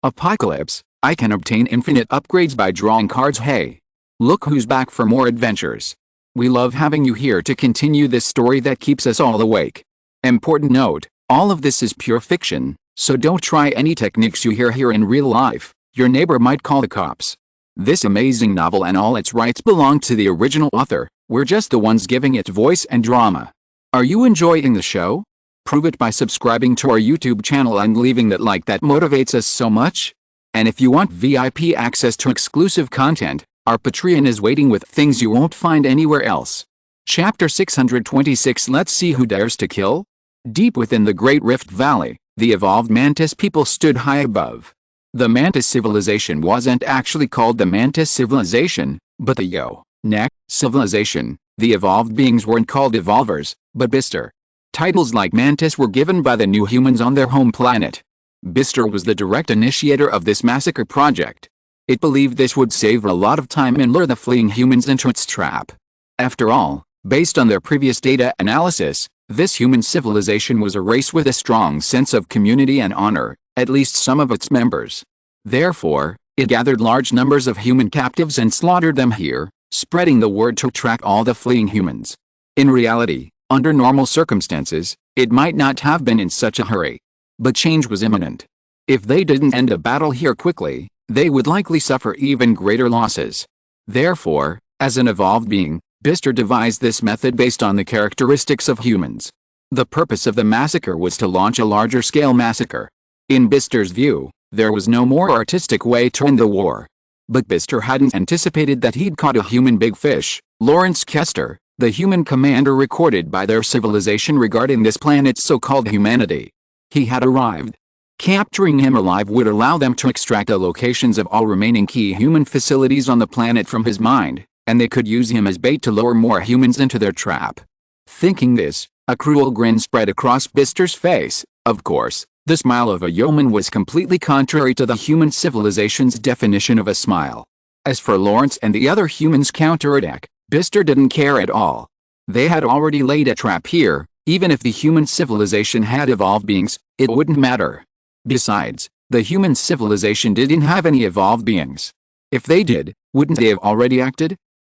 Apocalypse, I can obtain infinite upgrades by drawing cards. Hey! Look who's back for more adventures. We love having you here to continue this story that keeps us all awake. Important note, all of this is pure fiction, so don't try any techniques you hear here in real life. Your neighbor might call the cops. This amazing novel and all its rights belong to the original author. We're just the ones giving it voice and drama. Are you enjoying the show? Prove it by subscribing to our YouTube channel and leaving that like that motivates us so much. And if you want VIP access to exclusive content, our Patreon is waiting with things you won't find anywhere else. Chapter 626. Let's see who dares to kill? Deep within the Great Rift Valley, the evolved Mantis people stood high above. The Mantis civilization wasn't actually called the Mantis civilization, but the neck civilization. The evolved beings weren't called evolvers, but Bister. Titles like Mantis were given by the new humans on their home planet. Bister was the direct initiator of this massacre project. It believed this would save a lot of time and lure the fleeing humans into its trap. After all, based on their previous data analysis, this human civilization was a race with a strong sense of community and honor, at least some of its members. Therefore, it gathered large numbers of human captives and slaughtered them here, spreading the word to track all the fleeing humans. In reality, under normal circumstances, it might not have been in such a hurry. But change was imminent. If they didn't end the battle here quickly, they would likely suffer even greater losses. Therefore, as an evolved being, Bister devised this method based on the characteristics of humans. The purpose of the massacre was to launch a larger-scale massacre. In Bister's view, there was no more artistic way to end the war. But Bister hadn't anticipated that he'd caught a human big fish. Lawrence Kester, the human commander recorded by their civilization regarding this planet's so-called humanity. He had arrived. Capturing him alive would allow them to extract the locations of all remaining key human facilities on the planet from his mind, and they could use him as bait to lure more humans into their trap. Thinking this, a cruel grin spread across Bister's face. Of course, the smile of a yeoman was completely contrary to the human civilization's definition of a smile. As for Lawrence and the other humans' counterattack, Bister didn't care at all. They had already laid a trap here. Even if the human civilization had evolved beings, it wouldn't matter. Besides, the human civilization didn't have any evolved beings. If they did, wouldn't they have already acted?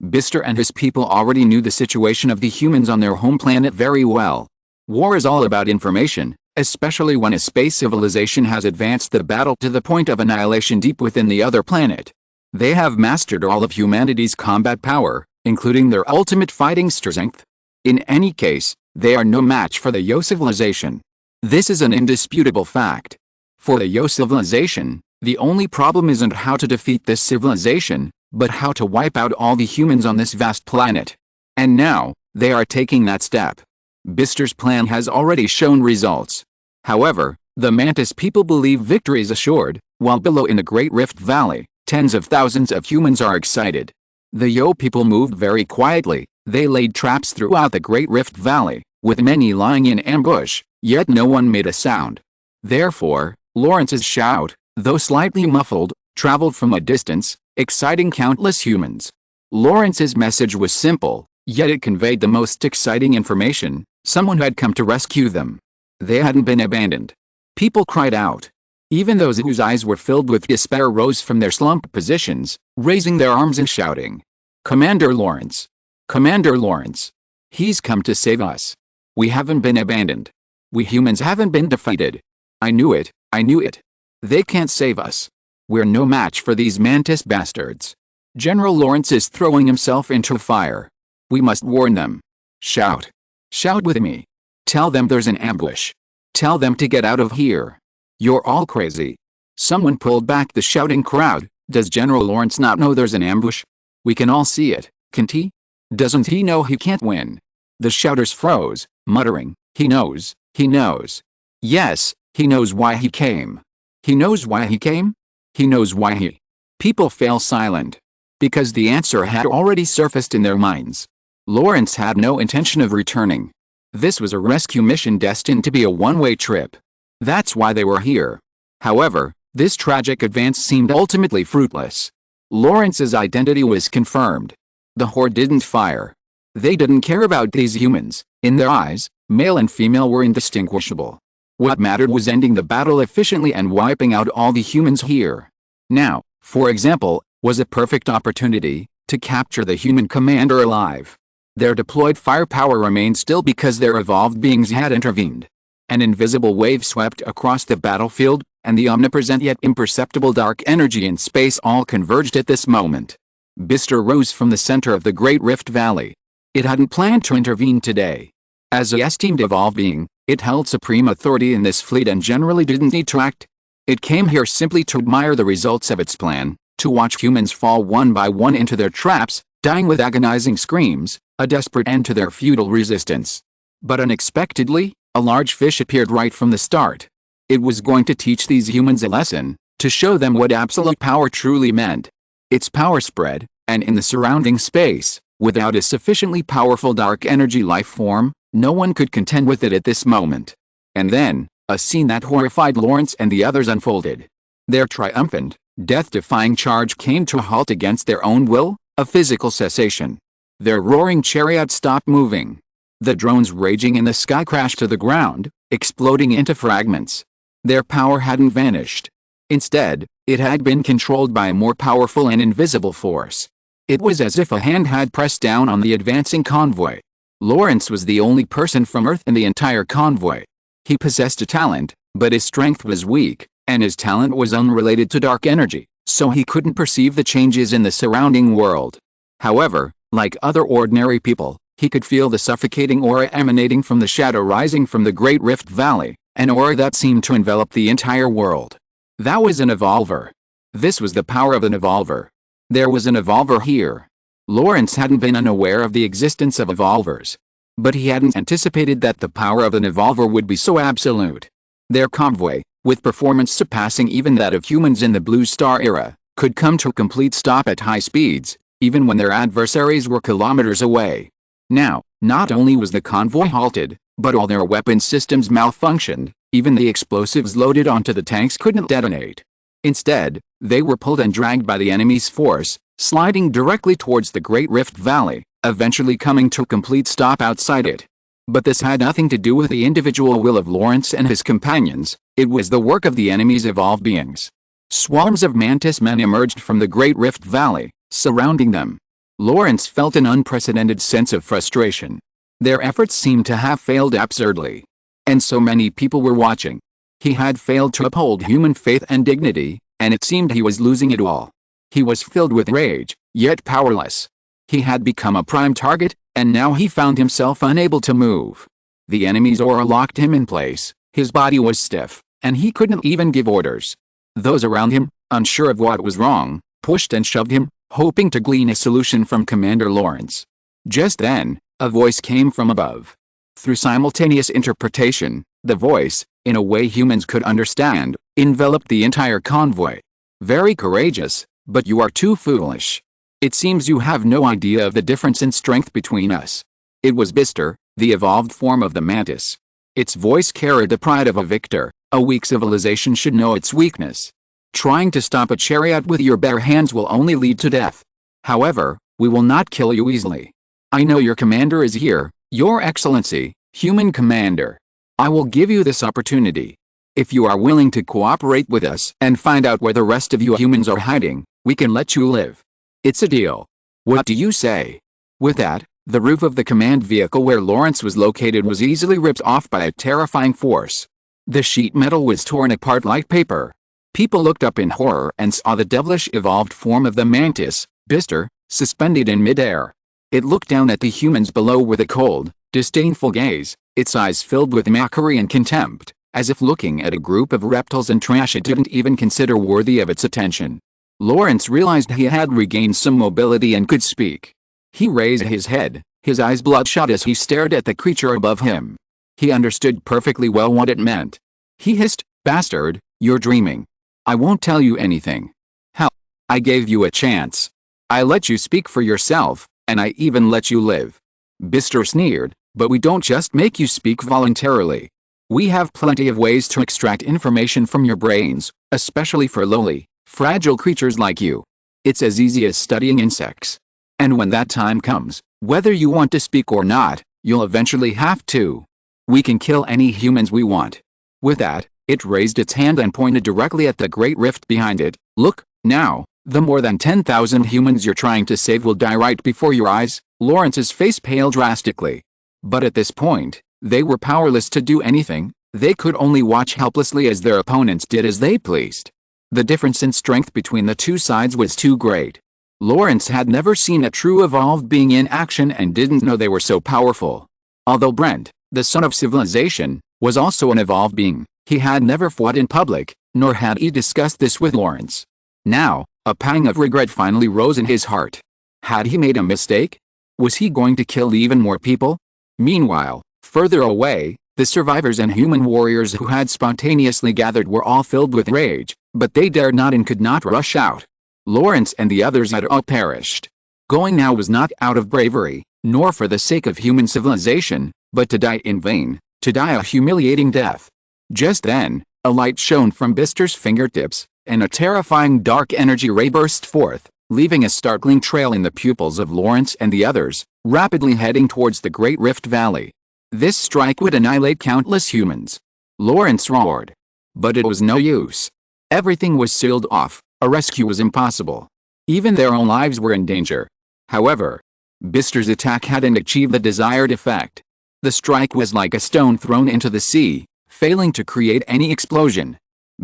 Bister and his people already knew the situation of the humans on their home planet very well. War is all about information, especially when a space civilization has advanced the battle to the point of annihilation deep within the other planet. They have mastered all of humanity's combat power, including their ultimate fighting strength. In any case, they are no match for the Yo civilization. This is an indisputable fact. For the Yo civilization, the only problem isn't how to defeat this civilization, but how to wipe out all the humans on this vast planet. And now, they are taking that step. Bister's plan has already shown results. However, the Mantis people believe victory is assured, while below in the Great Rift Valley, tens of thousands of humans are excited. The Yo people moved very quietly. They laid traps throughout the Great Rift Valley, with many lying in ambush, yet no one made a sound. Therefore, Lawrence's shout, though slightly muffled, traveled from a distance, exciting countless humans. Lawrence's message was simple, yet it conveyed the most exciting information. Someone had come to rescue them. They hadn't been abandoned. People cried out. Even those whose eyes were filled with despair rose from their slumped positions, raising their arms and shouting, "Commander Lawrence! Commander Lawrence! He's come to save us. We haven't been abandoned. We humans haven't been defeated. I knew it, I knew it. They can't save us. We're no match for these Mantis bastards. General Lawrence is throwing himself into fire. We must warn them. Shout. Shout with me. Tell them there's an ambush. Tell them to get out of here. You're all crazy." Someone pulled back the shouting crowd. Does General Lawrence not know there's an ambush? We can all see it, can't he? Doesn't he know he can't win? The shouters froze, muttering, "He knows, he knows. Yes, he knows why he came. He knows why he came? He knows why he..." People fell silent. Because the answer had already surfaced in their minds. Lawrence had no intention of returning. This was a rescue mission destined to be a one-way trip. That's why they were here. However, this tragic advance seemed ultimately fruitless. Lawrence's identity was confirmed. The Horde didn't fire. They didn't care about these humans. In their eyes, male and female were indistinguishable. What mattered was ending the battle efficiently and wiping out all the humans here. Now, for example, was a perfect opportunity to capture the human commander alive. Their deployed firepower remained still because their evolved beings had intervened. An invisible wave swept across the battlefield, and the omnipresent yet imperceptible dark energy in space all converged at this moment. Bister rose from the center of the Great Rift Valley. It hadn't planned to intervene today. As a esteemed evolved being, it held supreme authority in this fleet and generally didn't need to act. It came here simply to admire the results of its plan, to watch humans fall one by one into their traps, dying with agonizing screams, a desperate end to their futile resistance. But unexpectedly, a large fish appeared right from the start. It was going to teach these humans a lesson, to show them what absolute power truly meant. Its power spread, and in the surrounding space, without a sufficiently powerful dark energy life form, no one could contend with it at this moment. And then, a scene that horrified Lawrence and the others unfolded. Their triumphant, death-defying charge came to a halt against their own will, a physical cessation. Their roaring chariot stopped moving. The drones raging in the sky crashed to the ground, exploding into fragments. Their power hadn't vanished. Instead, it had been controlled by a more powerful and invisible force. It was as if a hand had pressed down on the advancing convoy. Lawrence was the only person from Earth in the entire convoy. He possessed a talent, but his strength was weak, and his talent was unrelated to dark energy, so he couldn't perceive the changes in the surrounding world. However, like other ordinary people, he could feel the suffocating aura emanating from the shadow rising from the Great Rift Valley, an aura that seemed to envelop the entire world. That was an evolver. This was the power of an evolver. There was an evolver here. Lawrence hadn't been unaware of the existence of evolvers. But he hadn't anticipated that the power of an evolver would be so absolute. Their convoy, with performance surpassing even that of humans in the Blue Star era, could come to a complete stop at high speeds, even when their adversaries were kilometers away. Now, not only was the convoy halted, but all their weapon systems malfunctioned, even the explosives loaded onto the tanks couldn't detonate. Instead, they were pulled and dragged by the enemy's force, sliding directly towards the Great Rift Valley, eventually coming to a complete stop outside it. But this had nothing to do with the individual will of Lawrence and his companions, it was the work of the enemy's evolved beings. Swarms of mantis men emerged from the Great Rift Valley, surrounding them. Lawrence felt an unprecedented sense of frustration. Their efforts seemed to have failed absurdly. And so many people were watching. He had failed to uphold human faith and dignity, and it seemed he was losing it all. He was filled with rage, yet powerless. He had become a prime target, and now he found himself unable to move. The enemy's aura locked him in place, his body was stiff, and he couldn't even give orders. Those around him, unsure of what was wrong, pushed and shoved him, hoping to glean a solution from Commander Lawrence. Just then, a voice came from above. Through simultaneous interpretation, the voice, in a way humans could understand, enveloped the entire convoy. Very courageous, but you are too foolish. It seems you have no idea of the difference in strength between us. It was Bister, the evolved form of the mantis. Its voice carried the pride of a victor. A weak civilization should know its weakness. Trying to stop a chariot with your bare hands will only lead to death. However, we will not kill you easily. I know your commander is here, Your Excellency, human commander. I will give you this opportunity. If you are willing to cooperate with us and find out where the rest of you humans are hiding, we can let you live. It's a deal. What do you say? With that, the roof of the command vehicle where Lawrence was located was easily ripped off by a terrifying force. The sheet metal was torn apart like paper. People looked up in horror and saw the devilish evolved form of the mantis, Bister, suspended in midair. It looked down at the humans below with a cold, disdainful gaze, its eyes filled with mockery and contempt, as if looking at a group of reptiles and trash it didn't even consider worthy of its attention. Lawrence realized he had regained some mobility and could speak. He raised his head, his eyes bloodshot as he stared at the creature above him. He understood perfectly well what it meant. He hissed, "Bastard, you're dreaming. I won't tell you anything. Hell, I gave you a chance. I let you speak for yourself, and I even let you live." Bister sneered, "But we don't just make you speak voluntarily. We have plenty of ways to extract information from your brains, especially for lowly, fragile creatures like you. It's as easy as studying insects. And when that time comes, whether you want to speak or not, you'll eventually have to. We can kill any humans we want. With that, it raised its hand and pointed directly at the great rift behind it. "Look, now, the more than 10,000 humans you're trying to save will die right before your eyes." Lawrence's face paled drastically. But at this point, they were powerless to do anything. They could only watch helplessly as their opponents did as they pleased. The difference in strength between the two sides was too great. Lawrence had never seen a true evolved being in action and didn't know they were so powerful. Although Brent, the son of civilization, was also an evolved being, he had never fought in public, nor had he discussed this with Lawrence. Now, a pang of regret finally rose in his heart. Had he made a mistake? Was he going to kill even more people? Meanwhile, further away, the survivors and human warriors who had spontaneously gathered were all filled with rage, but they dared not and could not rush out. Lawrence and the others had all perished. Going now was not out of bravery, nor for the sake of human civilization, but to die in vain, to die a humiliating death. Just then, a light shone from Bister's fingertips, and a terrifying dark energy ray burst forth, leaving a startling trail in the pupils of Lawrence and the others, rapidly heading towards the Great Rift Valley. This strike would annihilate countless humans. Lawrence roared. But it was no use. Everything was sealed off. A rescue was impossible. Even their own lives were in danger. However, Bister's attack hadn't achieved the desired effect. The strike was like a stone thrown into the sea, failing to create any explosion.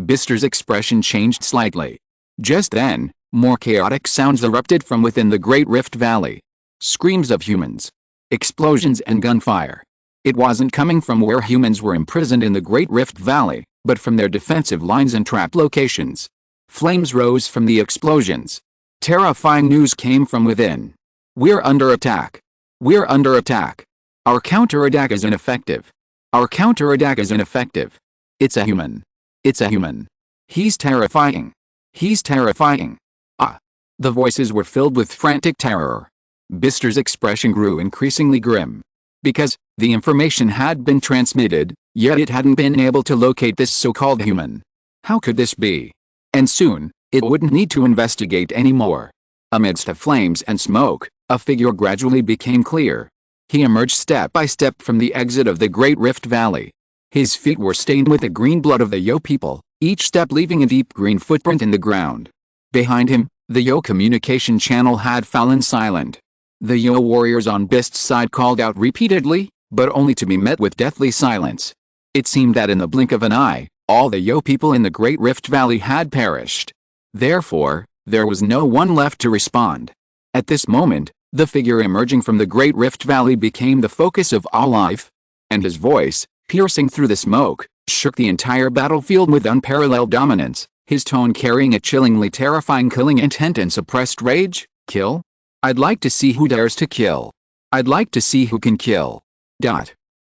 Bister's expression changed slightly. Just then, more chaotic sounds erupted from within the Great Rift Valley. Screams of humans. Explosions and gunfire. It wasn't coming from where humans were imprisoned in the Great Rift Valley, but from their defensive lines and trap locations. Flames rose from the explosions. Terrifying news came from within. "We're under attack. We're under attack. Our counterattack is ineffective. Our counterattack is ineffective. It's a human. It's a human. He's terrifying. He's terrifying." Ah! The voices were filled with frantic terror. Bister's expression grew increasingly grim. Because the information had been transmitted, yet it hadn't been able to locate this so-called human. How could this be? And soon, it wouldn't need to investigate anymore. Amidst the flames and smoke, a figure gradually became clear. He emerged step by step from the exit of the Great Rift Valley. His feet were stained with the green blood of the Yo people, each step leaving a deep green footprint in the ground. Behind him, the Yo communication channel had fallen silent. The Yo warriors on Bist's side called out repeatedly, but only to be met with deathly silence. It seemed that in the blink of an eye, all the Yo people in the Great Rift Valley had perished. Therefore, there was no one left to respond. At this moment, the figure emerging from the Great Rift Valley became the focus of all life. And his voice, piercing through the smoke, shook the entire battlefield with unparalleled dominance, his tone carrying a chillingly terrifying killing intent and suppressed rage. "Kill? I'd like to see who dares to kill. I'd like to see who can kill."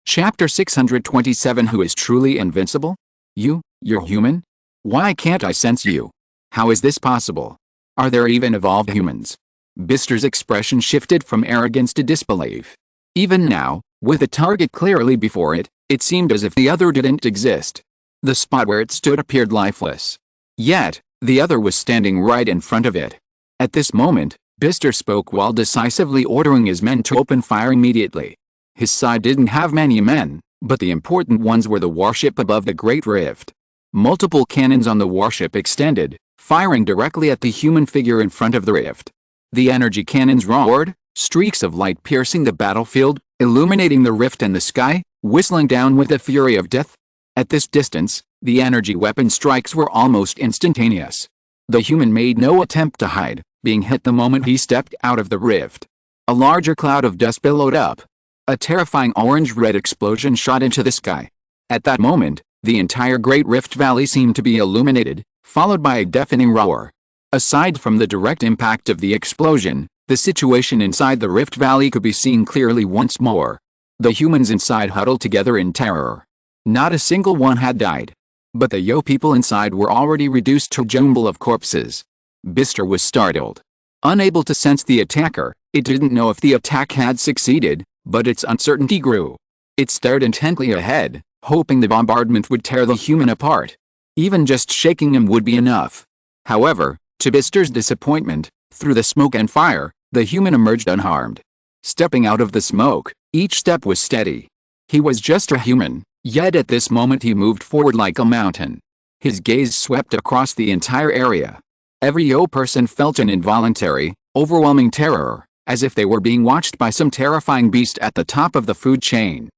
Chapter 627. Who is truly invincible? You're human? Why can't I sense you? How is this possible? Are there even evolved humans? Bister's expression shifted from arrogance to disbelief. Even now, with the target clearly before it, it seemed as if the other didn't exist. The spot where it stood appeared lifeless. Yet, the other was standing right in front of it. At this moment, Bister spoke while decisively ordering his men to open fire immediately. His side didn't have many men, but the important ones were the warship above the Great Rift. Multiple cannons on the warship extended, firing directly at the human figure in front of the rift. The energy cannons roared, streaks of light piercing the battlefield, illuminating the rift and the sky, whistling down with the fury of death. At this distance, the energy weapon strikes were almost instantaneous. The human made no attempt to hide, being hit the moment he stepped out of the rift. A larger cloud of dust billowed up. A terrifying orange-red explosion shot into the sky. At that moment, the entire Great Rift Valley seemed to be illuminated, followed by a deafening roar. Aside from the direct impact of the explosion, the situation inside the Rift Valley could be seen clearly once more. The humans inside huddled together in terror. Not a single one had died. But the Yo people inside were already reduced to a jumble of corpses. Bister was startled. Unable to sense the attacker, it didn't know if the attack had succeeded, but its uncertainty grew. It stared intently ahead, hoping the bombardment would tear the human apart. Even just shaking him would be enough. However, to Bister's disappointment, through the smoke and fire, the human emerged unharmed. Stepping out of the smoke, each step was steady. He was just a human, Yet at this moment he moved forward like a mountain. His gaze swept across the entire area. Every person felt an involuntary, overwhelming terror, as if they were being watched by some terrifying beast at the top of the food chain.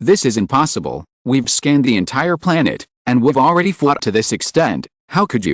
This is impossible. We've scanned the entire planet, and we've already fought to this extent. How could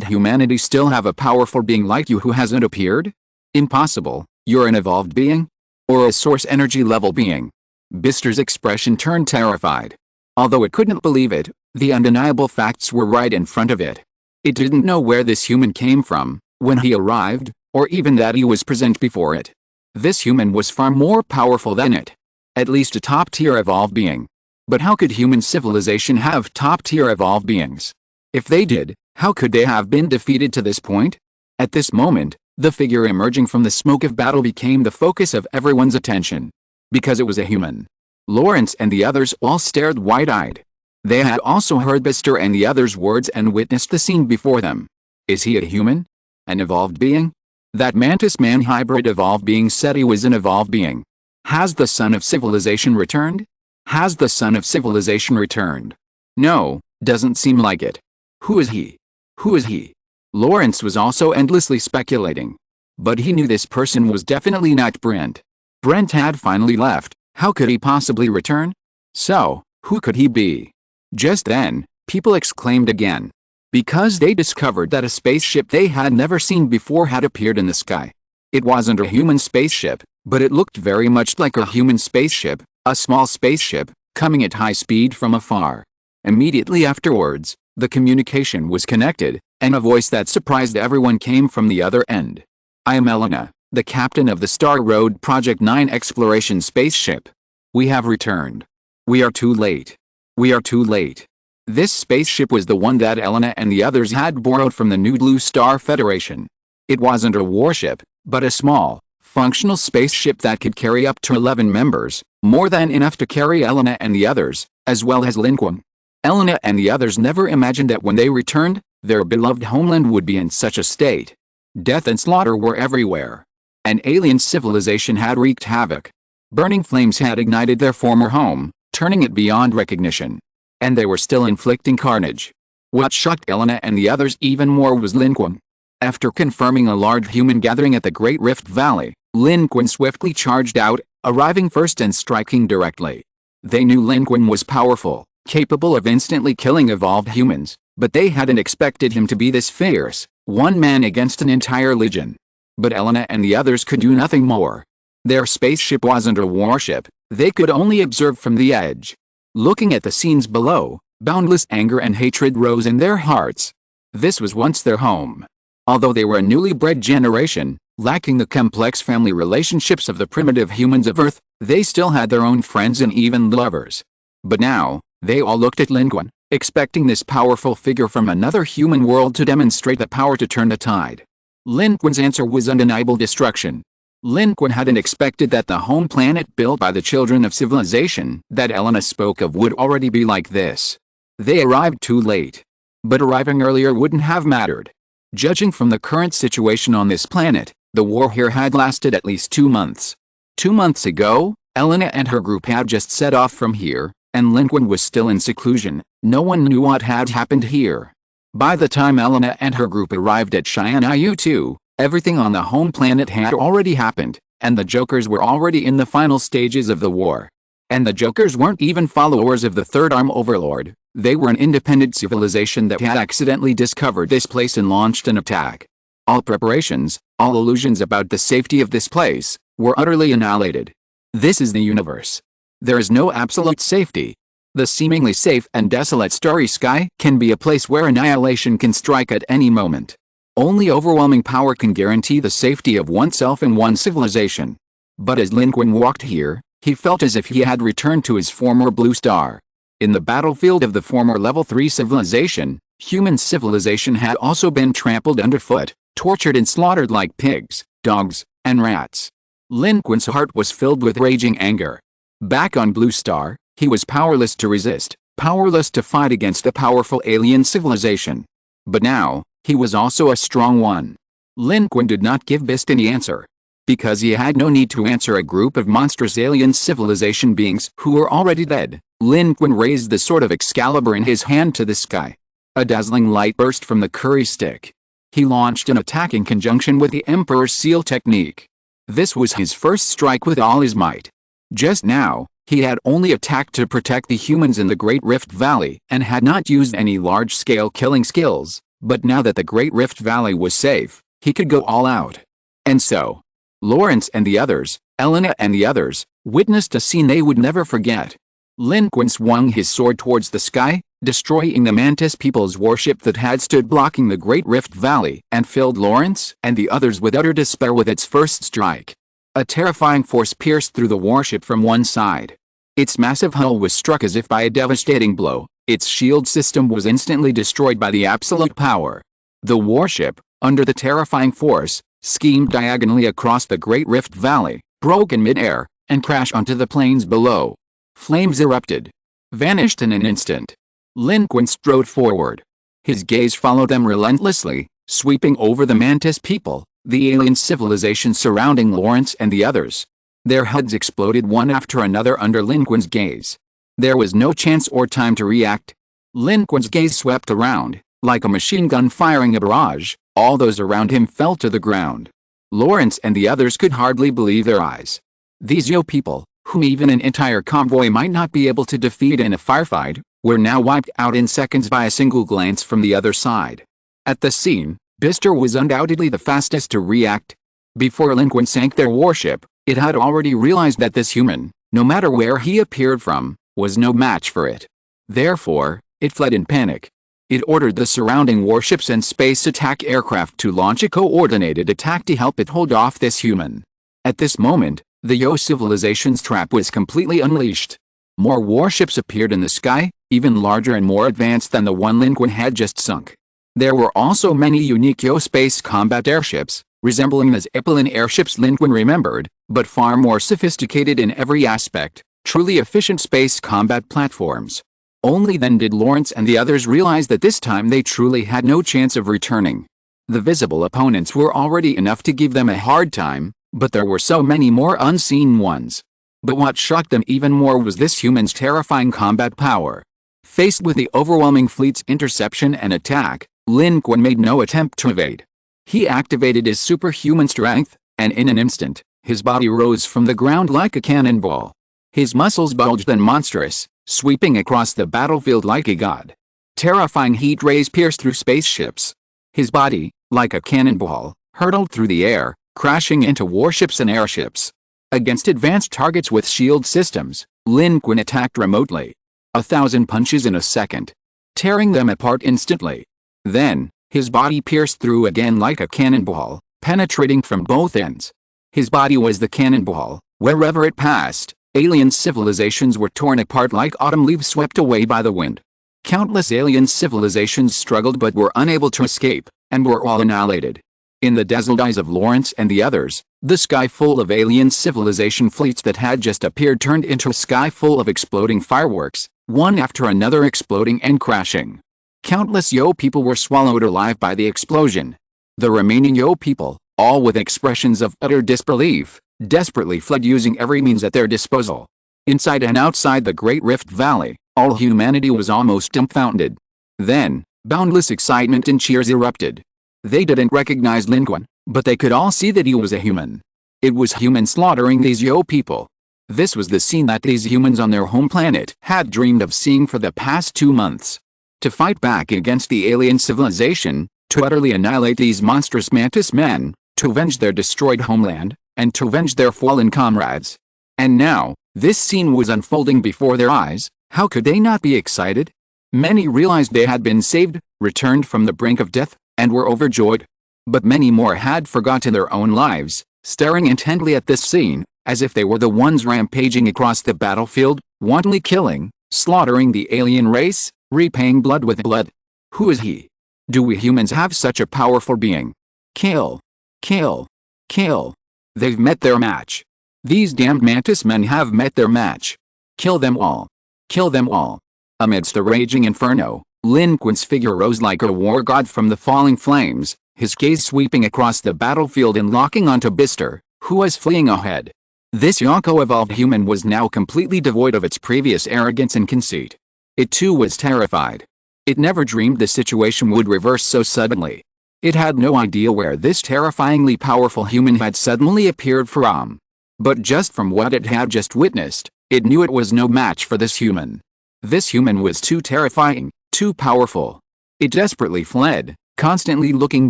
humanity still have a powerful being like you who hasn't appeared? Impossible. You're an evolved being? Or a source energy level being? Bister's expression turned terrified. Although it couldn't believe it, the undeniable facts were right in front of it. It didn't know where this human came from, when he arrived, or even that he was present before it. This human was far more powerful than it. At least a top-tier evolved being. But how could human civilization have top-tier evolved beings? If they did, how could they have been defeated to this point? At this moment, the figure emerging from the smoke of battle became the focus of everyone's attention. Because it was a human. Lawrence and the others all stared wide-eyed. They had also heard Bister and the others' words and witnessed the scene before them. Is he a human? An evolved being? That mantis-man hybrid evolved being said he was an evolved being. Has the son of civilization returned? Has the son of civilization returned? No, doesn't seem like it. Who is he? Who is he? Lawrence was also endlessly speculating. But he knew this person was definitely not Brent. Brent had finally left. How could he possibly return? So, who could he be? Just then, people exclaimed again. Because they discovered that a spaceship they had never seen before had appeared in the sky. It wasn't a human spaceship, but it looked very much like a human spaceship, a small spaceship, coming at high speed from afar. Immediately afterwards, the communication was connected, and a voice that surprised everyone came from the other end. I am Elena, the captain of the Star Road Project 9 exploration spaceship. We have returned. We are too late. We are too late. This spaceship was the one that Elena and the others had borrowed from the New Blue Star Federation. It wasn't a warship, but a small, functional spaceship that could carry up to 11 members, more than enough to carry Elena and the others, as well as Lin Qun. Elena and the others never imagined that when they returned, their beloved homeland would be in such a state. Death and slaughter were everywhere. An alien civilization had wreaked havoc. Burning flames had ignited their former home, turning it beyond recognition. And they were still inflicting carnage. What shocked Elena and the others even more was Lin Qun. After confirming a large human gathering at the Great Rift Valley, Lin Qun swiftly charged out, arriving first and striking directly. They knew Lin Qun was powerful, capable of instantly killing evolved humans, but they hadn't expected him to be this fierce, one man against an entire legion. But Elena and the others could do nothing more. Their spaceship wasn't a warship, they could only observe from the edge. Looking at the scenes below, boundless anger and hatred rose in their hearts. This was once their home. Although they were a newly bred generation, lacking the complex family relationships of the primitive humans of Earth, they still had their own friends and even lovers. But now, they all looked at Lin Qun, expecting this powerful figure from another human world to demonstrate the power to turn the tide. Lin Qun's answer was undeniable destruction. Lin Qun hadn't expected that the home planet built by the children of civilization that Elena spoke of would already be like this. They arrived too late. But arriving earlier wouldn't have mattered. Judging from the current situation on this planet, the war here had lasted at least 2 months. 2 months ago, Elena and her group had just set off from here, and Lin Qun was still in seclusion. No one knew what had happened here. By the time Elena and her group arrived at Xianyu 2, everything on the home planet had already happened, and the Jokers were already in the final stages of the war. And the Jokers weren't even followers of the Third Arm Overlord, they were an independent civilization that had accidentally discovered this place and launched an attack. All preparations, all illusions about the safety of this place, were utterly annihilated. This is the universe. There is no absolute safety. The seemingly safe and desolate starry sky can be a place where annihilation can strike at any moment. Only overwhelming power can guarantee the safety of oneself and one's civilization. But as Lin Qun walked here, he felt as if he had returned to his former blue star. In the battlefield of the former level 3 civilization, human civilization had also been trampled underfoot, tortured and slaughtered like pigs, dogs, and rats. Lin Qun's heart was filled with raging anger. Back on Blue Star, he was powerless to resist, powerless to fight against a powerful alien civilization. But now, he was also a strong one. Lin Qun did not give Bist any answer. Because he had no need to answer a group of monstrous alien civilization beings who were already dead. Lin Qun raised the sword of Excalibur in his hand to the sky. A dazzling light burst from the curry stick. He launched an attack in conjunction with the Emperor's seal technique. This was his first strike with all his might. Just now, he had only attacked to protect the humans in the Great Rift Valley and had not used any large-scale killing skills, but now that the Great Rift Valley was safe, he could go all out. And so, Lawrence and the others, Elena and the others, witnessed a scene they would never forget. Lin Qun swung his sword towards the sky, destroying the Mantis people's warship that had stood blocking the Great Rift Valley and filled Lawrence and the others with utter despair with its first strike. A terrifying force pierced through the warship from one side. Its massive hull was struck as if by a devastating blow. Its shield system was instantly destroyed by the absolute power. The warship, under the terrifying force, schemed diagonally across the Great Rift Valley, broke in mid-air, and crashed onto the plains below. Flames erupted. Vanished in an instant. Lin Qun strode forward. His gaze followed them relentlessly, sweeping over the Mantis people, the alien civilization surrounding Lawrence and the others. Their heads exploded one after another under Lin Qun's gaze. There was no chance or time to react. Lin Qun's gaze swept around, like a machine gun firing a barrage. All those around him fell to the ground. Lawrence and the others could hardly believe their eyes. These Yo people, whom even an entire convoy might not be able to defeat in a firefight, were now wiped out in seconds by a single glance from the other side. At the scene, Bister was undoubtedly the fastest to react. Before Lin Qun sank their warship, it had already realized that this human, no matter where he appeared from, was no match for it. Therefore, it fled in panic. It ordered the surrounding warships and space attack aircraft to launch a coordinated attack to help it hold off this human. At this moment, the Yo civilization's trap was completely unleashed. More warships appeared in the sky, even larger and more advanced than the one Lin Qun had just sunk. There were also many unique Yo space combat airships, resembling the Zeppelin airships Lin Qun remembered, but far more sophisticated in every aspect, truly efficient space combat platforms. Only then did Lawrence and the others realize that this time they truly had no chance of returning. The visible opponents were already enough to give them a hard time, but there were so many more unseen ones. But what shocked them even more was this human's terrifying combat power. Faced with the overwhelming fleet's interception and attack, Lin Qun made no attempt to evade. He activated his superhuman strength, and in an instant, his body rose from the ground like a cannonball. His muscles bulged and monstrous, sweeping across the battlefield like a god. Terrifying heat rays pierced through spaceships. His body, like a cannonball, hurtled through the air, crashing into warships and airships. Against advanced targets with shield systems, Lin Qun attacked remotely. 1,000 punches in a second, tearing them apart instantly. Then, his body pierced through again like a cannonball, penetrating from both ends. His body was the cannonball. Wherever it passed, alien civilizations were torn apart like autumn leaves swept away by the wind. Countless alien civilizations struggled but were unable to escape, and were all annihilated. In the dazzled eyes of Lawrence and the others, the sky full of alien civilization fleets that had just appeared turned into a sky full of exploding fireworks, one after another exploding and crashing. Countless Yo people were swallowed alive by the explosion. The remaining Yo people, all with expressions of utter disbelief, desperately fled using every means at their disposal. Inside and outside the Great Rift Valley, all humanity was almost dumbfounded. Then, boundless excitement and cheers erupted. They didn't recognize Lin Qun, but they could all see that he was a human. It was human slaughtering these Yo people. This was the scene that these humans on their home planet had dreamed of seeing for the past 2 months. To fight back against the alien civilization, to utterly annihilate these monstrous mantis men, to avenge their destroyed homeland, and to avenge their fallen comrades. And now, this scene was unfolding before their eyes. How could they not be excited? Many realized they had been saved, returned from the brink of death, and were overjoyed. But many more had forgotten their own lives, staring intently at this scene, as if they were the ones rampaging across the battlefield, wantonly killing, slaughtering the alien race, repaying blood with blood. Who is he? Do we humans have such a powerful being? Kill. Kill. Kill. They've met their match. These damned mantis men have met their match. Kill them all. Kill them all. Amidst a raging inferno, Lin Qun's figure rose like a war god from the falling flames, his gaze sweeping across the battlefield and locking onto Bister, who was fleeing ahead. This Yonko-evolved human was now completely devoid of its previous arrogance and conceit. It too was terrified. It never dreamed the situation would reverse so suddenly. It had no idea where this terrifyingly powerful human had suddenly appeared from. But just from what it had just witnessed, it knew it was no match for this human. This human was too terrifying, too powerful. It desperately fled, constantly looking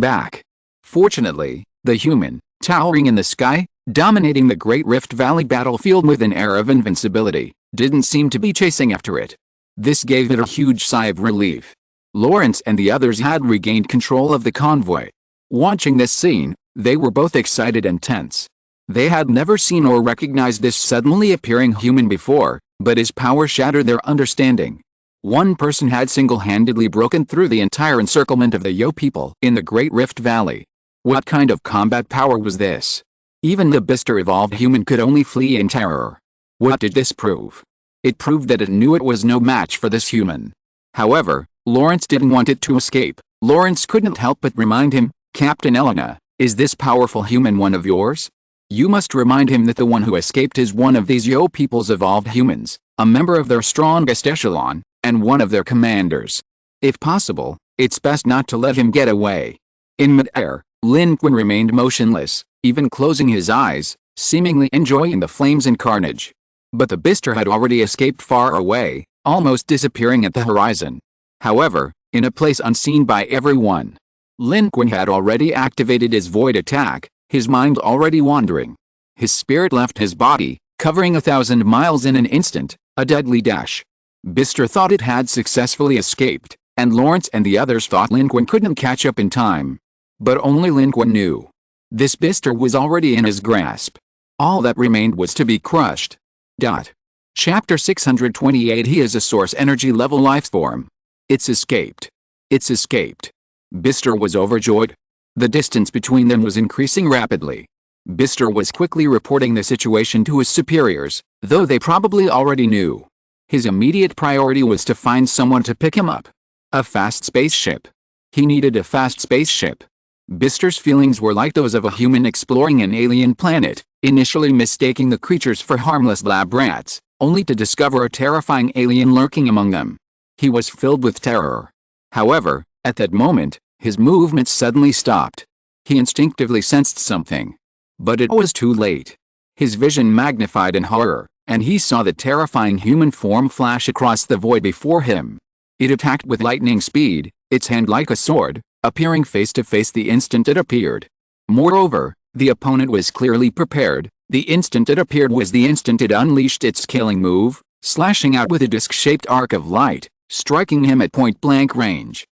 back. Fortunately, the human, towering in the sky, dominating the Great Rift Valley battlefield with an air of invincibility, didn't seem to be chasing after it. This gave it a huge sigh of relief. Lawrence and the others had regained control of the convoy. Watching this scene, they were both excited and tense. They had never seen or recognized this suddenly appearing human before, but his power shattered their understanding. One person had single-handedly broken through the entire encirclement of the Yo people in the Great Rift Valley. What kind of combat power was this? Even the Bister evolved human could only flee in terror. What did this prove? It proved that it knew it was no match for this human. However, Lawrence didn't want it to escape. Lawrence couldn't help but remind him, "Captain Elena, is this powerful human one of yours?" You must remind him that the one who escaped is one of these Yo people's evolved humans, a member of their strongest echelon, and one of their commanders. If possible, it's best not to let him get away. In mid-air, Lin Qun remained motionless, even closing his eyes, seemingly enjoying the flames and carnage. But the Bister had already escaped far away, almost disappearing at the horizon. However, in a place unseen by everyone, Lin Qun had already activated his void attack, his mind already wandering. His spirit left his body, covering 1,000 miles in an instant, a deadly dash. Bister thought it had successfully escaped, and Lawrence and the others thought Lin Qun couldn't catch up in time. But only Lin Qun knew. This Bister was already in his grasp. All that remained was to be crushed. Chapter 628. He is a source energy level lifeform. It's escaped. It's escaped. Bister was overjoyed. The distance between them was increasing rapidly. Bister was quickly reporting the situation to his superiors, though they probably already knew. His immediate priority was to find someone to pick him up. A fast spaceship. He needed a fast spaceship. Bister's feelings were like those of a human exploring an alien planet, initially mistaking the creatures for harmless lab rats, only to discover a terrifying alien lurking among them. He was filled with terror. However, at that moment, his movements suddenly stopped. He instinctively sensed something. But it was too late. His vision magnified in horror, and he saw the terrifying human form flash across the void before him. It attacked with lightning speed, its hand like a sword, appearing face to face the instant it appeared. Moreover, the opponent was clearly prepared. The instant it appeared was the instant it unleashed its killing move, slashing out with a disc-shaped arc of light, striking him at point-blank range.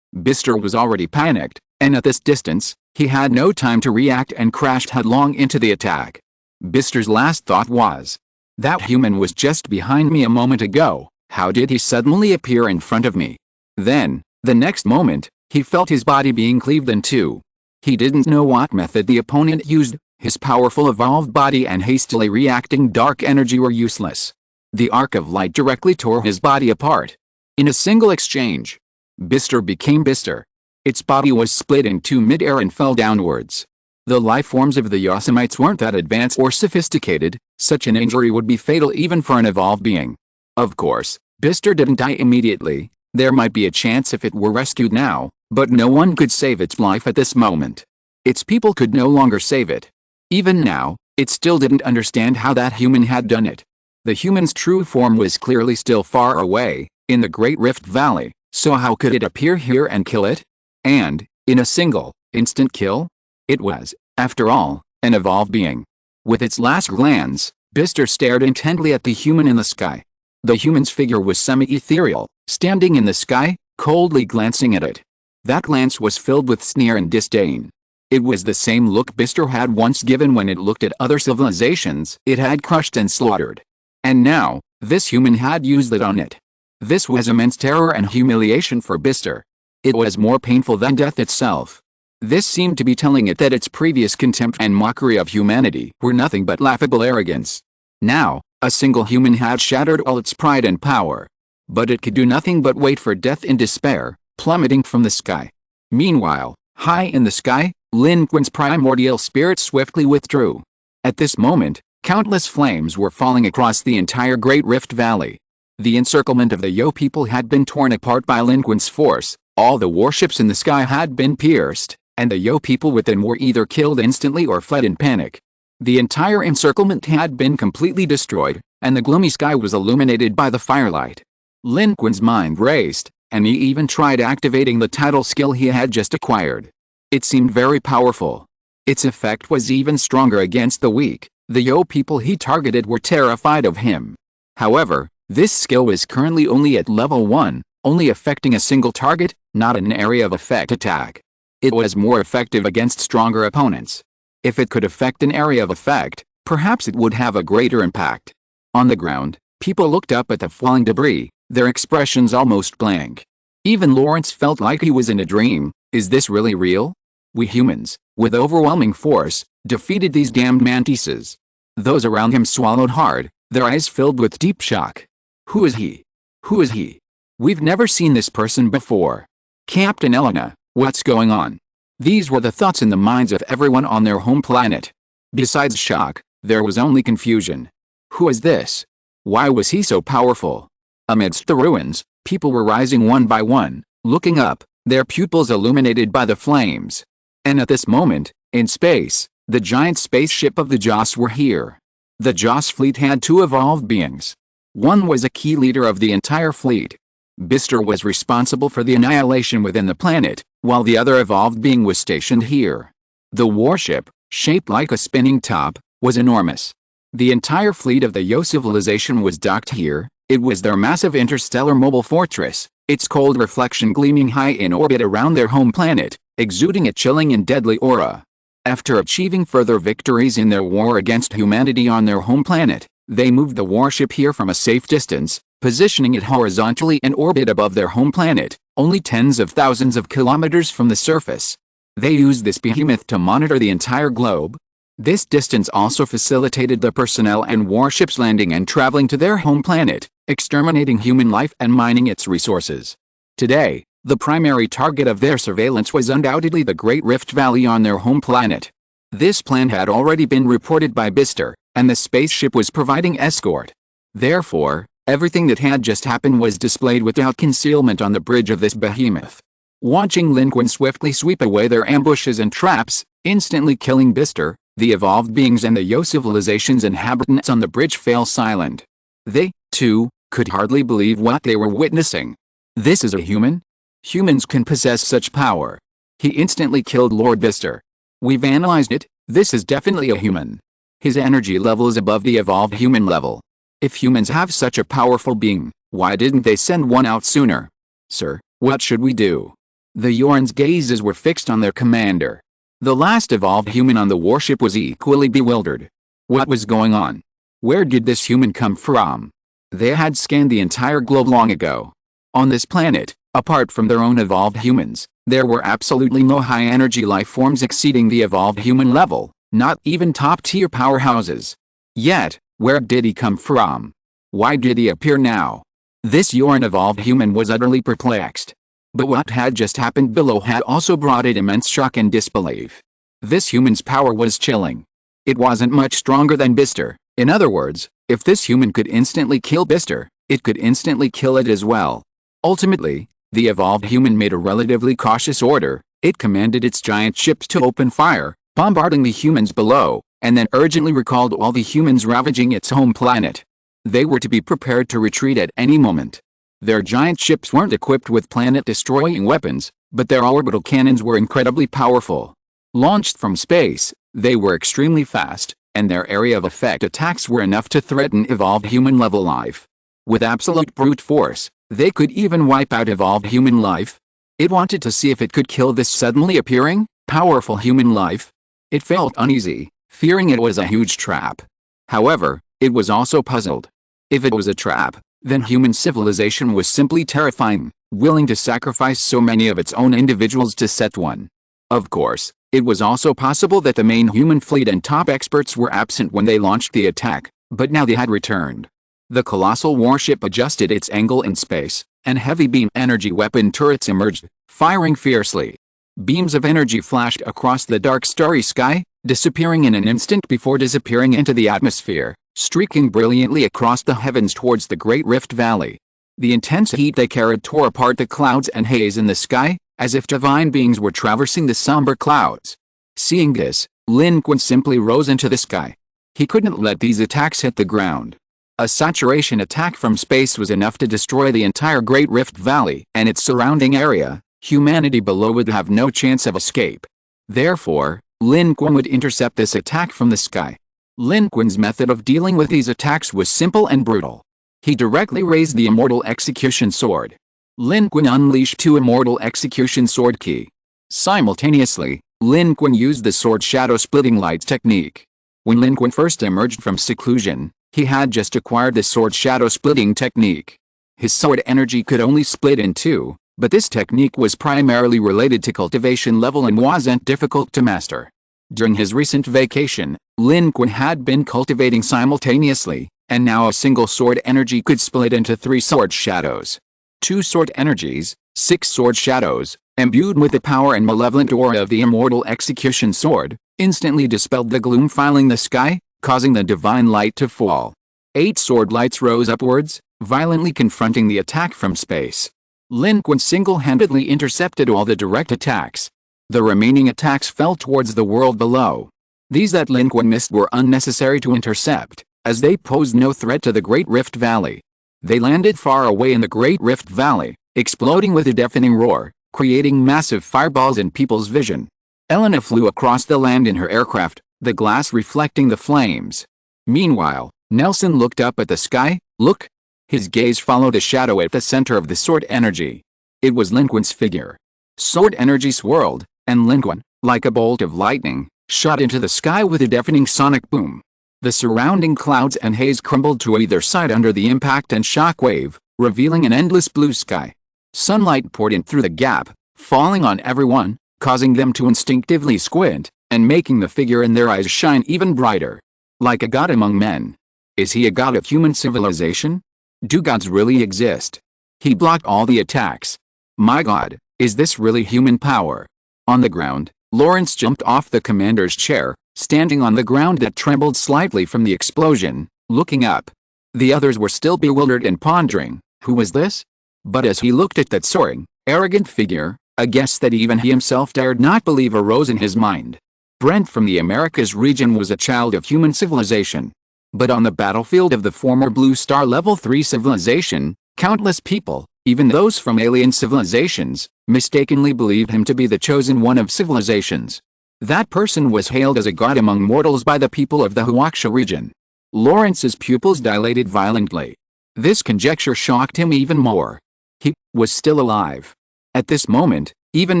Bister was already panicked, and at this distance, he had no time to react and crashed headlong into the attack. Bister's last thought was, "That human was just behind me a moment ago, how did he suddenly appear in front of me?" Then, the next moment, he felt his body being cleaved in two. He didn't know what method the opponent used. His powerful evolved body and hastily reacting dark energy were useless. The arc of light directly tore his body apart. In a single exchange, Bister became Bister. Its body was split in two mid-air and fell downwards. The life forms of the Yosemites weren't that advanced or sophisticated. Such an injury would be fatal even for an evolved being. Of course, Bister didn't die immediately. There might be a chance if it were rescued now, but no one could save its life at this moment. Its people could no longer save it. Even now, it still didn't understand how that human had done it. The human's true form was clearly still far away, in the Great Rift Valley, so how could it appear here and kill it? And, in a single, instant kill? It was, after all, an evolved being. With its last glance, Bister stared intently at the human in the sky. The human's figure was semi-ethereal, standing in the sky, coldly glancing at it. That glance was filled with sneer and disdain. It was the same look Bister had once given when it looked at other civilizations it had crushed and slaughtered. And now, this human had used it on it. This was immense terror and humiliation for Bister. It was more painful than death itself. This seemed to be telling it that its previous contempt and mockery of humanity were nothing but laughable arrogance. Now, a single human had shattered all its pride and power. But it could do nothing but wait for death in despair, plummeting from the sky. Meanwhile, high in the sky, Lin Qun's primordial spirit swiftly withdrew. At this moment, Countless flames were falling across the entire Great Rift Valley. The encirclement of the Yo people had been torn apart by Lin Qun's force, all the warships in the sky had been pierced, and the Yo people within were either killed instantly or fled in panic. The entire encirclement had been completely destroyed, and the gloomy sky was illuminated by the firelight. Lin Qun's mind raced, and he even tried activating the tidal skill he had just acquired. It seemed very powerful. Its effect was even stronger against the weak. The Yo people he targeted were terrified of him. However, this skill was currently only at level 1, only affecting a single target, not an area of effect attack. It was more effective against stronger opponents. If it could affect an area of effect, perhaps it would have a greater impact. On the ground, people looked up at the falling debris, their expressions almost blank. Even Lawrence felt like he was in a dream. Is this really real? We humans, with overwhelming force, defeated these damned mantises. Those around him swallowed hard, their eyes filled with deep shock. Who is he? Who is he? We've never seen this person before. Captain Elena, what's going on? These were the thoughts in the minds of everyone on their home planet. Besides shock, there was only confusion. Who is this? Why was he so powerful? Amidst the ruins, people were rising one by one, looking up, their pupils illuminated by the flames. And at this moment, in space, the giant spaceship of the Joss were here. The Joss fleet had 2 evolved beings. One was a key leader of the entire fleet. Bister was responsible for the annihilation within the planet, while the other evolved being was stationed here. The warship, shaped like a spinning top, was enormous. The entire fleet of the Yo civilization was docked here. It was their massive interstellar mobile fortress, its cold reflection gleaming high in orbit around their home planet, exuding a chilling and deadly aura. After achieving further victories in their war against humanity on their home planet, they moved the warship here from a safe distance, positioning it horizontally in orbit above their home planet, only tens of thousands of kilometers from the surface. They used this behemoth to monitor the entire globe. This distance also facilitated the personnel and warships landing and traveling to their home planet, exterminating human life and mining its resources. Today, the primary target of their surveillance was undoubtedly the Great Rift Valley on their home planet. This plan had already been reported by Bister, and the spaceship was providing escort. Therefore, everything that had just happened was displayed without concealment on the bridge of this behemoth. Watching Lin Qun swiftly sweep away their ambushes and traps, instantly killing Bister, the evolved beings and the Yo civilization's inhabitants on the bridge fell silent. They, too, could hardly believe what they were witnessing. This is a human? Humans can possess such power. He instantly killed Lord Bister. We've analyzed it, this is definitely a human. His energy level is above the evolved human level. If humans have such a powerful being, why didn't they send one out sooner? Sir, what should we do? The Yorans' gazes were fixed on their commander. The last evolved human on the warship was equally bewildered. What was going on? Where did this human come from? They had scanned the entire globe long ago. On this planet, apart from their own evolved humans, there were absolutely no high-energy life forms exceeding the evolved human level, not even top-tier powerhouses. Yet, where did he come from? Why did he appear now? This Yoran evolved human was utterly perplexed. But what had just happened below had also brought it immense shock and disbelief. This human's power was chilling. It wasn't much stronger than Bister. In other words, if this human could instantly kill Bister, it could instantly kill it as well. Ultimately, the evolved human made a relatively cautious order. It commanded its giant ships to open fire, bombarding the humans below, and then urgently recalled all the humans ravaging its home planet. They were to be prepared to retreat at any moment. Their giant ships weren't equipped with planet-destroying weapons, but their orbital cannons were incredibly powerful. Launched from space, they were extremely fast, and their area of effect attacks were enough to threaten evolved human-level life. With absolute brute force, they could even wipe out evolved human life. It wanted to see if it could kill this suddenly appearing, powerful human life. It felt uneasy, fearing it was a huge trap. However, it was also puzzled. If it was a trap, then human civilization was simply terrifying, willing to sacrifice so many of its own individuals to set one. Of course, it was also possible that the main human fleet and top experts were absent when they launched the attack, but now they had returned. The colossal warship adjusted its angle in space, and heavy beam energy weapon turrets emerged, firing fiercely. Beams of energy flashed across the dark starry sky, disappearing in an instant before disappearing into the atmosphere, streaking brilliantly across the heavens towards the Great Rift Valley. The intense heat they carried tore apart the clouds and haze in the sky, as if divine beings were traversing the somber clouds. Seeing this, Lin Qun simply rose into the sky. He couldn't let these attacks hit the ground. A saturation attack from space was enough to destroy the entire Great Rift Valley and its surrounding area. Humanity below would have no chance of escape. Therefore, Lin Qun would intercept this attack from the sky. Lin Qun's method of dealing with these attacks was simple and brutal. He directly raised the Immortal Execution Sword. Lin Qun unleashed 2 Immortal Execution Sword Ki. Simultaneously, Lin Qun used the sword shadow-splitting light technique. When Lin Qun first emerged from seclusion, he had just acquired the sword shadow-splitting technique. His sword energy could only split in 2, but this technique was primarily related to cultivation level and wasn't difficult to master. During his recent vacation, Lin Qun had been cultivating simultaneously, and now a single sword energy could split into 3 sword shadows. 2 sword energies, 6 sword shadows, imbued with the power and malevolent aura of the Immortal Execution Sword, instantly dispelled the gloom filling the sky, causing the divine light to fall. 8 sword lights rose upwards, violently confronting the attack from space. Lin Qun single-handedly intercepted all the direct attacks. The remaining attacks fell towards the world below. These that Lin Qun missed were unnecessary to intercept, as they posed no threat to the Great Rift Valley. They landed far away in the Great Rift Valley, exploding with a deafening roar, creating massive fireballs in people's vision. Elena flew across the land in her aircraft, the glass reflecting the flames. Meanwhile, Nelson looked up at the sky. Look! His gaze followed a shadow at the center of the sword energy. It was Lin Qun's figure. Sword energy swirled, and Lin Qun, like a bolt of lightning, shot into the sky with a deafening sonic boom. The surrounding clouds and haze crumbled to either side under the impact and shockwave, revealing an endless blue sky. Sunlight poured in through the gap, falling on everyone, causing them to instinctively squint, and making the figure in their eyes shine even brighter. Like a god among men. Is he a god of human civilization? Do gods really exist? He blocked all the attacks. My god, is this really human power? On the ground, Lawrence jumped off the commander's chair, standing on the ground that trembled slightly from the explosion, looking up. The others were still bewildered and pondering, who was this? But as he looked at that soaring, arrogant figure, a guess that even he himself dared not believe arose in his mind. Brent from the Americas region was a child of human civilization. But on the battlefield of the former Blue Star Level 3 civilization, countless people, even those from alien civilizations, mistakenly believed him to be the chosen one of civilizations. That person was hailed as a god among mortals by the people of the Huaxia region. Lawrence's pupils dilated violently. This conjecture shocked him even more. He was still alive. At this moment, even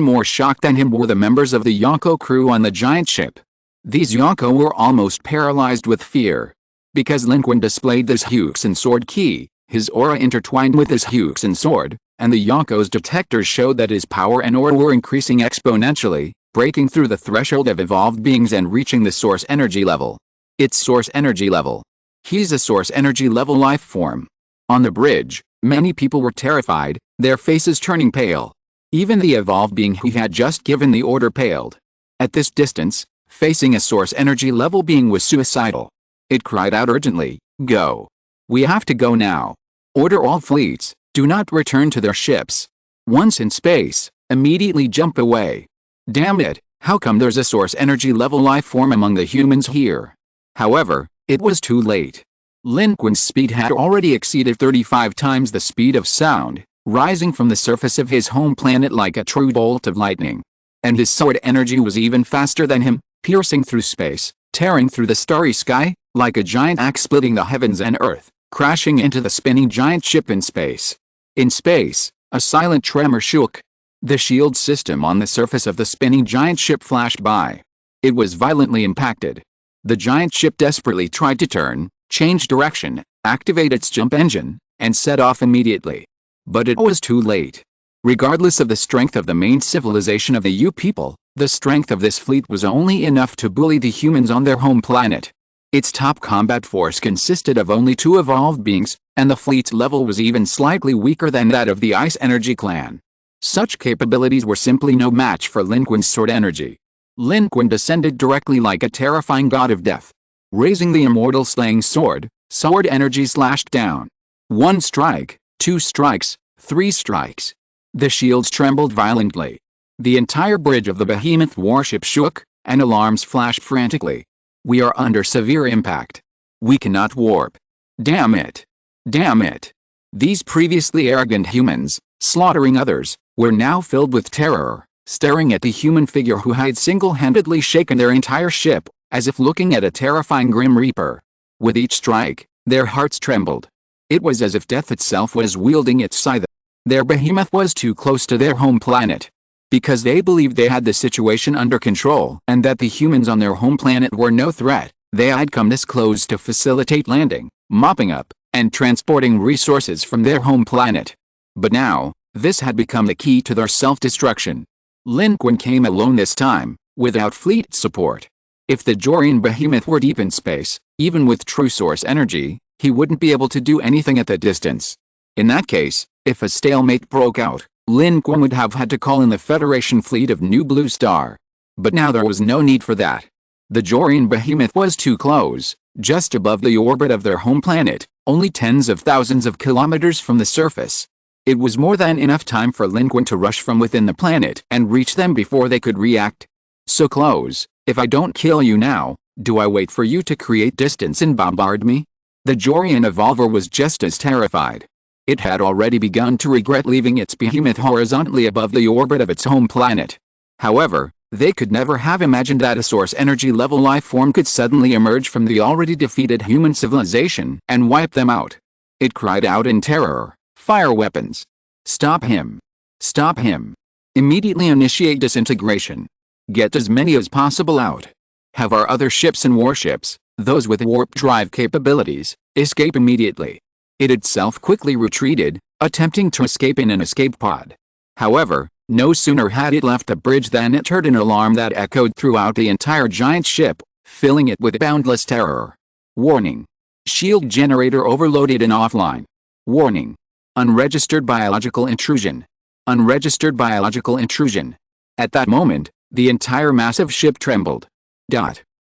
more shocked than him were the members of the Yonko crew on the giant ship. These Yonko were almost paralyzed with fear. Because Lin Qun displayed this Huxin sword key, his aura intertwined with his Huxin sword, and the Yonko's detectors showed that his power and aura were increasing exponentially, breaking through the threshold of evolved beings and reaching the source energy level. Its source energy level. He's a source energy level life form. On the bridge, many people were terrified, their faces turning pale. Even the evolved being who had just given the order paled. At this distance, facing a source energy level being was suicidal. It cried out urgently, "Go. We have to go now. Order all fleets, do not return to their ships. Once in space, immediately jump away. Damn it, how come there's a source energy level life form among the humans here?" However, it was too late. Lin Qun's speed had already exceeded 35 times the speed of sound, rising from the surface of his home planet like a true bolt of lightning. And his sword energy was even faster than him, piercing through space, tearing through the starry sky, like a giant axe splitting the heavens and earth, crashing into the spinning giant ship in space. In space, a silent tremor shook. The shield system on the surface of the spinning giant ship flashed by. It was violently impacted. The giant ship desperately tried to turn, change direction, activate its jump engine, and set off immediately. But it was too late. Regardless of the strength of the main civilization of the U people, the strength of this fleet was only enough to bully the humans on their home planet. Its top combat force consisted of only 2 evolved beings, and the fleet's level was even slightly weaker than that of the Ice Energy clan. Such capabilities were simply no match for Lin Qun's sword energy. Lin Qun descended directly like a terrifying god of death. Raising the immortal slaying sword, sword energy slashed down. 1 strike, 2 strikes, 3 strikes. The shields trembled violently. The entire bridge of the behemoth warship shook, and alarms flashed frantically. We are under severe impact. We cannot warp. Damn it. Damn it. These previously arrogant humans, slaughtering others, were now filled with terror, staring at the human figure who had single-handedly shaken their entire ship, as if looking at a terrifying Grim Reaper. With each strike, their hearts trembled. It was as if death itself was wielding its scythe. Their behemoth was too close to their home planet. Because they believed they had the situation under control and that the humans on their home planet were no threat, they had come this close to facilitate landing, mopping up, and transporting resources from their home planet. But now, this had become the key to their self-destruction. Lin Qun came alone this time, without fleet support. If the Jorian behemoth were deep in space, even with true source energy, he wouldn't be able to do anything at that distance. In that case, if a stalemate broke out, Lin Qun would have had to call in the Federation fleet of New Blue Star. But now there was no need for that. The Jorian behemoth was too close, just above the orbit of their home planet, only tens of thousands of kilometers from the surface. It was more than enough time for Lin Qun to rush from within the planet and reach them before they could react. So close, if I don't kill you now, do I wait for you to create distance and bombard me? The Jorian evolver was just as terrified. It had already begun to regret leaving its behemoth horizontally above the orbit of its home planet. However, they could never have imagined that a source energy level life form could suddenly emerge from the already defeated human civilization and wipe them out. It cried out in terror, "Fire weapons! Stop him! Stop him! Immediately initiate disintegration! Get as many as possible out! Have our other ships and warships, those with warp drive capabilities, escape immediately!" It itself quickly retreated, attempting to escape in an escape pod. However, no sooner had it left the bridge than it heard an alarm that echoed throughout the entire giant ship, filling it with boundless terror. Warning. Shield generator overloaded and offline. Warning. Unregistered biological intrusion. Unregistered biological intrusion. At that moment, the entire massive ship trembled.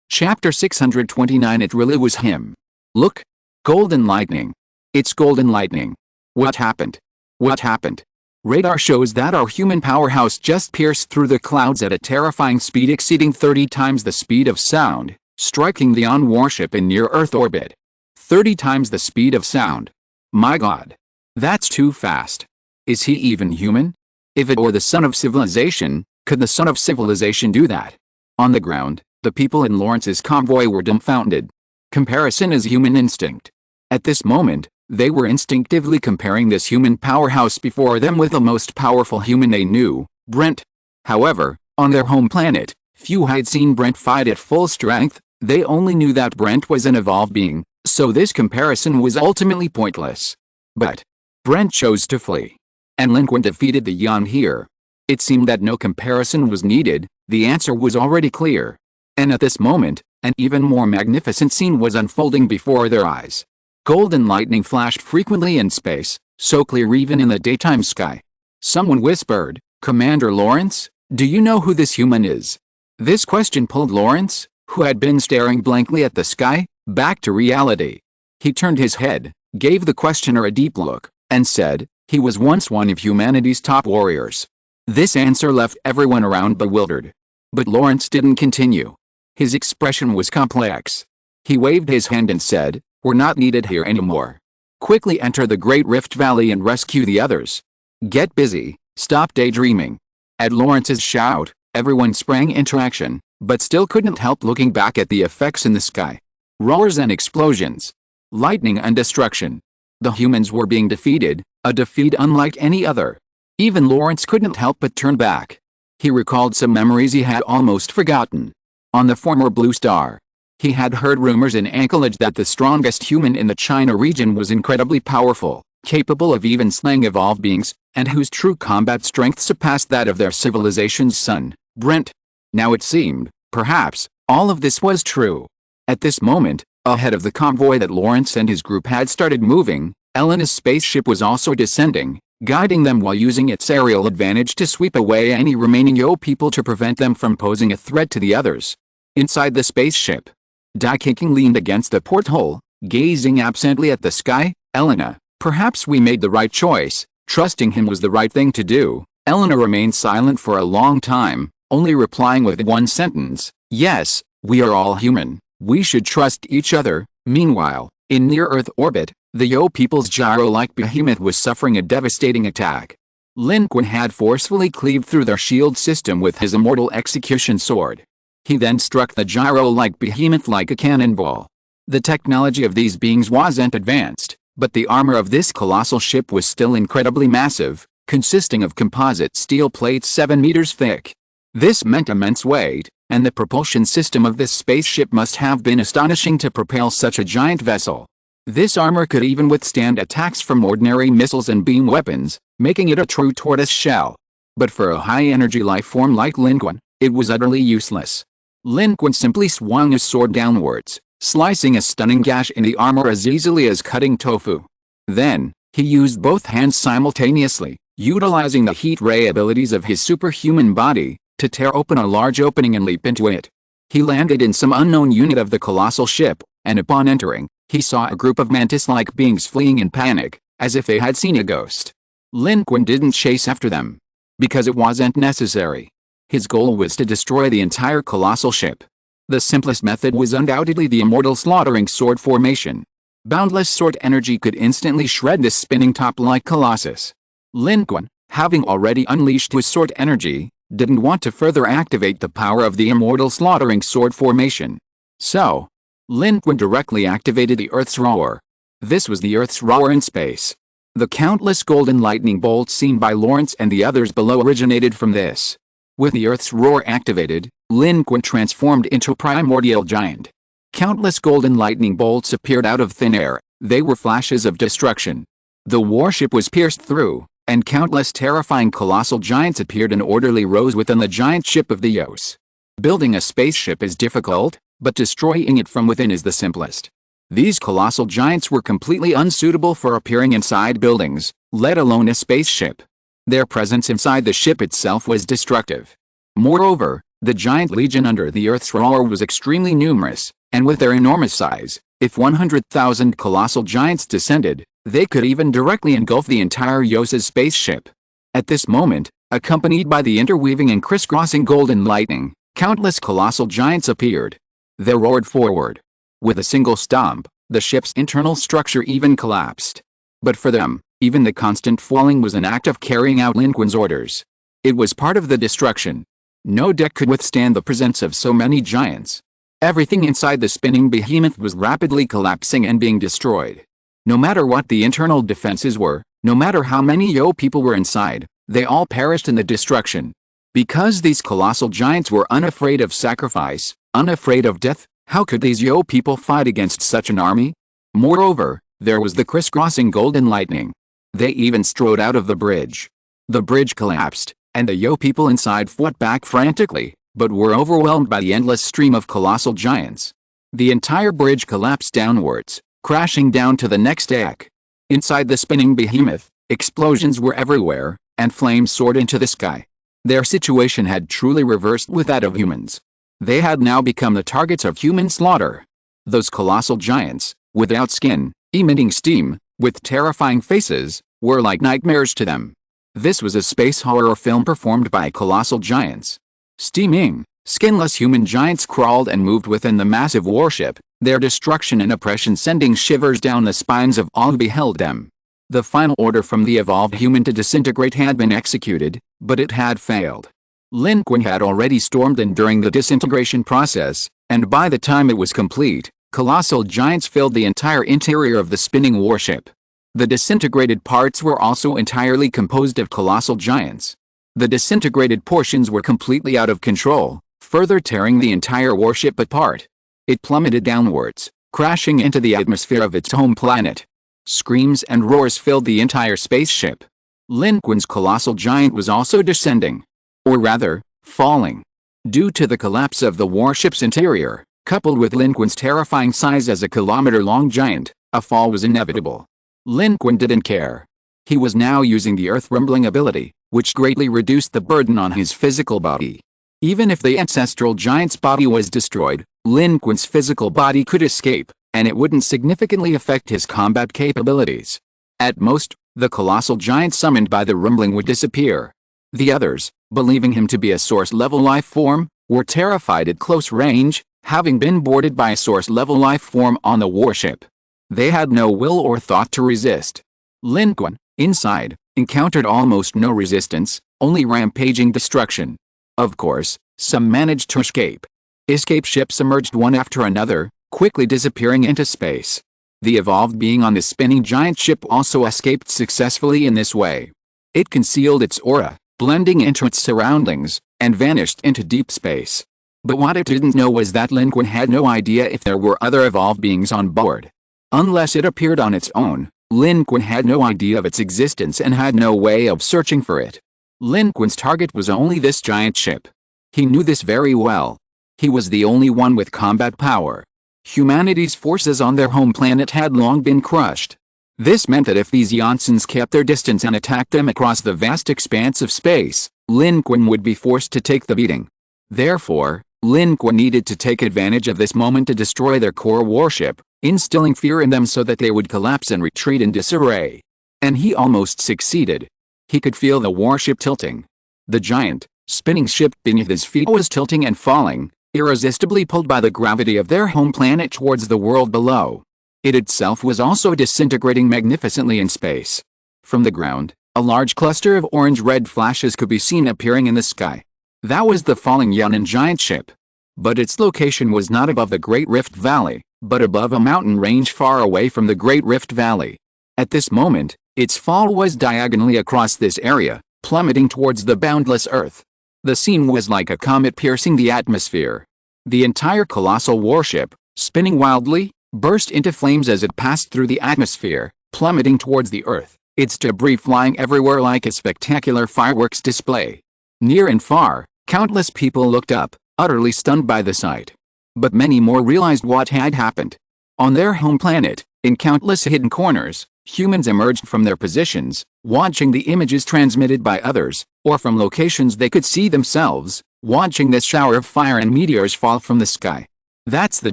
Chapter 629. It really was him. Look. Golden lightning. It's golden lightning. What happened? What happened? Radar shows that our human powerhouse just pierced through the clouds at a terrifying speed exceeding 30 times the speed of sound, striking the ON warship in near-Earth orbit. 30 times the speed of sound. My God. That's too fast. Is he even human? If it were the son of civilization, could the son of civilization do that? On the ground, the people in Lawrence's convoy were dumbfounded. Comparison is human instinct. At this moment, they were instinctively comparing this human powerhouse before them with the most powerful human they knew, Brent. However, on their home planet, few had seen Brent fight at full strength. They only knew that Brent was an evolved being, so this comparison was ultimately pointless. But Brent chose to flee. And Lin Qun defeated the Yan here. It seemed that no comparison was needed, the answer was already clear. And at this moment, an even more magnificent scene was unfolding before their eyes. Golden lightning flashed frequently in space, so clear even in the daytime sky. Someone whispered, "Commander Lawrence, do you know who this human is?" This question pulled Lawrence, who had been staring blankly at the sky, back to reality. He turned his head, gave the questioner a deep look, and said, "He was once one of humanity's top warriors." This answer left everyone around bewildered. But Lawrence didn't continue. His expression was complex. He waved his hand and said, "We're not needed here anymore. Quickly enter the Great Rift Valley and rescue the others. Get busy, stop daydreaming." At Lawrence's shout, everyone sprang into action, but still couldn't help looking back at the effects in the sky. Roars and explosions. Lightning and destruction. The humans were being defeated, a defeat unlike any other. Even Lawrence couldn't help but turn back. He recalled some memories he had almost forgotten. On the former Blue Star, he had heard rumors in Anchorage that the strongest human in the China region was incredibly powerful, capable of even slaying evolved beings, and whose true combat strength surpassed that of their civilization's son, Brent. Now it seemed, perhaps, all of this was true. At this moment, ahead of the convoy that Lawrence and his group had started moving, Elena's spaceship was also descending, guiding them while using its aerial advantage to sweep away any remaining Yo people to prevent them from posing a threat to the others. Inside the spaceship, Daikaking leaned against the porthole, gazing absently at the sky. Elena, perhaps we made the right choice. Trusting him was the right thing to do. Elena remained silent for a long time, only replying with one sentence, yes, we are all human. We should trust each other. Meanwhile, in near-Earth orbit, the Yo people's gyro-like behemoth was suffering a devastating attack. Lin Qun had forcefully cleaved through their shield system with his immortal execution sword. He then struck the gyro-like behemoth like a cannonball. The technology of these beings wasn't advanced, but the armor of this colossal ship was still incredibly massive, consisting of composite steel plates 7 meters thick. This meant immense weight, and the propulsion system of this spaceship must have been astonishing to propel such a giant vessel. This armor could even withstand attacks from ordinary missiles and beam weapons, making it a true tortoise shell. But for a high-energy life form like Lin Qun, it was utterly useless. Lin Qun simply swung his sword downwards, slicing a stunning gash in the armor as easily as cutting tofu. Then, he used both hands simultaneously, utilizing the heat ray abilities of his superhuman body, to tear open a large opening and leap into it. He landed in some unknown unit of the colossal ship, and upon entering, he saw a group of mantis-like beings fleeing in panic, as if they had seen a ghost. Lin Qun didn't chase after them, because it wasn't necessary. His goal was to destroy the entire colossal ship. The simplest method was undoubtedly the immortal slaughtering sword formation. Boundless sword energy could instantly shred this spinning top-like colossus. Lin Qun, having already unleashed his sword energy, didn't want to further activate the power of the immortal slaughtering sword formation. So, Lin Qun directly activated the Earth's roar. This was the Earth's roar in space. The countless golden lightning bolts seen by Lawrence and the others below originated from this. With the Earth's roar activated, Lin Qun transformed into a primordial giant. Countless golden lightning bolts appeared out of thin air. They were flashes of destruction. The warship was pierced through, and countless terrifying colossal giants appeared in orderly rows within the giant ship of the Yos. Building a spaceship is difficult, but destroying it from within is the simplest. These colossal giants were completely unsuitable for appearing inside buildings, let alone a spaceship. Their presence inside the ship itself was destructive. Moreover, the giant legion under the Earth's roar was extremely numerous, and with their enormous size, if 100,000 colossal giants descended, they could even directly engulf the entire Yos's spaceship. At this moment, accompanied by the interweaving and crisscrossing golden lightning, countless colossal giants appeared. They roared forward. With a single stomp, the ship's internal structure even collapsed. But for them, even the constant falling was an act of carrying out Lin Qun's orders. It was part of the destruction. No deck could withstand the presence of so many giants. Everything inside the spinning behemoth was rapidly collapsing and being destroyed. No matter what the internal defenses were, no matter how many Yo people were inside, they all perished in the destruction. Because these colossal giants were unafraid of sacrifice, unafraid of death, how could these Yo people fight against such an army? Moreover, there was the crisscrossing golden lightning. They even strode out of the bridge. The bridge collapsed, and the Yo people inside fought back frantically, but were overwhelmed by the endless stream of colossal giants. The entire bridge collapsed downwards, crashing down to the next deck. Inside the spinning behemoth, explosions were everywhere, and flames soared into the sky. Their situation had truly reversed with that of humans. They had now become the targets of human slaughter. Those colossal giants, without skin, emitting steam, with terrifying faces, were like nightmares to them. This was a space horror film performed by colossal giants. Steaming, skinless human giants crawled and moved within the massive warship, their destruction and oppression sending shivers down the spines of all who beheld them. The final order from the evolved human to disintegrate had been executed, but it had failed. Lin Qun had already stormed in during the disintegration process, and by the time it was complete, colossal giants filled the entire interior of the spinning warship. The disintegrated parts were also entirely composed of colossal giants. The disintegrated portions were completely out of control, further tearing the entire warship apart. It plummeted downwards, crashing into the atmosphere of its home planet. Screams and roars filled the entire spaceship. Lin Qun's colossal giant was also descending. Or rather, falling. Due to the collapse of the warship's interior, coupled with Lin Qun's terrifying size as a kilometer-long giant, a fall was inevitable. Lin Qun didn't care. He was now using the earth rumbling ability, which greatly reduced the burden on his physical body. Even if the ancestral giant's body was destroyed, Lin Qun's physical body could escape, and it wouldn't significantly affect his combat capabilities. At most, the colossal giant summoned by the rumbling would disappear. The others, believing him to be a source-level life form, were terrified at close range, having been boarded by a source-level life form on the warship. They had no will or thought to resist. Lin Qun, inside, encountered almost no resistance, only rampaging destruction. Of course, some managed to escape. Escape ships emerged one after another, quickly disappearing into space. The evolved being on the spinning giant ship also escaped successfully in this way. It concealed its aura, blending into its surroundings, and vanished into deep space. But what it didn't know was that Lin Qun had no idea if there were other evolved beings on board. Unless it appeared on its own, Lin Qun had no idea of its existence and had no way of searching for it. Lin Qun's target was only this giant ship. He knew this very well. He was the only one with combat power. Humanity's forces on their home planet had long been crushed. This meant that if these Jansons kept their distance and attacked them across the vast expanse of space, Lin Qun would be forced to take the beating. Therefore, Lin Qun needed to take advantage of this moment to destroy their core warship, instilling fear in them so that they would collapse and retreat in disarray. And he almost succeeded. He could feel the warship tilting. The giant, spinning ship beneath his feet was tilting and falling, irresistibly pulled by the gravity of their home planet towards the world below. It itself was also disintegrating magnificently in space. From the ground, a large cluster of orange-red flashes could be seen appearing in the sky. That was the falling Yunnan giant ship. But its location was not above the Great Rift Valley, but above a mountain range far away from the Great Rift Valley. At this moment, its fall was diagonally across this area, plummeting towards the boundless earth. The scene was like a comet piercing the atmosphere. The entire colossal warship, spinning wildly, burst into flames as it passed through the atmosphere, plummeting towards the earth, its debris flying everywhere like a spectacular fireworks display. Near and far, countless people looked up, utterly stunned by the sight. But many more realized what had happened. On their home planet, in countless hidden corners, humans emerged from their positions, watching the images transmitted by others, or from locations they could see themselves, watching this shower of fire and meteors fall from the sky. That's the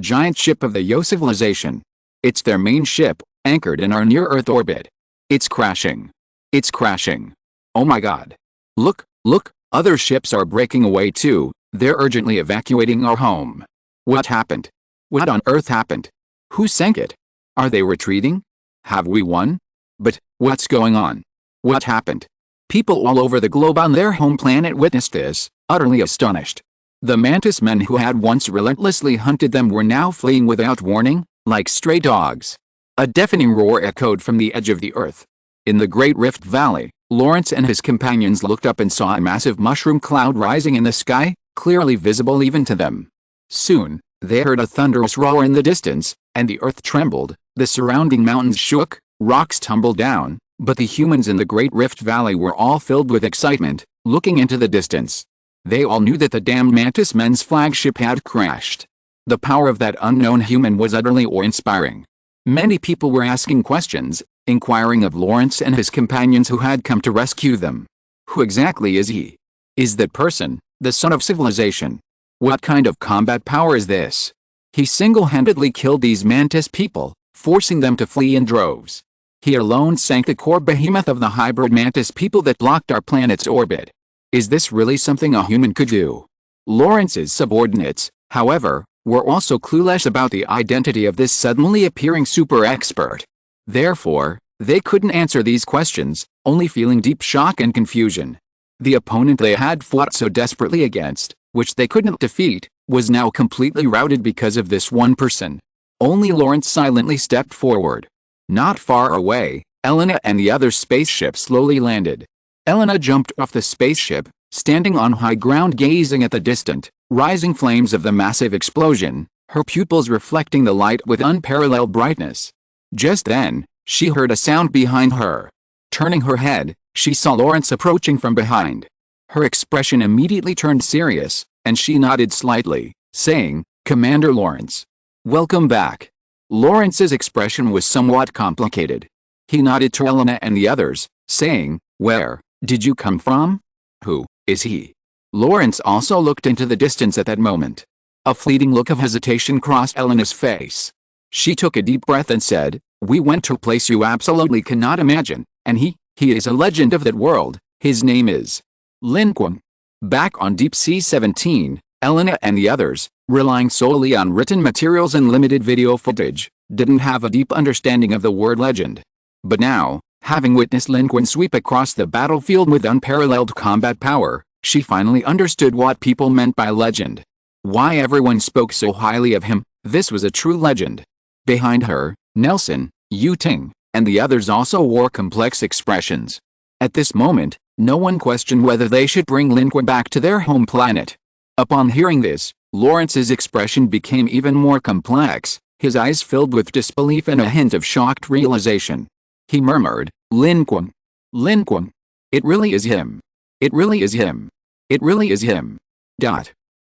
giant ship of the Yo civilization. It's their main ship, anchored in our near-Earth orbit. It's crashing. It's crashing. Oh my God. Look, look, other ships are breaking away too. They're urgently evacuating our home. What happened? What on earth happened? Who sank it? Are they retreating? Have we won? But, what's going on? What happened? People all over the globe on their home planet witnessed this, utterly astonished. The mantis men who had once relentlessly hunted them were now fleeing without warning, like stray dogs. A deafening roar echoed from the edge of the earth. In the Great Rift Valley, Lawrence and his companions looked up and saw a massive mushroom cloud rising in the sky, clearly visible even to them. Soon, they heard a thunderous roar in the distance, and the earth trembled, the surrounding mountains shook, rocks tumbled down, but the humans in the Great Rift Valley were all filled with excitement, looking into the distance. They all knew that the damned Mantis Men's flagship had crashed. The power of that unknown human was utterly awe-inspiring. Many people were asking questions, inquiring of Lawrence and his companions who had come to rescue them. Who exactly is he? Is that person the son of civilization? What kind of combat power is this? He single-handedly killed these Mantis people, forcing them to flee in droves. He alone sank the core behemoth of the hybrid Mantis people that blocked our planet's orbit. Is this really something a human could do? Lawrence's subordinates, however, were also clueless about the identity of this suddenly appearing super expert. Therefore, they couldn't answer these questions, only feeling deep shock and confusion. The opponent they had fought so desperately against, which they couldn't defeat, was now completely routed because of this one person. Only Lawrence silently stepped forward. Not far away, Elena and the other spaceship slowly landed. Elena jumped off the spaceship, standing on high ground gazing at the distant, rising flames of the massive explosion, her pupils reflecting the light with unparalleled brightness. Just then, she heard a sound behind her. Turning her head, she saw Lawrence approaching from behind. Her expression immediately turned serious, and she nodded slightly, saying, "Commander Lawrence. Welcome back." Lawrence's expression was somewhat complicated. He nodded to Elena and the others, saying, "Where did you come from? Who is he?" Lawrence also looked into the distance at that moment. A fleeting look of hesitation crossed Elena's face. She took a deep breath and said, "We went to a place you absolutely cannot imagine, and he is a legend of that world. His name is Lin Qun." Back on Deep Sea 17, Elena and the others, relying solely on written materials and limited video footage, didn't have a deep understanding of the word legend. But now, having witnessed Lin Qun sweep across the battlefield with unparalleled combat power, she finally understood what people meant by legend. Why everyone spoke so highly of him. This was a true legend. Behind her, Nelson, Yu Ting, and the others also wore complex expressions. At this moment, no one questioned whether they should bring Lin Qun back to their home planet. Upon hearing this, Lawrence's expression became even more complex, his eyes filled with disbelief and a hint of shocked realization. He murmured, "Lin Qun. Lin Qun. It really is him. It really is him. It really is him."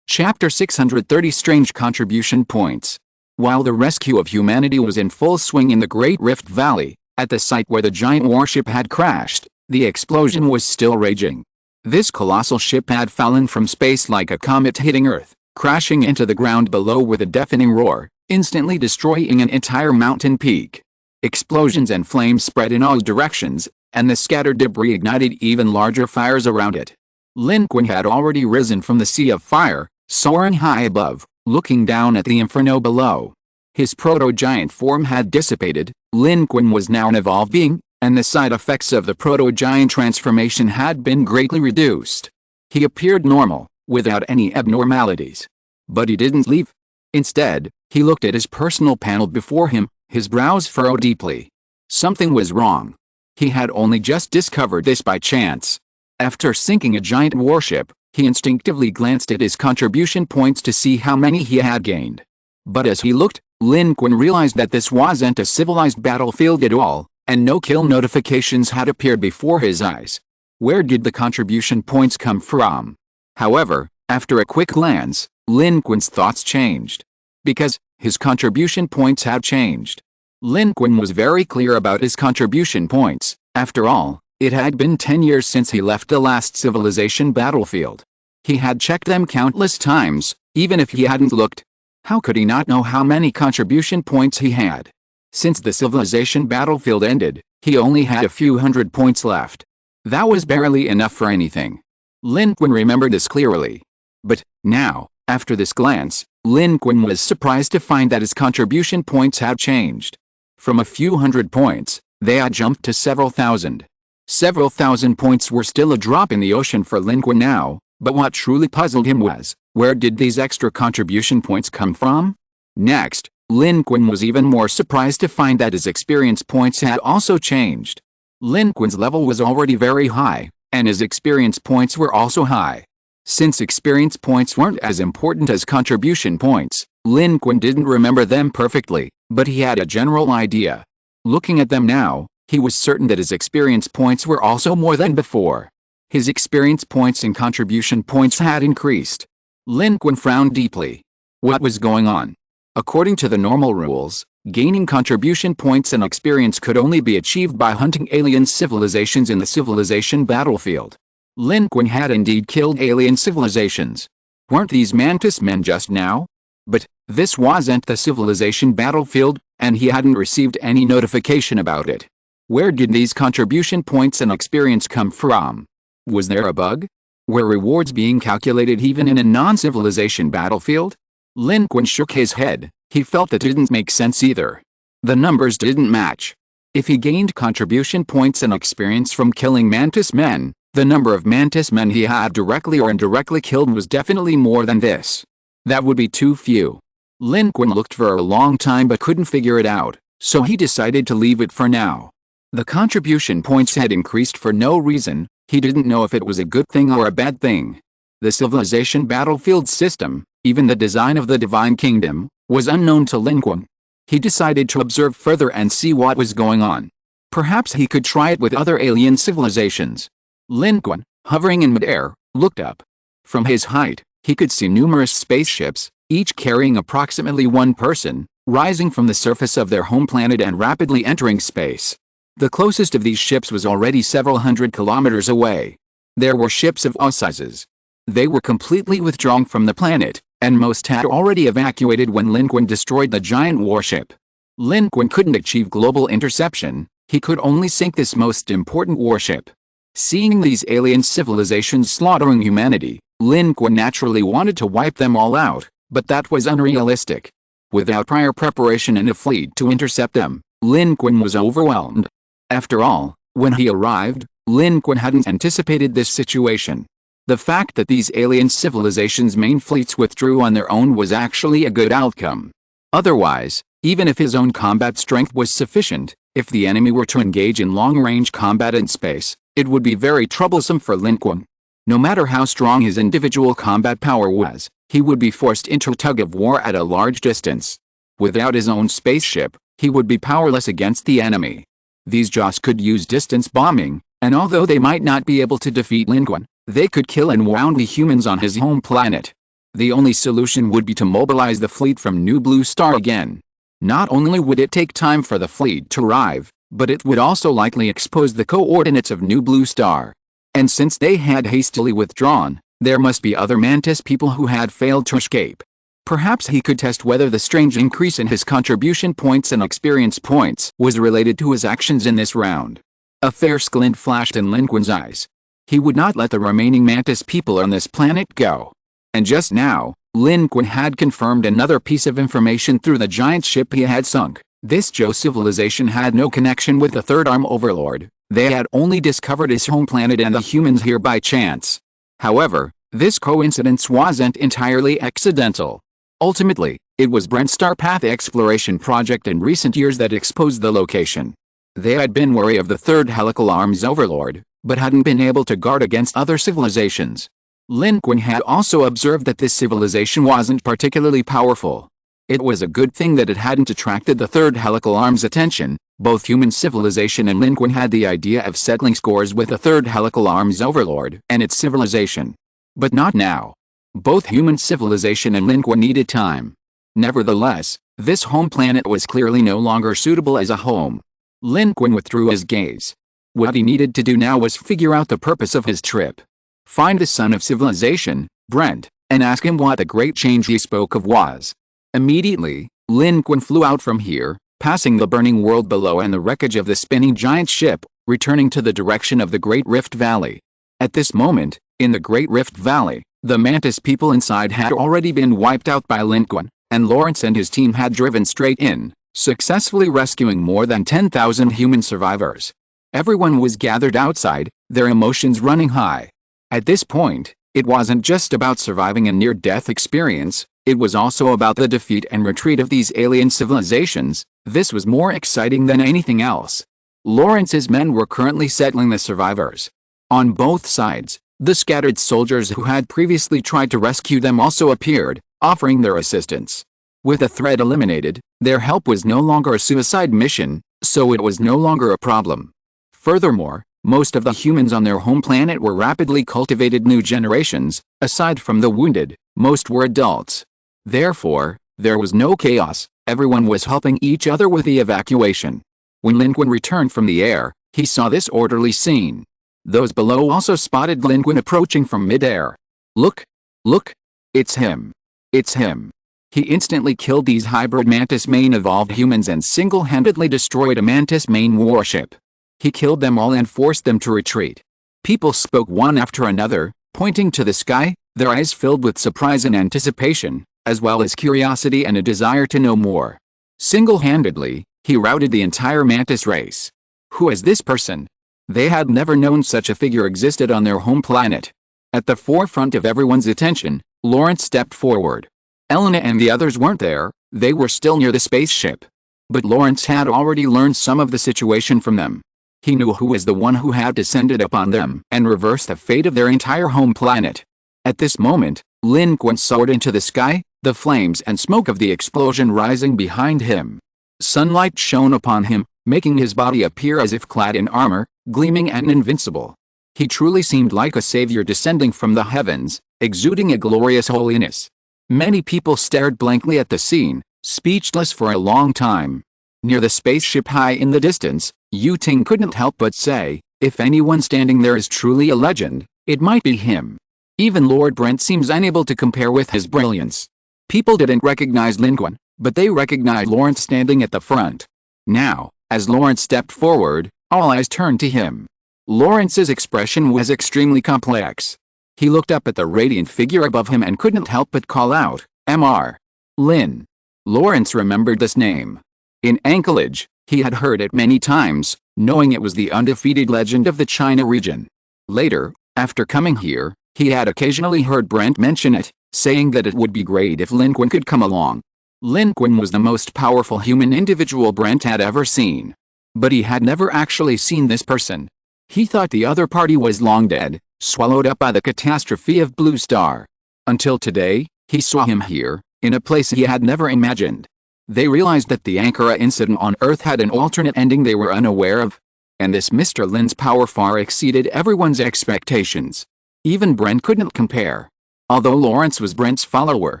Chapter 630 Strange Contribution Points. While the rescue of humanity was in full swing in the Great Rift Valley, at the site where the giant warship had crashed, the explosion was still raging. This colossal ship had fallen from space like a comet hitting Earth, crashing into the ground below with a deafening roar, instantly destroying an entire mountain peak. Explosions and flames spread in all directions, and the scattered debris ignited even larger fires around it. Lin Qun had already risen from the sea of fire, soaring high above, looking down at the inferno below. His proto-giant form had dissipated. Lin Qun was now an evolved being, and the side effects of the proto-giant transformation had been greatly reduced. He appeared normal, without any abnormalities. But he didn't leave. Instead, he looked at his personal panel before him, his brows furrowed deeply. Something was wrong. He had only just discovered this by chance. After sinking a giant warship, he instinctively glanced at his contribution points to see how many he had gained. But as he looked, Lin Qun realized that this wasn't a civilized battlefield at all, and no kill notifications had appeared before his eyes. Where did the contribution points come from? However, after a quick glance, Lin Qun's thoughts changed. Because his contribution points had changed. Lin Qun was very clear about his contribution points. After all, it had been 10 years since he left the last civilization battlefield. He had checked them countless times, even if he hadn't looked. How could he not know how many contribution points he had? Since the civilization battlefield ended, he only had a few hundred points left. That was barely enough for anything. Lin Qun remembered this clearly. But now, after this glance, Lin Qun was surprised to find that his contribution points had changed. From a few hundred points, they had jumped to several thousand. Several thousand points were still a drop in the ocean for Lin Qun now, but what truly puzzled him was, where did these extra contribution points come from? Next, Lin Qun was even more surprised to find that his experience points had also changed. Lin Qun's level was already very high, and his experience points were also high. Since experience points weren't as important as contribution points, Lin Qun didn't remember them perfectly, but he had a general idea. Looking at them now, he was certain that his experience points were also more than before. His experience points and contribution points had increased. Lin Qun frowned deeply. What was going on? According to the normal rules, gaining contribution points and experience could only be achieved by hunting alien civilizations in the civilization battlefield. Lin Qun had indeed killed alien civilizations. Weren't these mantis men just now? But this wasn't the civilization battlefield, and he hadn't received any notification about it. Where did these contribution points and experience come from? Was there a bug? Were rewards being calculated even in a non-civilization battlefield? Lin Qun shook his head. He felt that didn't make sense either. The numbers didn't match. If he gained contribution points and experience from killing mantis men, the number of mantis men he had directly or indirectly killed was definitely more than this. That would be too few. Lin Qun looked for a long time but couldn't figure it out, so he decided to leave it for now. The contribution points had increased for no reason. He didn't know if it was a good thing or a bad thing. The civilization battlefield system, even the design of the Divine Kingdom, was unknown to Lin Qun. He decided to observe further and see what was going on. Perhaps he could try it with other alien civilizations. Lin Qun, hovering in midair, looked up. From his height, he could see numerous spaceships, each carrying approximately one person, rising from the surface of their home planet and rapidly entering space. The closest of these ships was already several hundred kilometers away. There were ships of all sizes. They were completely withdrawn from the planet, and most had already evacuated when Lin Qun destroyed the giant warship. Lin Qun couldn't achieve global interception, he could only sink this most important warship. Seeing these alien civilizations slaughtering humanity, Lin Qun naturally wanted to wipe them all out, but that was unrealistic. Without prior preparation and a fleet to intercept them, Lin Qun was overwhelmed. After all, when he arrived, Lin Qun hadn't anticipated this situation. The fact that these alien civilizations' main fleets withdrew on their own was actually a good outcome. Otherwise, even if his own combat strength was sufficient, if the enemy were to engage in long-range combat in space, it would be very troublesome for Lin Qun. No matter how strong his individual combat power was, he would be forced into a tug-of-war at a large distance. Without his own spaceship, he would be powerless against the enemy. These Jaws could use distance bombing, and although they might not be able to defeat Lin Qun, they could kill and wound the humans on his home planet. The only solution would be to mobilize the fleet from New Blue Star again. Not only would it take time for the fleet to arrive, but it would also likely expose the coordinates of New Blue Star. And since they had hastily withdrawn, there must be other Mantis people who had failed to escape. Perhaps he could test whether the strange increase in his contribution points and experience points was related to his actions in this round. A fierce glint flashed in Lin Qun's eyes. He would not let the remaining Mantis people on this planet go. And just now, Lin Qun had confirmed another piece of information through the giant ship he had sunk. This Joe civilization had no connection with the Third Arm Overlord. They had only discovered his home planet and the humans here by chance. However, this coincidence wasn't entirely accidental. Ultimately, it was Brent's Starpath exploration project in recent years that exposed the location. They had been wary of the Third Helical Arm's Overlord, but hadn't been able to guard against other civilizations. Lin Qun had also observed that this civilization wasn't particularly powerful. It was a good thing that it hadn't attracted the Third Helical Arm's attention. Both human civilization and Lin Qun had the idea of settling scores with the Third Helical Arm's Overlord and its civilization. But not now. Both human civilization and Lin Qun needed time. Nevertheless, this home planet was clearly no longer suitable as a home. Lin Qun withdrew his gaze. What he needed to do now was figure out the purpose of his trip. Find the son of civilization, Brent, and ask him what the great change he spoke of was. Immediately, Lin Qun flew out from here, passing the burning world below and the wreckage of the spinning giant ship, returning to the direction of the Great Rift Valley. At this moment, in the Great Rift Valley, the Mantis people inside had already been wiped out by Lin Qun, and Lawrence and his team had driven straight in, successfully rescuing more than 10,000 human survivors. Everyone was gathered outside, their emotions running high. At this point, it wasn't just about surviving a near-death experience, it was also about the defeat and retreat of these alien civilizations. This was more exciting than anything else. Lawrence's men were currently settling the survivors. On both sides, the scattered soldiers who had previously tried to rescue them also appeared, offering their assistance. With the threat eliminated, their help was no longer a suicide mission, so it was no longer a problem. Furthermore, most of the humans on their home planet were rapidly cultivated new generations. Aside from the wounded, most were adults. Therefore, there was no chaos, everyone was helping each other with the evacuation. When Lin Qun returned from the air, he saw this orderly scene. Those below also spotted Lin Qun approaching from mid-air. Look! Look! It's him! It's him! He instantly killed these hybrid Mantis main evolved humans and single-handedly destroyed a Mantis main warship. He killed them all and forced them to retreat. People spoke one after another, pointing to the sky, their eyes filled with surprise and anticipation, as well as curiosity and a desire to know more. Single-handedly, he routed the entire Mantis race. Who is this person? They had never known such a figure existed on their home planet. At the forefront of everyone's attention, Lawrence stepped forward. Elena and the others weren't there, they were still near the spaceship. But Lawrence had already learned some of the situation from them. He knew who was the one who had descended upon them and reversed the fate of their entire home planet. At this moment, Lin Qun soared into the sky, the flames and smoke of the explosion rising behind him. Sunlight shone upon him, making his body appear as if clad in armor, gleaming and invincible. He truly seemed like a savior descending from the heavens, exuding a glorious holiness. Many people stared blankly at the scene, speechless for a long time. Near the spaceship high in the distance, Yu Ting couldn't help but say, if anyone standing there is truly a legend, it might be him. Even Lord Brent seems unable to compare with his brilliance. People didn't recognize Lin Qun, but they recognized Lawrence standing at the front. Now, as Lawrence stepped forward, all eyes turned to him. Lawrence's expression was extremely complex. He looked up at the radiant figure above him and couldn't help but call out, Mr. Lin. Lawrence remembered this name. In Anchorage, he had heard it many times, knowing it was the undefeated legend of the China region. Later, after coming here, he had occasionally heard Brent mention it, saying that it would be great if Lin Qun could come along. Lin Qun was the most powerful human individual Brent had ever seen. But he had never actually seen this person. He thought the other party was long dead, swallowed up by the catastrophe of Blue Star. Until today, he saw him here, in a place he had never imagined. They realized that the Ankara incident on Earth had an alternate ending they were unaware of. And this Mr. Lin's power far exceeded everyone's expectations. Even Brent couldn't compare. Although Lawrence was Brent's follower,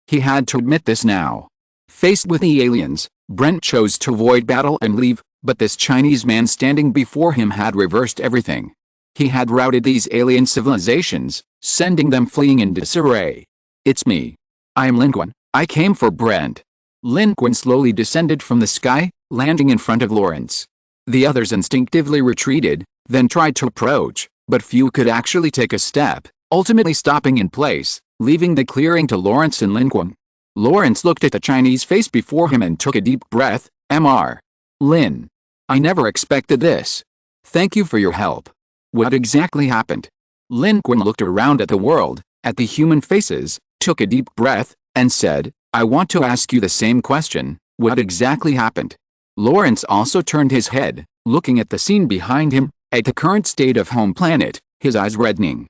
he had to admit this now. Faced with the aliens, Brent chose to avoid battle and leave, but this Chinese man standing before him had reversed everything. He had routed these alien civilizations, sending them fleeing in disarray. It's me. I'm Lin Qun. I came for Brent. Lin Qun slowly descended from the sky, landing in front of Lawrence. The others instinctively retreated, then tried to approach, but few could actually take a step, ultimately stopping in place, leaving the clearing to Lawrence and Lin Qun. Lawrence looked at the Chinese face before him and took a deep breath. Mr. Lin. I never expected this. Thank you for your help. What exactly happened? Lin Qun looked around at the world, at the human faces, took a deep breath, and said, I want to ask you the same question. What exactly happened? Lawrence also turned his head, looking at the scene behind him, at the current state of home planet, his eyes reddening.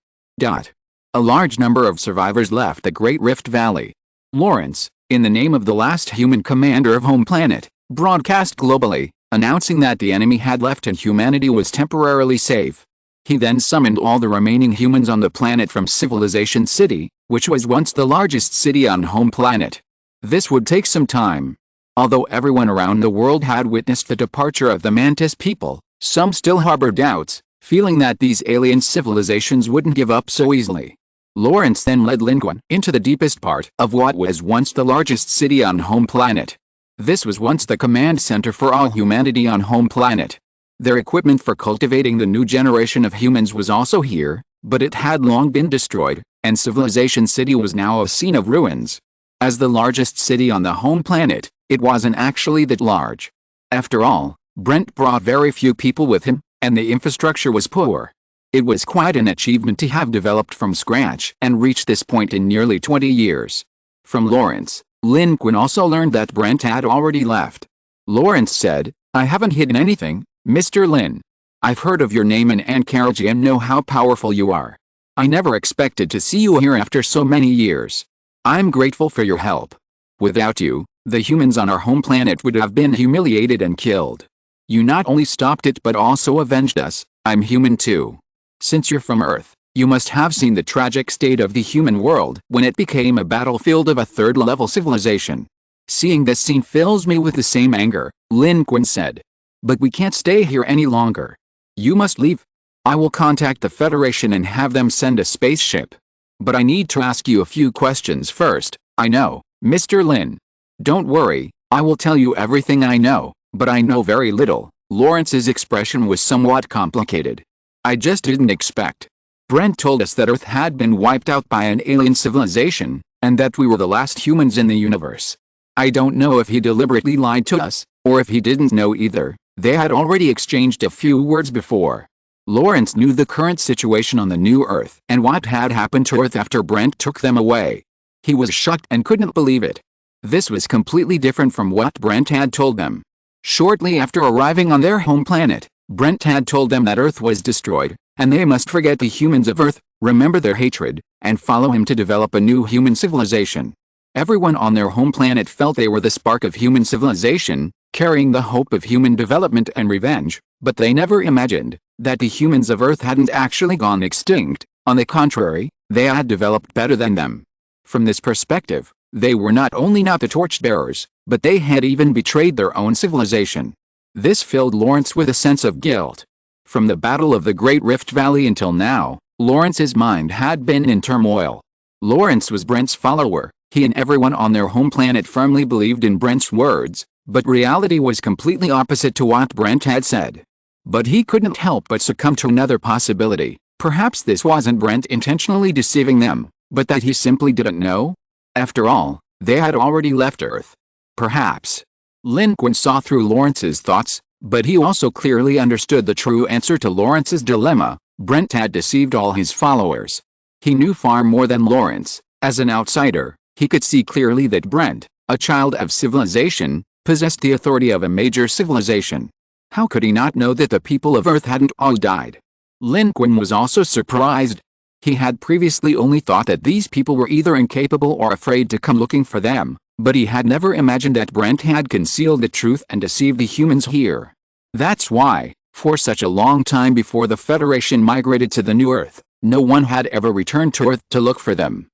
A large number of survivors left the Great Rift Valley. Lawrence, in the name of the last human commander of home planet, broadcast globally, announcing that the enemy had left and humanity was temporarily safe. He then summoned all the remaining humans on the planet from Civilization City, which was once the largest city on home planet. This would take some time. Although everyone around the world had witnessed the departure of the Mantis people, some still harbored doubts, feeling that these alien civilizations wouldn't give up so easily. Lawrence then led Lin Qun into the deepest part of what was once the largest city on home planet. This was once the command center for all humanity on home planet. Their equipment for cultivating the new generation of humans was also here, but it had long been destroyed, and Civilization City was now a scene of ruins. As the largest city on the home planet, it wasn't actually that large. After all, Brent brought very few people with him, and the infrastructure was poor. It was quite an achievement to have developed from scratch and reached this point in nearly 20 years. From Lawrence, Lin Qun also learned that Brent had already left. Lawrence said, I haven't hidden anything, Mr. Lin. I've heard of your name in Anchorage and know how powerful you are. I never expected to see you here after so many years. I'm grateful for your help. Without you, the humans on our home planet would have been humiliated and killed. You not only stopped it but also avenged us. I'm human too. Since you're from Earth, you must have seen the tragic state of the human world when it became a battlefield of a third-level civilization. Seeing this scene fills me with the same anger, Lin Qun said. But we can't stay here any longer. You must leave. I will contact the Federation and have them send a spaceship. But I need to ask you a few questions first. I know, Mr. Lin. Don't worry, I will tell you everything I know, but I know very little. Lawrence's expression was somewhat complicated. I just didn't expect. Brent told us that Earth had been wiped out by an alien civilization, and that we were the last humans in the universe. I don't know if he deliberately lied to us, or if he didn't know either. They had already exchanged a few words before. Lawrence knew the current situation on the new Earth and what had happened to Earth after Brent took them away. He was shocked and couldn't believe it. This was completely different from what Brent had told them. Shortly after arriving on their home planet, Brent had told them that Earth was destroyed, and they must forget the humans of Earth, remember their hatred, and follow him to develop a new human civilization. Everyone on their home planet felt they were the spark of human civilization, carrying the hope of human development and revenge, but they never imagined that the humans of Earth hadn't actually gone extinct. On the contrary, they had developed better than them. From this perspective, they were not only not the torchbearers, but they had even betrayed their own civilization. This filled Lawrence with a sense of guilt. From the Battle of the Great Rift Valley until now, Lawrence's mind had been in turmoil. Lawrence was Brent's follower. He and everyone on their home planet firmly believed in Brent's words, but reality was completely opposite to what Brent had said. But he couldn't help but succumb to another possibility. Perhaps this wasn't Brent intentionally deceiving them, but that he simply didn't know? After all, they had already left Earth. Perhaps. Lin Qun saw through Lawrence's thoughts, but he also clearly understood the true answer to Lawrence's dilemma. Brent had deceived all his followers. He knew far more than Lawrence. As an outsider, he could see clearly that Brent, a child of civilization, possessed the authority of a major civilization. How could he not know that the people of Earth hadn't all died? Lin Qun was also surprised. He had previously only thought that these people were either incapable or afraid to come looking for them, but he had never imagined that Brent had concealed the truth and deceived the humans here. That's why, for such a long time before the Federation migrated to the new Earth, no one had ever returned to Earth to look for them.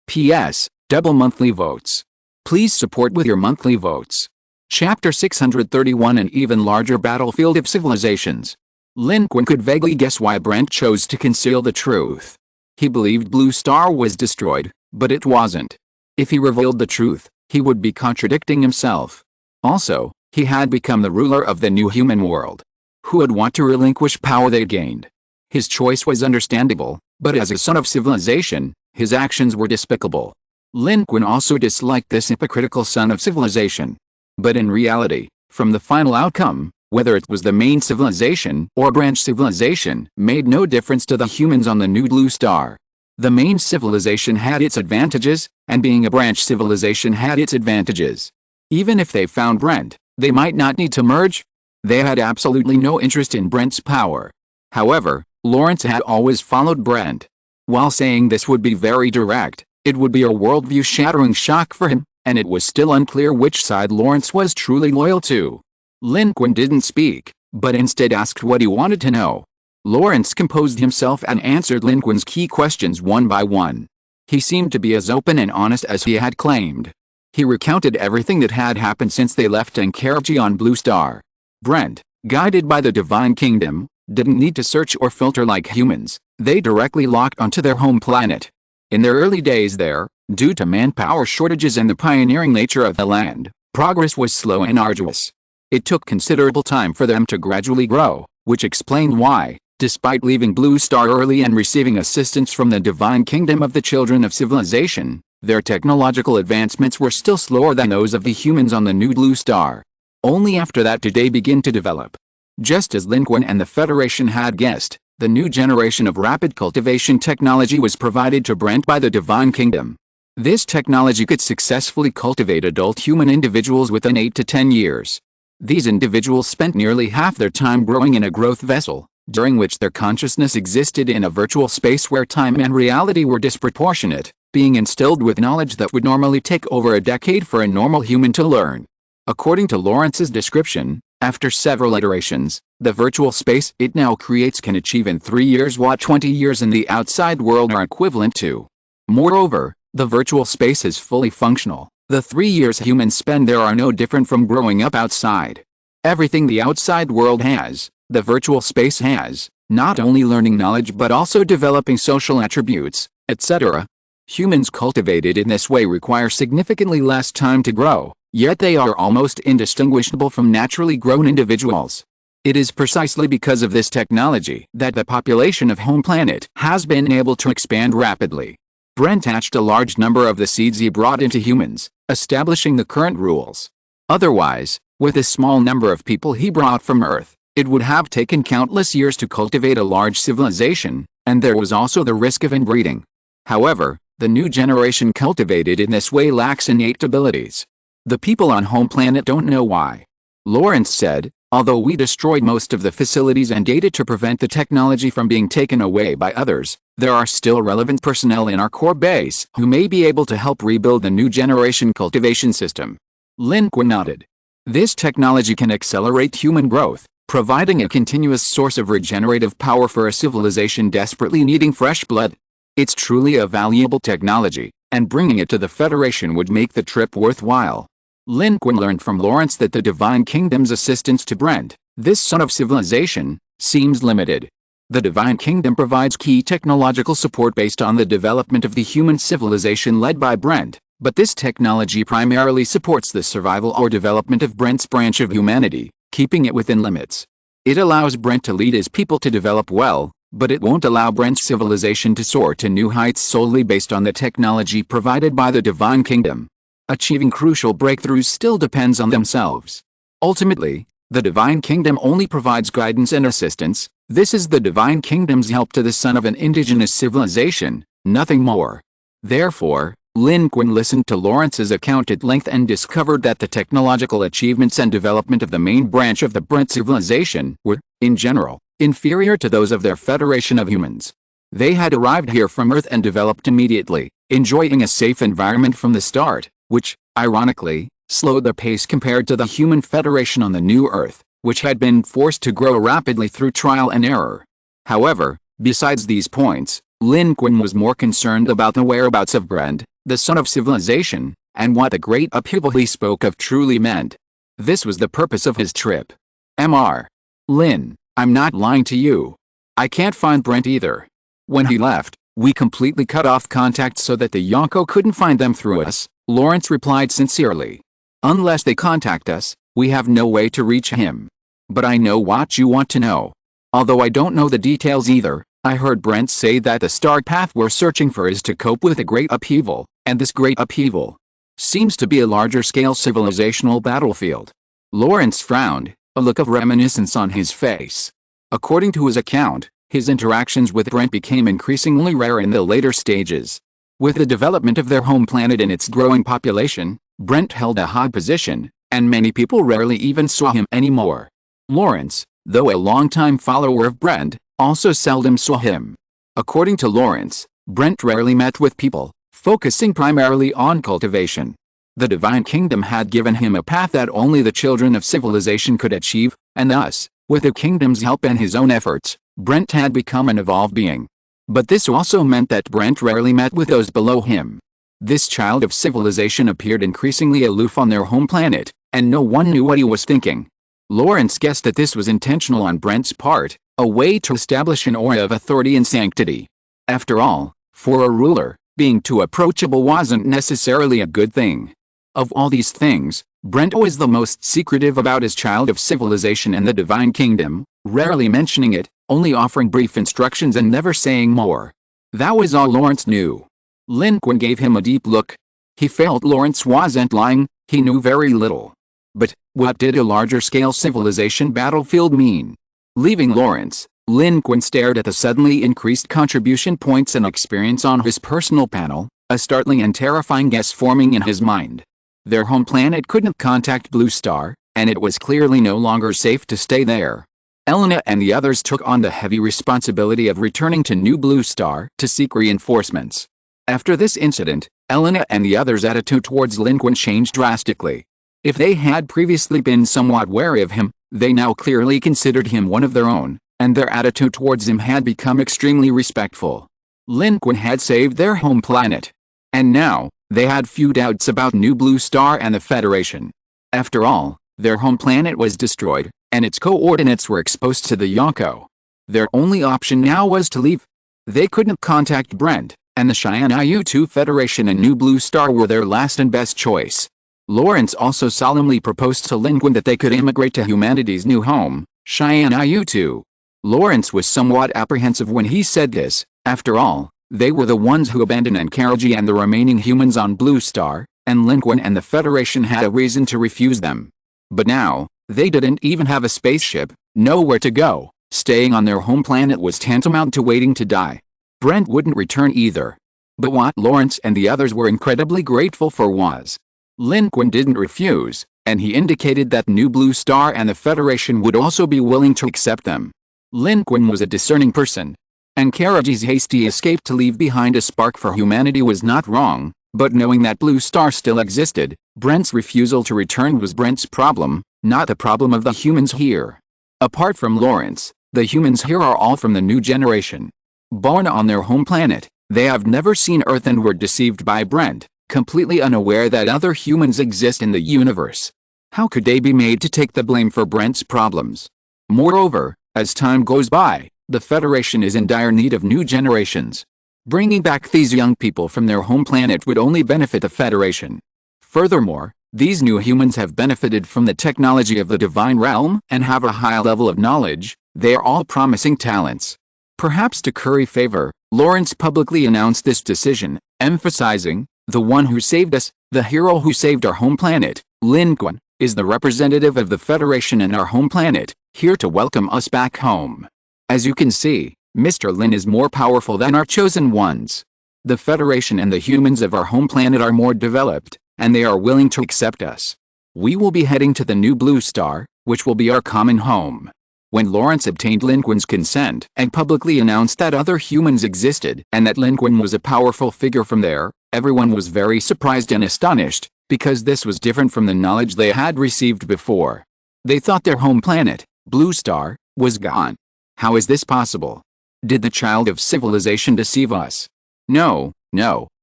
P.S. Double monthly votes. Please support with your monthly votes. Chapter 631 An even larger battlefield of civilizations. Lin Qun could vaguely guess why Brent chose to conceal the truth. He believed Blue Star was destroyed, but it wasn't. If he revealed the truth, he would be contradicting himself. Also, he had become the ruler of the new human world. Who would want to relinquish power they gained? His choice was understandable, but as a son of civilization, his actions were despicable. Lin Qun also disliked this hypocritical son of civilization. But in reality, from the final outcome, whether it was the main civilization or branch civilization, made no difference to the humans on the new Blue Star. The main civilization had its advantages, and being a branch civilization had its advantages. Even if they found Brent, they might not need to merge. They had absolutely no interest in Brent's power. However, Lawrence had always followed Brent. While saying this would be very direct, it would be a worldview-shattering shock for him, and it was still unclear which side Lawrence was truly loyal to. Lin Qun didn't speak, but instead asked what he wanted to know. Lawrence composed himself and answered Lin Qun's key questions one by one. He seemed to be as open and honest as he had claimed. He recounted everything that had happened since they left Encourage on Blue Star. Brent, guided by the Divine Kingdom, didn't need to search or filter like humans. They directly locked onto their home planet. In their early days there, due to manpower shortages and the pioneering nature of the land, progress was slow and arduous. It took considerable time for them to gradually grow, which explained why, despite leaving Blue Star early and receiving assistance from the Divine Kingdom of the Children of Civilization, their technological advancements were still slower than those of the humans on the new Blue Star. Only after that did they begin to develop. Just as Lin Qun and the Federation had guessed, the new generation of rapid cultivation technology was provided to Brent by the Divine Kingdom. This technology could successfully cultivate adult human individuals within 8 to 10 years. These individuals spent nearly half their time growing in a growth vessel, during which their consciousness existed in a virtual space where time and reality were disproportionate, being instilled with knowledge that would normally take over a decade for a normal human to learn. According to Lawrence's description, after several iterations, the virtual space it now creates can achieve in 3 years what 20 years in the outside world are equivalent to. Moreover, the virtual space is fully functional. The 3 years humans spend there are no different from growing up outside. Everything the outside world has, the virtual space has, not only learning knowledge but also developing social attributes, etc. Humans cultivated in this way require significantly less time to grow, yet they are almost indistinguishable from naturally grown individuals. It is precisely because of this technology that the population of home planet has been able to expand rapidly. Brent hatched a large number of the seeds he brought into humans, establishing the current rules. Otherwise, with the small number of people he brought from Earth, it would have taken countless years to cultivate a large civilization, and there was also the risk of inbreeding. However, the new generation cultivated in this way lacks innate abilities. The people on home planet don't know why. Lawrence said, although we destroyed most of the facilities and data to prevent the technology from being taken away by others, there are still relevant personnel in our core base who may be able to help rebuild the new generation cultivation system. Lin Qun nodded. This technology can accelerate human growth, providing a continuous source of regenerative power for a civilization desperately needing fresh blood. It's truly a valuable technology, and bringing it to the Federation would make the trip worthwhile. Lin Qun learned from Lawrence that the Divine Kingdom's assistance to Brent, this son of civilization, seems limited. The Divine Kingdom provides key technological support based on the development of the human civilization led by Brent, but this technology primarily supports the survival or development of Brent's branch of humanity, keeping it within limits. It allows Brent to lead his people to develop well, but it won't allow Brent's civilization to soar to new heights solely based on the technology provided by the Divine Kingdom. Achieving crucial breakthroughs still depends on themselves. Ultimately, the Divine Kingdom only provides guidance and assistance. This is the Divine Kingdom's help to the son of an indigenous civilization, nothing more. Therefore, Lin Qun listened to Lawrence's account at length and discovered that the technological achievements and development of the main branch of the Brent civilization were, in general, inferior to those of their federation of humans. They had arrived here from Earth and developed immediately, enjoying a safe environment from the start, which, ironically, slowed their pace compared to the human federation on the new Earth, which had been forced to grow rapidly through trial and error. However, besides these points, Lin Qun was more concerned about the whereabouts of Brent, the son of civilization, and what the great upheaval he spoke of truly meant. This was the purpose of his trip. Mr. Lin, I'm not lying to you. I can't find Brent either. When he left, we completely cut off contact so that the Yonko couldn't find them through us, Lawrence replied sincerely. Unless they contact us, we have no way to reach him. But I know what you want to know. Although I don't know the details either, I heard Brent say that the star path we're searching for is to cope with a great upheaval, and this great upheaval seems to be a larger-scale civilizational battlefield. Lawrence frowned, a look of reminiscence on his face. According to his account, his interactions with Brent became increasingly rare in the later stages. With the development of their home planet and its growing population, Brent held a high position, and many people rarely even saw him anymore. Lawrence, though a longtime follower of Brent, also seldom saw him. According to Lawrence, Brent rarely met with people, focusing primarily on cultivation. The Divine Kingdom had given him a path that only the children of civilization could achieve, and thus, with the Kingdom's help and his own efforts, Brent had become an evolved being. But this also meant that Brent rarely met with those below him. This child of civilization appeared increasingly aloof on their home planet, and no one knew what he was thinking. Lawrence guessed that this was intentional on Brent's part, a way to establish an aura of authority and sanctity. After all, for a ruler, being too approachable wasn't necessarily a good thing. Of all these things, Brent was the most secretive about his child of civilization and the Divine Kingdom, rarely mentioning it, only offering brief instructions and never saying more. That was all Lawrence knew. Lin Qun gave him a deep look. He felt Lawrence wasn't lying, he knew very little. But, what did a larger-scale civilization battlefield mean? Leaving Lawrence, Lin Qun stared at the suddenly increased contribution points and experience on his personal panel, a startling and terrifying guess forming in his mind. Their home planet couldn't contact Blue Star, and it was clearly no longer safe to stay there. Elena and the others took on the heavy responsibility of returning to New Blue Star to seek reinforcements. After this incident, Elena and the others' attitude towards Lin Qun changed drastically. If they had previously been somewhat wary of him, they now clearly considered him one of their own, and their attitude towards him had become extremely respectful. Lin Qun had saved their home planet. And now, they had few doubts about New Blue Star and the Federation. After all, their home planet was destroyed, and its coordinates were exposed to the Yonko. Their only option now was to leave. They couldn't contact Brent, and the Cheyenne-Iu-2 Federation and New Blue Star were their last and best choice. Lawrence also solemnly proposed to Lin Qun that they could immigrate to humanity's new home, Cheyenne-Iu-2. Lawrence was somewhat apprehensive when he said this. After all, they were the ones who abandoned Encourage and the remaining humans on Blue Star, and Lin Qun and the Federation had a reason to refuse them. But now, they didn't even have a spaceship, nowhere to go. Staying on their home planet was tantamount to waiting to die. Brent wouldn't return either. But what Lawrence and the others were incredibly grateful for was, Lin Qun didn't refuse, and he indicated that New Blue Star and the Federation would also be willing to accept them. Lin Qun was a discerning person. Encourage's hasty escape to leave behind a spark for humanity was not wrong, but knowing that Blue Star still existed, Brent's refusal to return was Brent's problem, not the problem of the humans here. Apart from Lawrence, the humans here are all from the new generation. Born on their home planet, they have never seen Earth and were deceived by Brent, completely unaware that other humans exist in the universe. How could they be made to take the blame for Brent's problems? Moreover, as time goes by, the Federation is in dire need of new generations. Bringing back these young people from their home planet would only benefit the Federation. Furthermore, these new humans have benefited from the technology of the divine realm and have a high level of knowledge. They are all promising talents. Perhaps to curry favor, Lawrence publicly announced this decision, emphasizing, "The one who saved us, the hero who saved our home planet, Lin Qun, is the representative of the Federation in our home planet, here to welcome us back home." As you can see, Mr. Lin is more powerful than our chosen ones. The Federation and the humans of our home planet are more developed, and they are willing to accept us. We will be heading to the new blue star, which will be our common home. When Lawrence obtained Lin Qun's consent and publicly announced that other humans existed and that Lin Qun was a powerful figure from there, everyone was very surprised and astonished, because this was different from the knowledge they had received before. They thought their home planet, Blue Star, was gone. How is this possible? Did the child of civilization deceive us? No,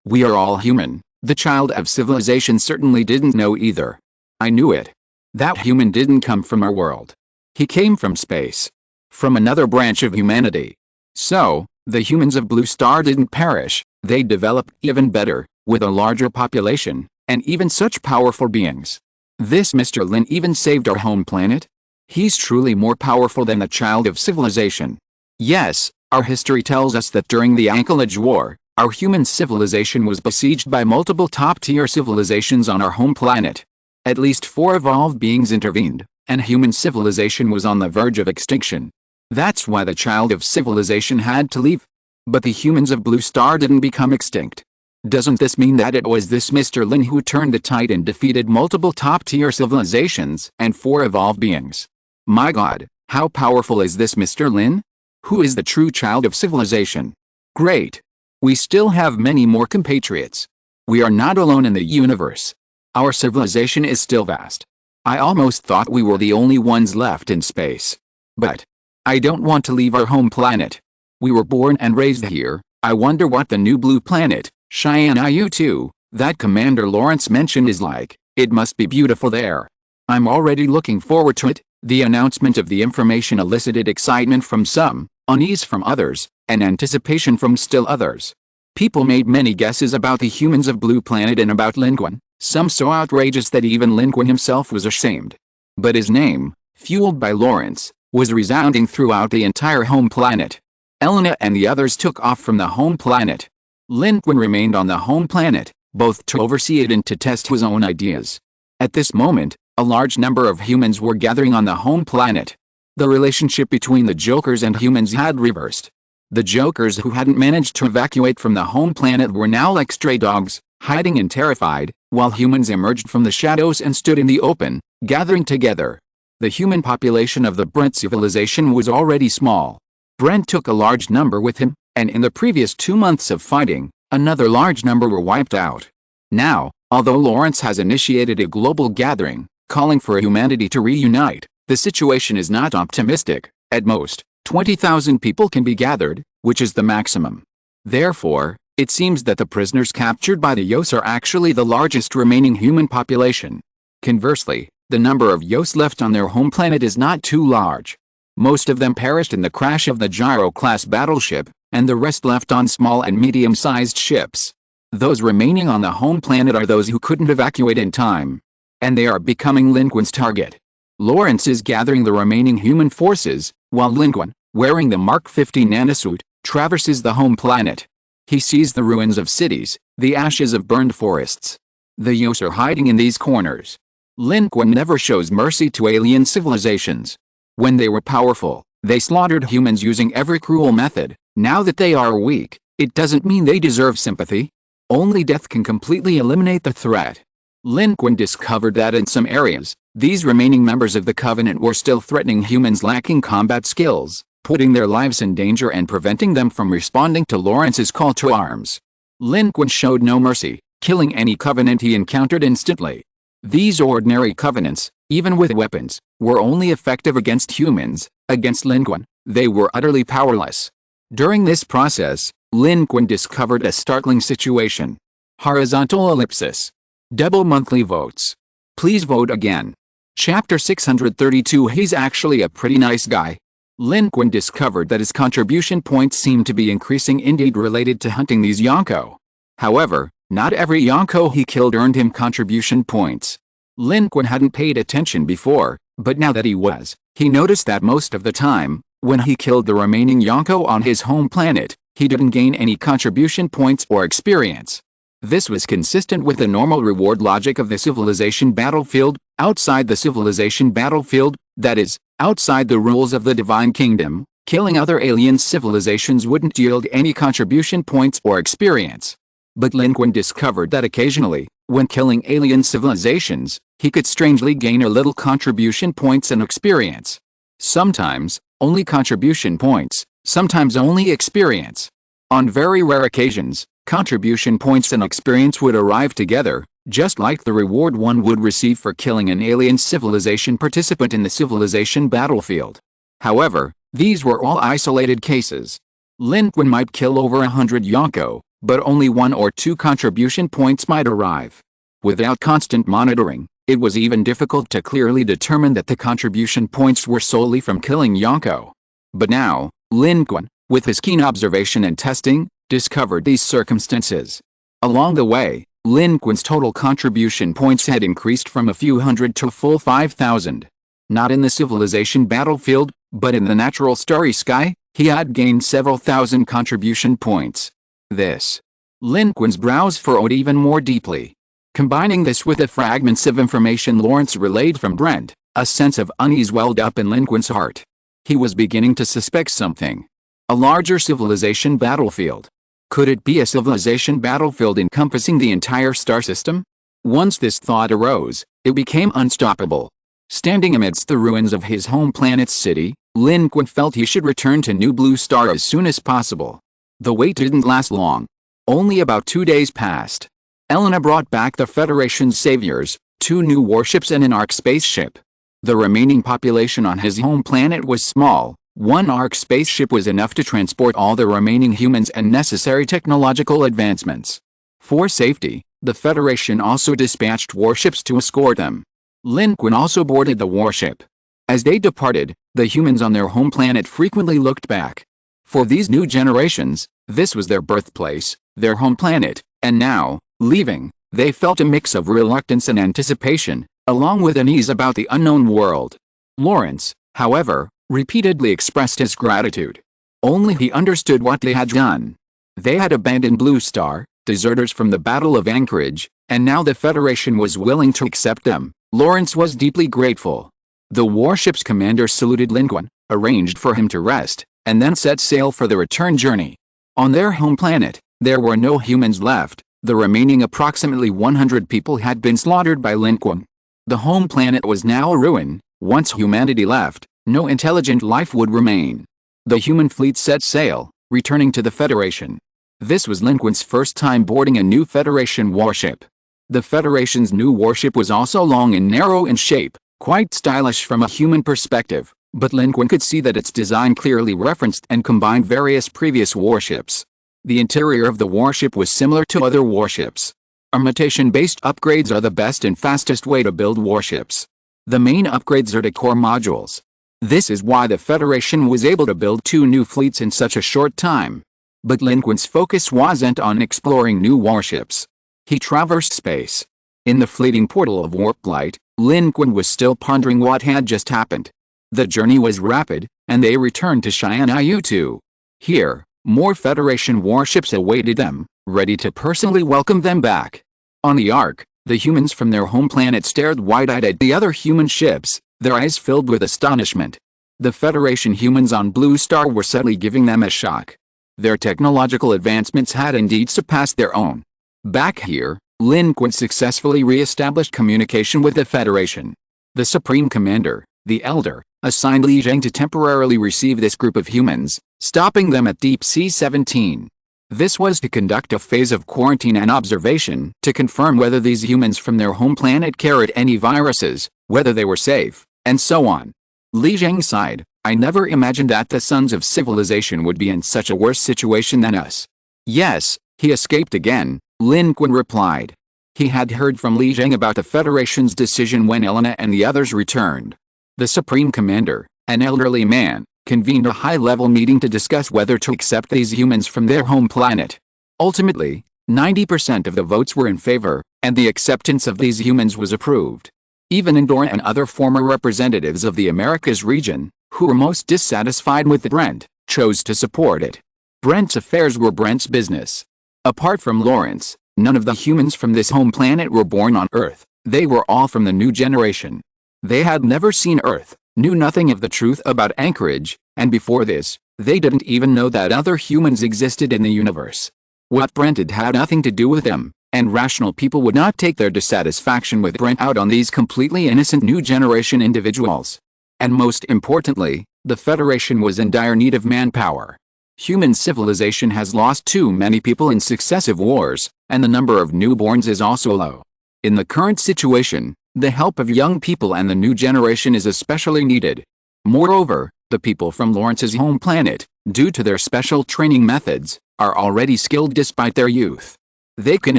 we are all human. The child of civilization certainly didn't know either. I knew it. That human didn't come from our world. He came from space. From another branch of humanity. So, the humans of Blue Star didn't perish, they developed even better, with a larger population, and even such powerful beings. This Mr. Lin even saved our home planet? He's truly more powerful than the child of civilization. Yes, our history tells us that during the Anchorage War, our human civilization was besieged by multiple top-tier civilizations on our home planet. At least 4 evolved beings intervened, and human civilization was on the verge of extinction. That's why the child of civilization had to leave. But the humans of Blue Star didn't become extinct. Doesn't this mean that it was this Mr. Lin who turned the tide and defeated multiple top-tier civilizations and 4 evolved beings? My God, how powerful is this Mr. Lin? Who is the true child of civilization? Great. We still have many more compatriots. We are not alone in the universe. Our civilization is still vast. I almost thought we were the only ones left in space. But I don't want to leave our home planet. We were born and raised here. I wonder what the new blue planet, Cheyenne IU-2, that Commander Lawrence mentioned is like. It must be beautiful there. I'm already looking forward to it. The announcement of the information elicited excitement from some, unease from others, and anticipation from still others. People made many guesses about the humans of Blue Planet and about Lin Qun, some so outrageous that even Lin Qun himself was ashamed. But his name, fueled by Lawrence, was resounding throughout the entire home planet. Elena and the others took off from the home planet. Lin Qun remained on the home planet, both to oversee it and to test his own ideas. At this moment, a large number of humans were gathering on the home planet. The relationship between the Jokers and humans had reversed. The Jokers who hadn't managed to evacuate from the home planet were now like stray dogs, hiding and terrified, while humans emerged from the shadows and stood in the open, gathering together. The human population of the Brent civilization was already small. Brent took a large number with him, and in the previous 2 months of fighting, another large number were wiped out. Now, although Lawrence has initiated a global gathering, calling for humanity to reunite, the situation is not optimistic. At most, 20,000 people can be gathered, which is the maximum. Therefore, it seems that the prisoners captured by the Yos are actually the largest remaining human population. Conversely, the number of Yos left on their home planet is not too large. Most of them perished in the crash of the Gyro-class battleship, and the rest left on small and medium-sized ships. Those remaining on the home planet are those who couldn't evacuate in time. And they are becoming Lin Qun's target. Lawrence is gathering the remaining human forces, while Lin Qun, wearing the Mark 50 nanosuit, traverses the home planet. He sees the ruins of cities, the ashes of burned forests. The Yos are hiding in these corners. Lin Qun never shows mercy to alien civilizations. When they were powerful, they slaughtered humans using every cruel method. Now that they are weak, it doesn't mean they deserve sympathy. Only death can completely eliminate the threat. Lin Qun discovered that in some areas, these remaining members of the Covenant were still threatening humans lacking combat skills, putting their lives in danger and preventing them from responding to Lawrence's call to arms. Lin Qun showed no mercy, killing any Covenant he encountered instantly. These ordinary Covenants, even with weapons, were only effective against humans. Against Lin Qun, they were utterly powerless. During this process, Lin Qun discovered a startling situation. Horizontal ellipsis. Double monthly votes. Please vote again. Chapter 632. He's actually a pretty nice guy. Lin Qun discovered that his contribution points seemed to be increasing, indeed related to hunting these Yonko. However, not every Yonko he killed earned him contribution points. Lin Qun hadn't paid attention before, but now that he noticed that most of the time, when he killed the remaining Yonko on his home planet, he didn't gain any contribution points or experience. This was consistent with the normal reward logic of the civilization battlefield. Outside the civilization battlefield, that is, outside the rules of the Divine Kingdom, killing other alien civilizations wouldn't yield any contribution points or experience. But Lin Qun discovered that occasionally, when killing alien civilizations, he could strangely gain a little contribution points and experience. Sometimes, only contribution points, sometimes only experience. On very rare occasions, contribution points and experience would arrive together, just like the reward one would receive for killing an alien civilization participant in the civilization battlefield. However, these were all isolated cases. Lin Qun might kill over 100 Yonko, but only 1 or 2 contribution points might arrive. Without constant monitoring, it was even difficult to clearly determine that the contribution points were solely from killing Yonko. But now, Lin Qun, with his keen observation and testing, discovered these circumstances. Along the way, Lin Qun's total contribution points had increased from a few hundred to a full 5,000. Not in the civilization battlefield, but in the natural starry sky, he had gained several thousand contribution points. Lin Qun's brows furrowed even more deeply. Combining this with the fragments of information Lawrence relayed from Brent, a sense of unease welled up in Lin Qun's heart. He was beginning to suspect something. A larger civilization battlefield. Could it be a civilization battlefield encompassing the entire star system? Once this thought arose, it became unstoppable. Standing amidst the ruins of his home planet's city, Lin Qun felt he should return to New Blue Star as soon as possible. The wait didn't last long. Only about 2 days passed. Elena brought back the Federation's saviors, 2 new warships and an Ark spaceship. The remaining population on his home planet was small. 1 Ark spaceship was enough to transport all the remaining humans and necessary technological advancements. For safety, the Federation also dispatched warships to escort them. Lin Qun also boarded the warship. As they departed, the humans on their home planet frequently looked back. For these new generations, this was their birthplace, their home planet, and now, leaving, they felt a mix of reluctance and anticipation, along with unease about the unknown world. Lawrence, however, repeatedly expressed his gratitude. Only he understood what they had done. They had abandoned Blue Star, deserters from the Battle of Anchorage, and now the Federation was willing to accept them. Lawrence was deeply grateful. The warship's commander saluted Lin Qun, arranged for him to rest, and then set sail for the return journey. On their home planet, there were no humans left. The remaining approximately 100 people had been slaughtered by Lin Qun. The home planet was now a ruin. Once humanity left, no intelligent life would remain. The human fleet set sail, returning to the Federation. This was Lin Qun's first time boarding a new Federation warship. The Federation's new warship was also long and narrow in shape, quite stylish from a human perspective, but Lin Qun could see that its design clearly referenced and combined various previous warships. The interior of the warship was similar to other warships. Imitation-based upgrades are the best and fastest way to build warships. The main upgrades are to core modules. This is why the Federation was able to build 2 new fleets in such a short time. But Lin Qun's focus wasn't on exploring new warships. He traversed space. In the fleeting portal of warp light, Lin Qun was still pondering what had just happened. The journey was rapid, and they returned to Cheyenne-IU-2. Here, more Federation warships awaited them, ready to personally welcome them back. On the Ark, the humans from their home planet stared wide-eyed at the other human ships, their eyes filled with astonishment. The Federation humans on Blue Star were subtly giving them a shock. Their technological advancements had indeed surpassed their own. Back here, Lin Qun successfully re-established communication with the Federation. The Supreme Commander, the Elder, assigned Li Zhang to temporarily receive this group of humans, stopping them at Deep Sea 17. This was to conduct a phase of quarantine and observation to confirm whether these humans from their home planet carried any viruses, whether they were safe, and so on. Li Zhang sighed. I never imagined that the sons of civilization would be in such a worse situation than us. Yes, he escaped again, Lin Qun replied. He had heard from Li Zheng about the Federation's decision when Elena and the others returned. The Supreme Commander, an elderly man, convened a high-level meeting to discuss whether to accept these humans from their home planet. Ultimately, 90% of the votes were in favor, and the acceptance of these humans was approved. Even Endor and other former representatives of the Americas region, who were most dissatisfied with Brent, chose to support it. Brent's affairs were Brent's business. Apart from Lawrence, none of the humans from this home planet were born on Earth. They were all from the new generation. They had never seen Earth, knew nothing of the truth about Anchorage, and before this, they didn't even know that other humans existed in the universe. What Brent had nothing to do with them, and rational people would not take their dissatisfaction with Brent out on these completely innocent new generation individuals. And most importantly, the Federation was in dire need of manpower. Human civilization has lost too many people in successive wars, and the number of newborns is also low. In the current situation, the help of young people and the new generation is especially needed. Moreover, the people from Lawrence's home planet, due to their special training methods, are already skilled despite their youth. They can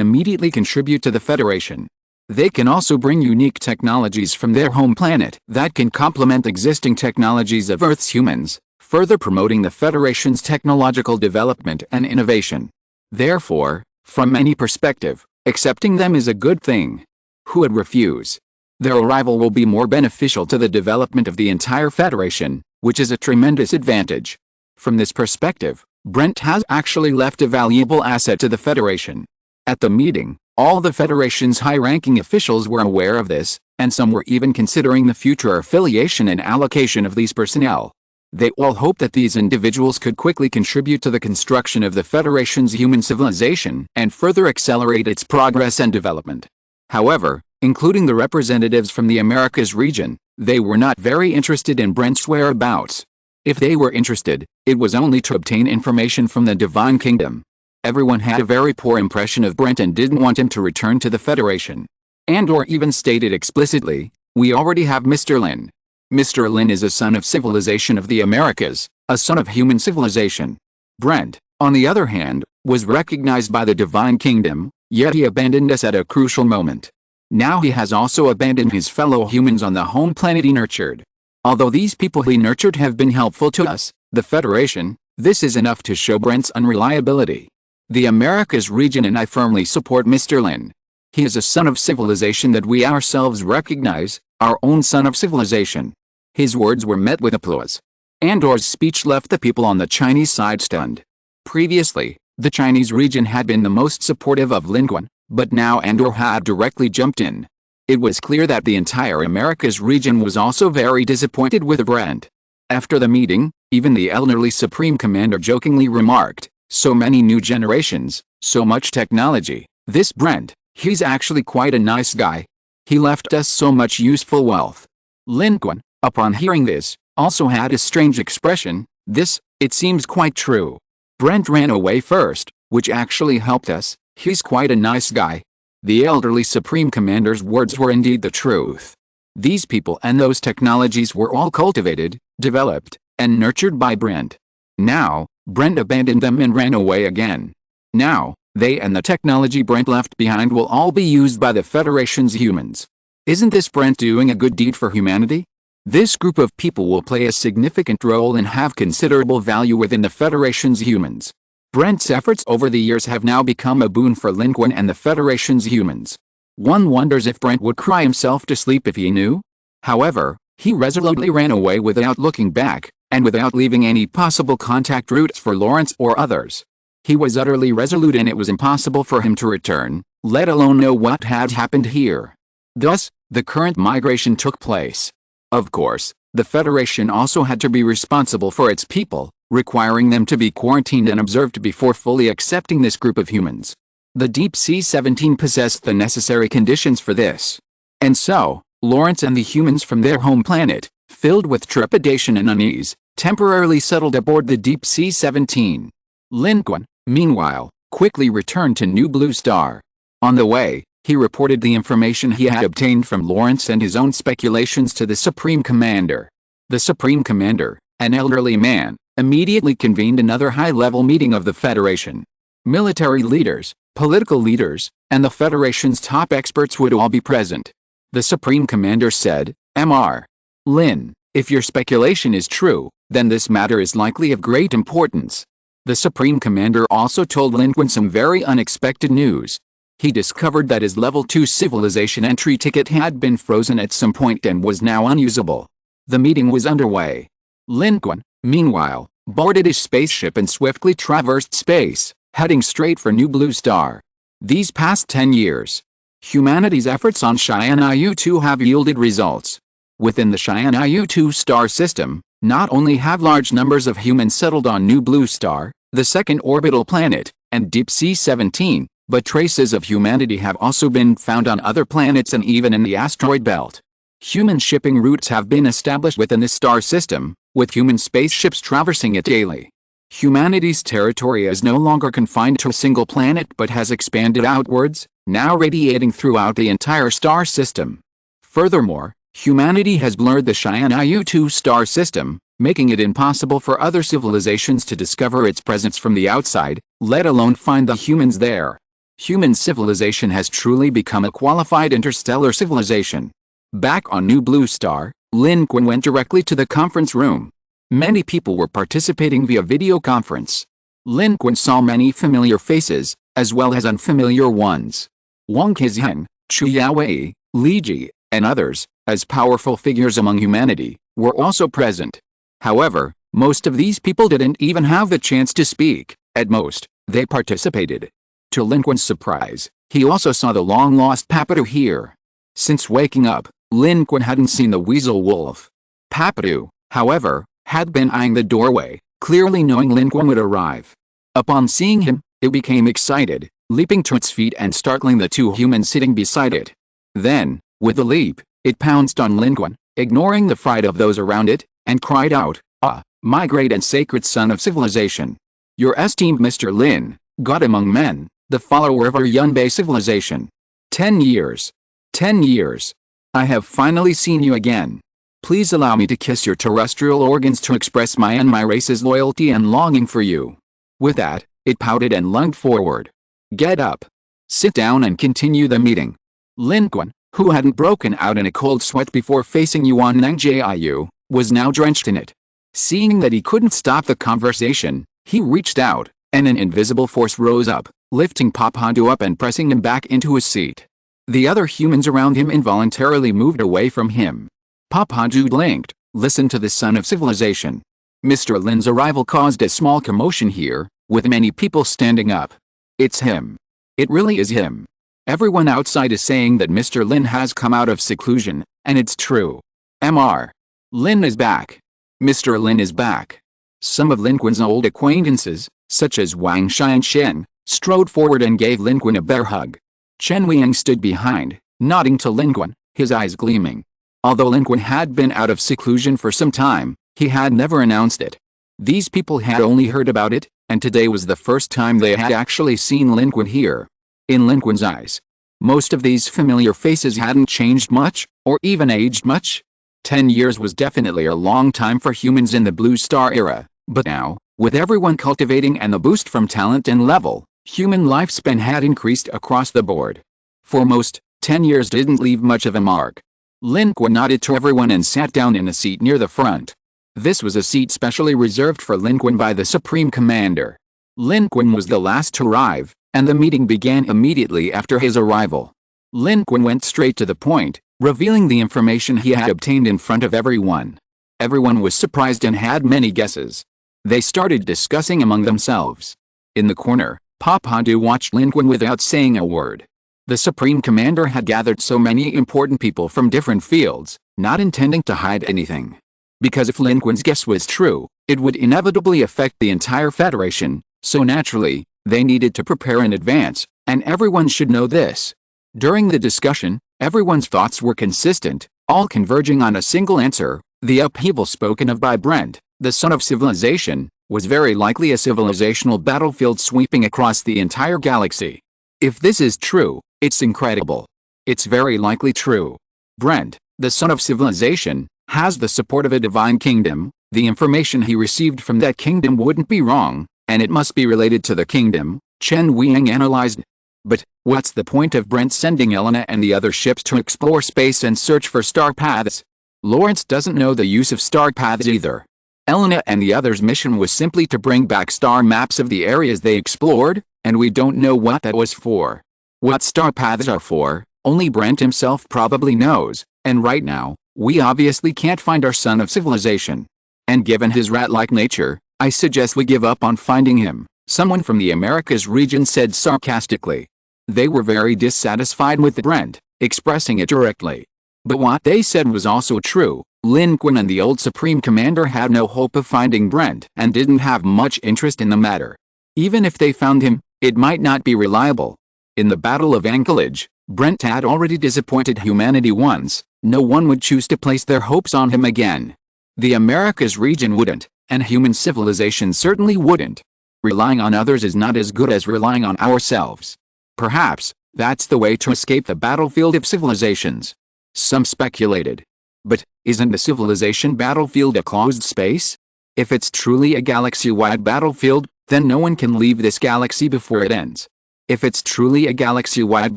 immediately contribute to the Federation. They can also bring unique technologies from their home planet that can complement existing technologies of Earth's humans, further promoting the Federation's technological development and innovation. Therefore, from any perspective, accepting them is a good thing. Who would refuse? Their arrival will be more beneficial to the development of the entire Federation, which is a tremendous advantage. From this perspective, Brent has actually left a valuable asset to the Federation. At the meeting, all the Federation's high-ranking officials were aware of this, and some were even considering the future affiliation and allocation of these personnel. They all hoped that these individuals could quickly contribute to the construction of the Federation's human civilization and further accelerate its progress and development. However, including the representatives from the Americas region, they were not very interested in Brent's whereabouts. If they were interested, it was only to obtain information from the Divine Kingdom. Everyone had a very poor impression of Brent and didn't want him to return to the Federation. Andor even stated explicitly, "We already have Mr. Lin. Mr. Lin is a son of civilization of the Americas, a son of human civilization." Brent, on the other hand, was recognized by the Divine Kingdom, yet he abandoned us at a crucial moment. Now he has also abandoned his fellow humans on the home planet he nurtured. Although these people he nurtured have been helpful to us, the Federation, this is enough to show Brent's unreliability. The Americas region and I firmly support Mr. Lin. He is a son of civilization that we ourselves recognize, our own son of civilization. His words were met with applause. Andor's speech left the people on the Chinese side stunned. Previously, the Chinese region had been the most supportive of Lin Qun, but now Andor had directly jumped in. It was clear that the entire Americas region was also very disappointed with Brent. After the meeting, even the elderly Supreme Commander jokingly remarked, "So many new generations, so much technology, this Brent, he's actually quite a nice guy. He left us so much useful wealth." Lin Qun, upon hearing this, also had a strange expression. "This, it seems quite true. Brent ran away first, which actually helped us. He's quite a nice guy." The elderly Supreme Commander's words were indeed the truth. These people and those technologies were all cultivated, developed, and nurtured by Brent. Now, Brent abandoned them and ran away again. Now, they and the technology Brent left behind will all be used by the Federation's humans. Isn't this Brent doing a good deed for humanity? This group of people will play a significant role and have considerable value within the Federation's humans. Brent's efforts over the years have now become a boon for Lin Qun and the Federation's humans. One wonders if Brent would cry himself to sleep if he knew. However, he resolutely ran away without looking back, and without leaving any possible contact routes for Lawrence or others. He was utterly resolute and it was impossible for him to return, let alone know what had happened here. Thus, the current migration took place. Of course, the Federation also had to be responsible for its people, requiring them to be quarantined and observed before fully accepting this group of humans. The Deep Sea 17 possessed the necessary conditions for this. And so, Lawrence and the humans from their home planet, filled with trepidation and unease, temporarily settled aboard the Deep Sea 17. Lin Qun, meanwhile, quickly returned to New Blue Star. On the way, he reported the information he had obtained from Lawrence and his own speculations to the Supreme Commander. The Supreme Commander, an elderly man, immediately convened another high-level meeting of the Federation. Military leaders, Political leaders, and the Federation's top experts would all be present. The Supreme Commander said, Mr. Lin, if your speculation is true, then this matter is likely of great importance. The Supreme Commander also told Lin Qun some very unexpected news. He discovered that his Level 2 civilization entry ticket had been frozen at some point and was now unusable. The meeting was underway. Lin Qun, meanwhile, boarded his spaceship and swiftly traversed space, heading straight for New Blue Star. These past 10 years, humanity's efforts on SYNOPSIS have yielded results. Within the SYNOPSIS star system, not only have large numbers of humans settled on New Blue Star, the second orbital planet, and Deep Sea 17, but traces of humanity have also been found on other planets and even in the asteroid belt. Human shipping routes have been established within this star system, with human spaceships traversing it daily. Humanity's territory is no longer confined to a single planet but has expanded outwards, now radiating throughout the entire star system. Furthermore, humanity has blurred the SYNOPSIS star system, making it impossible for other civilizations to discover its presence from the outside, let alone find the humans there. Human civilization has truly become a qualified interstellar civilization. Back on New Blue Star, Lin Qun went directly to the conference room. Many people were participating via video conference. Lin Qun saw many familiar faces, as well as unfamiliar ones. Wang Qizhen, Chu Yaowei, Li Ji, and others, as powerful figures among humanity, were also present. However, most of these people didn't even have the chance to speak. At most, they participated. To Lin Qun's surprise, he also saw the long-lost Papadu here. Since waking up, Lin Qun hadn't seen the weasel wolf. Papadu, however, had been eyeing the doorway, clearly knowing Lin Qun would arrive. Upon seeing him, it became excited, leaping to its feet and startling the two humans sitting beside it. Then, with a leap, it pounced on Lin Qun, ignoring the fright of those around it, and cried out, "Ah, my great and sacred son of civilization! Your esteemed Mr. Lin, God among men, the follower of our Yunbei civilization. 10 years. 10 years. I have finally seen you again. Please allow me to kiss your terrestrial organs to express my and my race's loyalty and longing for you." With that, it pouted and lunged forward. "Get up. Sit down and continue the meeting." Lin Qun, who hadn't broken out in a cold sweat before facing Yuan Nangjiu, was now drenched in it. Seeing that he couldn't stop the conversation, he reached out, and an invisible force rose up, lifting Papadu up and pressing him back into his seat. The other humans around him involuntarily moved away from him. Papadu blinked, listened to the son of civilization. Mr. Lin's arrival caused a small commotion here, with many people standing up. It's him. It really is him. Everyone outside is saying that Mr. Lin has come out of seclusion, and it's true. Mr. Lin is back. Mr. Lin is back. Some of Lin Qun's old acquaintances, such as Wang Shi and Shen, strode forward and gave Lin Qun a bear hug. Chen Weiyang stood behind, nodding to Lin Qun, his eyes gleaming. Although Lin Qun had been out of seclusion for some time, he had never announced it. These people had only heard about it, and today was the first time they had actually seen Lin Qun here. In Lin Qun's eyes, most of these familiar faces hadn't changed much, or even aged much. 10 years was definitely a long time for humans in the Blue Star era, but now, with everyone cultivating and the boost from talent and level, human lifespan had increased across the board. For most, 10 years didn't leave much of a mark. Lin Qun nodded to everyone and sat down in a seat near the front. This was a seat specially reserved for Lin Qun by the Supreme Commander. Lin Qun was the last to arrive, and the meeting began immediately after his arrival. Lin Qun went straight to the point, revealing the information he had obtained in front of everyone. Everyone was surprised and had many guesses. They started discussing among themselves. In the corner, Papadu watched Lin Qun without saying a word. The Supreme Commander had gathered so many important people from different fields, not intending to hide anything. Because if Lin Qun's guess was true, it would inevitably affect the entire Federation, so naturally, they needed to prepare in advance, and everyone should know this. During the discussion, everyone's thoughts were consistent, all converging on a single answer. The upheaval spoken of by Brent, the son of civilization, was very likely a civilizational battlefield sweeping across the entire galaxy. If this is true, it's incredible. It's very likely true. Brent, the son of civilization, has the support of a divine kingdom. The information he received from that kingdom wouldn't be wrong, and it must be related to the kingdom, Chen Weiyang analyzed. But what's the point of Brent sending Elena and the other ships to explore space and search for star paths? Lawrence doesn't know the use of star paths either. Elena and the others' mission was simply to bring back star maps of the areas they explored, and we don't know what that was for. What star paths are for, only Brent himself probably knows, and right now, we obviously can't find our son of civilization. And given his rat-like nature, I suggest we give up on finding him, someone from the Americas region said sarcastically. They were very dissatisfied with Brent, expressing it directly. But what they said was also true. Lin Qun and the old Supreme Commander had no hope of finding Brent and didn't have much interest in the matter. Even if they found him, it might not be reliable. In the Battle of Anchorage, Brent had already disappointed humanity once. No one would choose to place their hopes on him again. The Americas region wouldn't, and human civilization certainly wouldn't. Relying on others is not as good as relying on ourselves. Perhaps that's the way to escape the battlefield of civilizations. Some speculated. But isn't the civilization battlefield a closed space? If it's truly a galaxy-wide battlefield, then no one can leave this galaxy before it ends. If it's truly a galaxy-wide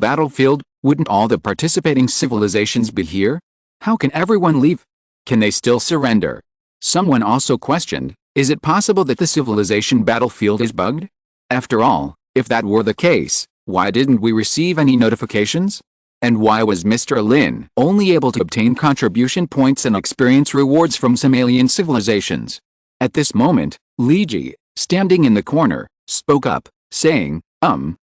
battlefield, wouldn't all the participating civilizations be here? How can everyone leave? Can they still surrender? Someone also questioned, is it possible that the civilization battlefield is bugged? After all, if that were the case, why didn't we receive any notifications? And why was Mr. Lin only able to obtain contribution points and experience rewards from some alien civilizations? At this moment, Li Ji, standing in the corner, spoke up, saying,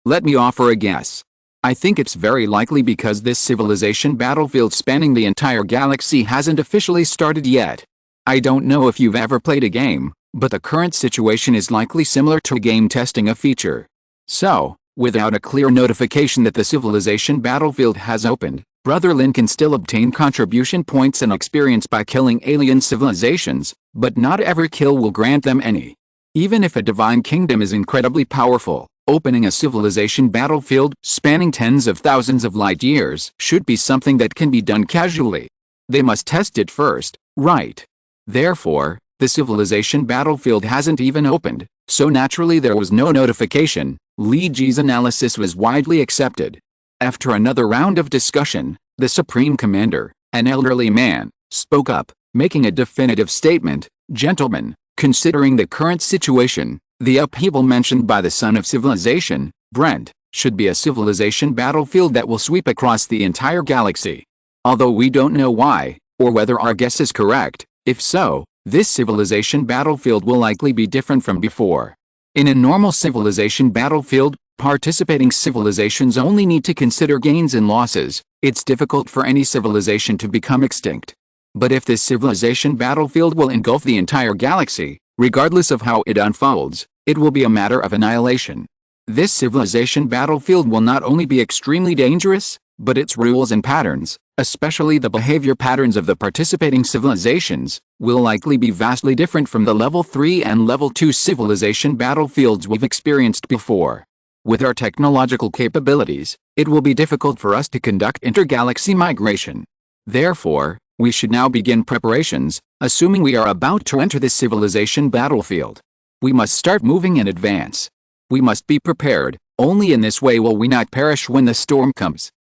let me offer a guess. I think it's very likely because this civilization battlefield spanning the entire galaxy hasn't officially started yet. I don't know if you've ever played a game, but the current situation is likely similar to a game testing a feature. So, without a clear notification that the civilization battlefield has opened, Brother Lin can still obtain contribution points and experience by killing alien civilizations, but not every kill will grant them any. Even if a divine kingdom is incredibly powerful, opening a civilization battlefield spanning tens of thousands of light years should be something that can be done casually. They must test it first, right? Therefore, the civilization battlefield hasn't even opened, so naturally there was no notification. Li Ji's analysis was widely accepted. After another round of discussion, the Supreme Commander, an elderly man, spoke up, making a definitive statement. Gentlemen, considering the current situation, the upheaval mentioned by the son of civilization, Brent, should be a civilization battlefield that will sweep across the entire galaxy. Although we don't know why, or whether our guess is correct, if so, this civilization battlefield will likely be different from before. In a normal civilization battlefield, participating civilizations only need to consider gains and losses. It's difficult for any civilization to become extinct. But if this civilization battlefield will engulf the entire galaxy, regardless of how it unfolds, it will be a matter of annihilation. This civilization battlefield will not only be extremely dangerous, but its rules and patterns, especially the behavior patterns of the participating civilizations, will likely be vastly different from the Level 3 and Level 2 civilization battlefields we've experienced before. With our technological capabilities, it will be difficult for us to conduct intergalaxy migration. Therefore, we should now begin preparations, assuming we are about to enter this civilization battlefield. We must start moving in advance. We must be prepared, only in this way will we not perish when the storm comes.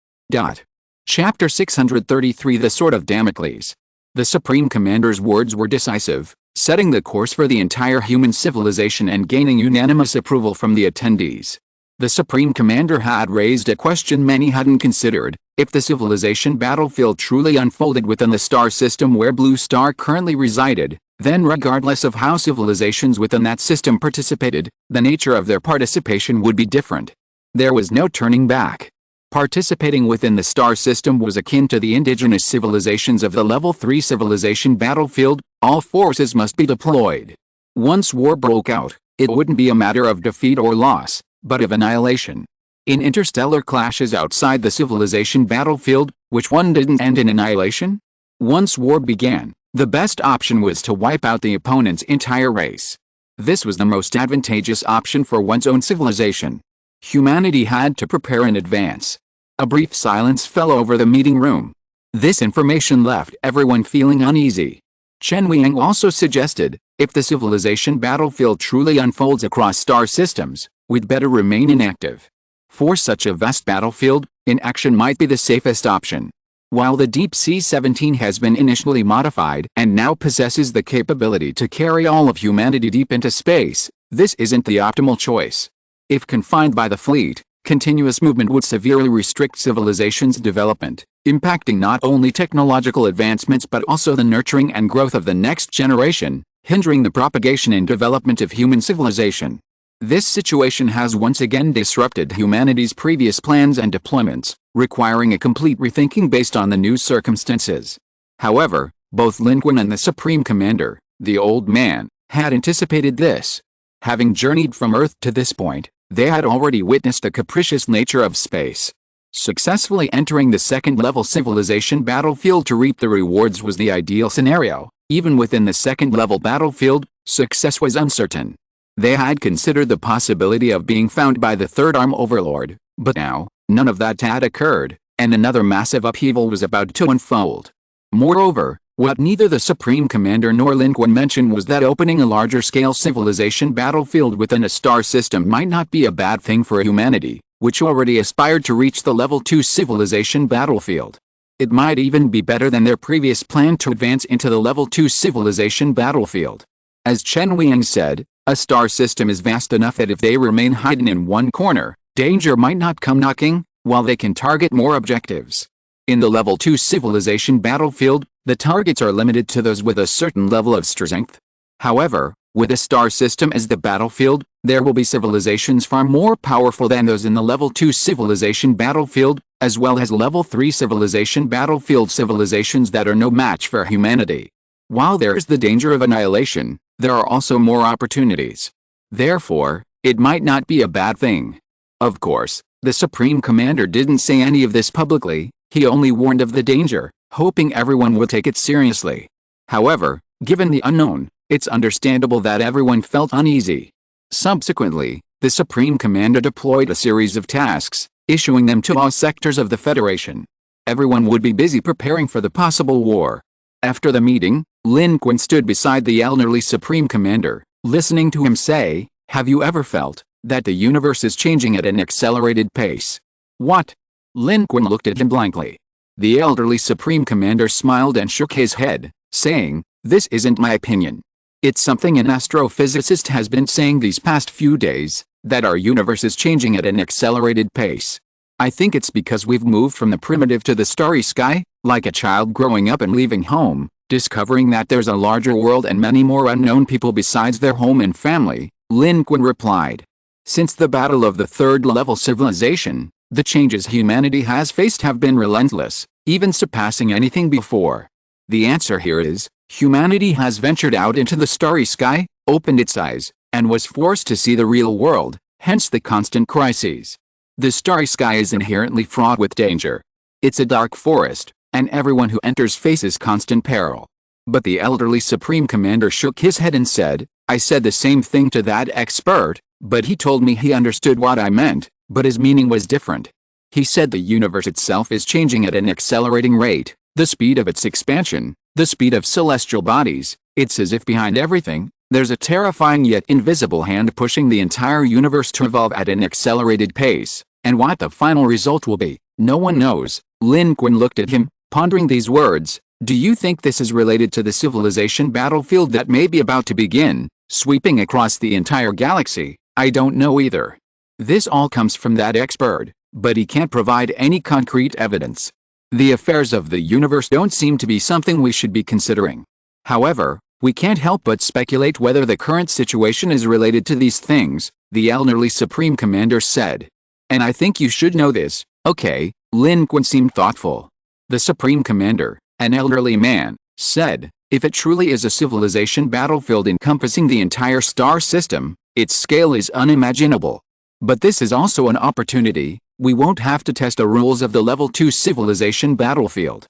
Chapter 633 The Sword of Damocles. The Supreme Commander's words were decisive, setting the course for the entire human civilization and gaining unanimous approval from the attendees. The Supreme Commander had raised a question many hadn't considered. If the civilization battlefield truly unfolded within the star system where Blue Star currently resided, then regardless of how civilizations within that system participated, the nature of their participation would be different. There was no turning back. Participating within the star system was akin to the indigenous civilizations of the Level 3 civilization battlefield. All forces must be deployed. Once war broke out, it wouldn't be a matter of defeat or loss, but of annihilation. In interstellar clashes outside the civilization battlefield, which one didn't end in annihilation? Once war began, the best option was to wipe out the opponent's entire race. This was the most advantageous option for one's own civilization. Humanity had to prepare in advance. A brief silence fell over the meeting room. This information left everyone feeling uneasy. Chen Weiyang also suggested, if the civilization battlefield truly unfolds across star systems, we'd better remain inactive. For such a vast battlefield, inaction might be the safest option. While the Deep C-17 has been initially modified and now possesses the capability to carry all of humanity deep into space, this isn't the optimal choice. If confined by the fleet, continuous movement would severely restrict civilization's development, impacting not only technological advancements but also the nurturing and growth of the next generation, hindering the propagation and development of human civilization. This situation has once again disrupted humanity's previous plans and deployments, requiring a complete rethinking based on the new circumstances. However, both Lin Qun and the Supreme Commander, the Old Man, had anticipated this. Having journeyed from Earth to this point, they had already witnessed the capricious nature of space. Successfully entering the second-level civilization battlefield to reap the rewards was the ideal scenario. Even within the second-level battlefield, success was uncertain. They had considered the possibility of being found by the Third Arm Overlord, but now, none of that had occurred, and another massive upheaval was about to unfold. Moreover, what neither the Supreme Commander nor Lin Qun mentioned was that opening a larger-scale civilization battlefield within a star system might not be a bad thing for humanity, which already aspired to reach the Level 2 civilization battlefield. It might even be better than their previous plan to advance into the Level 2 civilization battlefield. As Chen Weiying said, a star system is vast enough that if they remain hidden in one corner, danger might not come knocking, while they can target more objectives. In the Level 2 civilization battlefield, the targets are limited to those with a certain level of strength. However, with a star system as the battlefield, there will be civilizations far more powerful than those in the Level 2 civilization battlefield, as well as Level 3 civilization battlefield civilizations that are no match for humanity. While there is the danger of annihilation, there are also more opportunities. Therefore, it might not be a bad thing. Of course, the Supreme Commander didn't say any of this publicly, he only warned of the danger, hoping everyone would take it seriously. However, given the unknown, it's understandable that everyone felt uneasy. Subsequently, the Supreme Commander deployed a series of tasks, issuing them to all sectors of the Federation. Everyone would be busy preparing for the possible war. After the meeting, Lin Qun stood beside the elderly Supreme Commander, listening to him say, "Have you ever felt that the universe is changing at an accelerated pace?" "What?" Lin Qun looked at him blankly. The elderly Supreme Commander smiled and shook his head, saying, "This isn't my opinion. It's something an astrophysicist has been saying these past few days, that our universe is changing at an accelerated pace. I think it's because we've moved from the primitive to the starry sky, like a child growing up and leaving home, discovering that there's a larger world and many more unknown people besides their home and family," Lin Qun replied. Since the battle of the third-level civilization, the changes humanity has faced have been relentless, even surpassing anything before. The answer here is, humanity has ventured out into the starry sky, opened its eyes, and was forced to see the real world, hence the constant crises. The starry sky is inherently fraught with danger. It's a dark forest, and everyone who enters faces constant peril. But the elderly Supreme Commander shook his head and said, "I said the same thing to that expert, but he told me he understood what I meant, but his meaning was different. He said the universe itself is changing at an accelerating rate, the speed of its expansion, the speed of celestial bodies. It's as if behind everything, there's a terrifying yet invisible hand pushing the entire universe to evolve at an accelerated pace, and what the final result will be, no one knows." Lin Qun looked at him, pondering these words. "Do you think this is related to the civilization battlefield that may be about to begin, sweeping across the entire galaxy? I don't know either. This all comes from that expert, but he can't provide any concrete evidence. The affairs of the universe don't seem to be something we should be considering. However, we can't help but speculate whether the current situation is related to these things," the elderly Supreme Commander said. "And I think you should know this, okay?" Lin Qun seemed thoughtful. The Supreme Commander, an elderly man, said, "If it truly is a civilization battlefield encompassing the entire star system, its scale is unimaginable. But this is also an opportunity. We won't have to test the rules of the Level 2 civilization battlefield."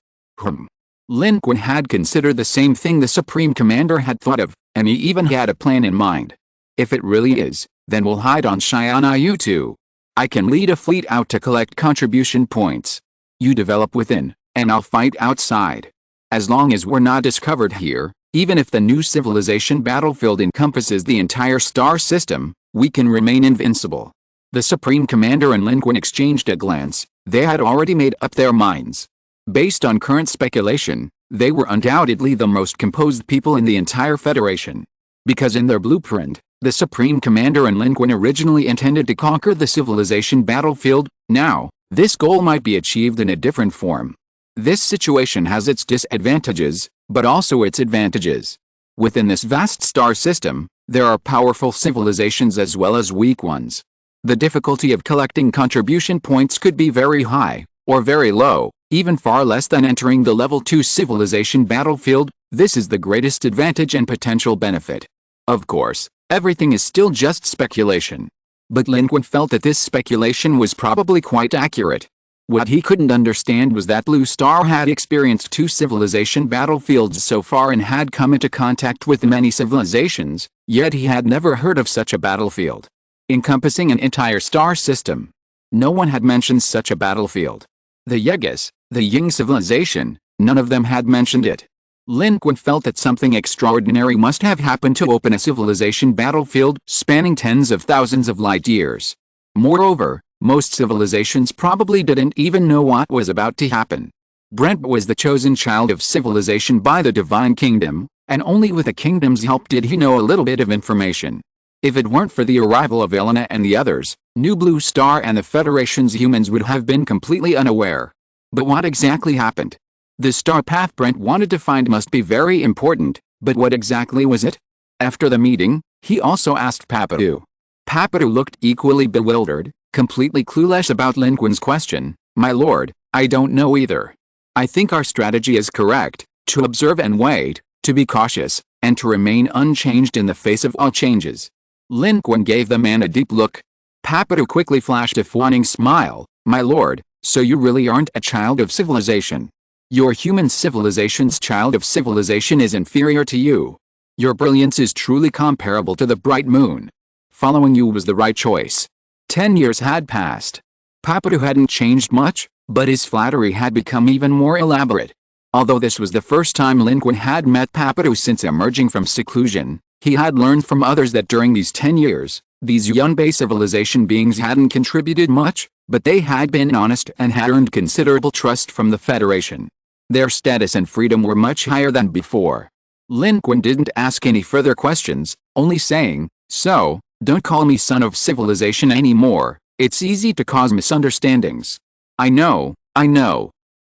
Lin Qun had considered the same thing the Supreme Commander had thought of, and he even had a plan in mind. "If it really is, then we'll hide on Shianayu too. I can lead a fleet out to collect contribution points. You develop within, and I'll fight outside. As long as we're not discovered here, even if the new civilization battlefield encompasses the entire star system, we can remain invincible." The Supreme Commander and Lin Qun exchanged a glance. They had already made up their minds. Based on current speculation, they were undoubtedly the most composed people in the entire Federation. Because in their blueprint, the Supreme Commander and Lin Qun originally intended to conquer the civilization battlefield. Now, this goal might be achieved in a different form. This situation has its disadvantages, but also its advantages. Within this vast star system, there are powerful civilizations as well as weak ones. The difficulty of collecting contribution points could be very high, or very low, even far less than entering the level 2 civilization battlefield. This is the greatest advantage and potential benefit. Of course, everything is still just speculation. But Lin Qun felt that this speculation was probably quite accurate. What he couldn't understand was that Blue Star had experienced 2 civilization battlefields so far and had come into contact with many civilizations, yet he had never heard of such a battlefield, encompassing an entire star system. No one had mentioned such a battlefield. The Yegas, the Ying civilization, none of them had mentioned it. Lin Qun felt that something extraordinary must have happened to open a civilization battlefield spanning tens of thousands of light years. Moreover, most civilizations probably didn't even know what was about to happen. Brent was the chosen child of civilization by the Divine Kingdom, and only with the kingdom's help did he know a little bit of information. If it weren't for the arrival of Elena and the others, New Blue Star and the Federation's humans would have been completely unaware. But what exactly happened? The star path Brent wanted to find must be very important, but what exactly was it? After the meeting, he also asked Papiru. Papiru looked equally bewildered, completely clueless about Lin Qun's question. My lord, I don't know either. I think our strategy is correct, to observe and wait, to be cautious, and to remain unchanged in the face of all changes. Lin Qun gave the man a deep look. Papiru quickly flashed a fawning smile. My lord, so you really aren't a child of civilization. Your human civilization's child of civilization is inferior to you. Your brilliance is truly comparable to the bright moon. Following you was the right choice. 10 years had passed. Papiru hadn't changed much, but his flattery had become even more elaborate. Although this was the first time Lin Qun had met Papiru since emerging from seclusion, he had learned from others that during these 10 years, these Yunbei civilization beings hadn't contributed much, but they had been honest and had earned considerable trust from the Federation. Their status and freedom were much higher than before. Lin Qun didn't ask any further questions, only saying, so, don't call me son of civilization anymore, it's easy to cause misunderstandings. I know.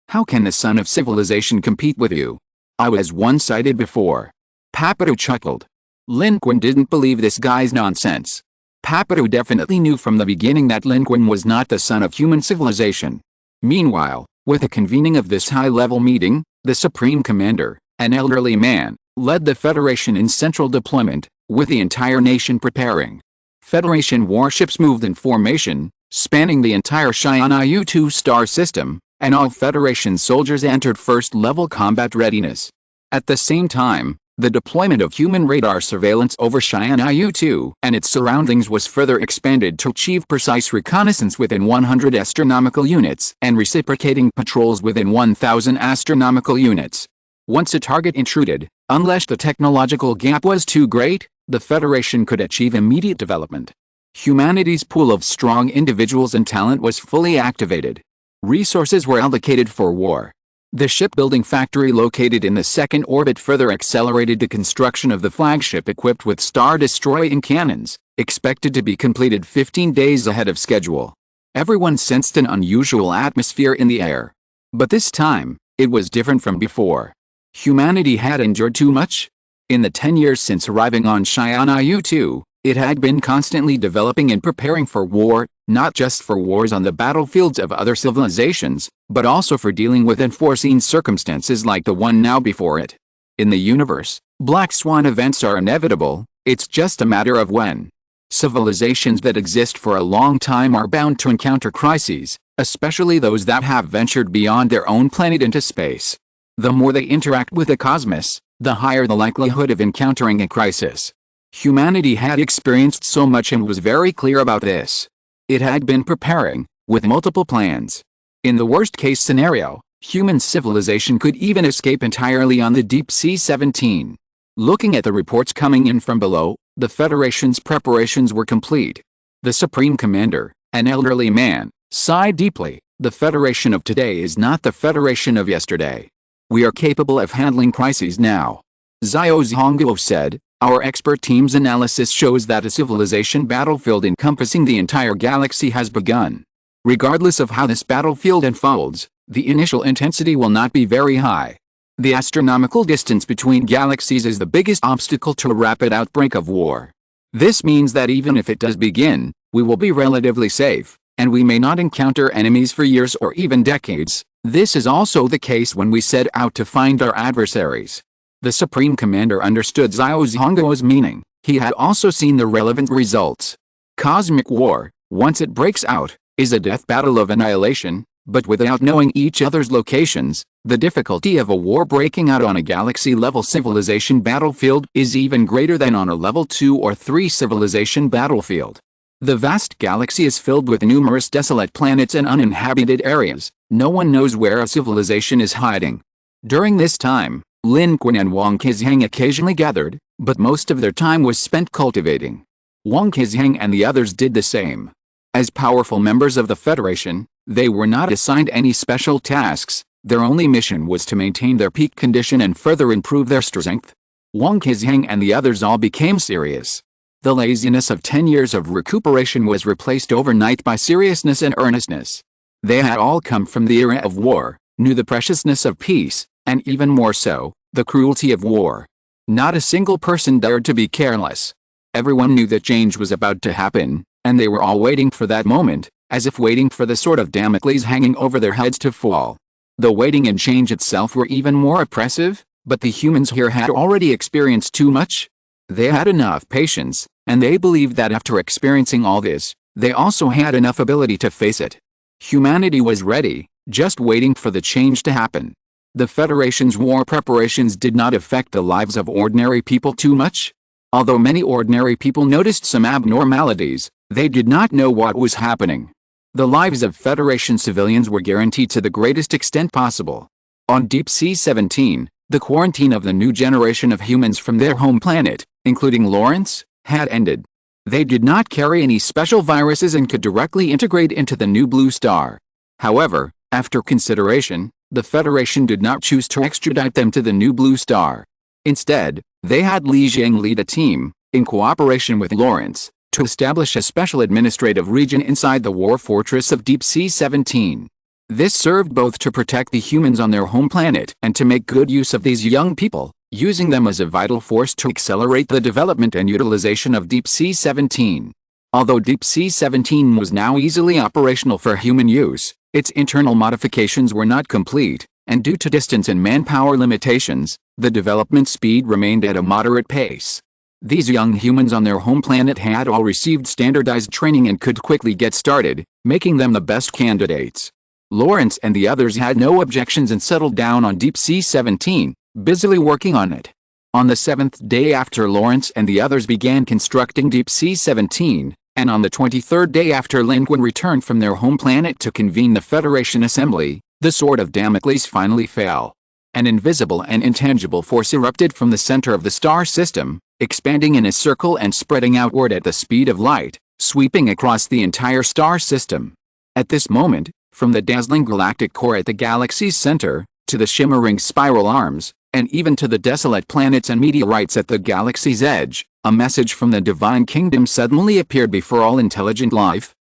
How can the son of civilization compete with you? I was one-sided before. Papiru chuckled. Lin Qun didn't believe this guy's nonsense. Papiru definitely knew from the beginning that Lin Qun was not the son of human civilization. Meanwhile, with the convening of this high-level meeting, the Supreme Commander, an elderly man, led the Federation in central deployment, with the entire nation preparing. Federation warships moved in formation, spanning the entire SYNOPSIS star system, and all Federation soldiers entered first-level combat readiness. At the same time, the deployment of human radar surveillance over SYNOPSIS and its surroundings was further expanded to achieve precise reconnaissance within 100 astronomical units and reciprocating patrols within 1,000 astronomical units. Once a target intruded, unless the technological gap was too great, the Federation could achieve immediate development. Humanity's pool of strong individuals and talent was fully activated. Resources were allocated for war. The shipbuilding factory located in the second orbit further accelerated the construction of the flagship equipped with star-destroying cannons, expected to be completed 15 days ahead of schedule. Everyone sensed an unusual atmosphere in the air. But this time, it was different from before. Humanity had endured too much. In the 10 years since arriving on SYNOPSIS, it had been constantly developing and preparing for war, not just for wars on the battlefields of other civilizations, but also for dealing with unforeseen circumstances like the one now before it. In the universe, black swan events are inevitable, it's just a matter of when. Civilizations that exist for a long time are bound to encounter crises, especially those that have ventured beyond their own planet into space. The more they interact with the cosmos, the higher the likelihood of encountering a crisis. Humanity had experienced so much and was very clear about this. It had been preparing, with multiple plans. In the worst-case scenario, human civilization could even escape entirely on the Deep Sea 17. Looking at the reports coming in from below, the Federation's preparations were complete. The Supreme Commander, An elderly man sighed deeply. The Federation of today is not the Federation of yesterday. We are capable of handling crises now. Xiao Zhongguo said, our expert team's analysis shows that a civilization battlefield encompassing the entire galaxy has begun. Regardless of how this battlefield unfolds, the initial intensity will not be very high. The astronomical distance between galaxies is the biggest obstacle to a rapid outbreak of war. This means that even if it does begin, we will be relatively safe, and we may not encounter enemies for years or even decades. This is also the case when we set out to find our adversaries. The Supreme Commander understood Xiao Zhongguo's meaning. He had also seen the relevant results. Cosmic war, once it breaks out, is a death battle of annihilation, but without knowing each other's locations, the difficulty of a war breaking out on a galaxy-level civilization battlefield is even greater than on a level 2 or 3 civilization battlefield. The vast galaxy is filled with numerous desolate planets and uninhabited areas. No one knows where a civilization is hiding. During this time, Lin Qun and Wang Qizhang occasionally gathered, but most of their time was spent cultivating. Wang Qizhang and the others did the same. As powerful members of the Federation, they were not assigned any special tasks. Their only mission was to maintain their peak condition and further improve their strength. Wang Qizhang and the others all became serious. The laziness of 10 years of recuperation was replaced overnight by seriousness and earnestness. They had all come from the era of war, knew the preciousness of peace, and even more so, the cruelty of war. Not a single person dared to be careless. Everyone knew that change was about to happen, and they were all waiting for that moment, as if waiting for the sword of Damocles hanging over their heads to fall. The waiting and change itself were even more oppressive, but the humans here had already experienced too much. They had enough patience, and they believed that after experiencing all this, they also had enough ability to face it. Humanity was ready, just waiting for the change to happen. The Federation's war preparations did not affect the lives of ordinary people too much. Although many ordinary people noticed some abnormalities, they did not know what was happening. The lives of Federation civilians were guaranteed to the greatest extent possible. On Deep Sea 17, the quarantine of the new generation of humans from their home planet, including Lawrence, had ended. They did not carry any special viruses and could directly integrate into the new blue star. However, after consideration, the Federation did not choose to extradite them to the new blue star. Instead, they had Li Jiang lead a team, in cooperation with Lawrence, to establish a special administrative region inside the war fortress of Deep Sea 17. This served both to protect the humans on their home planet and to make good use of these young people, using them as a vital force to accelerate the development and utilization of Deep Sea 17. Although Deep Sea 17 was now easily operational for human use, its internal modifications were not complete, and due to distance and manpower limitations, the development speed remained at a moderate pace. These young humans on their home planet had all received standardized training and could quickly get started, making them the best candidates. Lawrence and the others had no objections and settled down on Deep Sea 17, busily working on it. On the 7th day after Lawrence and the others began constructing Deep Sea 17, and on the 23rd day after Lin Qun returned from their home planet to convene the Federation Assembly, the sword of Damocles finally fell. An invisible and intangible force erupted from the center of the star system, expanding in a circle and spreading outward at the speed of light, sweeping across the entire star system. At this moment, from the dazzling galactic core at the galaxy's center, to the shimmering spiral arms, and even to the desolate planets and meteorites at the galaxy's edge, a message from the Divine Kingdom suddenly appeared before all intelligent life.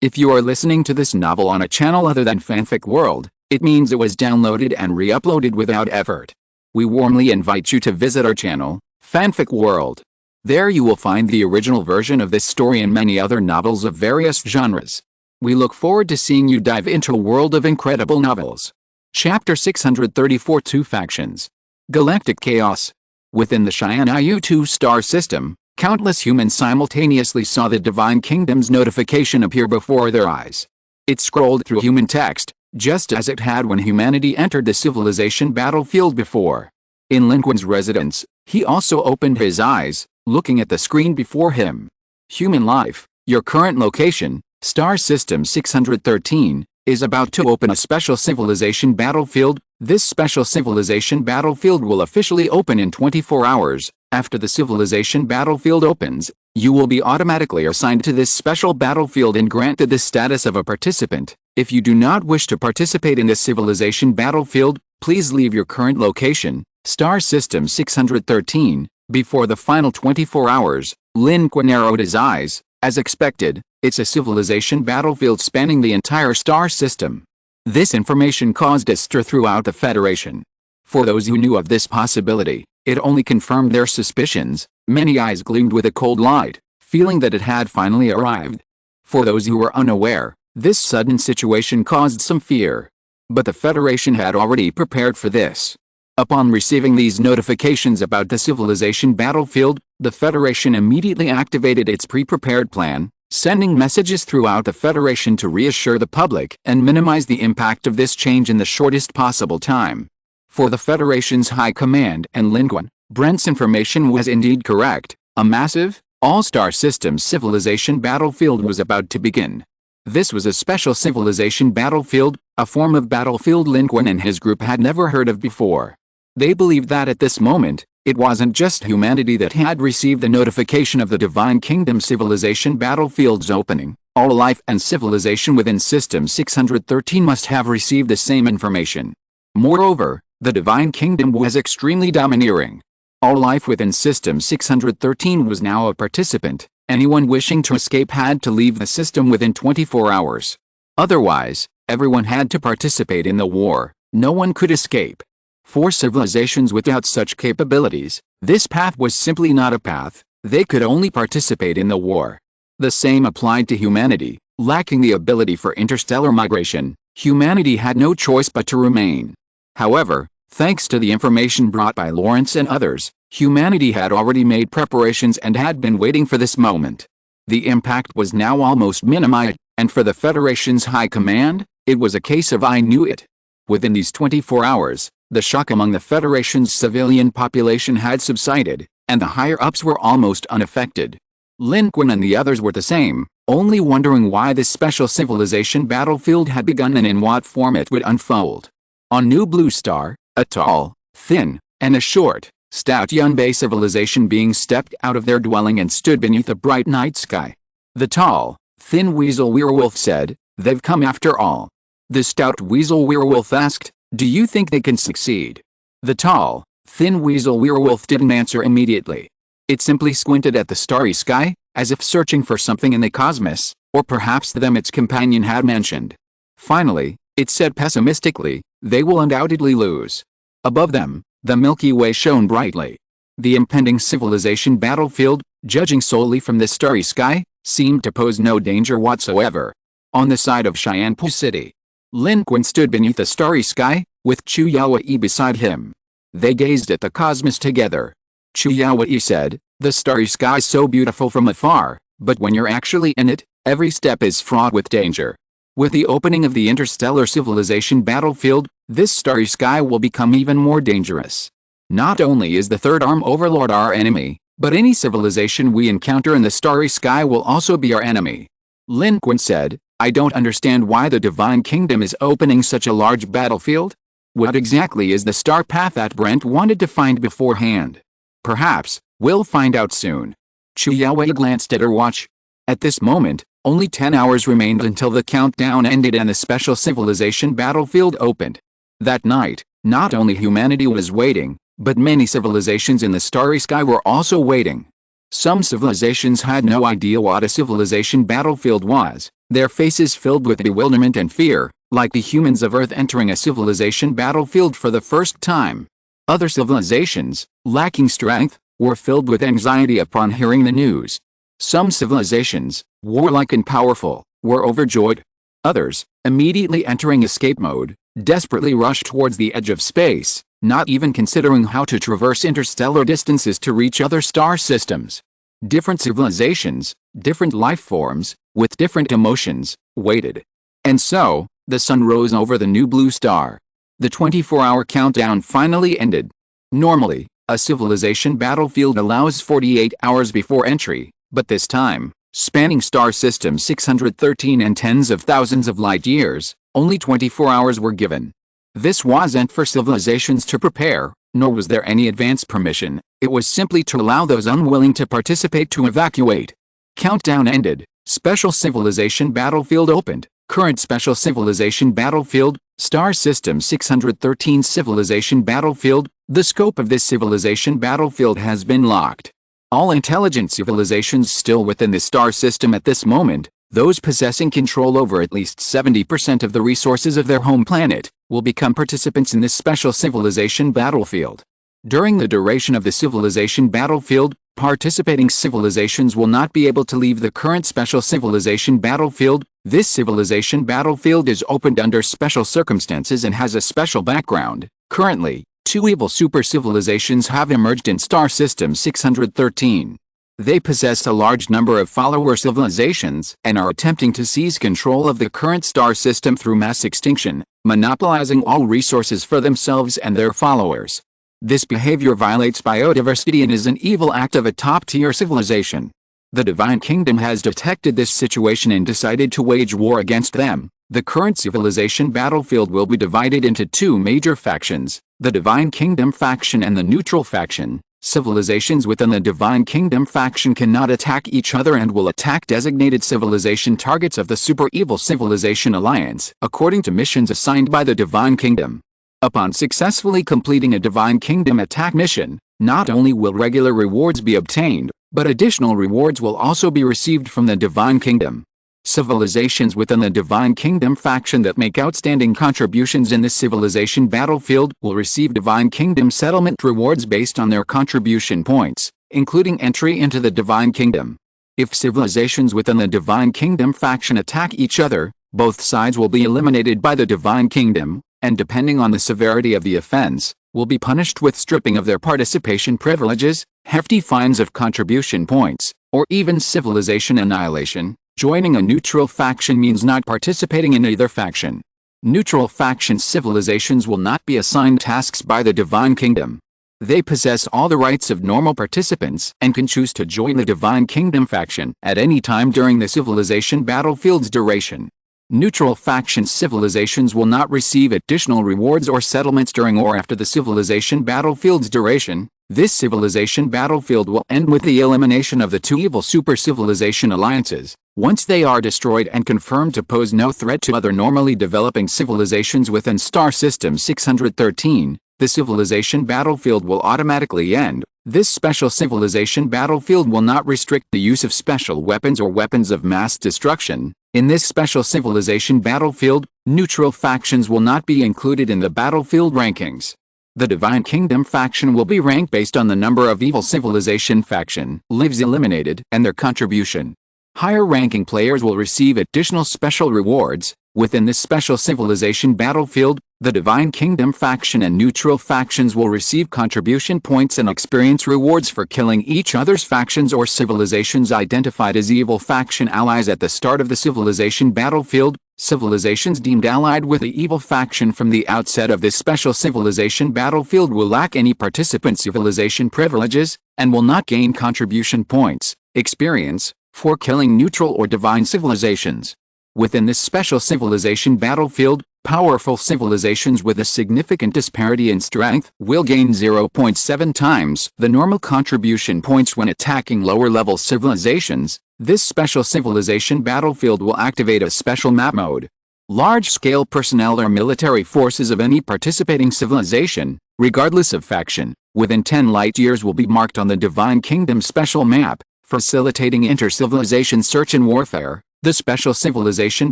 If you are listening to this novel on a channel other than Fanfic World, it means it was downloaded and re-uploaded without effort. We warmly invite you to visit our channel, Fanfic World. There you will find the original version of this story and many other novels of various genres. We look forward to seeing you dive into a world of incredible novels. Chapter 634 Two Factions. Galactic Chaos. Within the Xian 2 star system, countless humans simultaneously saw the Divine Kingdom's notification appear before their eyes. It scrolled through human text, just as it had when humanity entered the civilization battlefield before. In Lin Qun's residence, he also opened his eyes, looking at the screen before him. Human life, your current location, Star System 613, is about to open a special civilization battlefield. This special civilization battlefield will officially open in 24 hours. After the civilization battlefield opens, You will be automatically assigned to this special battlefield and granted the status of a participant. If you do not wish to participate in this civilization battlefield, please leave your current location, Star System 613. Before the final 24 hours, Lin Qun narrowed his eyes. As expected, it's a civilization battlefield spanning the entire star system. This information caused a stir throughout the Federation. For those who knew of this possibility, it only confirmed their suspicions. Many eyes gleamed with a cold light, feeling that it had finally arrived. For those who were unaware, this sudden situation caused some fear. But the Federation had already prepared for this. Upon receiving these notifications about the civilization battlefield, the Federation immediately activated its pre-prepared plan, sending messages throughout the Federation to reassure the public and minimize the impact of this change in the shortest possible time. For the Federation's High Command and Lin Qun, Brent's information was indeed correct. A massive, all-star system civilization battlefield was about to begin. This was a special civilization battlefield, a form of battlefield Lin Qun and his group had never heard of before. They believed that at this moment, it wasn't just humanity that had received the notification of the Divine Kingdom civilization battlefield's opening. All life and civilization within System 613 must have received the same information. Moreover, the Divine Kingdom was extremely domineering. All life within System 613 was now a participant. Anyone wishing to escape had to leave the system within 24 hours. Otherwise, everyone had to participate in the war. No one could escape. For civilizations without such capabilities, this path was simply not a path. They could only participate in the war. The same applied to humanity. Lacking the ability for interstellar migration, humanity had no choice but to remain. However, thanks to the information brought by Lawrence and others, humanity had already made preparations and had been waiting for this moment. The impact was now almost minimized, and for the Federation's High Command, it was a case of I knew it. Within these 24 hours, the shock among the Federation's civilian population had subsided, and the higher-ups were almost unaffected. Lin Qun and the others were the same, only wondering why this special civilization battlefield had begun and in what form it would unfold. On New Blue Star, a tall, thin, and a short, stout Yunbei civilization being stepped out of their dwelling and stood beneath a bright night sky. The tall, thin weasel werewolf said, "They've come after all." The stout weasel werewolf asked, "Do you think they can succeed?" The tall, thin weasel werewolf didn't answer immediately. It simply squinted at the starry sky, as if searching for something in the cosmos, or perhaps them its companion had mentioned. Finally, it said pessimistically, "They will undoubtedly lose." Above them, the Milky Way shone brightly. The impending civilization battlefield, judging solely from the starry sky, seemed to pose no danger whatsoever. On the side of Cheyenne City, Lin Qun stood beneath the starry sky, with Chu Yaoyi beside him. They gazed at the cosmos together. Chu Yaoyi said, "The starry sky is so beautiful from afar, but when you're actually in it, every step is fraught with danger. With the opening of the interstellar civilization battlefield, this starry sky will become even more dangerous. Not only is the Third Arm Overlord our enemy, but any civilization we encounter in the starry sky will also be our enemy." Lin Qun said, "I don't understand why the Divine Kingdom is opening such a large battlefield. What exactly is the star path that Brent wanted to find beforehand? Perhaps we'll find out soon." Chu Yaoyi glanced at her watch. At this moment, only 10 hours remained until the countdown ended and the special civilization battlefield opened. That night, not only humanity was waiting, but many civilizations in the starry sky were also waiting. Some civilizations had no idea what a civilization battlefield was, their faces filled with bewilderment and fear, like the humans of Earth entering a civilization battlefield for the first time. Other civilizations, lacking strength, were filled with anxiety upon hearing the news. Some civilizations, warlike and powerful, were overjoyed. Others, immediately entering escape mode, desperately rushed towards the edge of space, not even considering how to traverse interstellar distances to reach other star systems. Different civilizations, different life forms, with different emotions, waited. And so, the sun rose over the New Blue Star. The 24-hour countdown finally ended. Normally, a civilization battlefield allows 48 hours before entry, but this time, spanning star system 613 and tens of thousands of light years, only 24 hours were given. This wasn't for civilizations to prepare, Nor was there any advance permission, it was simply to allow those unwilling to participate to evacuate. Countdown ended. Special Civilization Battlefield opened. Current Special Civilization Battlefield, Star System 613 Civilization Battlefield. The scope of this civilization battlefield has been locked. All intelligent civilizations still within the star system at this moment, those possessing control over at least 70% of the resources of their home planet, will become participants in this special civilization battlefield. During the duration of the civilization battlefield, participating civilizations will not be able to leave the current special civilization battlefield. This civilization battlefield is opened under special circumstances and has a special background. Currently, 2 evil super civilizations have emerged in Star System 613. They possess a large number of follower civilizations and are attempting to seize control of the current star system through mass extinction, monopolizing all resources for themselves and their followers. This behavior violates biodiversity and is an evil act of a top-tier civilization. The Divine Kingdom has detected this situation and decided to wage war against them. The current civilization battlefield will be divided into 2 major factions, the Divine Kingdom faction and the Neutral faction. Civilizations within the Divine Kingdom faction cannot attack each other and will attack designated civilization targets of the Super Evil Civilization Alliance, according to missions assigned by the Divine Kingdom. Upon successfully completing a Divine Kingdom attack mission, not only will regular rewards be obtained, but additional rewards will also be received from the Divine Kingdom. Civilizations within the Divine Kingdom faction that make outstanding contributions in this civilization battlefield will receive Divine Kingdom settlement rewards based on their contribution points, including entry into the Divine Kingdom. If civilizations within the Divine Kingdom faction attack each other, both sides will be eliminated by the Divine Kingdom, and depending on the severity of the offense, will be punished with stripping of their participation privileges, hefty fines of contribution points, or even civilization annihilation. Joining a neutral faction means not participating in either faction. Neutral faction civilizations will not be assigned tasks by the Divine Kingdom. They possess all the rights of normal participants and can choose to join the Divine Kingdom faction at any time during the civilization battlefield's duration. Neutral faction civilizations will not receive additional rewards or settlements during or after the civilization battlefield's duration. This civilization battlefield will end with the elimination of the 2 evil super civilization alliances. Once they are destroyed and confirmed to pose no threat to other normally developing civilizations within Star System 613, the civilization battlefield will automatically end. This special civilization battlefield will not restrict the use of special weapons or weapons of mass destruction. In this special civilization battlefield, neutral factions will not be included in the battlefield rankings. The Divine Kingdom faction will be ranked based on the number of evil civilization faction lives eliminated and their contribution. Higher-ranking players will receive additional special rewards. Within this special civilization battlefield, the Divine Kingdom faction and neutral factions will receive contribution points and experience rewards for killing each other's factions or civilizations identified as evil faction allies at the start of the civilization battlefield. Civilizations deemed allied with the evil faction from the outset of this special civilization battlefield will lack any participant civilization privileges, and will not gain contribution points, experience, for killing neutral or divine civilizations. Within this special civilization battlefield, powerful civilizations with a significant disparity in strength will gain 0.7 times the normal contribution points when attacking lower-level civilizations. This special civilization battlefield will activate a special map mode. Large-scale personnel or military forces of any participating civilization, regardless of faction, within 10 light-years will be marked on the Divine Kingdom special map, facilitating inter-civilization search and warfare. The special civilization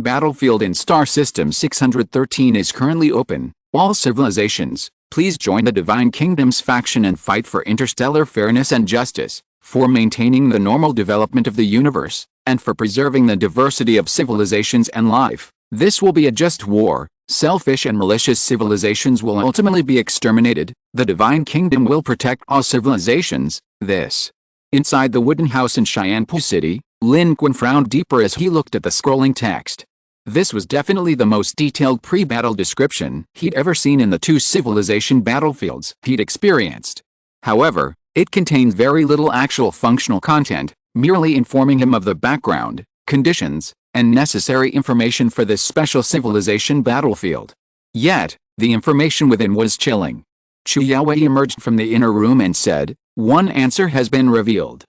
battlefield in Star System 613 is currently open. All civilizations, please join the Divine Kingdom's faction and fight for interstellar fairness and justice, for maintaining the normal development of the universe, and for preserving the diversity of civilizations and life. This will be a just war. Selfish and malicious civilizations will ultimately be exterminated. The Divine Kingdom will protect all civilizations. This. Inside the wooden house in Cheyenne City, Lin Qun frowned deeper as he looked at the scrolling text. This was definitely the most detailed pre-battle description he'd ever seen in the 2 civilization battlefields he'd experienced. However, it contained very little actual functional content, merely informing him of the background, conditions, and necessary information for this special civilization battlefield. Yet, the information within was chilling. Chu Yaowei emerged from the inner room and said, "One answer has been revealed.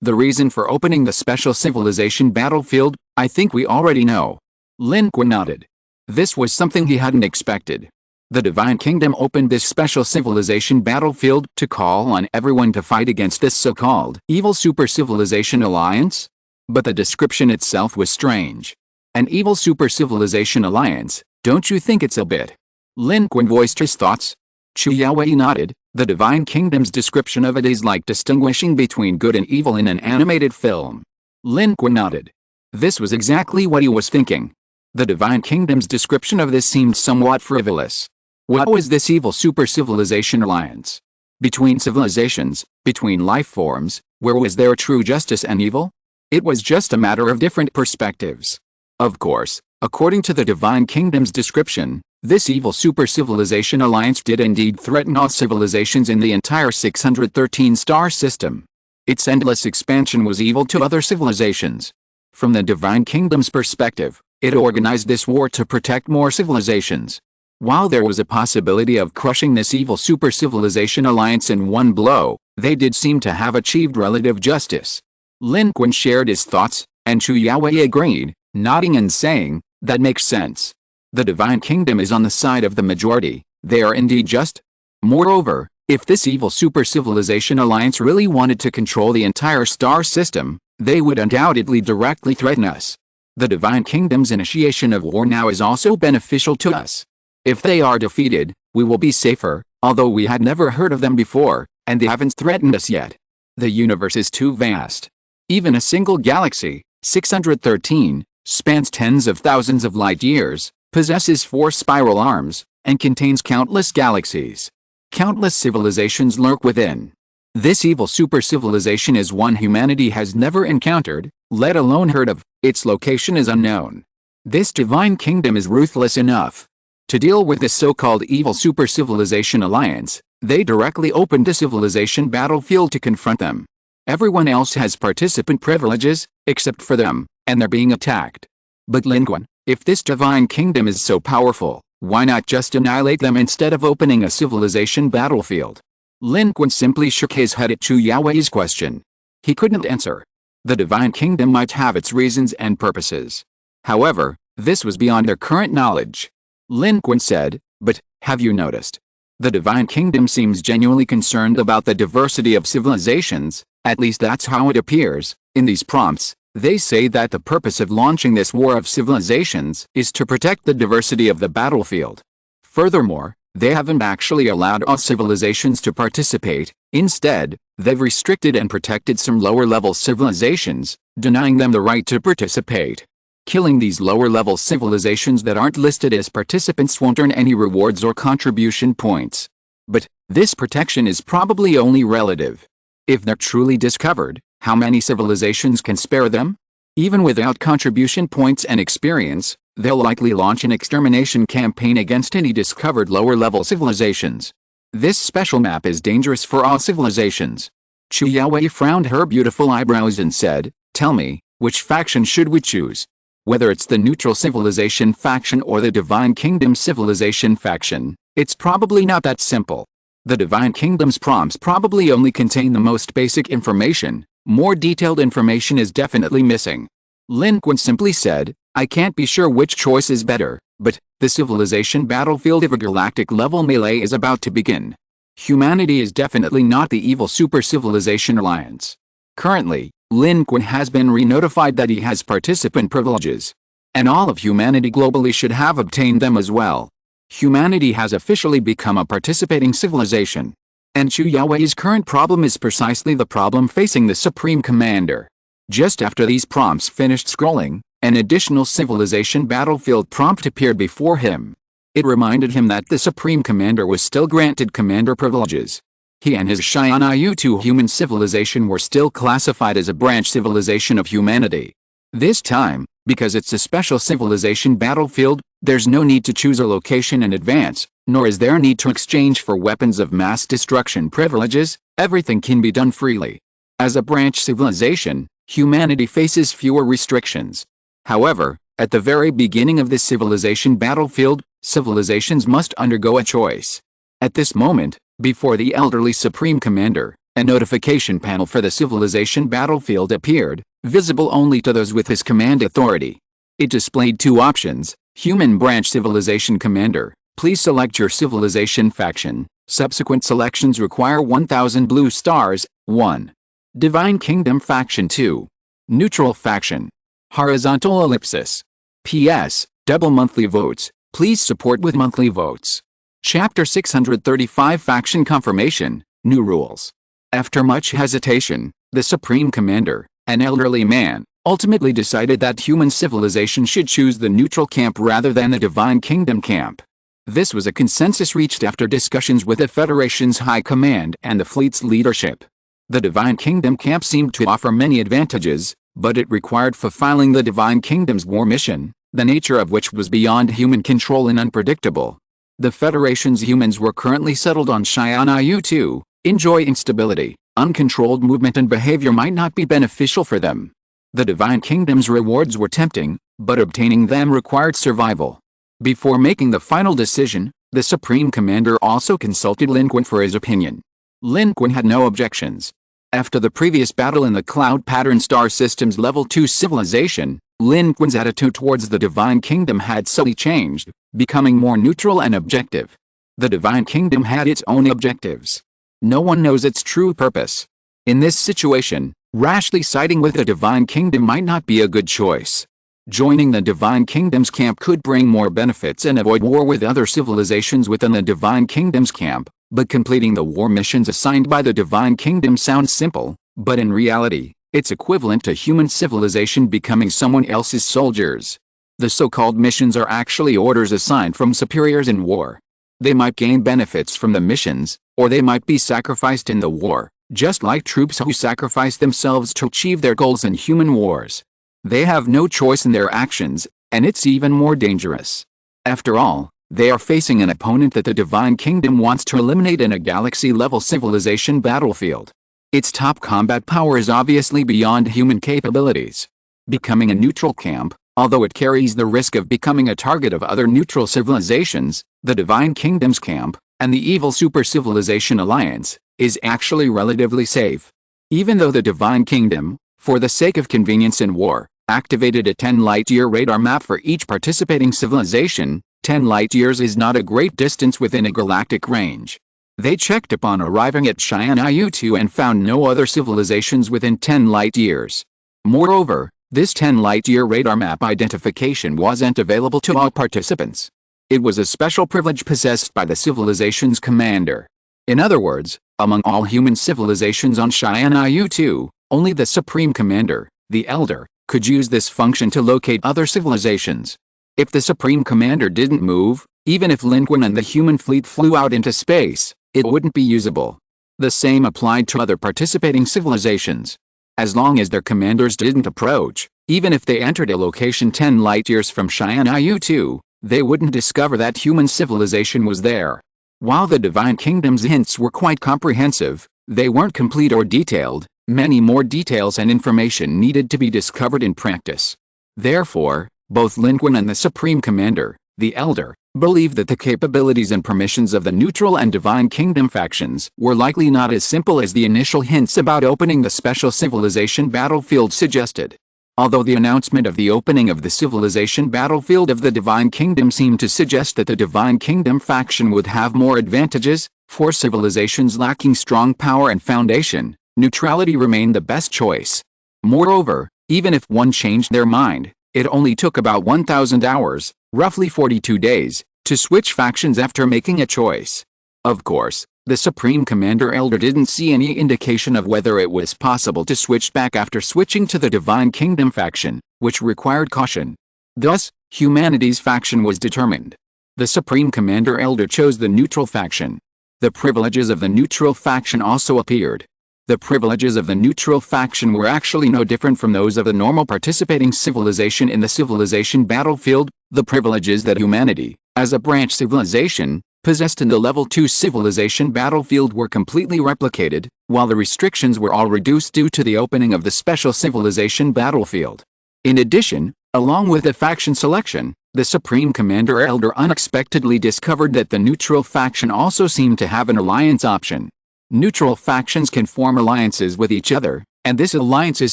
The reason for opening the special civilization battlefield, I think we already know." Lin Qun nodded. This was something he hadn't expected. The Divine Kingdom opened this special civilization battlefield to call on everyone to fight against this so-called evil super-civilization alliance? But the description itself was strange. An evil super-civilization alliance, don't you think it's a bit? Lin Qun voiced his thoughts. Chu Yaowei nodded. The Divine Kingdom's description of it is like distinguishing between good and evil in an animated film. Lin Qun nodded. This was exactly what he was thinking. The Divine Kingdom's description of this seemed somewhat frivolous. What was this evil super-civilization alliance? Between civilizations, between life forms, where was there true justice and evil? It was just a matter of different perspectives. Of course, according to the Divine Kingdom's description, this evil super-civilization alliance did indeed threaten all civilizations in the entire 613-star system. Its endless expansion was evil to other civilizations. From the Divine Kingdom's perspective, it organized this war to protect more civilizations. While there was a possibility of crushing this evil super-civilization alliance in one blow, they did seem to have achieved relative justice. Lin Qun shared his thoughts, and Chu Yaowei agreed, nodding and saying, "That makes sense. The Divine Kingdom is on the side of the majority, they are indeed just. Moreover, if this evil super-civilization alliance really wanted to control the entire star system, they would undoubtedly directly threaten us. The Divine Kingdom's initiation of war now is also beneficial to us. If they are defeated, we will be safer, although we had never heard of them before, and they haven't threatened us yet. The universe is too vast. Even a single galaxy, 613, spans tens of thousands of light years, possesses 4 spiral arms, and contains countless galaxies. Countless civilizations lurk within. This evil super-civilization is one humanity has never encountered, let alone heard of. Its location is unknown. This Divine Kingdom is ruthless enough. To deal with this so-called evil super-civilization alliance, they directly opened a civilization battlefield to confront them. Everyone else has participant privileges, except for them, and they're being attacked. But Lin Qun, if this Divine Kingdom is so powerful, why not just annihilate them instead of opening a civilization battlefield? Lin Qun simply shook his head at Chu Yaowei's question. He couldn't answer. The Divine Kingdom might have its reasons and purposes. However, this was beyond their current knowledge. Lin Qun said, "But, have you noticed? The Divine Kingdom seems genuinely concerned about the diversity of civilizations, at least that's how it appears. In these prompts, they say that the purpose of launching this war of civilizations is to protect the diversity of the battlefield. Furthermore, they haven't actually allowed all civilizations to participate. Instead, they've restricted and protected some lower-level civilizations, denying them the right to participate. Killing these lower-level civilizations that aren't listed as participants won't earn any rewards or contribution points. But, this protection is probably only relative. If they're truly discovered, how many civilizations can spare them? Even without contribution points and experience, they'll likely launch an extermination campaign against any discovered lower-level civilizations. This special map is dangerous for all civilizations." Chu Yaowei frowned her beautiful eyebrows and said, "Tell me, which faction should we choose? Whether it's the neutral civilization faction or the Divine Kingdom civilization faction, it's probably not that simple. The Divine Kingdom's prompts probably only contain the most basic information. More detailed information is definitely missing." Lin Qun simply said, "I can't be sure which choice is better, but the civilization battlefield of a galactic-level melee is about to begin. Humanity is definitely not the evil super-civilization alliance. Currently, Lin Qun has been re-notified that he has participant privileges. And all of humanity globally should have obtained them as well. Humanity has officially become a participating civilization. And Chu Yaowei's current problem is precisely the problem facing the Supreme Commander." Just after these prompts finished scrolling, an additional civilization battlefield prompt appeared before him. It reminded him that the Supreme Commander was still granted commander privileges. He and his Xianyu-2 human civilization were still classified as a branch civilization of humanity. This time, because it's a special civilization battlefield, there's no need to choose a location in advance, nor is there need to exchange for weapons of mass destruction privileges. Everything can be done freely. As a branch civilization, humanity faces fewer restrictions. However, at the very beginning of this civilization battlefield, civilizations must undergo a choice. At this moment, before the elderly Supreme Commander, a notification panel for the civilization battlefield appeared, visible only to those with his command authority. It displayed two options: Human Branch Civilization Commander, please select your civilization faction. Subsequent selections require 1,000 blue stars. 1. Divine Kingdom Faction. 2. Neutral Faction. Horizontal ellipsis. P.S. Double monthly votes. Please support with monthly votes. Chapter 635 Faction Confirmation, New Rules. After much hesitation, the Supreme Commander, an elderly man, ultimately decided that human civilization should choose the neutral camp rather than the Divine Kingdom camp. This was a consensus reached after discussions with the Federation's High Command and the fleet's leadership. The Divine Kingdom camp seemed to offer many advantages, but it required fulfilling the Divine Kingdom's war mission, the nature of which was beyond human control and unpredictable. The Federation's humans were currently settled on SYNOPSIS. Enjoying stability, uncontrolled movement and behavior might not be beneficial for them. The Divine Kingdom's rewards were tempting, but obtaining them required survival. Before making the final decision, the Supreme Commander also consulted Lin Qun for his opinion. Lin Qun had no objections. After the previous battle in the Cloud Pattern Star System's Level 2 civilization, Lin Qun's attitude towards the Divine Kingdom had subtly changed, becoming more neutral and objective. The Divine Kingdom had its own objectives. No one knows its true purpose. In this situation, rashly siding with the Divine Kingdom might not be a good choice. Joining the Divine Kingdom's camp could bring more benefits and avoid war with other civilizations within the Divine Kingdom's camp, but completing the war missions assigned by the Divine Kingdom sounds simple, but in reality, it's equivalent to human civilization becoming someone else's soldiers. The so-called missions are actually orders assigned from superiors in war. They might gain benefits from the missions, or they might be sacrificed in the war, just like troops who sacrifice themselves to achieve their goals in human wars. They have no choice in their actions, and it's even more dangerous. After all, they are facing an opponent that the Divine Kingdom wants to eliminate in a galaxy-level civilization battlefield. Its top combat power is obviously beyond human capabilities. Becoming a neutral camp, although it carries the risk of becoming a target of other neutral civilizations, the Divine Kingdom's camp, and the evil super-civilization alliance, is actually relatively safe. Even though the Divine Kingdom, for the sake of convenience in war, activated a 10 light-year radar map for each participating civilization, 10 light-years is not a great distance within a galactic range. They checked upon arriving at SYNOPSIS and found no other civilizations within 10 light-years. Moreover, this 10 light-year radar map identification wasn't available to all participants. It was a special privilege possessed by the civilization's commander. In other words, among all human civilizations on SYNOPSIS, only the Supreme Commander, the Elder, could use this function to locate other civilizations. If the Supreme Commander didn't move, even if Lin Qun and the human fleet flew out into space, it wouldn't be usable. The same applied to other participating civilizations. As long as their commanders didn't approach, even if they entered a location 10 light-years from SYNOPSIS, they wouldn't discover that human civilization was there. While the Divine Kingdom's hints were quite comprehensive, they weren't complete or detailed. Many more details and information needed to be discovered in practice. Therefore, both Lin Qun and the Supreme Commander, the Elder, believed that the capabilities and permissions of the neutral and Divine Kingdom factions were likely not as simple as the initial hints about opening the special civilization battlefield suggested. Although the announcement of the opening of the civilization battlefield of the Divine Kingdom seemed to suggest that the Divine Kingdom faction would have more advantages, for civilizations lacking strong power and foundation, neutrality remained the best choice. Moreover, even if one changed their mind, it only took about 1,000 hours, roughly 42 days, to switch factions after making a choice. Of course, the Supreme Commander Elder didn't see any indication of whether it was possible to switch back after switching to the Divine Kingdom faction, which required caution. Thus, humanity's faction was determined. The Supreme Commander Elder chose the neutral faction. The privileges of the neutral faction also appeared. The privileges of the neutral faction were actually no different from those of the normal participating civilization in the civilization battlefield. The privileges that humanity, as a branch civilization, possessed in the Level 2 civilization battlefield were completely replicated, while the restrictions were all reduced due to the opening of the special civilization battlefield. In addition, along with the faction selection, The Supreme Commander Elder unexpectedly discovered that the neutral faction also seemed to have an alliance option. Neutral factions can form alliances with each other, and this alliance is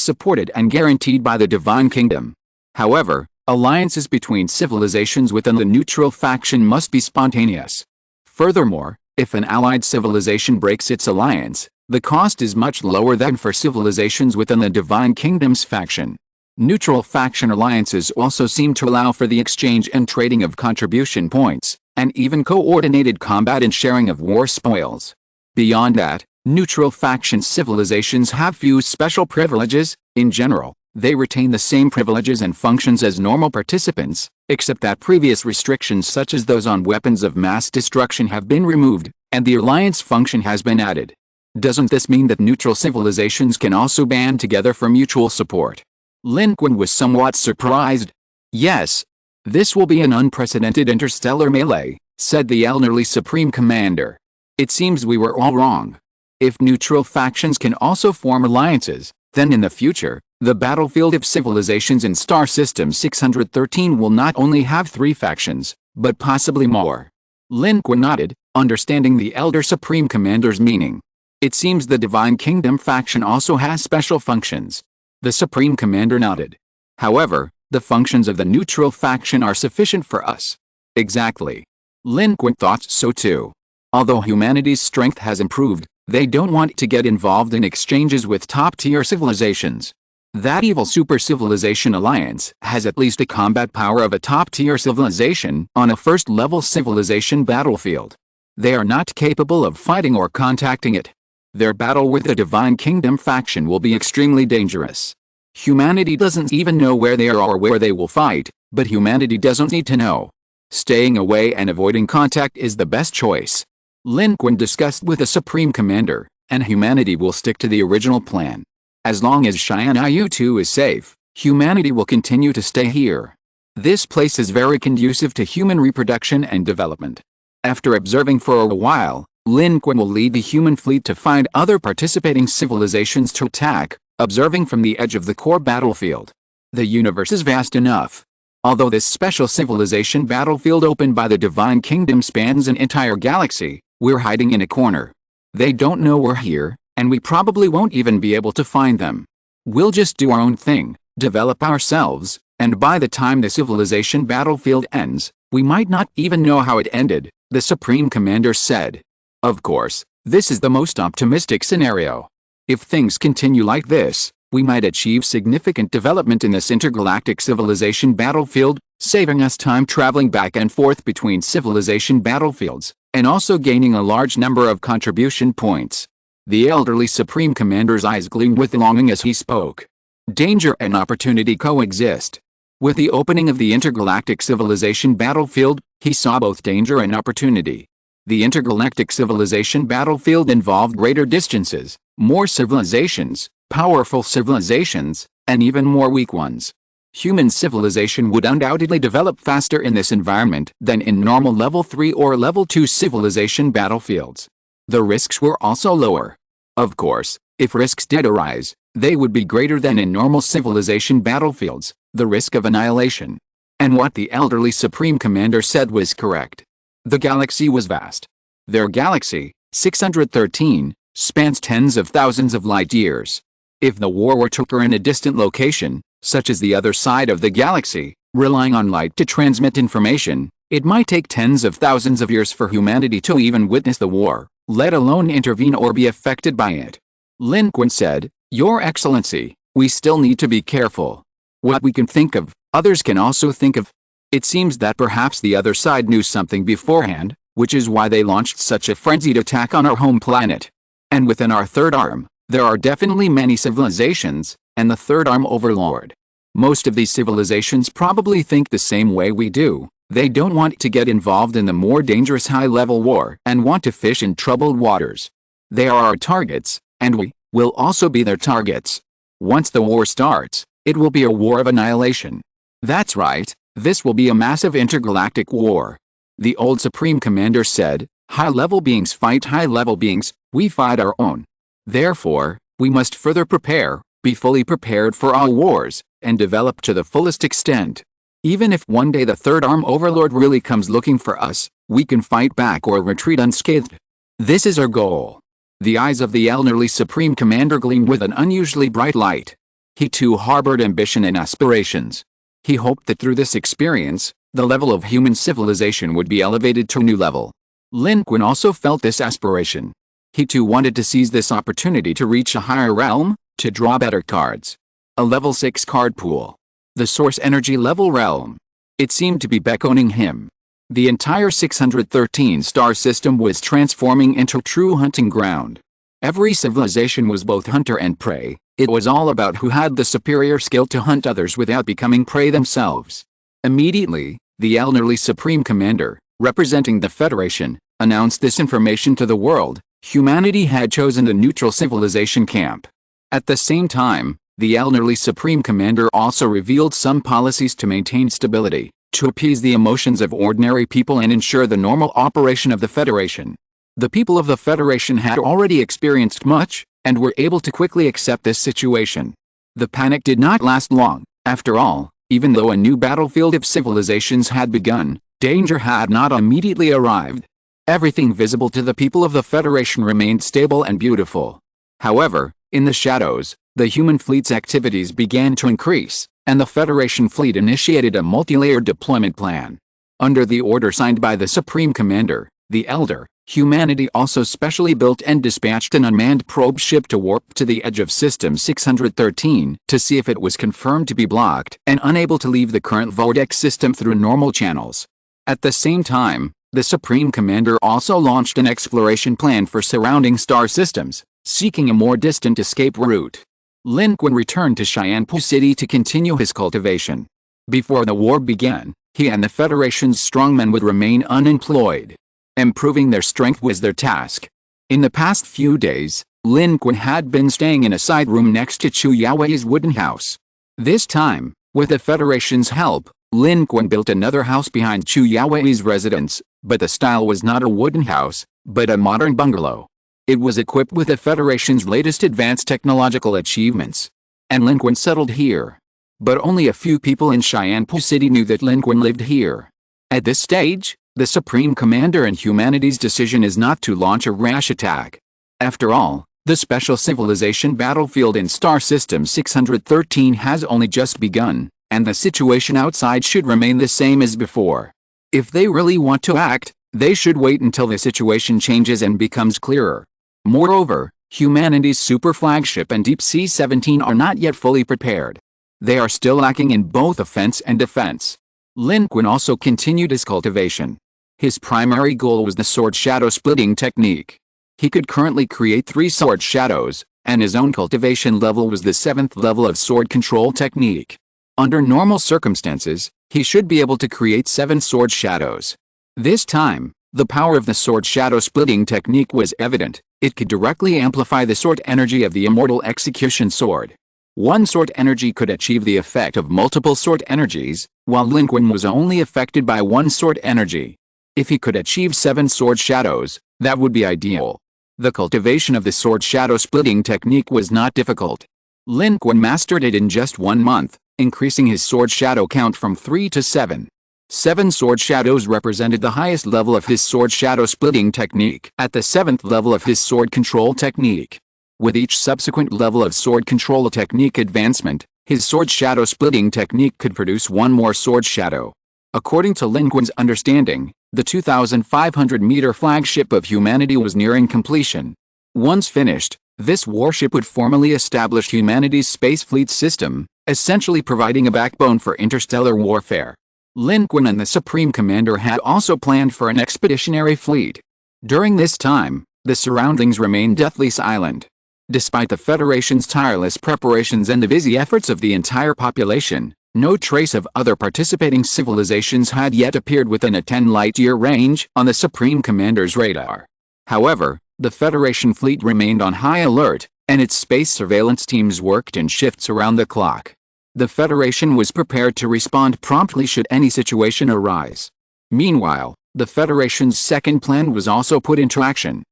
supported and guaranteed by the Divine Kingdom. However, alliances between civilizations within the neutral faction must be spontaneous. Furthermore, if an allied civilization breaks its alliance, the cost is much lower than for civilizations within the Divine Kingdom's faction. Neutral faction alliances also seem to allow for the exchange and trading of contribution points, and even coordinated combat and sharing of war spoils. Beyond that, neutral faction civilizations have few special privileges. In general, they retain the same privileges and functions as normal participants, except that previous restrictions such as those on weapons of mass destruction have been removed, and the alliance function has been added. Doesn't this mean that neutral civilizations can also band together for mutual support? Lin Qun was somewhat surprised. Yes. This will be an unprecedented interstellar melee, said the elderly Supreme Commander. It seems we were all wrong. If neutral factions can also form alliances, then in the future, the battlefield of civilizations in Star System 613 will not only have 3 factions, but possibly more. Lin Qun nodded, understanding the Elder Supreme Commander's meaning. It seems the Divine Kingdom faction also has special functions. The Supreme Commander nodded. However, the functions of the neutral faction are sufficient for us. Exactly. Lin Qun thought so too. Although humanity's strength has improved, they don't want to get involved in exchanges with top-tier civilizations. That evil super-civilization alliance has at least a combat power of a top-tier civilization on a first-level civilization battlefield. They are not capable of fighting or contacting it. Their battle with the Divine Kingdom faction will be extremely dangerous. Humanity doesn't even know where they are or where they will fight, but humanity doesn't need to know. Staying away and avoiding contact is the best choice. Lin Qun discussed with the Supreme Commander, and humanity will stick to the original plan. As long as Xianyu 2 is safe, humanity will continue to stay here. This place is very conducive to human reproduction and development. After observing for a while, Lin Qun will lead the human fleet to find other participating civilizations to attack, observing from the edge of the core battlefield. The universe is vast enough. Although this special civilization battlefield opened by the Divine Kingdom spans an entire galaxy, we're hiding in a corner. They don't know we're here, and we probably won't even be able to find them. We'll just do our own thing, develop ourselves, and by the time the civilization battlefield ends, we might not even know how it ended, the Supreme Commander said. Of course, this is the most optimistic scenario. If things continue like this, we might achieve significant development in this intergalactic civilization battlefield, saving us time traveling back and forth between civilization battlefields, and also gaining a large number of contribution points. The elderly Supreme Commander's eyes gleamed with longing as he spoke. Danger and opportunity coexist. With the opening of the intergalactic civilization battlefield, he saw both danger and opportunity. The intergalactic civilization battlefield involved greater distances, more civilizations, powerful civilizations, and even more weak ones. Human civilization would undoubtedly develop faster in this environment than in normal level 3 or level 2 civilization battlefields. The risks were also lower. Of course, if risks did arise, they would be greater than in normal civilization battlefields, the risk of annihilation. And what the elderly Supreme Commander said was correct. The galaxy was vast. Their galaxy, 613, spans tens of thousands of light years. If the war were to occur in a distant location, such as the other side of the galaxy, relying on light to transmit information, it might take tens of thousands of years for humanity to even witness the war, let alone intervene or be affected by it. Lin Qun said, "Your Excellency, we still need to be careful. What we can think of, others can also think of." It seems that perhaps the other side knew something beforehand, which is why they launched such a frenzied attack on our home planet. And within our third arm, there are definitely many civilizations, and the third arm overlord. Most of these civilizations probably think the same way we do. They don't want to get involved in the more dangerous high-level war and want to fish in troubled waters. They are our targets, and we will also be their targets. Once the war starts, it will be a war of annihilation. That's right, this will be a massive intergalactic war. The old Supreme Commander said, "High-level beings fight high-level beings, we fight our own. Therefore, we must further prepare, be fully prepared for all wars, and develop to the fullest extent." Even if one day the Third Arm Overlord really comes looking for us, we can fight back or retreat unscathed. This is our goal." The eyes of the elderly Supreme Commander gleamed with an unusually bright light. He too harbored ambition and aspirations. He hoped that through this experience, the level of human civilization would be elevated to a new level. Lin Qun also felt this aspiration. He too wanted to seize this opportunity to reach a higher realm, to draw better cards. A level 6 card pool. The source energy level realm. It seemed to be beckoning him. The entire 613 star system was transforming into a true hunting ground. Every civilization was both hunter and prey. It was all about who had the superior skill to hunt others without becoming prey themselves. Immediately, the elderly Supreme Commander, representing the Federation, announced this information to the world. Humanity had chosen a neutral civilization camp. At the same time, the elderly Supreme Commander also revealed some policies to maintain stability, to appease the emotions of ordinary people and ensure the normal operation of the Federation. The people of the Federation had already experienced much, and were able to quickly accept this situation. The panic did not last long. After all, even though a new battlefield of civilizations had begun, danger had not immediately arrived. Everything visible to the people of the Federation remained stable and beautiful. However, in the shadows, the human fleet's activities began to increase, and the Federation fleet initiated a multi-layered deployment plan. Under the order signed by the Supreme Commander, the Elder, humanity also specially built and dispatched an unmanned probe ship to warp to the edge of System 613 to see if it was confirmed to be blocked and unable to leave the current Vortex system through normal channels. At the same time, the Supreme Commander also launched an exploration plan for surrounding star systems, seeking a more distant escape route. Lin Qun returned to Xianpu City to continue his cultivation. Before the war began, he and the Federation's strongmen would remain unemployed. Improving their strength was their task. In the past few days, Lin Qun had been staying in a side room next to Chu Yaowei's wooden house. This time, with the Federation's help, Lin Qun built another house behind Chu Yaowei's residence, but the style was not a wooden house, but a modern bungalow. It was equipped with the Federation's latest advanced technological achievements. And Lin Qun settled here. But only a few people in Xianpu City knew that Lin Qun lived here. At this stage, the Supreme Commander and humanity's decision is not to launch a rash attack. After all, the special civilization battlefield in Star System 613 has only just begun, and the situation outside should remain the same as before. If they really want to act, they should wait until the situation changes and becomes clearer. Moreover, humanity's super flagship and Deep Sea 17 are not yet fully prepared. They are still lacking in both offense and defense. Lin Qun also continued his cultivation. His primary goal was the sword shadow splitting technique. He could currently create 3 sword shadows, and his own cultivation level was the 7th level of sword control technique. Under normal circumstances, he should be able to create 7 sword shadows. This time, the power of the sword shadow splitting technique was evident. It could directly amplify the sword energy of the immortal execution sword. One sword energy could achieve the effect of multiple sword energies, while Lin Qun was only affected by one sword energy. If he could achieve 7 sword shadows, that would be ideal. The cultivation of the sword shadow splitting technique was not difficult. Lin Qun mastered it in just 1 month, increasing his sword shadow count from 3 to 7. 7 sword shadows represented the highest level of his sword shadow splitting technique at the 7th level of his sword control technique. With each subsequent level of sword control technique advancement, his sword shadow splitting technique could produce 1 more sword shadow. According to Lin Qun's understanding, the 2,500-meter flagship of humanity was nearing completion. Once finished, this warship would formally establish humanity's space fleet system, essentially providing a backbone for interstellar warfare. Lin Qun and the Supreme Commander had also planned for an expeditionary fleet. During this time, the surroundings remained deathly silent. Despite the Federation's tireless preparations and the busy efforts of the entire population, no trace of other participating civilizations had yet appeared within a 10-light-year range on the Supreme Commander's radar. However, the Federation fleet remained on high alert, and its space surveillance teams worked in shifts around the clock. The Federation was prepared to respond promptly should any situation arise. Meanwhile, the Federation's second plan was also put into action.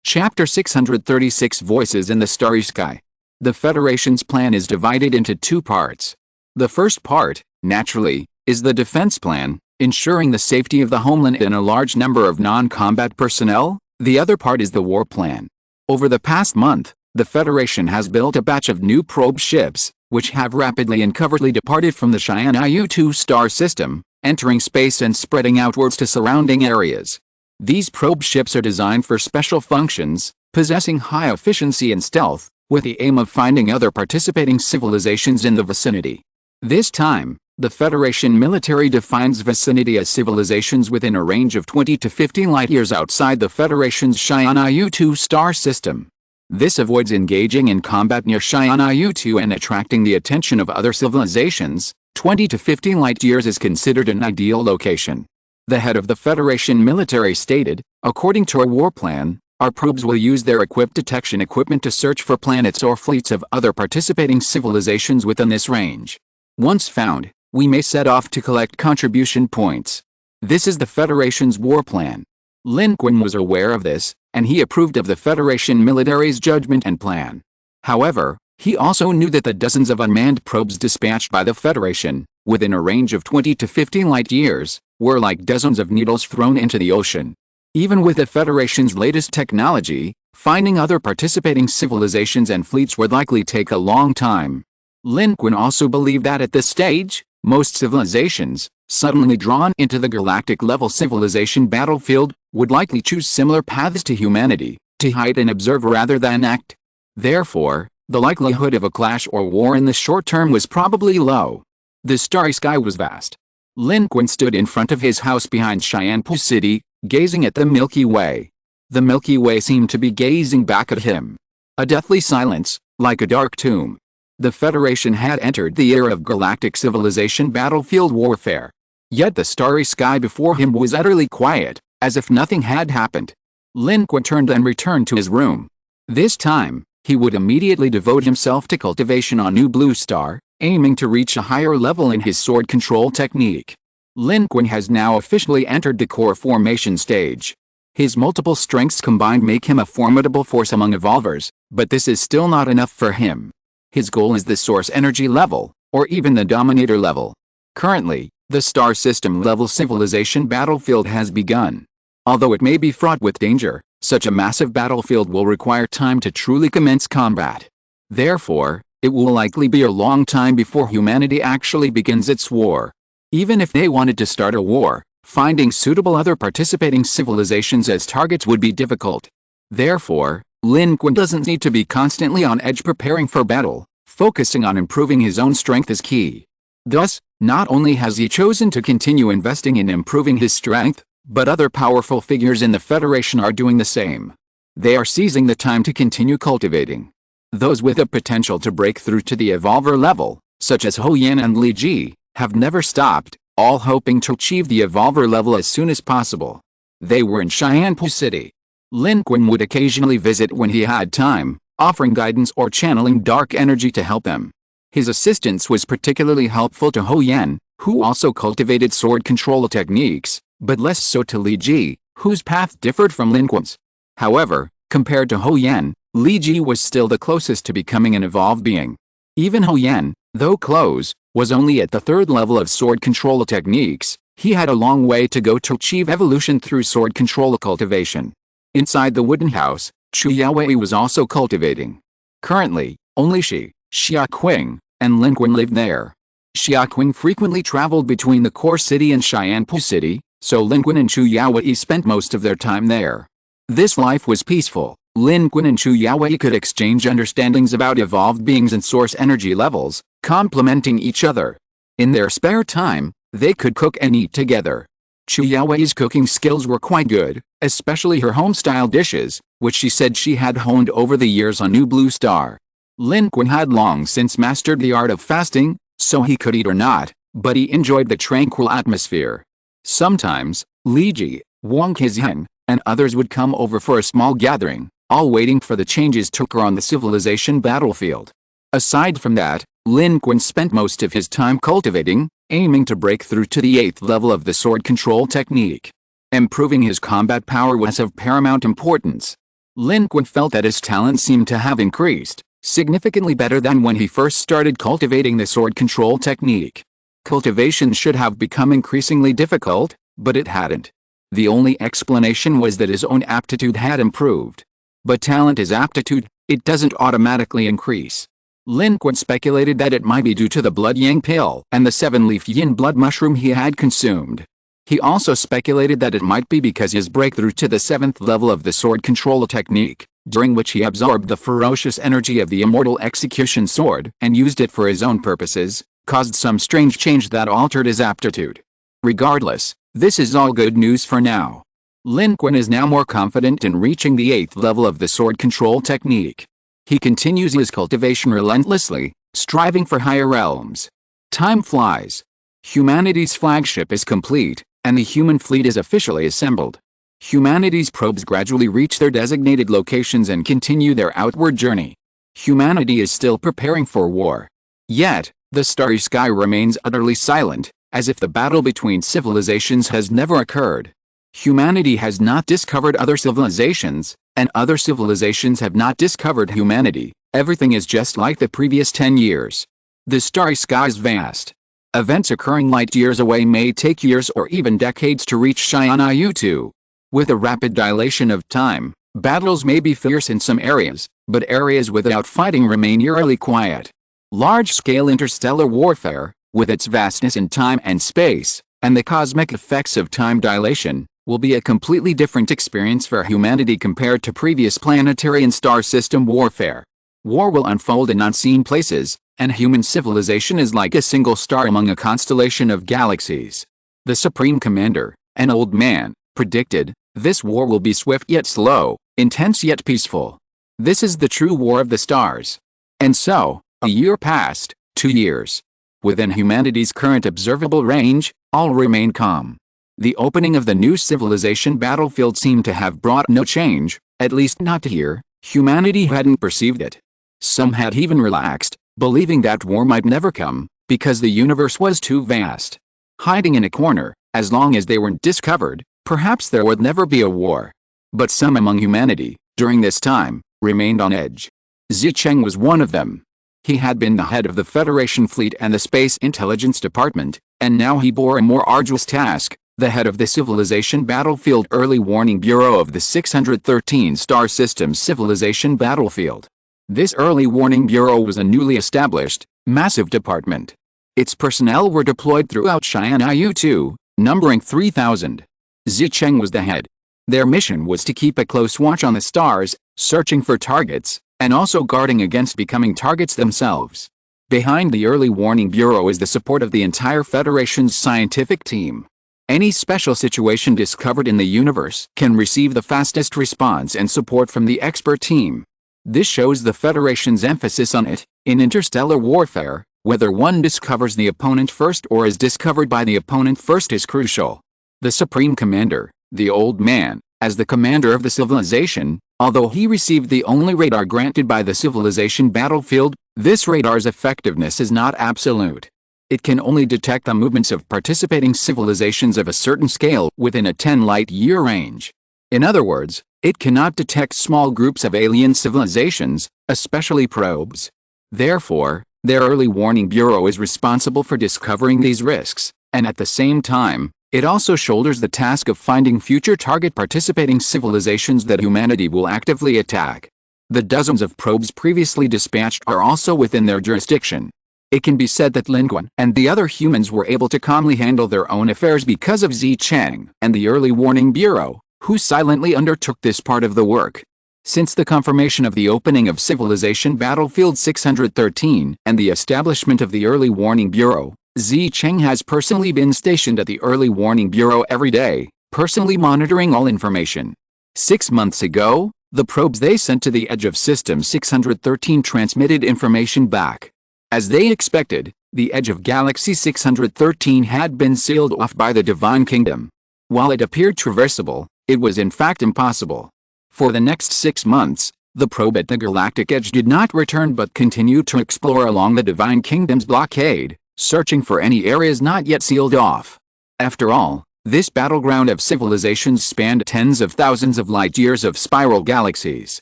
Chapter 636 Voices in the Starry Sky. The Federation's plan is divided into 2 parts. The first part, naturally, is the defense plan, ensuring the safety of the homeland and a large number of non-combat personnel. The other part is the war plan. Over the past month, the Federation has built a batch of new probe ships, which have rapidly and covertly departed from the Cheyenne-2 star system, entering space and spreading outwards to surrounding areas. These probe ships are designed for special functions, possessing high efficiency and stealth, with the aim of finding other participating civilizations in the vicinity. This time, the Federation military defines vicinity as civilizations within a range of 20 to 50 light-years outside the Federation's Cheyenne-2 star system. This avoids engaging in combat near Cheyenne-2 and attracting the attention of other civilizations. 20 to 50 light-years is considered an ideal location. The head of the Federation military stated, according to our war plan, our probes will use their equipped detection equipment to search for planets or fleets of other participating civilizations within this range. Once found, we may set off to collect contribution points. This is the Federation's war plan. Lin Qun was aware of this, and he approved of the Federation military's judgment and plan. However, he also knew that the dozens of unmanned probes dispatched by the Federation, within a range of 20 to 50 light-years, were like dozens of needles thrown into the ocean. Even with the Federation's latest technology, finding other participating civilizations and fleets would likely take a long time. Lin Qun also believed that at this stage, most civilizations, suddenly drawn into the galactic-level civilization battlefield, would likely choose similar paths to humanity, to hide and observe rather than act. Therefore, the likelihood of a clash or war in the short term was probably low. The starry sky was vast. Lin Qun stood in front of his house behind Cheyenne-Pu City, gazing at the Milky Way. The Milky Way seemed to be gazing back at him. A deathly silence, like a dark tomb. The Federation had entered the era of galactic civilization battlefield warfare. Yet the starry sky before him was utterly quiet, as if nothing had happened. Lin Qun turned and returned to his room. This time, he would immediately devote himself to cultivation on New Blue Star, aiming to reach a higher level in his sword control technique. Lin Qun has now officially entered the core formation stage. His multiple strengths combined make him a formidable force among evolvers, but this is still not enough for him. His goal is the source energy level, or even the dominator level. Currently, the star system level civilization battlefield has begun. Although it may be fraught with danger, such a massive battlefield will require time to truly commence combat. Therefore, it will likely be a long time before humanity actually begins its war. Even if they wanted to start a war, finding suitable other participating civilizations as targets would be difficult. Therefore, Lin Qun doesn't need to be constantly on edge preparing for battle. Focusing on improving his own strength is key. Thus, not only has he chosen to continue investing in improving his strength, but other powerful figures in the Federation are doing the same. They are seizing the time to continue cultivating. Those with the potential to break through to the evolver level, such as Ho Yan and Li Ji, have never stopped, all hoping to achieve the evolver level as soon as possible. They were in Cheyenne-Pu City. Lin Qun would occasionally visit when he had time, offering guidance or channeling dark energy to help them. His assistance was particularly helpful to Ho Yan, who also cultivated sword control techniques, but less so to Li Ji, whose path differed from Lin Qun's. However, compared to Ho Yan, Li Ji was still the closest to becoming an evolved being. Even Ho Yan, though close, was only at the third level of sword control techniques. He had a long way to go to achieve evolution through sword control cultivation. Inside the wooden house, Chu Yaowei was also cultivating. Currently, only she, Xia Qing, and Lin Qun lived there. Xia Qing frequently traveled between the core city and Cheyenne-Pu City, so Lin Qun and Chu Yaowei spent most of their time there. This life was peaceful. Lin Qun and Chu Yaowei could exchange understandings about evolved beings and source energy levels, complementing each other. In their spare time, they could cook and eat together. Chu Yaowei's cooking skills were quite good, especially her home-style dishes, which she said she had honed over the years on New Blue Star. Lin Qun had long since mastered the art of fasting, so he could eat or not, but he enjoyed the tranquil atmosphere. Sometimes, Li Ji, Wang Qian, and others would come over for a small gathering, all waiting for the changes to occur on the civilization battlefield. Aside from that, Lin Qun spent most of his time cultivating, aiming to break through to the 8th level of the sword control technique. Improving his combat power was of paramount importance. Lin Qun felt that his talent seemed to have increased, significantly better than when he first started cultivating the sword control technique. Cultivation should have become increasingly difficult, but it hadn't. The only explanation was that his own aptitude had improved. But talent is aptitude, it doesn't automatically increase. Lin Qun speculated that it might be due to the blood yang pill and the 7-leaf yin blood mushroom he had consumed. He also speculated that it might be because his breakthrough to the 7th level of the sword control technique, during which he absorbed the ferocious energy of the immortal execution sword and used it for his own purposes, caused some strange change that altered his aptitude. Regardless, this is all good news for now. Lin Qun is now more confident in reaching the 8th level of the sword control technique. He continues his cultivation relentlessly, striving for higher realms. Time flies. Humanity's flagship is complete, and the human fleet is officially assembled. Humanity's probes gradually reach their designated locations and continue their outward journey. Humanity is still preparing for war. Yet, the starry sky remains utterly silent, as if the battle between civilizations has never occurred. Humanity has not discovered other civilizations, and other civilizations have not discovered humanity. Everything is just like the previous 10 years. The starry sky is vast. Events occurring light years away may take years or even decades to reach SYNOPSIS. With a rapid dilation of time, battles may be fierce in some areas, but areas without fighting remain eerily quiet. Large-scale interstellar warfare, with its vastness in time and space, and the cosmic effects of time dilation, will be a completely different experience for humanity compared to previous planetary and star system warfare. War will unfold in unseen places, and human civilization is like a single star among a constellation of galaxies. The Supreme Commander, an old man, predicted, this war will be swift yet slow, intense yet peaceful. This is the true war of the stars. And so, a year passed, 2 years. Within humanity's current observable range, all remain calm. The opening of the new civilization battlefield seemed to have brought no change, at least not here. Humanity hadn't perceived it. Some had even relaxed, believing that war might never come, because the universe was too vast. Hiding in a corner, as long as they weren't discovered, perhaps there would never be a war. But some among humanity, during this time, remained on edge. Zicheng was one of them. He had been the head of the Federation Fleet and the Space Intelligence Department, and now he bore a more arduous task, the head of the Civilization Battlefield Early Warning Bureau of the 613 Star System Civilization Battlefield. This Early Warning Bureau was a newly established, massive department. Its personnel were deployed throughout SYNOPSIS, numbering 3,000. Zicheng was the head. Their mission was to keep a close watch on the stars, searching for targets, and also guarding against becoming targets themselves. Behind the Early Warning Bureau is the support of the entire Federation's scientific team. Any special situation discovered in the universe can receive the fastest response and support from the expert team. This shows the Federation's emphasis on it. In interstellar warfare, whether one discovers the opponent first or is discovered by the opponent first is crucial. The Supreme Commander, the Old Man, as the commander of the civilization, although he received the only radar granted by the civilization battlefield, this radar's effectiveness is not absolute. It can only detect the movements of participating civilizations of a certain scale within a 10 light-year range. In other words, it cannot detect small groups of alien civilizations, especially probes. Therefore, their Early Warning Bureau is responsible for discovering these risks, and at the same time, it also shoulders the task of finding future target participating civilizations that humanity will actively attack. The dozens of probes previously dispatched are also within their jurisdiction. It can be said that Lin Qun and the other humans were able to calmly handle their own affairs because of Zicheng and the Early Warning Bureau, who silently undertook this part of the work. Since the confirmation of the opening of Civilization Battlefield 613 and the establishment of the Early Warning Bureau, Zicheng has personally been stationed at the Early Warning Bureau every day, personally monitoring all information. 6 months ago, the probes they sent to the edge of System 613 transmitted information back. As they expected, the edge of Galaxy 613 had been sealed off by the Divine Kingdom. While it appeared traversable, it was in fact impossible. For the next 6 months, the probe at the galactic edge did not return but continued to explore along the Divine Kingdom's blockade, searching for any areas not yet sealed off. After all, this battleground of civilizations spanned tens of thousands of light-years of spiral galaxies.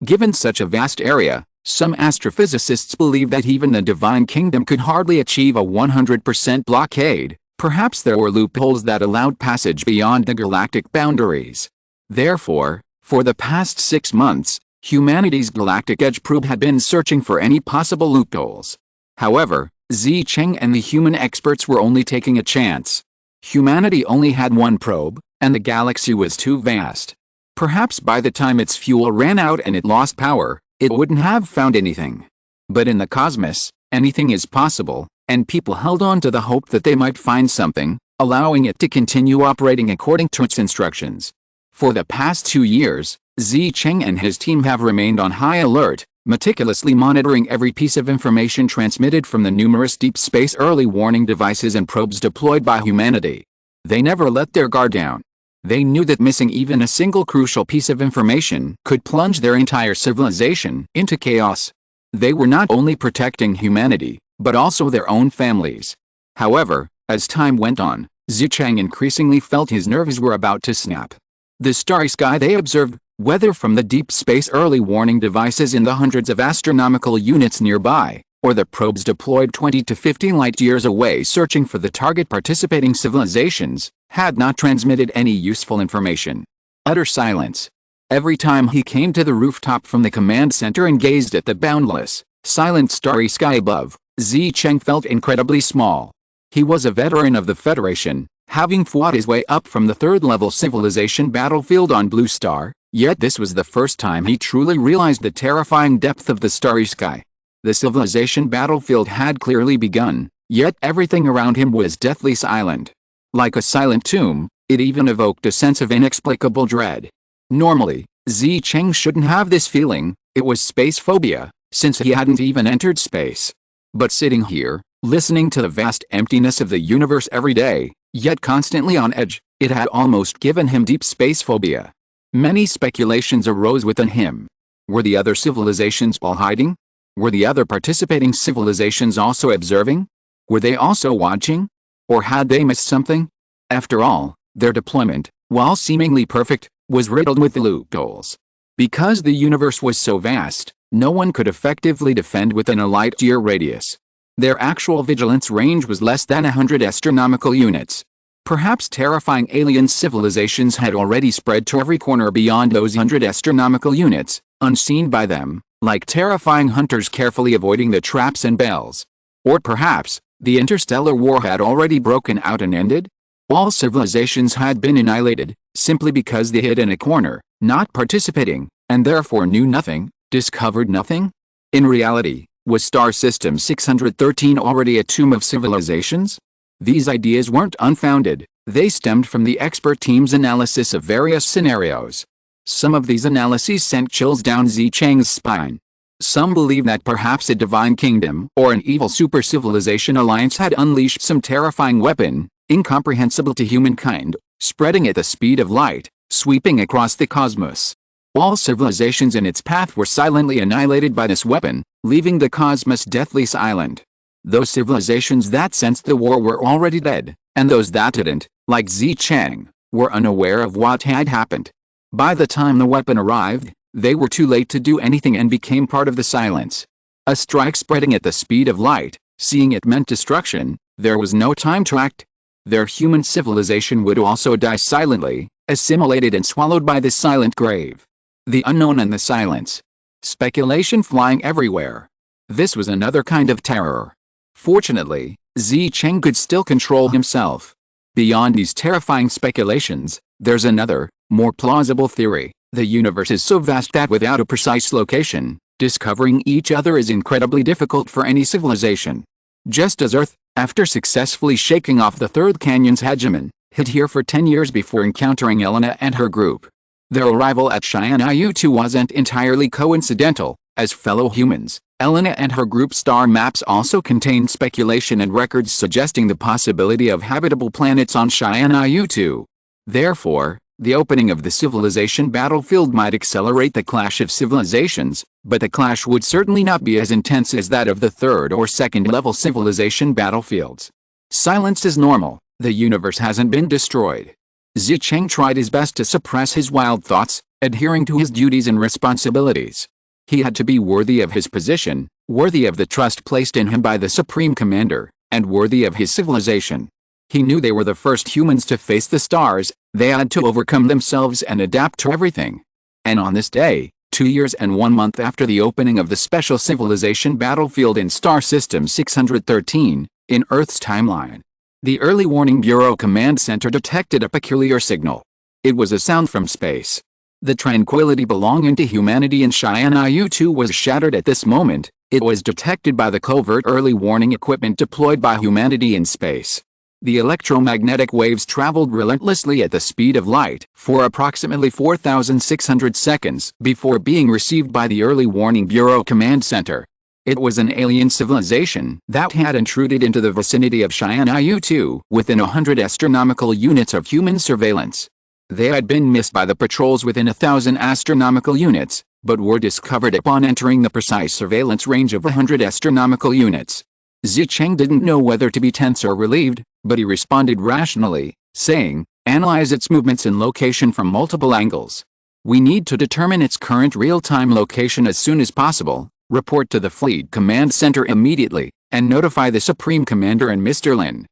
Given such a vast area, Some astrophysicists believe that even the Divine Kingdom could hardly achieve a 100% blockade. Perhaps there were loopholes that allowed passage beyond the galactic boundaries. Therefore, for the past 6 months, humanity's galactic edge probe had been searching for any possible loopholes. However, Zicheng and the human experts were only taking a chance. Humanity only had one probe, and the galaxy was too vast. Perhaps by the time its fuel ran out and it lost power, it wouldn't have found anything. But in the cosmos, anything is possible, and people held on to the hope that they might find something, allowing it to continue operating according to its instructions. For the past 2 years, Zicheng and his team have remained on high alert, meticulously monitoring every piece of information transmitted from the numerous deep space early warning devices and probes deployed by humanity. They never let their guard down. They knew that missing even a single crucial piece of information could plunge their entire civilization into chaos. They were not only protecting humanity, but also their own families. However, as time went on, Zicheng increasingly felt his nerves were about to snap. The starry sky they observed, whether from the deep space early warning devices in the hundreds of astronomical units nearby, or the probes deployed 20 to 50 light-years away searching for the target participating civilizations, had not transmitted any useful information. Utter silence. Every time he came to the rooftop from the command center and gazed at the boundless, silent starry sky above, Zicheng felt incredibly small. He was a veteran of the Federation, having fought his way up from the third-level civilization battlefield on Blue Star, yet this was the first time he truly realized the terrifying depth of the starry sky. The civilization battlefield had clearly begun, yet everything around him was deathly silent. Like a silent tomb, it even evoked a sense of inexplicable dread. Normally, Zicheng shouldn't have this feeling, it was space phobia, since he hadn't even entered space. But sitting here, listening to the vast emptiness of the universe every day, yet constantly on edge, it had almost given him deep space phobia. Many speculations arose within him. Were the other civilizations all hiding? Were the other participating civilizations also observing? Were they also watching? Or had they missed something? After all, their deployment, while seemingly perfect, was riddled with loopholes. Because the universe was so vast, no one could effectively defend within a light-year radius. Their actual vigilance range was less than 100 astronomical units. Perhaps terrifying alien civilizations had already spread to every corner beyond those 100 astronomical units, unseen by them, like terrifying hunters carefully avoiding the traps and bells. Or perhaps, the interstellar war had already broken out and ended? All civilizations had been annihilated, simply because they hid in a corner, not participating, and therefore knew nothing, discovered nothing? In reality, was Star System 613 already a tomb of civilizations? These ideas weren't unfounded, they stemmed from the expert team's analysis of various scenarios. Some of these analyses sent chills down Zicheng's spine. Some believe that perhaps a divine kingdom or an evil super-civilization alliance had unleashed some terrifying weapon, incomprehensible to humankind, spreading at the speed of light, sweeping across the cosmos. All civilizations in its path were silently annihilated by this weapon, leaving the cosmos deathly silent. Those civilizations that sensed the war were already dead, and those that didn't, like Zicheng, were unaware of what had happened. By the time the weapon arrived, they were too late to do anything and became part of the silence. A strike spreading at the speed of light, seeing it meant destruction, there was no time to act. Their human civilization would also die silently, assimilated and swallowed by the silent grave. The unknown and the silence. Speculation flying everywhere. This was another kind of terror. Fortunately, Zicheng could still control himself. Beyond these terrifying speculations, there's another, more plausible theory. The universe is so vast that without a precise location, discovering each other is incredibly difficult for any civilization. Just as Earth, after successfully shaking off the Third Canyon's hegemon, hid here for 10 years before encountering Elena and her group. Their arrival at SYNOPSIS wasn't entirely coincidental, as fellow humans. Elena and her group star maps also contained speculation and records suggesting the possibility of habitable planets on SYNOPSIS. Therefore, the opening of the civilization battlefield might accelerate the clash of civilizations, but the clash would certainly not be as intense as that of the third or second level civilization battlefields. Silence is normal, the universe hasn't been destroyed. Zicheng tried his best to suppress his wild thoughts, adhering to his duties and responsibilities. He had to be worthy of his position, worthy of the trust placed in him by the Supreme Commander, and worthy of his civilization. He knew they were the first humans to face the stars. They had to overcome themselves and adapt to everything. And on this day, 2 years and 1 month after the opening of the Special Civilization battlefield in Star System 613, in Earth's timeline, the Early Warning Bureau Command Center detected a peculiar signal. It was a sound from space. The tranquility belonging to humanity in SYNOPSIS was shattered at this moment. It was detected by the covert early warning equipment deployed by humanity in space. The electromagnetic waves traveled relentlessly at the speed of light for approximately 4,600 seconds before being received by the Early Warning Bureau Command Center. It was an alien civilization that had intruded into the vicinity of SYNOPSIS within 100 astronomical units of human surveillance. They had been missed by the patrols within 1,000 astronomical units, but were discovered upon entering the precise surveillance range of 100 astronomical units. Zicheng didn't know whether to be tense or relieved, but he responded rationally, saying, "Analyze its movements and location from multiple angles. We need to determine its current real-time location as soon as possible, report to the Fleet Command Center immediately, and notify the Supreme Commander and Mr. Lin."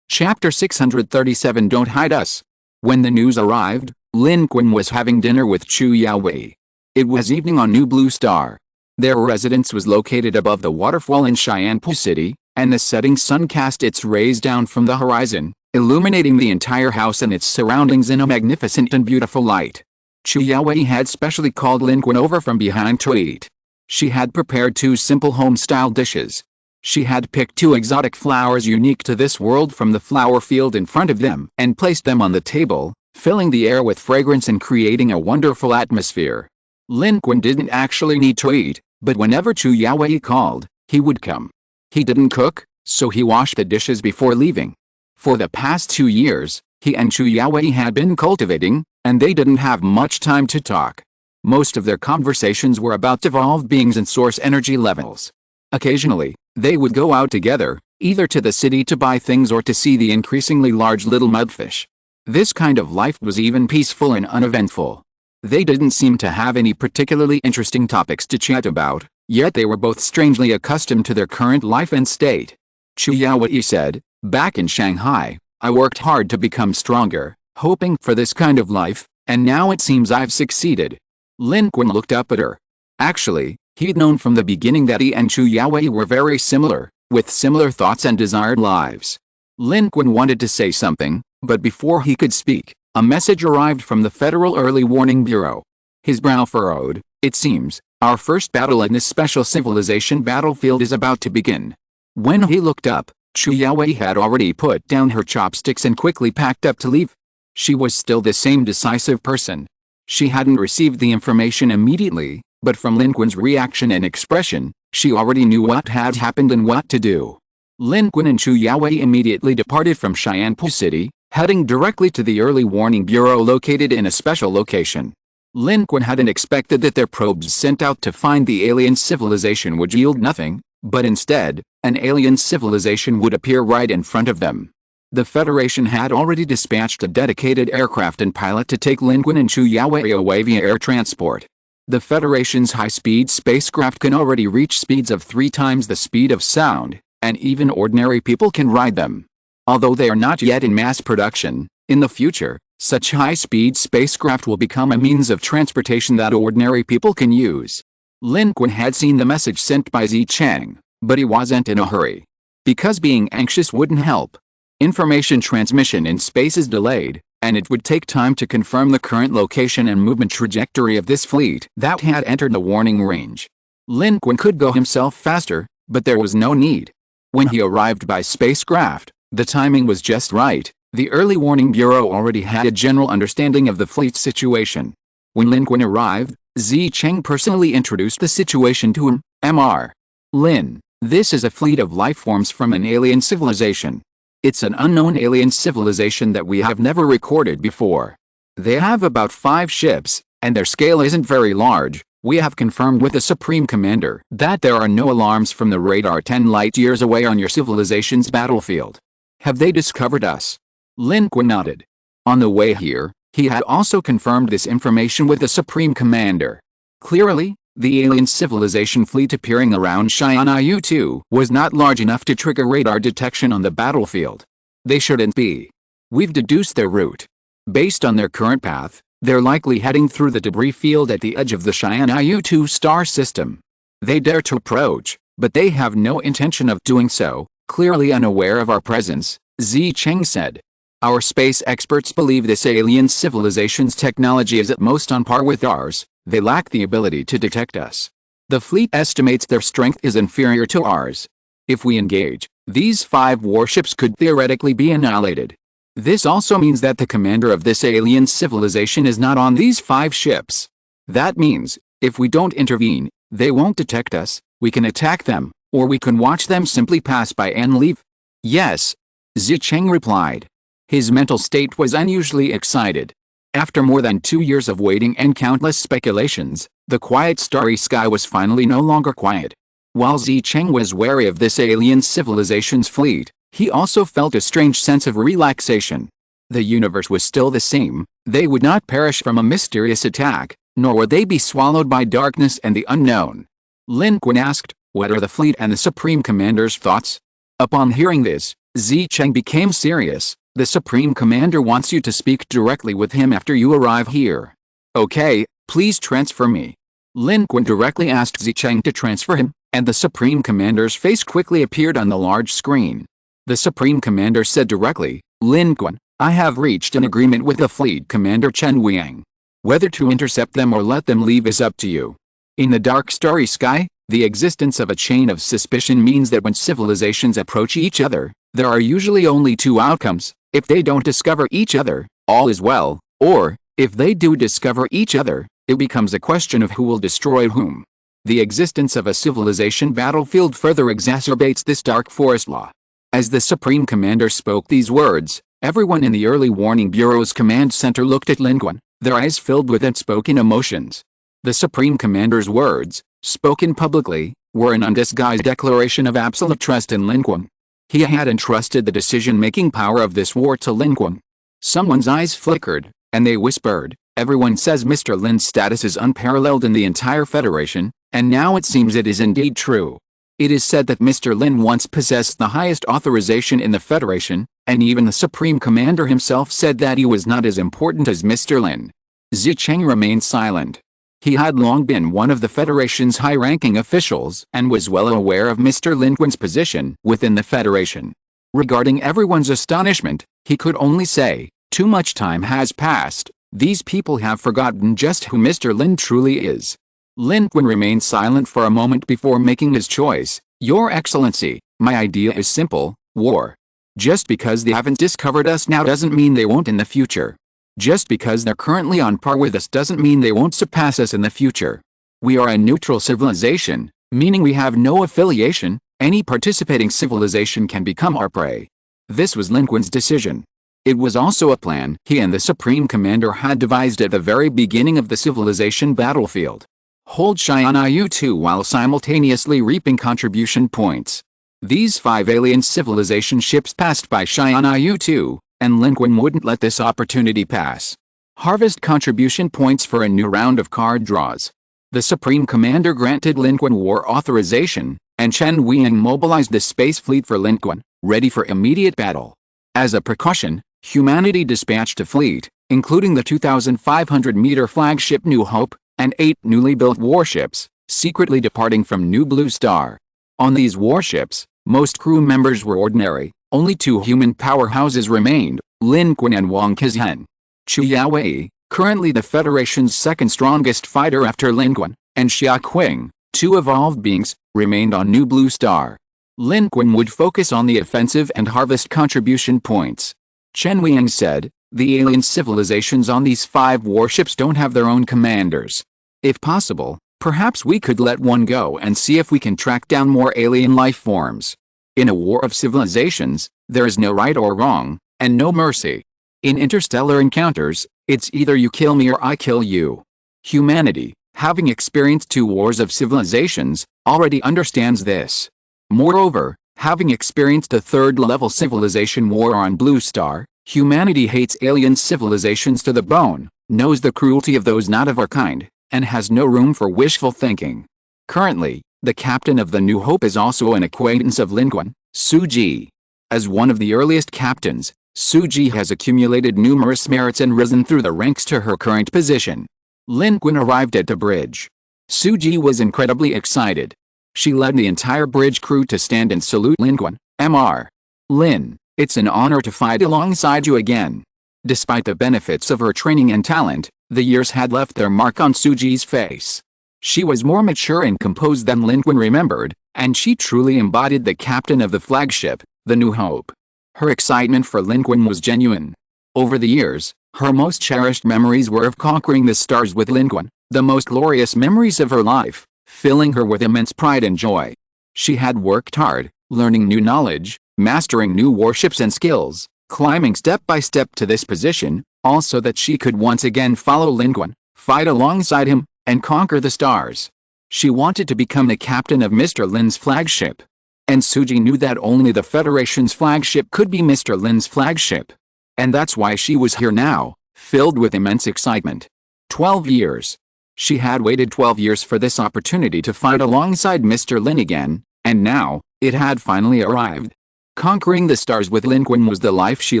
Chapter 637 Don't Hide Us. When the news arrived, Lin Qun was having dinner with Chu Yaowei. It was evening on New Blue Star. Their residence was located above the waterfall in Xianpu City, and the setting sun cast its rays down from the horizon, illuminating the entire house and its surroundings in a magnificent and beautiful light. Chu Yaowei had specially called Lin Qun over from behind to eat. She had prepared 2 simple home-style dishes. She had picked 2 exotic flowers unique to this world from the flower field in front of them and placed them on the table, filling the air with fragrance and creating a wonderful atmosphere. Lin Qun didn't actually need to eat, but whenever Chu Yaowei called, he would come. He didn't cook, so he washed the dishes before leaving. For the past 2 years, he and Chu Yaowei had been cultivating, and they didn't have much time to talk. Most of their conversations were about evolved beings and source energy levels. Occasionally, they would go out together, either to the city to buy things or to see the increasingly large little mudfish. This kind of life was even peaceful and uneventful. They didn't seem to have any particularly interesting topics to chat about, yet they were both strangely accustomed to their current life and state. Chu Yaowei said, "Back in Shanghai, I worked hard to become stronger, hoping for this kind of life, and now it seems I've succeeded." Lin Qun looked up at her. Actually, he'd known from the beginning that he and Chu Yaowei were very similar, with similar thoughts and desired lives. Lin Qun wanted to say something, but before he could speak, a message arrived from the Federal Early Warning Bureau. His brow furrowed. "It seems, our first battle in this special civilization battlefield is about to begin." When he looked up, Chu Yaowei had already put down her chopsticks and quickly packed up to leave. She was still the same decisive person. She hadn't received the information immediately, but from Lin Qun's reaction and expression, she already knew what had happened and what to do. Lin Qun and Chu Yaowei immediately departed from Xianpu City, heading directly to the Early Warning Bureau located in a special location. Lin Qun hadn't expected that their probes sent out to find the alien civilization would yield nothing, but instead, an alien civilization would appear right in front of them. The Federation had already dispatched a dedicated aircraft and pilot to take Lin Qun and Chu Yaowei away via air transport. The Federation's high-speed spacecraft can already reach speeds of 3 times the speed of sound, and even ordinary people can ride them. Although they are not yet in mass production, in the future, such high-speed spacecraft will become a means of transportation that ordinary people can use. Lin Qun had seen the message sent by Zicheng, but he wasn't in a hurry. Because being anxious wouldn't help. Information transmission in space is delayed, and it would take time to confirm the current location and movement trajectory of this fleet that had entered the warning range. Lin Qun could go himself faster, but there was no need. When he arrived by spacecraft, the timing was just right. The Early Warning Bureau already had a general understanding of the fleet's situation. When Lin Qun arrived, Zicheng personally introduced the situation to him. "Mr. Lin, this is a fleet of life forms from an alien civilization. It's an unknown alien civilization that we have never recorded before. They have about 5 ships, and their scale isn't very large. We have confirmed with the Supreme Commander that there are no alarms from the radar 10 light-years away on your civilization's battlefield. Have they discovered us?" Lin Qun nodded. On the way here, he had also confirmed this information with the Supreme Commander. Clearly, The alien civilization fleet appearing around SYNOPSIS was not large enough to trigger radar detection on the battlefield. They shouldn't be. We've deduced their route. Based on their current path, they're likely heading through the debris field at the edge of the SYNOPSIS star system. They dare to approach, but they have no intention of doing so, clearly unaware of our presence, Zicheng said. Our space experts believe this alien civilization's technology is at most on par with ours. They lack the ability to detect us. The fleet estimates their strength is inferior to ours. If we engage, these 5 warships could theoretically be annihilated. This also means that the commander of this alien civilization is not on these 5 ships. That means, if we don't intervene, they won't detect us, we can attack them, or we can watch them simply pass by and leave. Yes, Zicheng replied. His mental state was unusually excited. After more than 2 years of waiting and countless speculations, the quiet starry sky was finally no longer quiet. While Zicheng was wary of this alien civilization's fleet, he also felt a strange sense of relaxation. The universe was still the same, they would not perish from a mysterious attack, nor would they be swallowed by darkness and the unknown. Lin Qun asked, "What are the fleet and the Supreme Commander's thoughts?" Upon hearing this, Zicheng became serious. "The Supreme Commander wants you to speak directly with him after you arrive here." "Okay, please transfer me." Lin Qun directly asked Zicheng to transfer him, and the Supreme Commander's face quickly appeared on the large screen. The Supreme Commander said directly, "Lin Qun, I have reached an agreement with the Fleet Commander Chen Wiang. Whether to intercept them or let them leave is up to you." In the dark starry sky, the existence of a chain of suspicion means that when civilizations approach each other, there are usually only 2 outcomes. If they don't discover each other, all is well, or, if they do discover each other, it becomes a question of who will destroy whom. The existence of a civilization battlefield further exacerbates this dark forest law. As the Supreme Commander spoke these words, everyone in the Early Warning Bureau's command center looked at Lin Qun, their eyes filled with unspoken emotions. The Supreme Commander's words, spoken publicly, were an undisguised declaration of absolute trust in Lin Qun. He had entrusted the decision-making power of this war to Lin Qun. Someone's eyes flickered, and they whispered, "Everyone says Mr. Lin's status is unparalleled in the entire Federation, and now it seems it is indeed true. It is said that Mr. Lin once possessed the highest authorization in the Federation, and even the Supreme Commander himself said that he was not as important as Mr. Lin." Zicheng remained silent. He had long been one of the Federation's high-ranking officials and was well aware of Mr. Lin Qun's position within the Federation. Regarding everyone's astonishment, he could only say, "Too much time has passed. These people have forgotten just who Mr. Lin truly is." Lin Qun remained silent for a moment before making his choice. "Your Excellency, my idea is simple: war. Just because they haven't discovered us now doesn't mean they won't in the future. Just because they're currently on par with us doesn't mean they won't surpass us in the future. We are a neutral civilization, meaning we have no affiliation. Any participating civilization can become our prey." This was Lin Qun's decision. It was also a plan he and the Supreme Commander had devised at the very beginning of the civilization battlefield. Hold SYNOPSIS while simultaneously reaping contribution points. These 5 alien civilization ships passed by SYNOPSIS, and Lin Qun wouldn't let this opportunity pass. Harvest contribution points for a new round of card draws. The Supreme Commander granted Lin Qun war authorization, and Chen Wiang mobilized the space fleet for Lin Qun, ready for immediate battle. As a precaution, humanity dispatched a fleet, including the 2,500-meter flagship New Hope, and 8 newly built warships, secretly departing from New Blue Star. On these warships, most crew members were ordinary. Only 2 human powerhouses remained, Lin Qun and Wang Qizhen. Chu Yaowei, currently the Federation's second strongest fighter after Lin Qun, and Xia Qing, 2 evolved beings, remained on New Blue Star. Lin Qun would focus on the offensive and harvest contribution points. Chen Wiang said, "The alien civilizations on these 5 warships don't have their own commanders. If possible, perhaps we could let one go and see if we can track down more alien life forms. In a war of civilizations, there is no right or wrong, and no mercy. In interstellar encounters, it's either you kill me or I kill you." Humanity, having experienced 2 wars of civilizations, already understands this. Moreover, having experienced a 3rd-level civilization war on Blue Star, humanity hates alien civilizations to the bone, knows the cruelty of those not of our kind, and has no room for wishful thinking. Currently, the captain of the New Hope is also an acquaintance of Lin Qun, Suji. As one of the earliest captains, Suji has accumulated numerous merits and risen through the ranks to her current position. Lin Qun arrived at the bridge. Suji was incredibly excited. She led the entire bridge crew to stand and salute Lin Qun. Mr. Lin, it's an honor to fight alongside you again. Despite the benefits of her training and talent, the years had left their mark on Suji's face. She was more mature and composed than Lin Qun remembered, and she truly embodied the captain of the flagship, the New Hope. Her excitement for Lin Qun was genuine. Over the years, her most cherished memories were of conquering the stars with Lin Qun, the most glorious memories of her life, filling her with immense pride and joy. She had worked hard, learning new knowledge, mastering new warships and skills, climbing step by step to this position, all so that she could once again follow Lin Qun, fight alongside him, and conquer the stars. She wanted to become the captain of Mr. Lin's flagship. And Suji knew that only the Federation's flagship could be Mr. Lin's flagship. And that's why she was here now, filled with immense excitement. 12 years. She had waited 12 years for this opportunity to fight alongside Mr. Lin again, and now, it had finally arrived. Conquering the stars with Lin Qun was the life she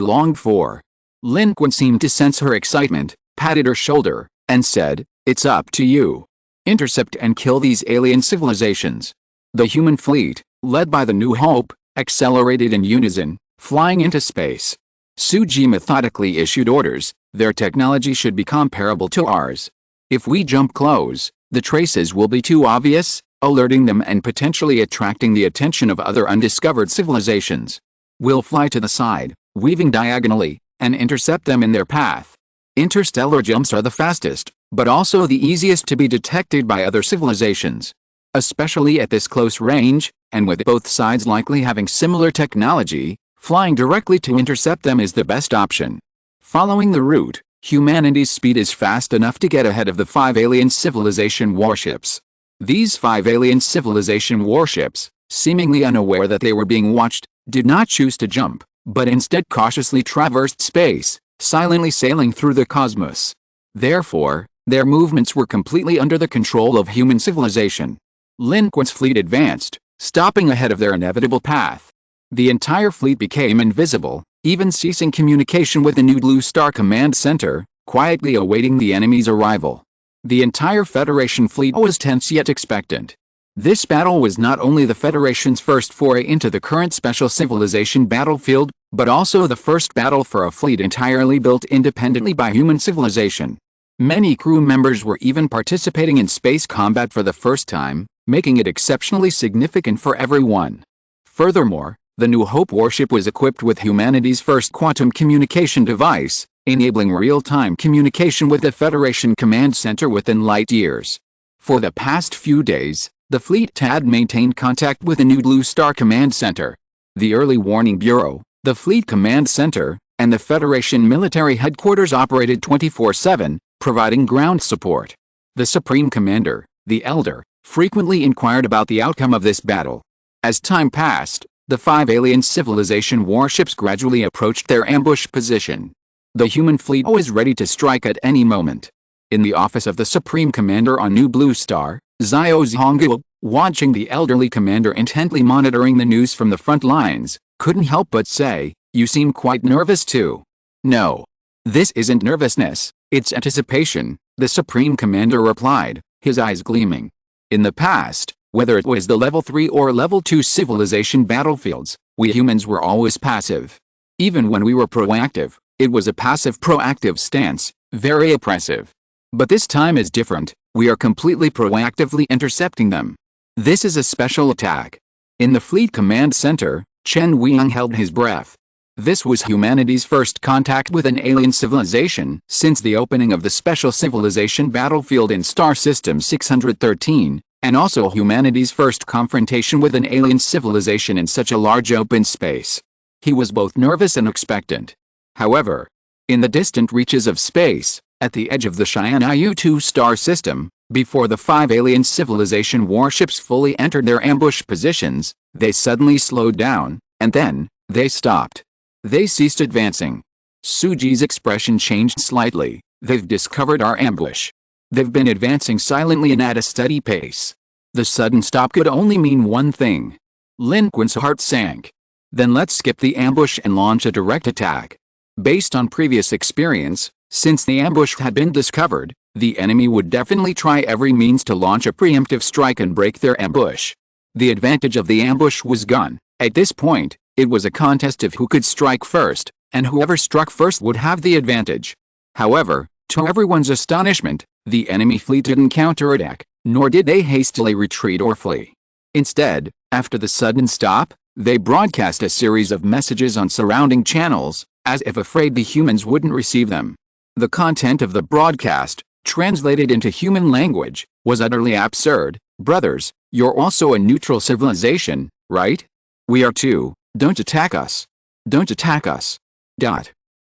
longed for. Lin Qun seemed to sense her excitement, patted her shoulder, and said, "It's up to you. Intercept and kill these alien civilizations." The human fleet, led by the New Hope, accelerated in unison, flying into space. Suji methodically issued orders. Their technology should be comparable to ours. If we jump close, the traces will be too obvious, alerting them and potentially attracting the attention of other undiscovered civilizations. We'll fly to the side, weaving diagonally, and intercept them in their path. Interstellar jumps are the fastest, but also the easiest to be detected by other civilizations. Especially at this close range, and with both sides likely having similar technology, flying directly to intercept them is the best option. Following the route, humanity's speed is fast enough to get ahead of the 5 alien civilization warships. These 5 alien civilization warships, seemingly unaware that they were being watched, did not choose to jump, but instead cautiously traversed space, silently sailing through the cosmos. Therefore, their movements were completely under the control of human civilization. Lin Qun's fleet advanced, stopping ahead of their inevitable path. The entire fleet became invisible, even ceasing communication with the new Blue Star Command Center, quietly awaiting the enemy's arrival. The entire Federation fleet was tense yet expectant. This battle was not only the Federation's first foray into the current special civilization battlefield, but also the first battle for a fleet entirely built independently by human civilization. Many crew members were even participating in space combat for the first time, making it exceptionally significant for everyone. Furthermore, the New Hope warship was equipped with humanity's first quantum communication device, enabling real-time communication with the Federation Command Center within light years. For the past few days, the fleet had maintained contact with the new Blue Star Command Center, the Early Warning Bureau, the Fleet Command Center, and the Federation Military Headquarters operated 24/7, providing ground support. The Supreme Commander, the Elder, frequently inquired about the outcome of this battle. As time passed, the 5 alien civilization warships gradually approached their ambush position. The human fleet was ready to strike at any moment. In the office of the Supreme Commander on New Blue Star, Xiao Zhongguo, watching the elderly commander intently monitoring the news from the front lines, couldn't help but say, "You seem quite nervous too." "No. This isn't nervousness, it's anticipation," the Supreme Commander replied, his eyes gleaming. In the past, whether it was the Level 3 or Level 2 civilization battlefields, we humans were always passive. Even when we were proactive, it was a passive-proactive stance, very oppressive. But this time is different, we are completely proactively intercepting them. This is a special attack. In the Fleet Command Center, Chen Weiyang held his breath. This was humanity's first contact with an alien civilization since the opening of the Special Civilization Battlefield in Star System 613, and also humanity's first confrontation with an alien civilization in such a large open space. He was both nervous and expectant. However, in the distant reaches of space, at the edge of the Cheyenne IU-2 star system, before the 5 alien civilization warships fully entered their ambush positions, they suddenly slowed down, and then, they stopped. They ceased advancing. Suji's expression changed slightly. "They've discovered our ambush." They've been advancing silently and at a steady pace. The sudden stop could only mean one thing. Lin Qun's heart sank. Then let's skip the ambush and launch a direct attack. Based on previous experience, since the ambush had been discovered, the enemy would definitely try every means to launch a preemptive strike and break their ambush. The advantage of the ambush was gone. At this point, it was a contest of who could strike first, and whoever struck first would have the advantage. However, to everyone's astonishment, the enemy fleet didn't counterattack, nor did they hastily retreat or flee. Instead, after the sudden stop, they broadcast a series of messages on surrounding channels, as if afraid the humans wouldn't receive them. The content of the broadcast, translated into human language, was utterly absurd. Brothers, you're also a neutral civilization, right? We are too. Don't attack us. Don't attack us.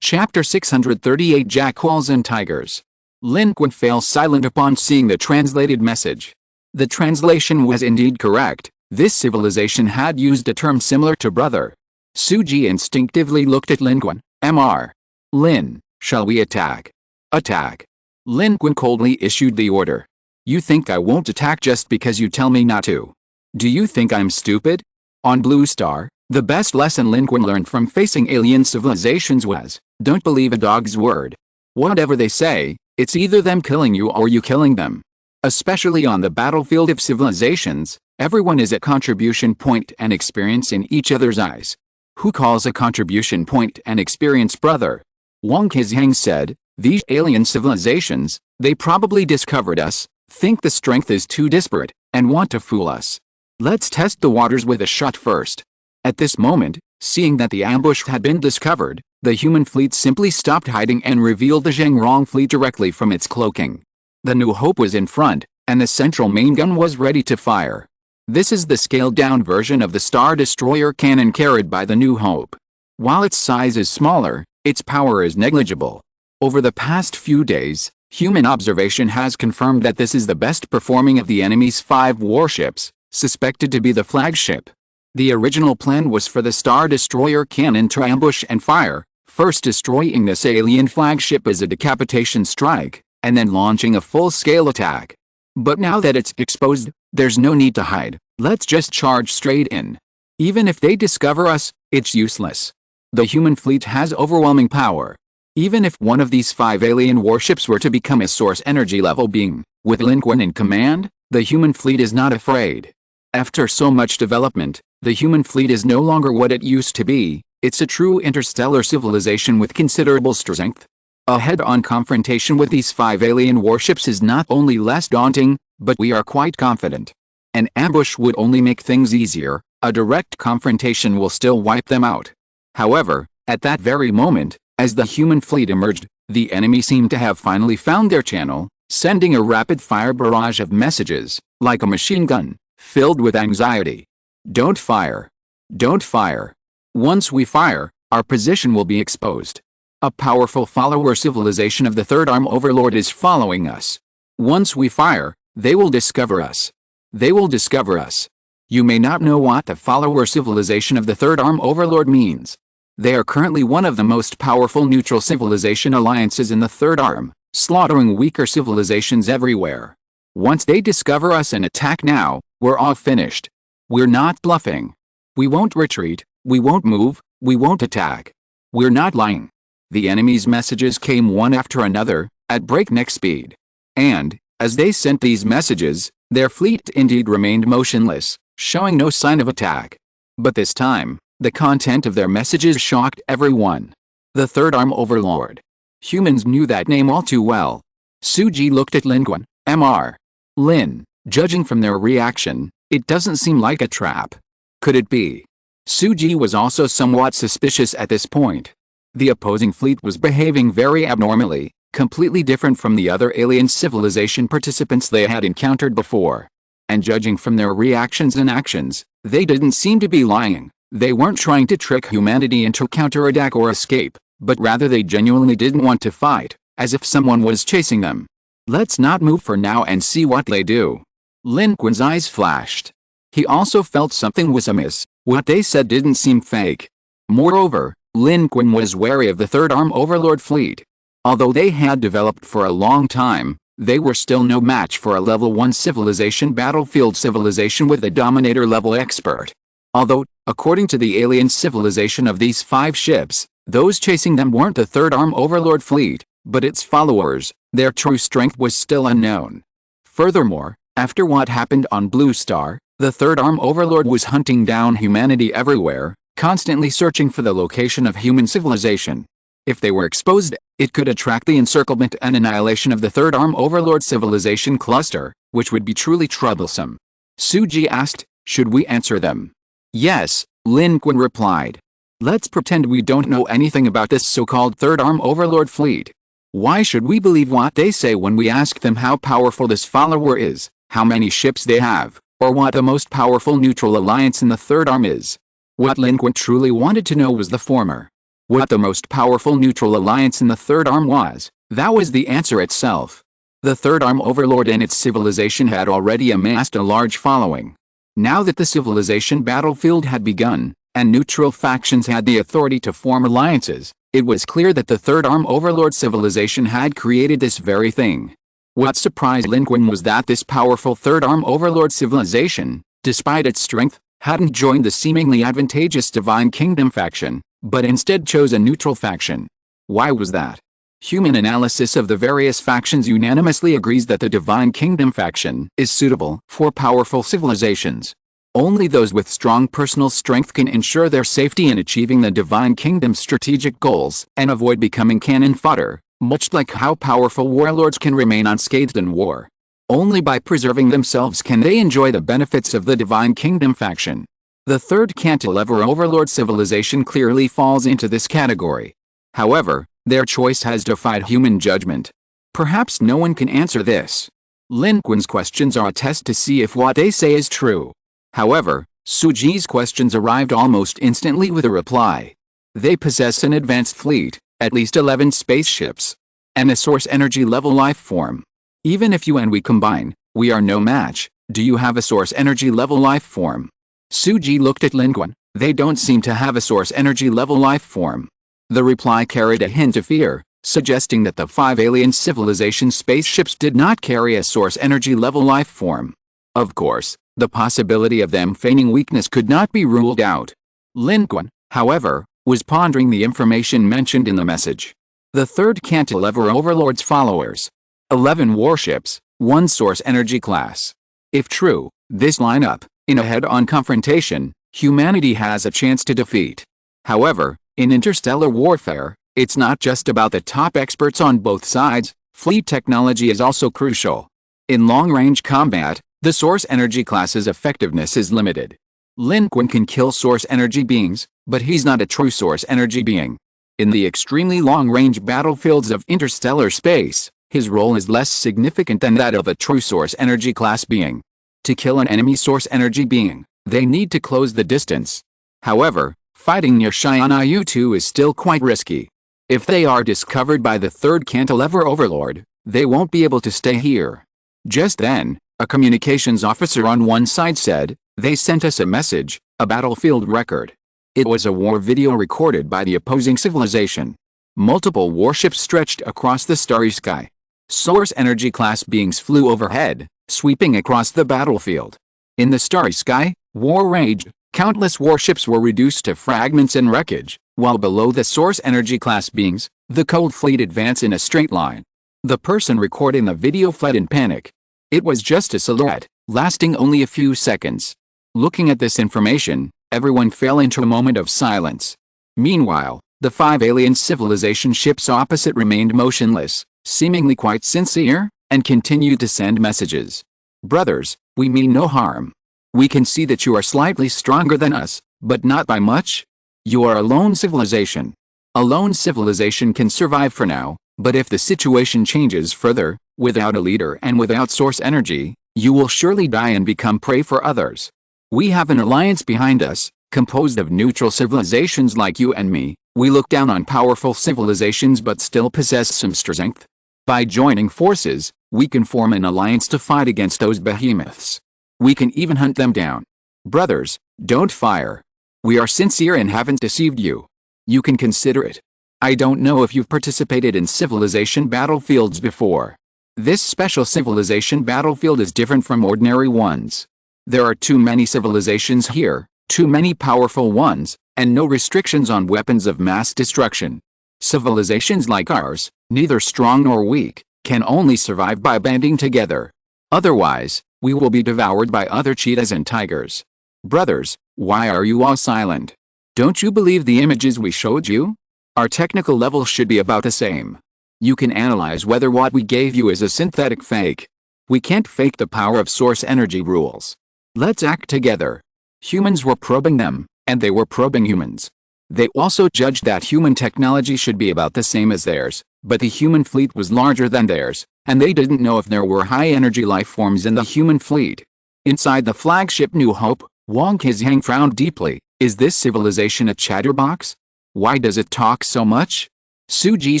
Chapter 638 Jackals and Tigers. Lin Qun fell silent upon seeing the translated message. The translation was indeed correct. This civilization had used a term similar to brother. Suji instinctively looked at Lin Qun. Mr. Lin, shall we attack? Attack. Lin Qun coldly issued the order. You think I won't attack just because you tell me not to? Do you think I'm stupid? On Blue Star, the best lesson Lin Qun learned from facing alien civilizations was, don't believe a dog's word. Whatever they say, it's either them killing you or you killing them. Especially on the battlefield of civilizations, everyone is a contribution point and experience in each other's eyes. Who calls a contribution point and experience brother? Wang Qizhang said, these alien civilizations, they probably discovered us, think the strength is too disparate, and want to fool us. Let's test the waters with a shot first. At this moment, seeing that the ambush had been discovered, the human fleet simply stopped hiding and revealed the Zhengrong fleet directly from its cloaking. The New Hope was in front, and the central main gun was ready to fire. This is the scaled-down version of the Star Destroyer cannon carried by the New Hope. While its size is smaller, its power is negligible. Over the past few days, human observation has confirmed that this is the best performing of the enemy's 5 warships, suspected to be the flagship. The original plan was for the Star Destroyer cannon to ambush and fire, first destroying this alien flagship as a decapitation strike, and then launching a full-scale attack. But now that it's exposed, there's no need to hide. Let's just charge straight in. Even if they discover us, it's useless. The human fleet has overwhelming power. Even if one of these 5 alien warships were to become a source energy level being, with Lin Qun in command, the human fleet is not afraid. After so much development, the human fleet is no longer what it used to be. It's a true interstellar civilization with considerable strength. A head-on confrontation with these 5 alien warships is not only less daunting, but we are quite confident. An ambush would only make things easier. A direct confrontation will still wipe them out. However, at that very moment, as the human fleet emerged, the enemy seemed to have finally found their channel, sending a rapid-fire barrage of messages, like a machine gun, filled with anxiety. Don't fire. Don't fire. Once we fire, our position will be exposed. A powerful follower civilization of the Third Arm Overlord is following us. Once we fire, they will discover us. They will discover us. You may not know what the follower civilization of the Third Arm Overlord means. They are currently one of the most powerful neutral civilization alliances in the Third Arm, slaughtering weaker civilizations everywhere. Once they discover us and attack now, we're all finished. We're not bluffing. We won't retreat, we won't move, we won't attack. We're not lying. The enemy's messages came one after another, at breakneck speed. And, as they sent these messages, their fleet indeed remained motionless, showing no sign of attack. But this time, the content of their messages shocked everyone. The Third Arm Overlord. Humans knew that name all too well. Suji looked at Lin Qun. Mr. Lin, judging from their reaction, it doesn't seem like a trap. Could it be? Suji was also somewhat suspicious at this point. The opposing fleet was behaving very abnormally, completely different from the other alien civilization participants they had encountered before. And judging from their reactions and actions, they didn't seem to be lying. They weren't trying to trick humanity into counterattack or escape, but rather they genuinely didn't want to fight, as if someone was chasing them. Let's not move for now and see what they do. Lin Qun's eyes flashed. He also felt something was amiss. What they said didn't seem fake. Moreover, Lin Qun was wary of the Third Arm Overlord fleet. Although they had developed for a long time, They were still no match for a level 1 civilization battlefield civilization with a dominator level expert. Although, according to the alien civilization of these 5 ships, those chasing them weren't the Third Arm Overlord fleet, but its followers. Their true strength was still unknown. Furthermore, after what happened on Blue Star, the Third Arm Overlord was hunting down humanity everywhere, constantly searching for the location of human civilization. If they were exposed, it could attract the encirclement and annihilation of the Third Arm Overlord civilization cluster, which would be truly troublesome. Suji asked, should we answer them? Yes, Lin Qun replied. Let's pretend we don't know anything about this so-called Third Arm Overlord fleet. Why should we believe what they say when we ask them how powerful this follower is, how many ships they have, or what the most powerful neutral alliance in the Third Arm is? What Lin Qun truly wanted to know was the former. What the most powerful neutral alliance in the Third Arm was, that was the answer itself. The Third Arm Overlord and its civilization had already amassed a large following. Now that the civilization battlefield had begun, and neutral factions had the authority to form alliances, it was clear that the Third Arm Overlord civilization had created this very thing. What surprised Lin Qun was that this powerful Third Arm Overlord civilization, despite its strength, hadn't joined the seemingly advantageous Divine Kingdom faction, but instead chose a neutral faction. Why was that? Human analysis of the various factions unanimously agrees that the Divine Kingdom faction is suitable for powerful civilizations. Only those with strong personal strength can ensure their safety in achieving the Divine Kingdom's strategic goals and avoid becoming cannon fodder, much like how powerful warlords can remain unscathed in war. Only by preserving themselves can they enjoy the benefits of the Divine Kingdom faction. The third cantilever Overlord civilization clearly falls into this category. However, their choice has defied human judgment. Perhaps no one can answer this. Lin Qun's questions are a test to see if what they say is true. However, Suji's questions arrived almost instantly with a reply. They possess an advanced fleet, at least 11 spaceships, and a source energy level life form. Even if you and we combine, we are no match. Do you have a source energy level life form? Suji looked at Lin Qun. They don't seem to have a source energy level life form. The reply carried a hint of fear, suggesting that the 5 alien civilization spaceships did not carry a source energy level life form. Of course, the possibility of them feigning weakness could not be ruled out. Lin Qun, however, was pondering the information mentioned in the message. The third cantilever Overlord's followers. 11 warships, 1 source energy class. If true, this lineup, in a head-on confrontation, humanity has a chance to defeat. However, in interstellar warfare, it's not just about the top experts on both sides, fleet technology is also crucial. In long-range combat, the source energy class's effectiveness is limited. Lin Qun can kill source energy beings, but he's not a true source energy being. In the extremely long-range battlefields of interstellar space, his role is less significant than that of a true source energy class being. To kill an enemy source energy being, they need to close the distance. However, fighting near SYNOPSIS is still quite risky. If they are discovered by the third cantilever Overlord, they won't be able to stay here. Just then, a communications officer on one side said, "They sent us a message, a battlefield record." It was a war video recorded by the opposing civilization. Multiple warships stretched across the starry sky. Source energy class beings flew overhead, sweeping across the battlefield. In the starry sky, war raged. Countless warships were reduced to fragments and wreckage, while below the source energy class beings, the cold fleet advanced in a straight line. The person recording the video fled in panic. It was just a silhouette, lasting only a few seconds. Looking at this information, everyone fell into a moment of silence. Meanwhile, the 5 alien civilization ships opposite remained motionless, seemingly quite sincere, and continued to send messages. "Brothers, we mean no harm. We can see that you are slightly stronger than us, but not by much. You are a lone civilization. A lone civilization can survive for now, but if the situation changes further, without a leader and without source energy, you will surely die and become prey for others. We have an alliance behind us, composed of neutral civilizations like you and me. We look down on powerful civilizations but still possess some strength. By joining forces, we can form an alliance to fight against those behemoths. We can even hunt them down. Brothers, don't fire. We are sincere and haven't deceived you. You can consider it. I don't know if you've participated in civilization battlefields before. This special civilization battlefield is different from ordinary ones. There are too many civilizations here, too many powerful ones, and no restrictions on weapons of mass destruction. Civilizations like ours, neither strong nor weak, can only survive by banding together. Otherwise, we will be devoured by other cheetahs and tigers. Brothers, why are you all silent? Don't you believe the images we showed you? Our technical level should be about the same. You can analyze whether what we gave you is a synthetic fake. We can't fake the power of source energy rules. Let's act together. Humans were probing them, and they were probing humans. They also judged that human technology should be about the same as theirs, but the human fleet was larger than theirs, and they didn't know if there were high-energy life forms in the human fleet. Inside the flagship New Hope, Wang Qizhang frowned deeply. Is this civilization a chatterbox? Why does it talk so much? Suji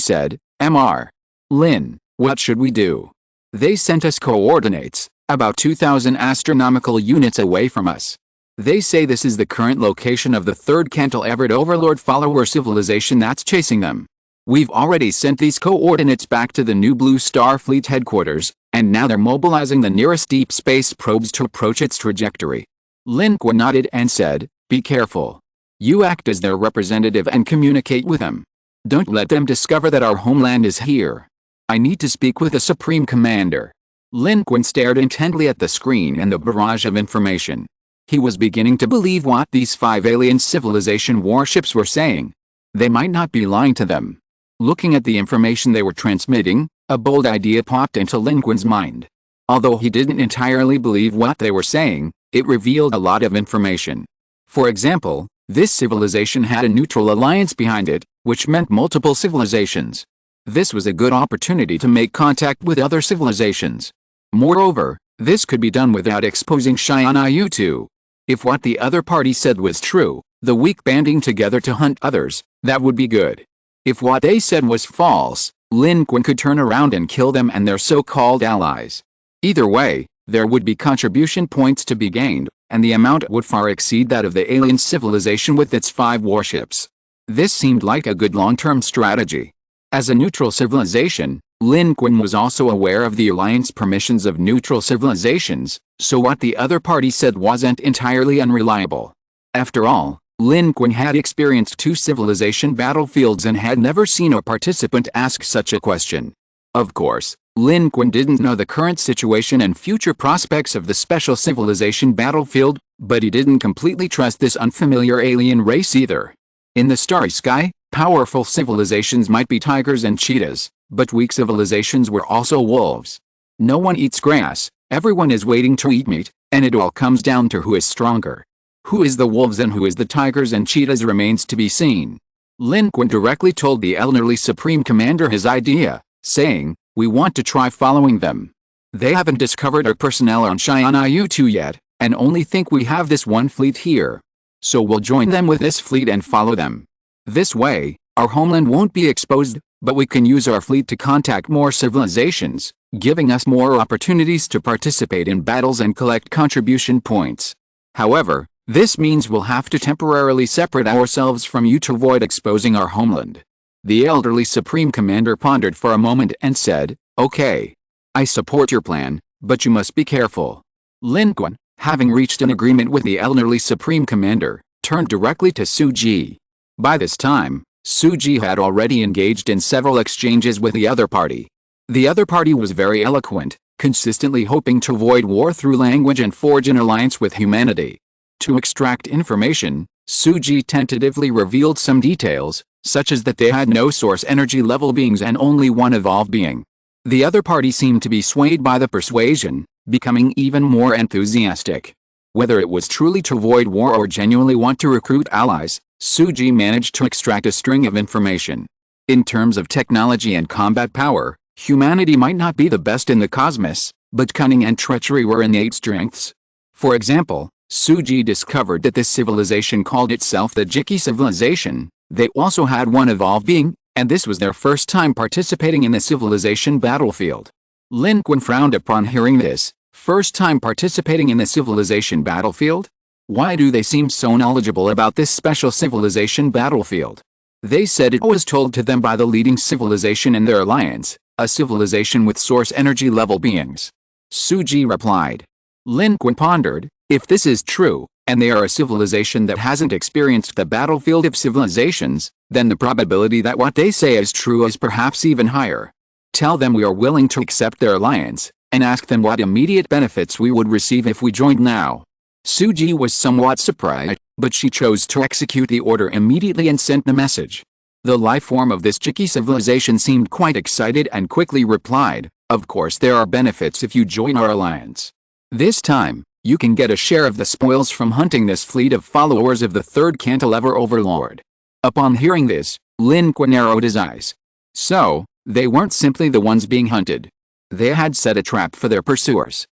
said, Mr. Lin, what should we do? They sent us coordinates, about 2,000 astronomical units away from us. They say this is the current location of the third Cantilevered Overlord follower civilization that's chasing them. We've already sent these coordinates back to the new Blue Star Fleet headquarters, and now they're mobilizing the nearest deep space probes to approach its trajectory. Lin Qun nodded and said, be careful. You act as their representative and communicate with them. Don't let them discover that our homeland is here. I need to speak with the Supreme Commander. Lin Qun stared intently at the screen and the barrage of information. He was beginning to believe what these 5 alien civilization warships were saying. They might not be lying to them. Looking at the information they were transmitting, a bold idea popped into Lin Qun's mind. Although he didn't entirely believe what they were saying, it revealed a lot of information. For example, this civilization had a neutral alliance behind it, which meant multiple civilizations. This was a good opportunity to make contact with other civilizations. Moreover, this could be done without exposing SYNOPSIS. If what the other party said was true, the weak banding together to hunt others, that would be good. If what they said was false, Lin Qun could turn around and kill them and their so-called allies. Either way, there would be contribution points to be gained, and the amount would far exceed that of the alien civilization with its 5 warships. This seemed like a good long-term strategy. As a neutral civilization, Lin Qun was also aware of the alliance permissions of neutral civilizations, so what the other party said wasn't entirely unreliable. After all, Lin Qun had experienced 2 civilization battlefields and had never seen a participant ask such a question. Of course, Lin Qun didn't know the current situation and future prospects of the special civilization battlefield, but he didn't completely trust this unfamiliar alien race either. In the starry sky, powerful civilizations might be tigers and cheetahs, but weak civilizations were also wolves. No one eats grass, everyone is waiting to eat meat, and it all comes down to who is stronger. Who is the wolves and who is the tigers and cheetahs remains to be seen. Lin Qun directly told the elderly Supreme Commander his idea, saying, we want to try following them. They haven't discovered our personnel on SYNOPSIS yet, and only think we have this one fleet here. So we'll join them with this fleet and follow them. This way, our homeland won't be exposed, but we can use our fleet to contact more civilizations, giving us more opportunities to participate in battles and collect contribution points. However, this means we'll have to temporarily separate ourselves from you to avoid exposing our homeland. The elderly Supreme Commander pondered for a moment and said, okay. I support your plan, but you must be careful. Lin Qun, having reached an agreement with the elderly Supreme Commander, turned directly to Suji. By this time, Suji had already engaged in several exchanges with the other party. The other party was very eloquent, consistently hoping to avoid war through language and forge an alliance with humanity. To extract information, Suji tentatively revealed some details, such as that they had no source energy level beings and only one evolved being. The other party seemed to be swayed by the persuasion, becoming even more enthusiastic. Whether it was truly to avoid war or genuinely want to recruit allies, Suji managed to extract a string of information. In terms of technology and combat power, humanity might not be the best in the cosmos, but cunning and treachery were innate strengths. For example, Suji discovered that this civilization called itself the Jiki civilization. They also had one evolved being, and this was their first time participating in the civilization battlefield. Lin Qun frowned upon hearing this, first time participating in the civilization battlefield? Why do they seem so knowledgeable about this special civilization battlefield? They said it was told to them by the leading civilization in their alliance, A civilization with source energy level beings. Suji replied. Lin Qun pondered, if this is true, and they are a civilization that hasn't experienced the battlefield of civilizations, then the probability that what they say is true is perhaps even higher. Tell them we are willing to accept their alliance, and ask them what immediate benefits we would receive if we joined now. Suji was somewhat surprised, but she chose to execute the order immediately and sent the message. The life form of this Jiki civilization seemed quite excited and quickly replied, of course there are benefits if you join our alliance. This time, you can get a share of the spoils from hunting this fleet of followers of the third cantilever overlord. Upon hearing this, Lin Qun narrowed his eyes. So, they weren't simply the ones being hunted. They had set a trap for their pursuers.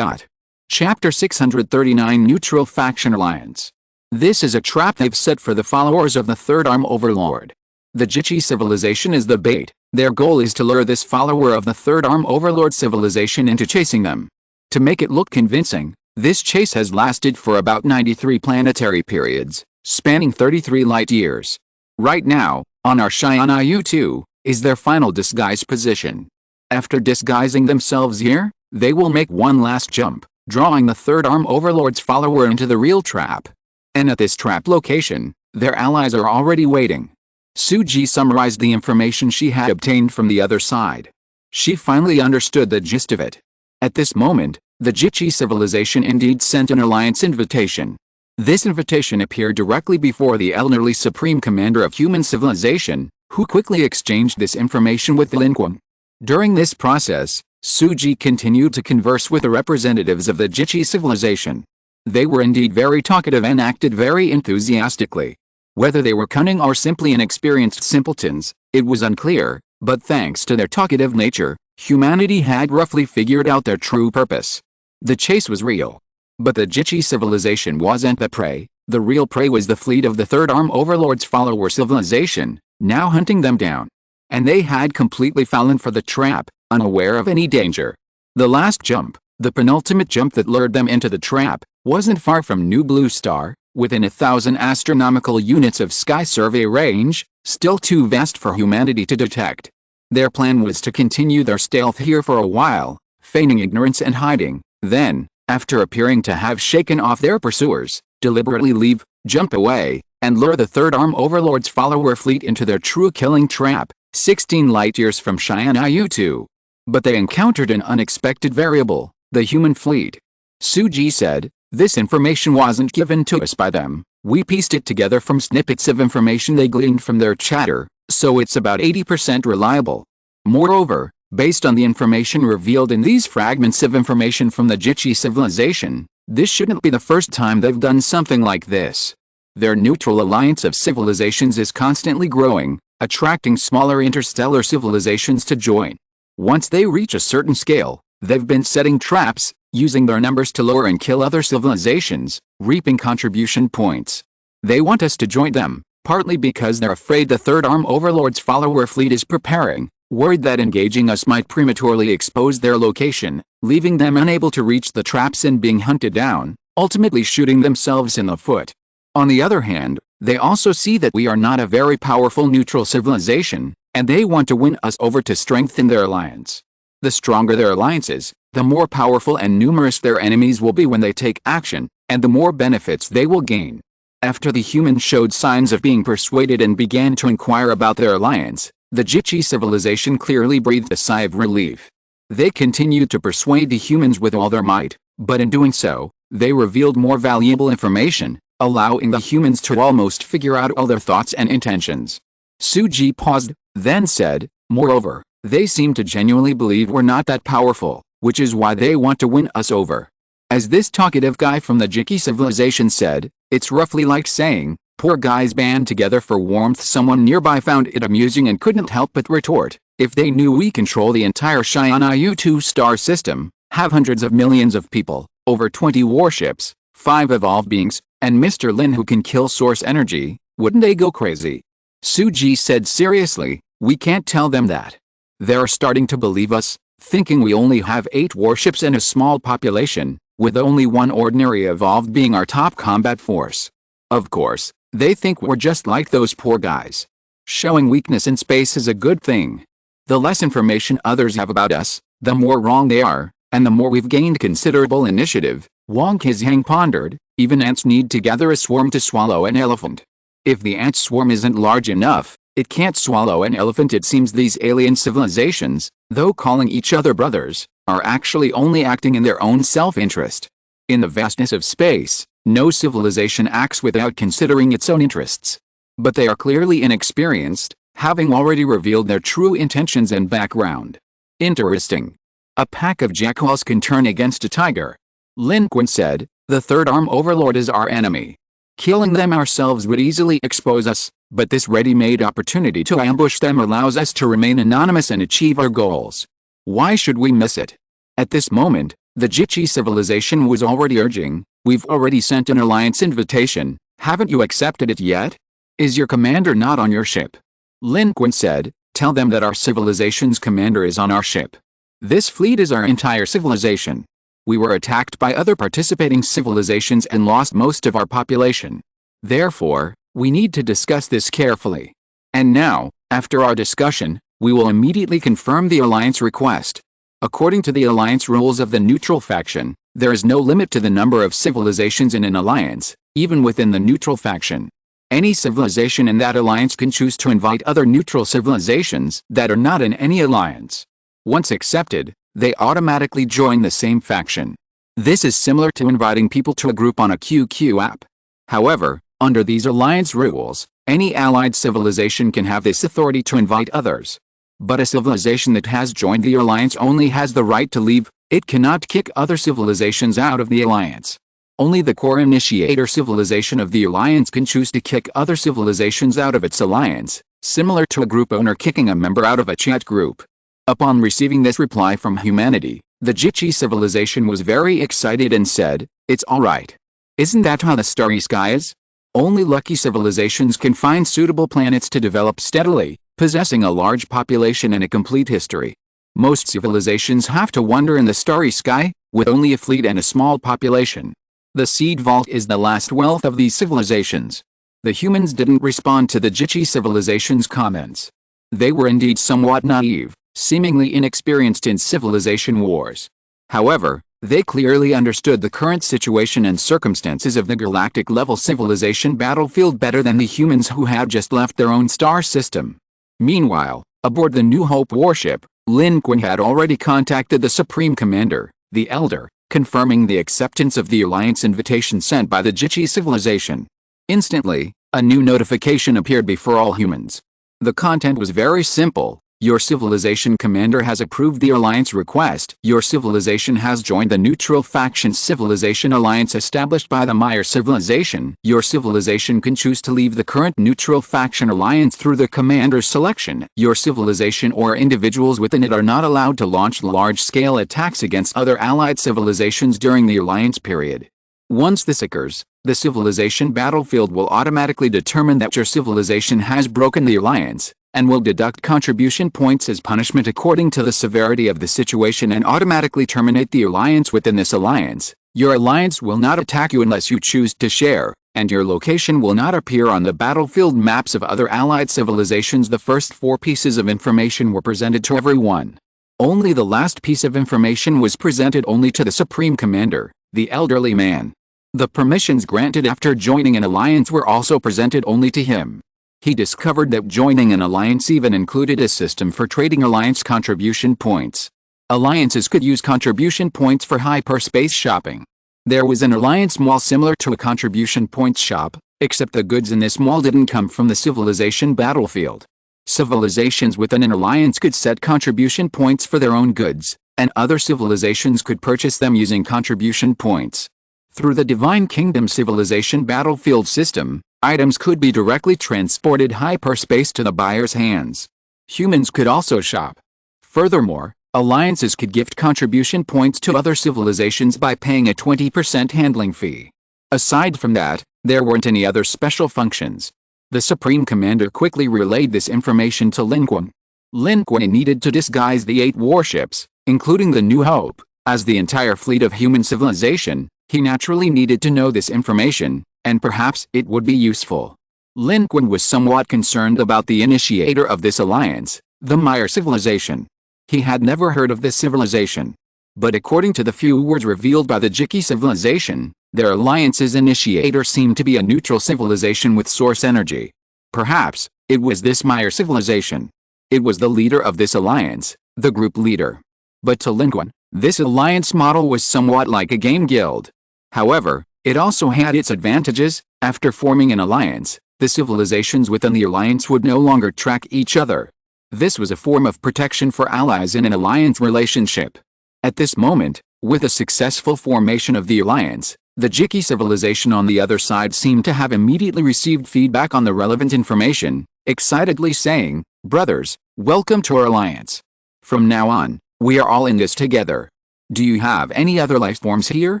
Chapter 639 Neutral Faction Alliance. This is a trap they've set for the followers of the Third Arm Overlord. The Jiki civilization is the bait. Their goal is to lure this follower of the Third Arm Overlord civilization into chasing them. To make it look convincing, this chase has lasted for about 93 planetary periods, spanning 33 light years. Right now, on our SYNOPSIS, is their final disguise position. After disguising themselves here, they will make one last jump, drawing the Third Arm Overlord's follower into the real trap. And at this trap location, their allies are already waiting. Suji summarized the information she had obtained from the other side. She finally understood the gist of it. At this moment, the Jiki civilization indeed sent an alliance invitation. This invitation appeared directly before the elderly supreme commander of human civilization, who quickly exchanged this information with Lin Qun. During this process, Suji continued to converse with the representatives of the Jiki civilization. They were indeed very talkative and acted very enthusiastically. Whether they were cunning or simply inexperienced simpletons, it was unclear, but thanks to their talkative nature, humanity had roughly figured out their true purpose. The chase was real. But the Jiki civilization wasn't the prey. The real prey was the fleet of the Third Arm Overlord's follower civilization, now hunting them down. And they had completely fallen for the trap, unaware of any danger. The last jump, the penultimate jump that lured them into the trap, wasn't far from New Blue Star, within 1,000 astronomical units of sky survey range, still too vast for humanity to detect. Their plan was to continue their stealth here for a while, feigning ignorance and hiding, then, after appearing to have shaken off their pursuers, deliberately leave, jump away, and lure the Third Arm Overlord's follower fleet into their true killing trap, 16 light-years from SYNOPSIS. But they encountered an unexpected variable, the human fleet. Suji said, this information wasn't given to us by them, we pieced it together from snippets of information they gleaned from their chatter, so it's about 80% reliable. Moreover, based on the information revealed in these fragments of information from the Jiki civilization, this shouldn't be the first time they've done something like this. Their neutral alliance of civilizations is constantly growing, attracting smaller interstellar civilizations to join. Once they reach a certain scale, they've been setting traps, using their numbers to lure and kill other civilizations, reaping contribution points. They want us to join them, partly because they're afraid the Third Arm Overlord's follower fleet is preparing, worried that engaging us might prematurely expose their location, leaving them unable to reach the traps and being hunted down, ultimately shooting themselves in the foot. On the other hand, they also see that we are not a very powerful neutral civilization, and they want to win us over to strengthen their alliance. The stronger their alliance is, the more powerful and numerous their enemies will be when they take action, and the more benefits they will gain. After the humans showed signs of being persuaded and began to inquire about their alliance, the Jiki civilization clearly breathed a sigh of relief. They continued to persuade the humans with all their might, but in doing so, they revealed more valuable information, allowing the humans to almost figure out all their thoughts and intentions. Suji paused, then said, moreover, they seem to genuinely believe we're not that powerful, which is why they want to win us over. As this talkative guy from the Jiki civilization said, it's roughly like saying, poor guys band together for warmth. Someone nearby found it amusing and couldn't help but retort, if they knew we control the entire SYNOPSIS star system, have hundreds of millions of people, over 20 warships, 5 evolved beings, and Mr. Lin who can kill source energy, wouldn't they go crazy? Suji said seriously, we can't tell them that. They're starting to believe us, thinking we only have 8 warships and a small population, with only 1 ordinary evolved being our top combat force. Of course, they think we're just like those poor guys. Showing weakness in space is a good thing. The less information others have about us, the more wrong they are, and the more we've gained considerable initiative. Wang Qizhang pondered. Even ants need to gather a swarm to swallow an elephant. If the ant swarm isn't large enough, it can't swallow an elephant. It seems these alien civilizations, though calling each other brothers, are actually only acting in their own self-interest. In the vastness of space, no civilization acts without considering its own interests. But they are clearly inexperienced, having already revealed their true intentions and background. Interesting. A pack of jackals can turn against a tiger. Lin Qun said, the third arm overlord is our enemy. Killing them ourselves would easily expose us, but this ready-made opportunity to ambush them allows us to remain anonymous and achieve our goals. Why should we miss it? At this moment, the Jichi civilization was already urging, we've already sent an alliance invitation, haven't you accepted it yet? Is your commander not on your ship? Lin Qun said, tell them that our civilization's commander is on our ship. This fleet is our entire civilization. We were attacked by other participating civilizations and lost most of our population. Therefore, we need to discuss this carefully. And now, after our discussion, we will immediately confirm the alliance request. According to the alliance rules of the neutral faction, there is no limit to the number of civilizations in an alliance, even within the neutral faction. Any civilization in that alliance can choose to invite other neutral civilizations that are not in any alliance. Once accepted, they automatically join the same faction. This is similar to inviting people to a group on a QQ app. However, under these alliance rules, any allied civilization can have this authority to invite others. But a civilization that has joined the alliance only has the right to leave. It cannot kick other civilizations out of the alliance. Only the core initiator civilization of the alliance can choose to kick other civilizations out of its alliance, similar to a group owner kicking a member out of a chat group. Upon receiving this reply from humanity, the Jichi civilization was very excited and said, it's alright. Isn't that how the starry sky is? Only lucky civilizations can find suitable planets to develop steadily, possessing a large population and a complete history. Most civilizations have to wander in the starry sky, with only a fleet and a small population. The seed vault is the last wealth of these civilizations. The humans didn't respond to the Jichi civilization's comments. They were indeed somewhat naive, seemingly inexperienced in civilization wars. However, they clearly understood the current situation and circumstances of the galactic-level civilization battlefield better than the humans who had just left their own star system. Meanwhile, aboard the New Hope warship, Lin Qun had already contacted the Supreme Commander, the Elder, confirming the acceptance of the alliance invitation sent by the Jichi civilization. Instantly, a new notification appeared before all humans. The content was very simple. Your civilization commander has approved the alliance request. Your civilization has joined the neutral faction civilization alliance established by the Meyer civilization. Your civilization can choose to leave the current neutral faction alliance through the commander's selection. Your civilization or individuals within it are not allowed to launch large-scale attacks against other allied civilizations during the alliance period. Once this occurs, the civilization battlefield will automatically determine that your civilization has broken the alliance, and will deduct contribution points as punishment according to the severity of the situation and automatically terminate the alliance within this alliance. Your alliance will not attack you unless you choose to share, and your location will not appear on the battlefield maps of other allied civilizations. The first 4 pieces of information were presented to everyone. Only the last piece of information was presented only to the Supreme Commander, the elderly man. The permissions granted after joining an alliance were also presented only to him. He discovered that joining an alliance even included a system for trading alliance contribution points. Alliances could use contribution points for hyperspace shopping. There was an alliance mall similar to a contribution points shop, except the goods in this mall didn't come from the civilization battlefield. Civilizations within an alliance could set contribution points for their own goods, and other civilizations could purchase them using contribution points. Through the Divine Kingdom civilization battlefield system, items could be directly transported hyperspace to the buyer's hands. Humans could also shop. Furthermore, alliances could gift contribution points to other civilizations by paying a 20% handling fee. Aside from that, there weren't any other special functions. The Supreme Commander quickly relayed this information to Lin Qun. Lin Qun needed to disguise the 8 warships, including the New Hope, as the entire fleet of human civilization. He naturally needed to know this information, and perhaps it would be useful. Lin Qun was somewhat concerned about the initiator of this alliance, The Maya civilization. He had never heard of this civilization. But according to the few words revealed by the Jiki civilization, their alliance's initiator seemed to be a neutral civilization with source energy. Perhaps, it was this Maya civilization. It was the leader of this alliance, the group leader. But to Lin Qun, this alliance model was somewhat like a game guild. However, it also had its advantages. After forming an alliance, the civilizations within the alliance would no longer track each other. This was a form of protection for allies in an alliance relationship. At this moment, with a successful formation of the alliance, the Jiki civilization on the other side seemed to have immediately received feedback on the relevant information, excitedly saying, "Brothers, welcome to our alliance. From now on, we are all in this together. Do you have any other life forms here?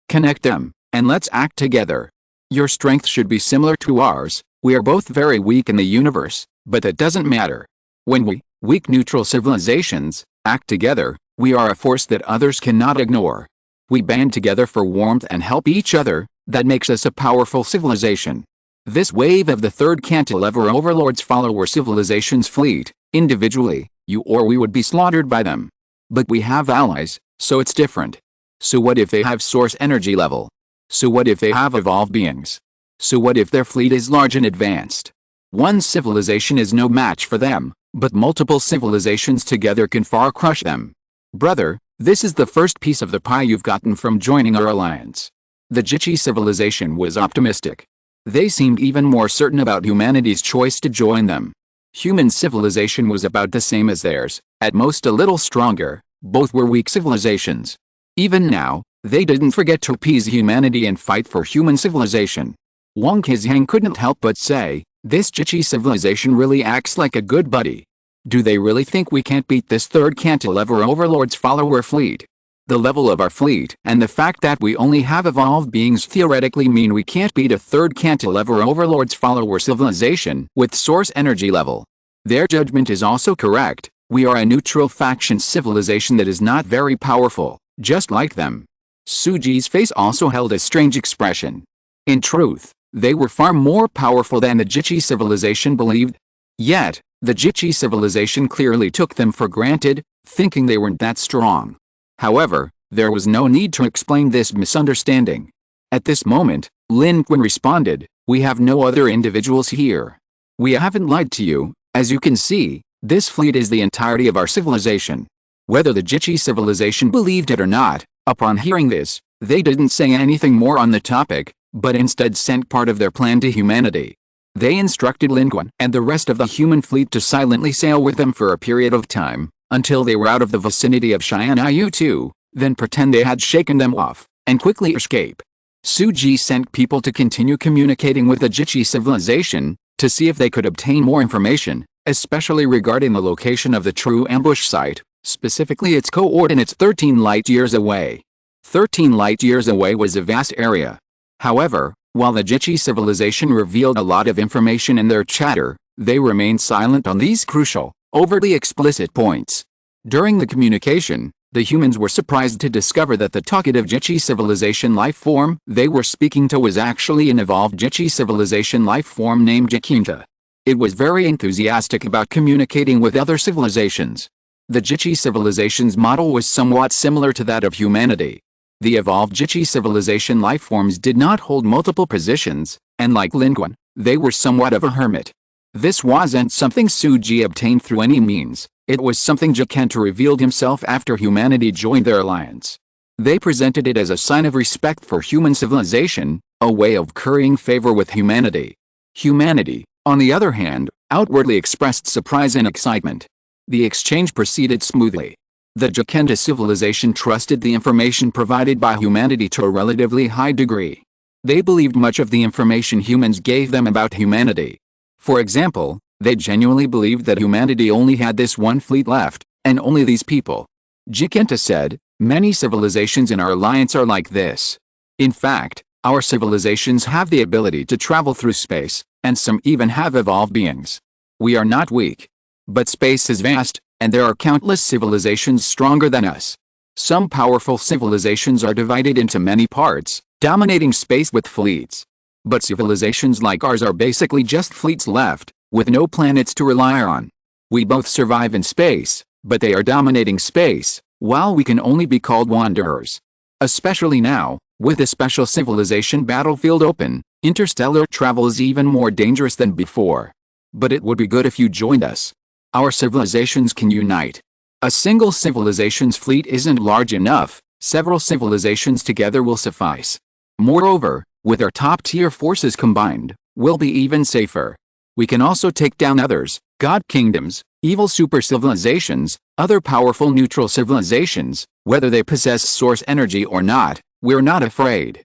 Connect them, and let's act together. Your strength should be similar to ours. We are both very weak in the universe, but that doesn't matter. When we, weak neutral civilizations, act together, we are a force that others cannot ignore. We band together for warmth and help each other. That makes us a powerful civilization." This wave of the third cantilever overlord's follower civilizations fleet, individually, you or we would be slaughtered by them. But we have allies, so it's different. So what if they have source energy level? So what if they have evolved beings? So what if their fleet is large and advanced? One civilization is no match for them, but multiple civilizations together can far crush them. Brother, this is the first piece of the pie you've gotten from joining our alliance. The Jiki civilization was optimistic. They seemed even more certain about humanity's choice to join them. Human civilization was about the same as theirs, at most a little stronger. Both were weak civilizations. Even now, they didn't forget to appease humanity and fight for human civilization. Wang Qizhang couldn't help but say, "This Jiki civilization really acts like a good buddy. Do they really think we can't beat this third cantilever overlord's follower fleet? The level of our fleet and the fact that we only have evolved beings theoretically mean we can't beat a third cantilever overlord's follower civilization with source energy level. Their judgment is also correct. We are a neutral faction civilization that is not very powerful, just like them." Suji's face also held a strange expression. In truth, they were far more powerful than the Jiki civilization believed. Yet, the Jiki civilization clearly took them for granted, thinking they weren't that strong. However, there was no need to explain this misunderstanding. At this moment, Lin Qun responded, "We have no other individuals here. We haven't lied to you. As you can see, this fleet is the entirety of our civilization." Whether the Jiki civilization believed it or not, upon hearing this, they didn't say anything more on the topic, but instead sent part of their plan to humanity. They instructed Lin Qun and the rest of the human fleet to silently sail with them for a period of time, until they were out of the vicinity of Xianyu, then pretend they had shaken them off, and quickly escape. Suji sent people to continue communicating with the Jiki civilization, to see if they could obtain more information, especially regarding the location of the true ambush site, specifically its coordinates 13 light-years away. 13 light-years away was a vast area. However, while the Jiki civilization revealed a lot of information in their chatter, they remained silent on these crucial, overtly explicit points. During the communication, the humans were surprised to discover that the talkative Jiki civilization life form they were speaking to was actually an evolved Jiki civilization life form named Jakinta. It was very enthusiastic about communicating with other civilizations. The Jiki civilization's model was somewhat similar to that of humanity. The evolved Jiki civilization life forms did not hold multiple positions, and like Lin Qun, they were somewhat of a hermit. This wasn't something Suji obtained through any means, it was something Jakinta revealed himself after humanity joined their alliance. They presented it as a sign of respect for human civilization, a way of currying favor with humanity. Humanity, on the other hand, outwardly expressed surprise and excitement. The exchange proceeded smoothly. The Jakinta civilization trusted the information provided by humanity to a relatively high degree. They believed much of the information humans gave them about humanity. For example, they genuinely believed that humanity only had this one fleet left, and only these people. Jakinta said, "Many civilizations in our alliance are like this. In fact, our civilizations have the ability to travel through space, and some even have evolved beings. We are not weak. But space is vast, and there are countless civilizations stronger than us. Some powerful civilizations are divided into many parts, dominating space with fleets. But civilizations like ours are basically just fleets left, with no planets to rely on. We both survive in space, but they are dominating space, while we can only be called wanderers. Especially now, with the special civilization battlefield open, interstellar travel is even more dangerous than before. But it would be good if you joined us. Our civilizations can unite. A single civilization's fleet isn't large enough, several civilizations together will suffice. Moreover, with our top-tier forces combined, we'll be even safer. We can also take down others, god kingdoms, evil super-civilizations, other powerful neutral civilizations, whether they possess source energy or not. We're not afraid.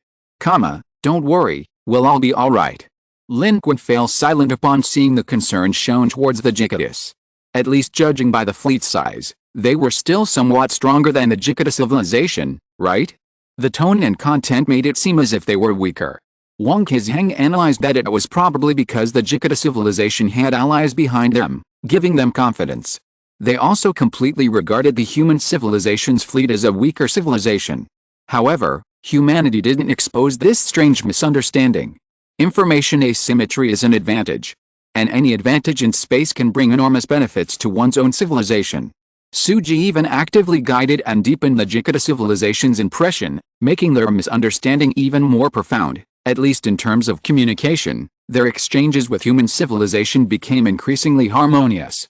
Don't worry, we'll all be alright. Lin Qun fell silent upon seeing the concern shown towards the Jikadis. At least judging by the fleet size, they were still somewhat stronger than the Jikada civilization, right? The tone and content made it seem as if they were weaker. Wang Qizheng analyzed that it was probably because the Jikada civilization had allies behind them, giving them confidence. They also completely regarded the human civilization's fleet as a weaker civilization. However, humanity didn't expose this strange misunderstanding. Information asymmetry is an advantage. And any advantage in space can bring enormous benefits to one's own civilization. Suji even actively guided and deepened the Jikada civilization's impression, making their misunderstanding even more profound, at least in terms of communication. Their exchanges with human civilization became increasingly harmonious.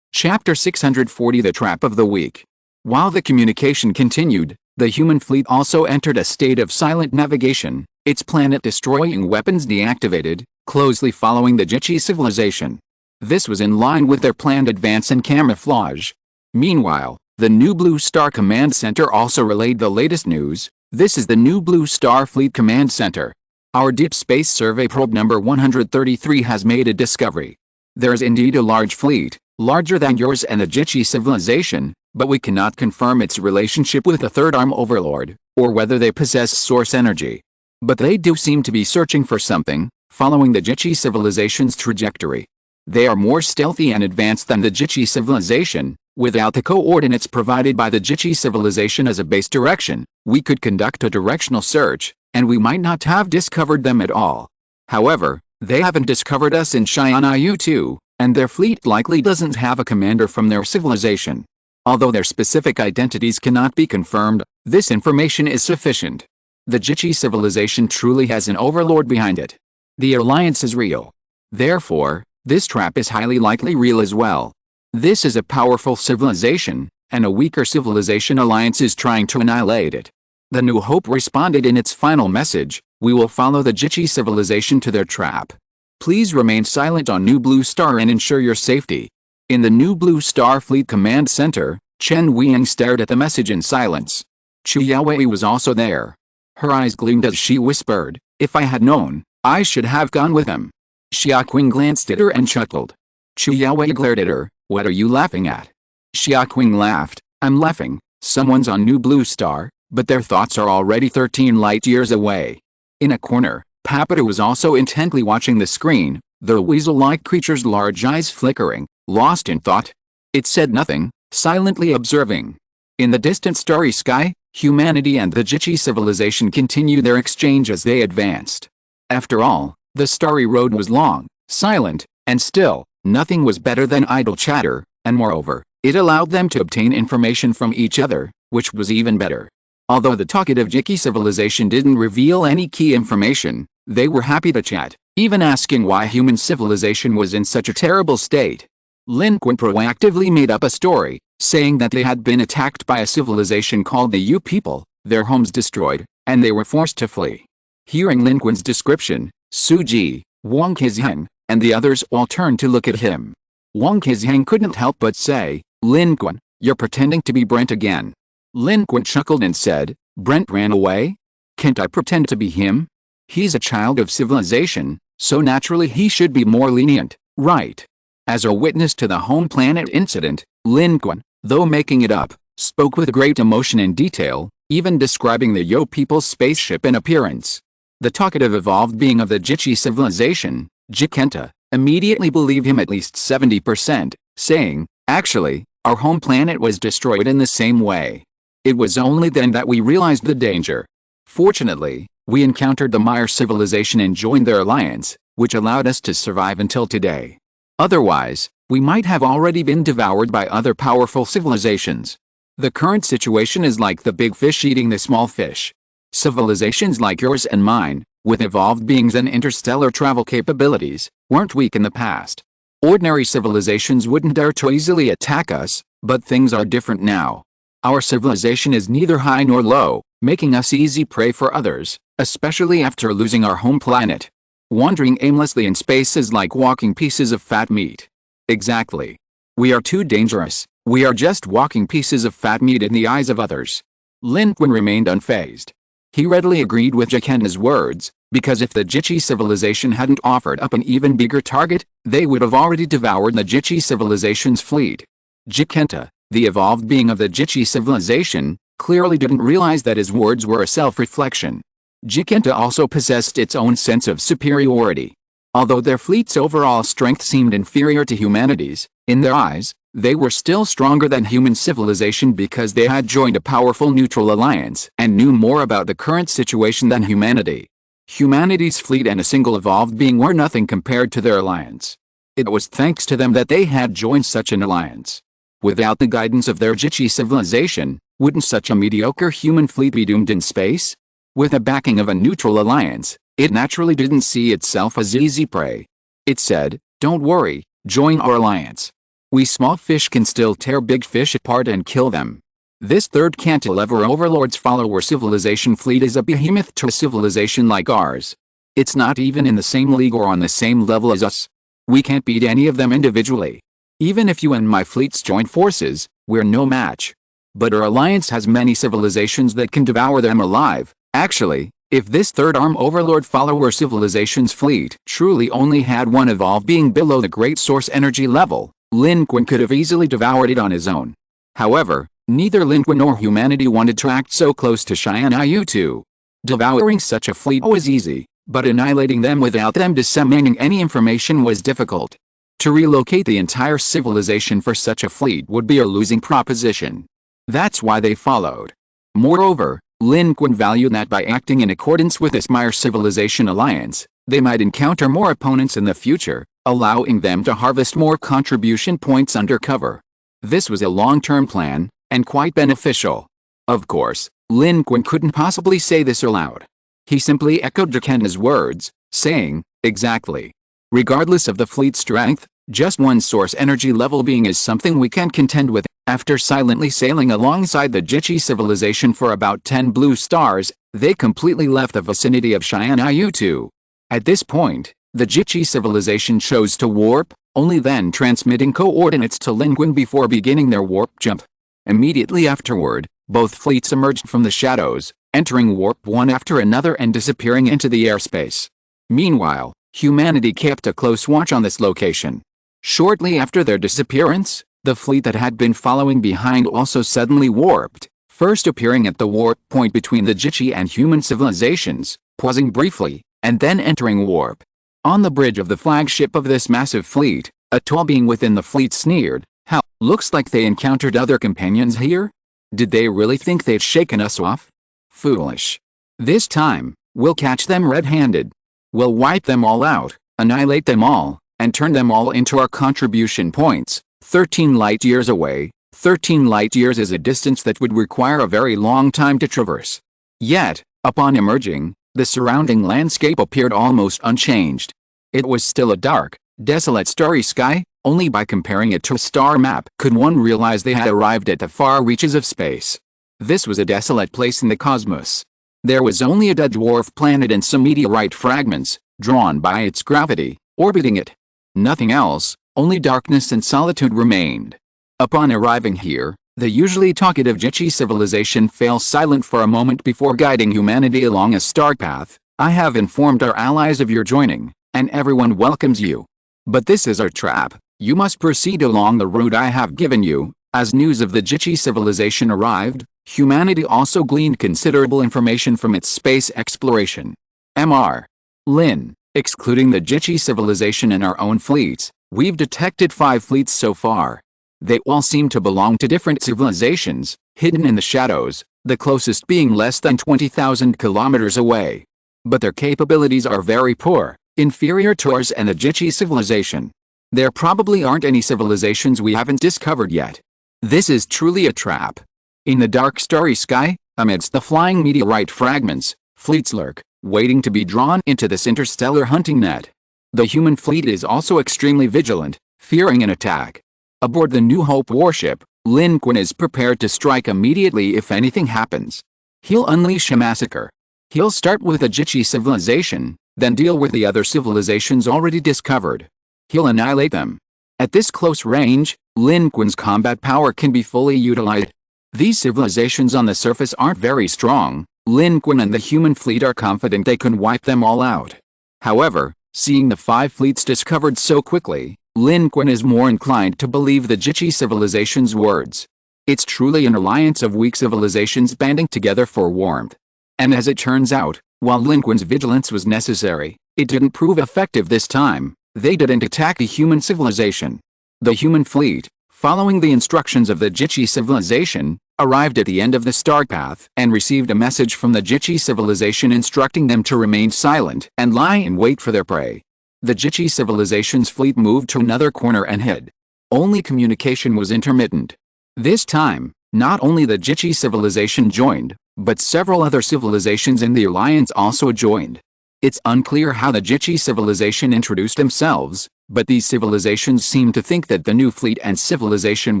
Chapter 640 The Trap of the Weak. While the communication continued, the human fleet also entered a state of silent navigation, its planet-destroying weapons deactivated, closely following the Jichi civilization. This was in line with their planned advance and camouflage. Meanwhile, the New Blue Star Command Center also relayed the latest news. This is the New Blue Star Fleet Command Center. Our Deep Space Survey probe number 133 has made a discovery. There is indeed a large fleet, larger than yours and the Jichi civilization, but we cannot confirm its relationship with the Third Arm Overlord, or whether they possess source energy. But they do seem to be searching for something, following the Jichi civilization's trajectory. They are more stealthy and advanced than the Jichi civilization. Without the coordinates provided by the Jichi civilization as a base direction, we could conduct a directional search, and we might not have discovered them at all. However, they haven't discovered us in Xianyu too, and their fleet likely doesn't have a commander from their civilization. Although their specific identities cannot be confirmed, this information is sufficient. The Jichi civilization truly has an overlord behind it. The alliance is real. Therefore, this trap is highly likely real as well. This is a powerful civilization, and a weaker civilization alliance is trying to annihilate it. The New Hope responded in its final message, we will follow the Jichi civilization to their trap. Please remain silent on New Blue Star and ensure your safety. In the New Blue Star Fleet Command Center, Chen Weiying stared at the message in silence. Chu Yaowei was also there. Her eyes gleamed as she whispered, if I had known, I should have gone with him. Xia Qing glanced at her and chuckled. Chu Yaowei glared at her, what are you laughing at? Xia Qing laughed, I'm laughing, someone's on New Blue Star, but their thoughts are already 13 light years away. In a corner, Papata was also intently watching the screen, the weasel-like creature's large eyes flickering, lost in thought. It said nothing, silently observing. In the distant starry sky, humanity and the Jichi civilization continued their exchange as they advanced. After all, the starry road was long, silent, and still. Nothing was better than idle chatter, and moreover, it allowed them to obtain information from each other, which was even better. Although the talkative Jichi civilization didn't reveal any key information, they were happy to chat, even asking why human civilization was in such a terrible state. Lin Qun proactively made up a story, saying that they had been attacked by a civilization called the Yu people, their homes destroyed, and they were forced to flee. Hearing Lin Qun's description, Suji, Wang Qizheng, and the others all turned to look at him. Wang Qizheng couldn't help but say, Lin Qun, you're pretending to be Brent again. Lin Qun chuckled and said, Brent ran away? Can't I pretend to be him? He's a child of civilization, so naturally he should be more lenient, right? As a witness to the home planet incident, Lin Qun, though making it up, spoke with great emotion and detail, even describing the Yo people's spaceship and appearance. The talkative evolved being of the Jichi civilization, Jikenta, immediately believed him at least 70%, saying, actually, our home planet was destroyed in the same way. It was only then that we realized the danger. Fortunately, we encountered the Meyer civilization and joined their alliance, which allowed us to survive until today. Otherwise, we might have already been devoured by other powerful civilizations. The current situation is like the big fish eating the small fish. Civilizations like yours and mine, with evolved beings and interstellar travel capabilities, weren't weak in the past. Ordinary civilizations wouldn't dare to easily attack us, but things are different now. Our civilization is neither high nor low, making us easy prey for others, especially after losing our home planet. Wandering aimlessly in space is like walking pieces of fat meat. Exactly. We are too dangerous. We are just walking pieces of fat meat in the eyes of others. Lin Qun remained unfazed. He readily agreed with Jikenta's words, because if the Jichi civilization hadn't offered up an even bigger target, they would have already devoured the Jichi civilization's fleet. Jikenta, the evolved being of the Jichi civilization, clearly didn't realize that his words were a self-reflection. Jikenta also possessed its own sense of superiority. Although their fleet's overall strength seemed inferior to humanity's, in their eyes, they were still stronger than human civilization because they had joined a powerful neutral alliance and knew more about the current situation than humanity. Humanity's fleet and a single evolved being were nothing compared to their alliance. It was thanks to them that they had joined such an alliance. Without the guidance of their Jichi civilization, wouldn't such a mediocre human fleet be doomed in space? With the backing of a neutral alliance, it naturally didn't see itself as easy prey. It said, "Don't worry, join our alliance. We small fish can still tear big fish apart and kill them." This third cantilever overlord's follower civilization fleet is a behemoth to a civilization like ours. It's not even in the same league or on the same level as us. We can't beat any of them individually. Even if you and my fleets join forces, we're no match. But our alliance has many civilizations that can devour them alive. Actually, if this third arm overlord follower civilization's fleet truly only had one evolved being below the great source energy level, Lin Qun could have easily devoured it on his own. However, neither Lin Qun nor humanity wanted to act so close to SYNOPSIS. Devouring such a fleet was easy, but annihilating them without them disseminating any information was difficult. To relocate the entire civilization for such a fleet would be a losing proposition. That's why they followed. Moreover, Lin Qun valued that by acting in accordance with this Meyer Civilization alliance, they might encounter more opponents in the future, allowing them to harvest more contribution points undercover. This was a long-term plan, and quite beneficial. Of course, Lin Qun couldn't possibly say this aloud. He simply echoed Jikenta's words, saying, "Exactly. Regardless of the fleet's strength, just one source energy level being is something we can contend with." After silently sailing alongside the Jichi civilization for about 10 blue stars, they completely left the vicinity of SYNOPSIS. At this point, the Jichi civilization chose to warp, only then transmitting coordinates to Lin Qun before beginning their warp jump. Immediately afterward, both fleets emerged from the shadows, entering warp one after another and disappearing into the airspace. Meanwhile, humanity kept a close watch on this location. Shortly after their disappearance, the fleet that had been following behind also suddenly warped, first appearing at the warp point between the Jichi and human civilizations, pausing briefly, and then entering warp. On the bridge of the flagship of this massive fleet, a tall being within the fleet sneered, "How, looks like they encountered other companions here? Did they really think they'd shaken us off? Foolish. This time, we'll catch them red-handed. We'll wipe them all out, annihilate them all, and turn them all into our contribution points." 13 light years away. 13 light years is a distance that would require a very long time to traverse. Yet, upon emerging, the surrounding landscape appeared almost unchanged. It was still a dark, desolate starry sky. Only by comparing it to a star map could one realize they had arrived at the far reaches of space. This was a desolate place in the cosmos. There was only a dead dwarf planet and some meteorite fragments, drawn by its gravity, orbiting it. Nothing else. Only darkness and solitude remained. Upon arriving here, the usually talkative Jichi civilization fell silent for a moment before guiding humanity along a star path. "I have informed our allies of your joining, and everyone welcomes you. But this is our trap. You must proceed along the route I have given you." As news of the Jichi civilization arrived, humanity also gleaned considerable information from its space exploration. Mr. Lin, excluding the Jichi civilization and our own fleets, we've detected 5 fleets so far. They all seem to belong to different civilizations, hidden in the shadows, the closest being less than 20,000 kilometers away. But their capabilities are very poor, inferior to ours and the Jichi civilization. There probably aren't any civilizations we haven't discovered yet. This is truly a trap. In the dark starry sky, amidst the flying meteorite fragments, fleets lurk, waiting to be drawn into this interstellar hunting net. The human fleet is also extremely vigilant, fearing an attack. Aboard the New Hope warship, Lin Qun is prepared to strike immediately if anything happens. He'll unleash a massacre. He'll start with the Jichi civilization, then deal with the other civilizations already discovered. He'll annihilate them. At this close range, Lin Qun's combat power can be fully utilized. These civilizations on the surface aren't very strong. Lin Qun and the human fleet are confident they can wipe them all out. However, seeing the 5 fleets discovered so quickly, Lin Qun is more inclined to believe the Jichi civilization's words. It's truly an alliance of weak civilizations banding together for warmth. And as it turns out, while Lin Qun's vigilance was necessary, it didn't prove effective this time. They didn't attack the human civilization. The human fleet, following the instructions of the Jichi civilization, arrived at the end of the star path and received a message from the Jichi civilization instructing them to remain silent and lie in wait for their prey. The Jichi civilization's fleet moved to another corner and hid. Only communication was intermittent. This time, not only the Jichi civilization joined, but several other civilizations in the alliance also joined. It's unclear how the Jichi civilization introduced themselves, but these civilizations seemed to think that the new fleet and civilization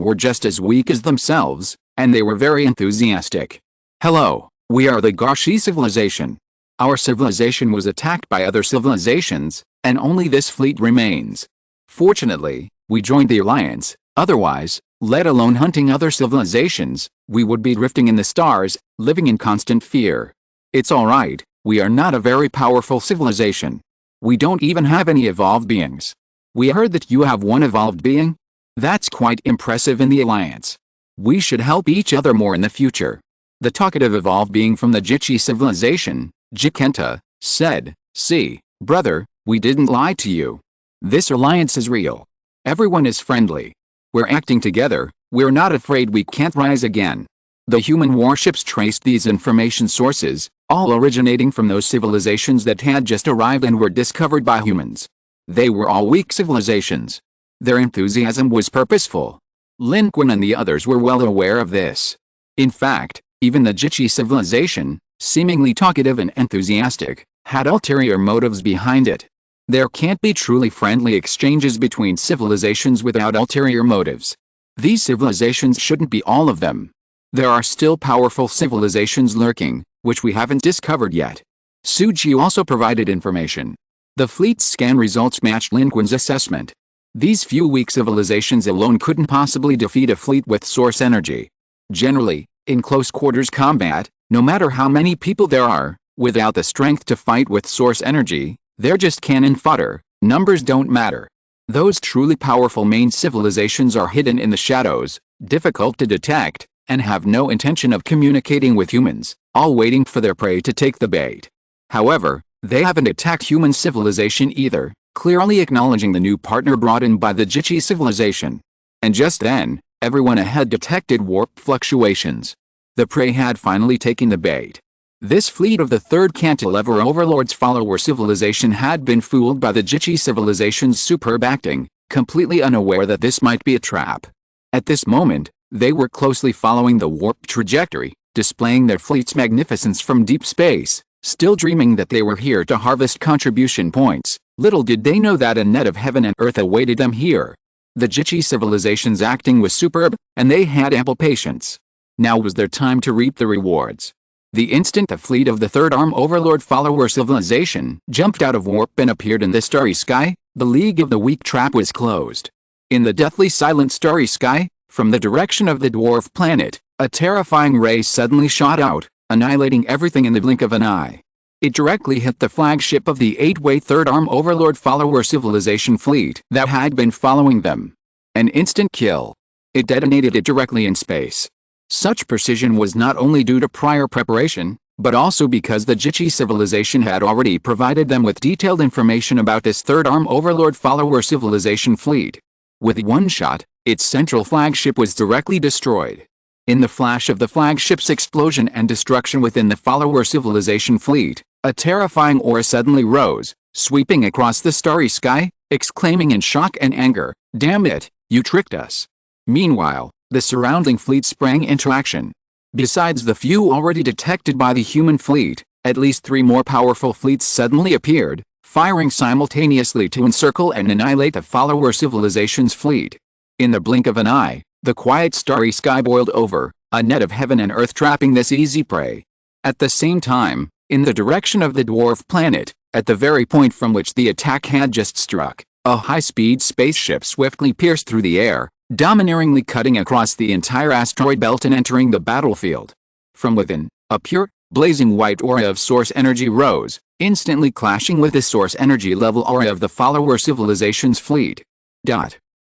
were just as weak as themselves, and they were very enthusiastic. Hello, we are the Garshi civilization. Our civilization was attacked by other civilizations, and only this fleet remains. Fortunately, we joined the alliance, otherwise, let alone hunting other civilizations, we would be drifting in the stars, living in constant fear. It's alright, we are not a very powerful civilization. We don't even have any evolved beings. We heard that you have one evolved being? That's quite impressive in the alliance. We should help each other more in the future. The talkative evolved being from the Jichi civilization, Jikenta, said, "See, brother, we didn't lie to you. This alliance is real. Everyone is friendly. We're acting together, we're not afraid we can't rise again." The human warships traced these information sources, all originating from those civilizations that had just arrived and were discovered by humans. They were all weak civilizations. Their enthusiasm was purposeful. Lin Qun and the others were well aware of this. In fact, even the Jichi civilization, seemingly talkative and enthusiastic, had ulterior motives behind it. There can't be truly friendly exchanges between civilizations without ulterior motives. These civilizations shouldn't be all of them. There are still powerful civilizations lurking, which we haven't discovered yet. Suji also provided information. The fleet's scan results matched Lin Qun's assessment. These few weak civilizations alone couldn't possibly defeat a fleet with source energy. Generally, in close quarters combat, no matter how many people there are, without the strength to fight with source energy, they're just cannon fodder. Numbers don't matter. Those truly powerful main civilizations are hidden in the shadows, difficult to detect, and have no intention of communicating with humans, all waiting for their prey to take the bait. However, they haven't attacked human civilization either, clearly acknowledging the new partner brought in by the Jichi civilization. And just then, everyone ahead detected warp fluctuations. The prey had finally taken the bait. This fleet of the third cantilever overlord's follower civilization had been fooled by the Jichi civilization's superb acting, completely unaware that this might be a trap. At this moment, they were closely following the warp trajectory, displaying their fleet's magnificence from deep space, still dreaming that they were here to harvest contribution points. Little did they know that a net of heaven and earth awaited them here. The Jichi civilization's acting was superb, and they had ample patience. Now was their time to reap the rewards. The instant the fleet of the Third Arm Overlord follower civilization jumped out of warp and appeared in the starry sky, the League of the Weak trap was closed. In the deathly silent starry sky, from the direction of the dwarf planet, a terrifying ray suddenly shot out, annihilating everything in the blink of an eye. It directly hit the flagship of the 8-way Third Arm Overlord follower civilization fleet that had been following them. An instant kill. It detonated it directly in space. Such precision was not only due to prior preparation, but also because the Jichi civilization had already provided them with detailed information about this Third Arm Overlord follower civilization fleet. With one shot, its central flagship was directly destroyed. In the flash of the flagship's explosion and destruction within the follower civilization fleet, a terrifying aura suddenly rose, sweeping across the starry sky, exclaiming in shock and anger, "Damn it, you tricked us." Meanwhile, the surrounding fleet sprang into action. Besides the few already detected by the human fleet, at least 3 more powerful fleets suddenly appeared, firing simultaneously to encircle and annihilate the follower civilization's fleet. In the blink of an eye, the quiet starry sky boiled over, a net of heaven and earth trapping this easy prey. At the same time, in the direction of the dwarf planet, at the very point from which the attack had just struck, a high-speed spaceship swiftly pierced through the air, domineeringly cutting across the entire asteroid belt and entering the battlefield. From within, a pure, blazing white aura of source energy rose, instantly clashing with the source energy level aura of the follower civilization's fleet.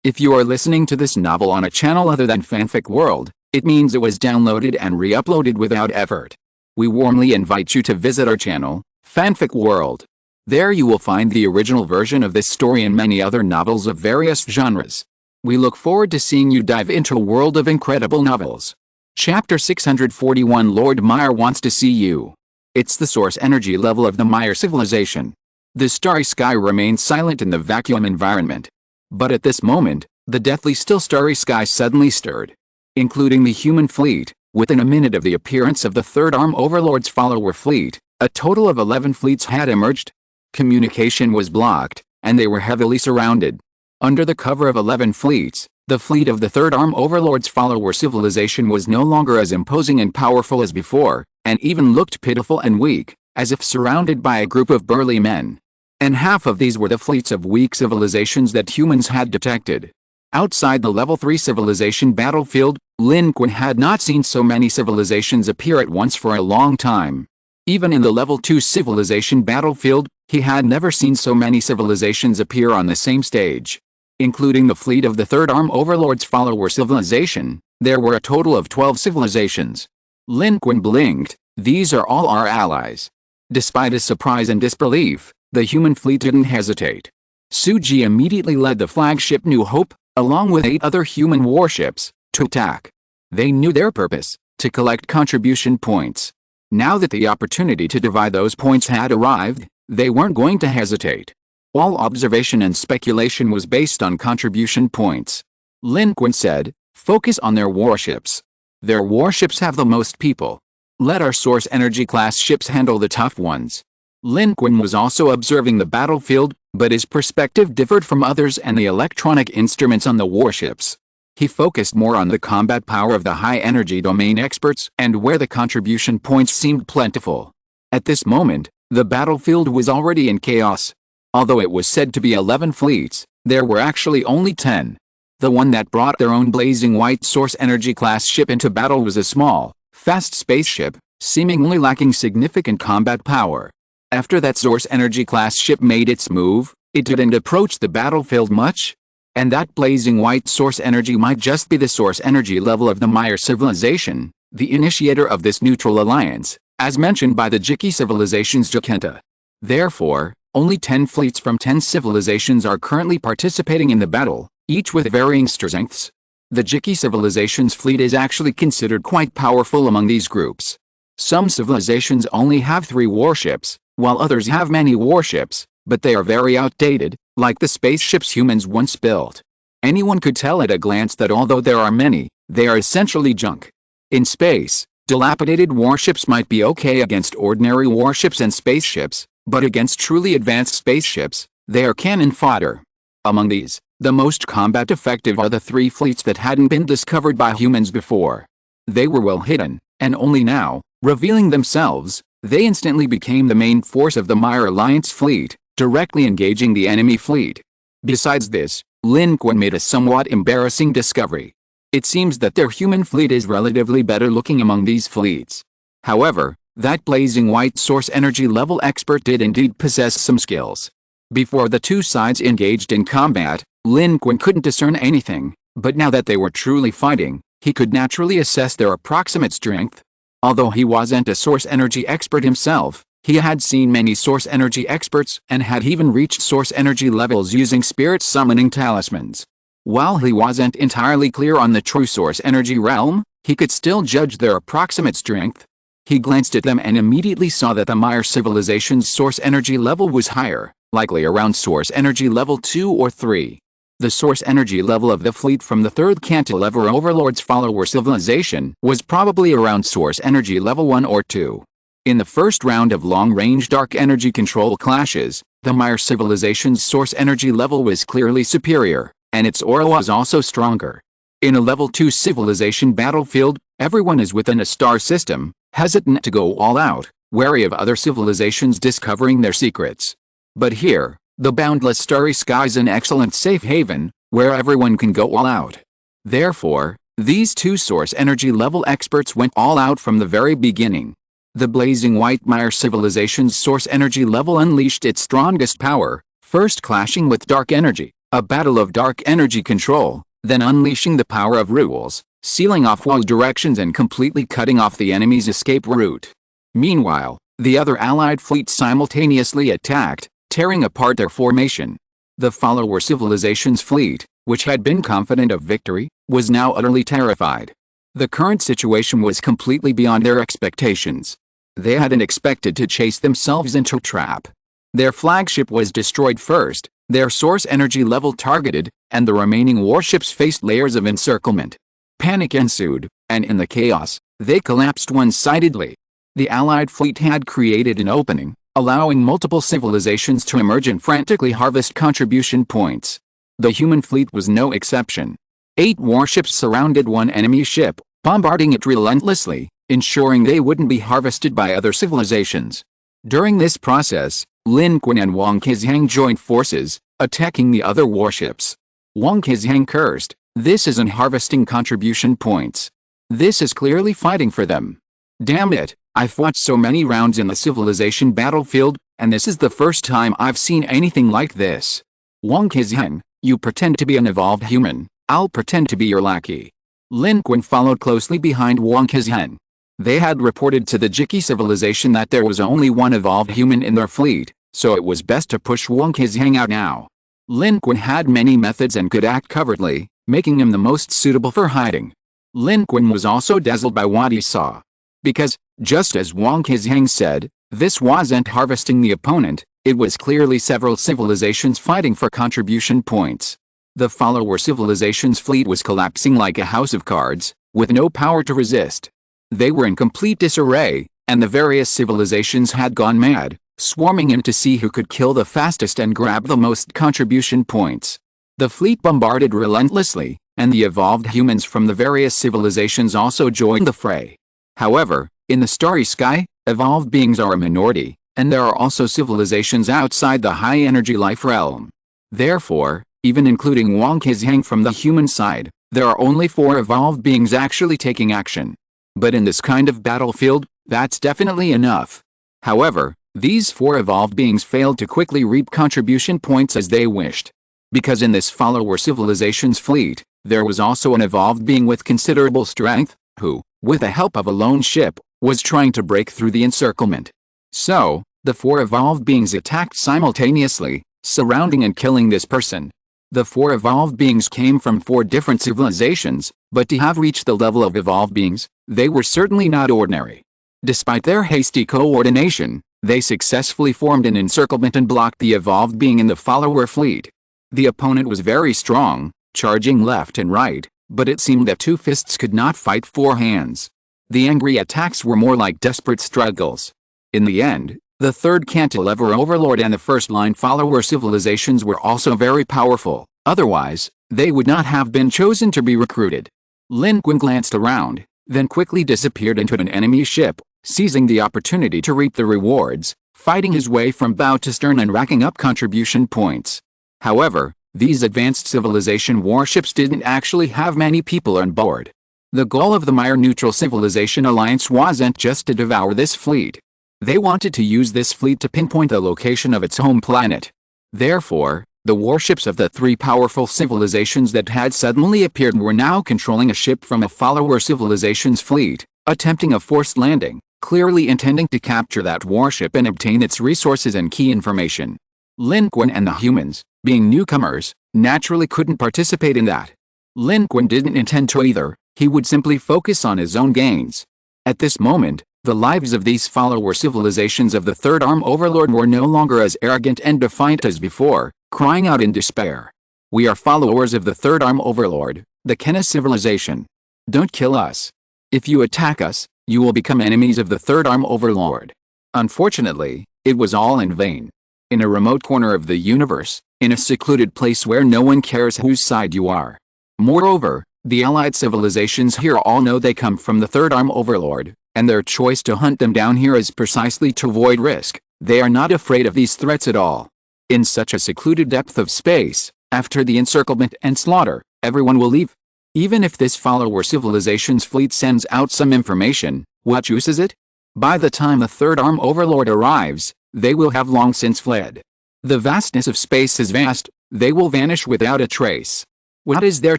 If you are listening to this novel on a channel other than Fanfic World, it means it was downloaded and re-uploaded without effort. We warmly invite you to visit our channel, Fanfic World. There you will find the original version of this story and many other novels of various genres. We look forward to seeing you dive into a world of incredible novels. Chapter 641 Lord Meyer wants to see you. It's the source energy level of the Meyer civilization. The starry sky remained silent in the vacuum environment. But at this moment, the deathly still starry sky suddenly stirred. Including the human fleet, within a minute of the appearance of the Third Arm Overlord's follower fleet, a total of 11 fleets had emerged. Communication was blocked, and they were heavily surrounded. Under the cover of 11 fleets, the fleet of the Third Arm Overlord's follower civilization was no longer as imposing and powerful as before, and even looked pitiful and weak, as if surrounded by a group of burly men. And half of these were the fleets of weak civilizations that humans had detected. Outside the Level 3 civilization battlefield, Lin Qun had not seen so many civilizations appear at once for a long time. Even in the Level 2 civilization battlefield, he had never seen so many civilizations appear on the same stage. Including the fleet of the Third Arm Overlord's follower civilization, there were a total of 12 civilizations. Lin Qun blinked. These are all our allies. Despite his surprise and disbelief, the human fleet didn't hesitate. Suji immediately led the flagship New Hope, along with 8 other human warships, to attack. They knew their purpose, to collect contribution points. Now that the opportunity to divide those points had arrived, they weren't going to hesitate. All observation and speculation was based on contribution points. Lin Qun said, "Focus on their warships. Their warships have the most people. Let our source energy class ships handle the tough ones." Lin Qun was also observing the battlefield, but his perspective differed from others and the electronic instruments on the warships. He focused more on the combat power of the high-energy domain experts and where the contribution points seemed plentiful. At this moment, the battlefield was already in chaos. Although it was said to be 11 fleets, there were actually only 10. The one that brought their own blazing white source energy class ship into battle was a small, fast spaceship, seemingly lacking significant combat power. After that source energy class ship made its move, it didn't approach the battlefield much. And that blazing white source energy might just be the source energy level of the Meyer civilization, the initiator of this neutral alliance, as mentioned by the Jiki civilization's Jakenta. Therefore, only 10 fleets from 10 civilizations are currently participating in the battle, each with varying strengths. The Jiki civilization's fleet is actually considered quite powerful among these groups. Some civilizations only have 3 warships, while others have many warships, but they are very outdated, like the spaceships humans once built. Anyone could tell at a glance that although there are many, they are essentially junk. In space, dilapidated warships might be okay against ordinary warships and spaceships, but against truly advanced spaceships, they are cannon fodder. Among these, the most combat effective are the 3 fleets that hadn't been discovered by humans before. They were well hidden, and only now, revealing themselves, they instantly became the main force of the Meyer Alliance fleet, directly engaging the enemy fleet. Besides this, Lin Qun made a somewhat embarrassing discovery. It seems that their human fleet is relatively better looking among these fleets. However, that blazing white source energy level expert did indeed possess some skills. Before the 2 sides engaged in combat, Lin Qun couldn't discern anything, but now that they were truly fighting, he could naturally assess their approximate strength. Although he wasn't a source energy expert himself, he had seen many source energy experts and had even reached source energy levels using spirit summoning talismans. While he wasn't entirely clear on the true source energy realm, he could still judge their approximate strength. He glanced at them and immediately saw that the Meyer civilization's source energy level was higher, likely around source energy level 2 or 3. The source energy level of the fleet from the third cantilever overlord's follower civilization was probably around source energy level 1 or 2. In the first round of long-range dark energy control clashes, the Mire civilization's source energy level was clearly superior, and its aura was also stronger. In a level 2 civilization battlefield, everyone is within a star system, hesitant to go all out, wary of other civilizations discovering their secrets. But here, the boundless starry sky is an excellent safe haven, where everyone can go all out. Therefore, these two source energy level experts went all out from the very beginning. The blazing white Mire civilization's source energy level unleashed its strongest power, first clashing with dark energy, a battle of dark energy control, then unleashing the power of rules, sealing off all directions and completely cutting off the enemy's escape route. Meanwhile, the other allied fleets simultaneously attacked, tearing apart their formation. The follower civilization's fleet, which had been confident of victory, was now utterly terrified. The current situation was completely beyond their expectations. They hadn't expected to chase themselves into a trap. Their flagship was destroyed first, their source energy level targeted, and the remaining warships faced layers of encirclement. Panic ensued, and in the chaos, they collapsed one-sidedly. The Allied fleet had created an opening, allowing multiple civilizations to emerge and frantically harvest contribution points. The human fleet was no exception. 8 warships surrounded one enemy ship, bombarding it relentlessly, ensuring they wouldn't be harvested by other civilizations. During this process, Lin Qun and Wang Kezhang joined forces, attacking the other warships. Wang Kezhang cursed, "This isn't harvesting contribution points. This is clearly fighting for them. Damn it, I've fought so many rounds in the civilization battlefield, and this is the first time I've seen anything like this. Wang Kezhang, you pretend to be an evolved human, I'll pretend to be your lackey." Lin Qun followed closely behind Wang Kezhang. They had reported to the Jiki civilization that there was only one evolved human in their fleet, so it was best to push Wang Kezhang out now. Lin Qun had many methods and could act covertly, making him the most suitable for hiding. Lin Qun was also dazzled by what he saw. Because, just as Wang Kezhang said, this wasn't harvesting the opponent, it was clearly several civilizations fighting for contribution points. The follower civilization's fleet was collapsing like a house of cards, with no power to resist. They were in complete disarray, and the various civilizations had gone mad, swarming in to see who could kill the fastest and grab the most contribution points. The fleet bombarded relentlessly, and the evolved humans from the various civilizations also joined the fray. However, in the starry sky, evolved beings are a minority, and there are also civilizations outside the high-energy life realm. Therefore, even including Wang Kezhang from the human side, there are only 4 evolved beings actually taking action. But in this kind of battlefield, that's definitely enough. However, these 4 evolved beings failed to quickly reap contribution points as they wished. Because in this follower civilization's fleet, there was also an evolved being with considerable strength, who, with the help of a lone ship, was trying to break through the encirclement. So, the 4 evolved beings attacked simultaneously, surrounding and killing this person. The 4 evolved beings came from 4 different civilizations, but to have reached the level of evolved beings, they were certainly not ordinary. Despite their hasty coordination, they successfully formed an encirclement and blocked the evolved being in the follower fleet. The opponent was very strong, charging left and right, but it seemed that 2 fists could not fight 4 hands. The angry attacks were more like desperate struggles. In the end, the third cantilever overlord and the first-line follower civilizations were also very powerful, otherwise, they would not have been chosen to be recruited. Lin Qun glanced around, then quickly disappeared into an enemy ship, seizing the opportunity to reap the rewards, fighting his way from bow to stern and racking up contribution points. However, these advanced civilization warships didn't actually have many people on board. The goal of the Mire-neutral civilization alliance wasn't just to devour this fleet. They wanted to use this fleet to pinpoint the location of its home planet. Therefore, the warships of the 3 powerful civilizations that had suddenly appeared were now controlling a ship from a follower civilization's fleet, attempting a forced landing, clearly intending to capture that warship and obtain its resources and key information. Lin Qun and the humans, being newcomers, naturally couldn't participate in that. Lin Qun didn't intend to either, he would simply focus on his own gains. At this moment, The lives of these follower civilizations of the Third Arm Overlord were no longer as arrogant and defiant as before, crying out in despair. We are followers of the Third Arm Overlord, the Kenna civilization. Don't kill us. If you attack us, you will become enemies of the Third Arm Overlord. Unfortunately, it was all in vain. In a remote corner of the universe, in a secluded place where no one cares whose side you are. Moreover, the allied civilizations here all know they come from the Third Arm Overlord, and their choice to hunt them down here is precisely to avoid risk. They are not afraid of these threats at all. In such a secluded depth of space, after the encirclement and slaughter, everyone will leave. Even if this follower civilization's fleet sends out some information, what use is it? By the time the Third Arm Overlord arrives, they will have long since fled. The vastness of space is vast, they will vanish without a trace. What is there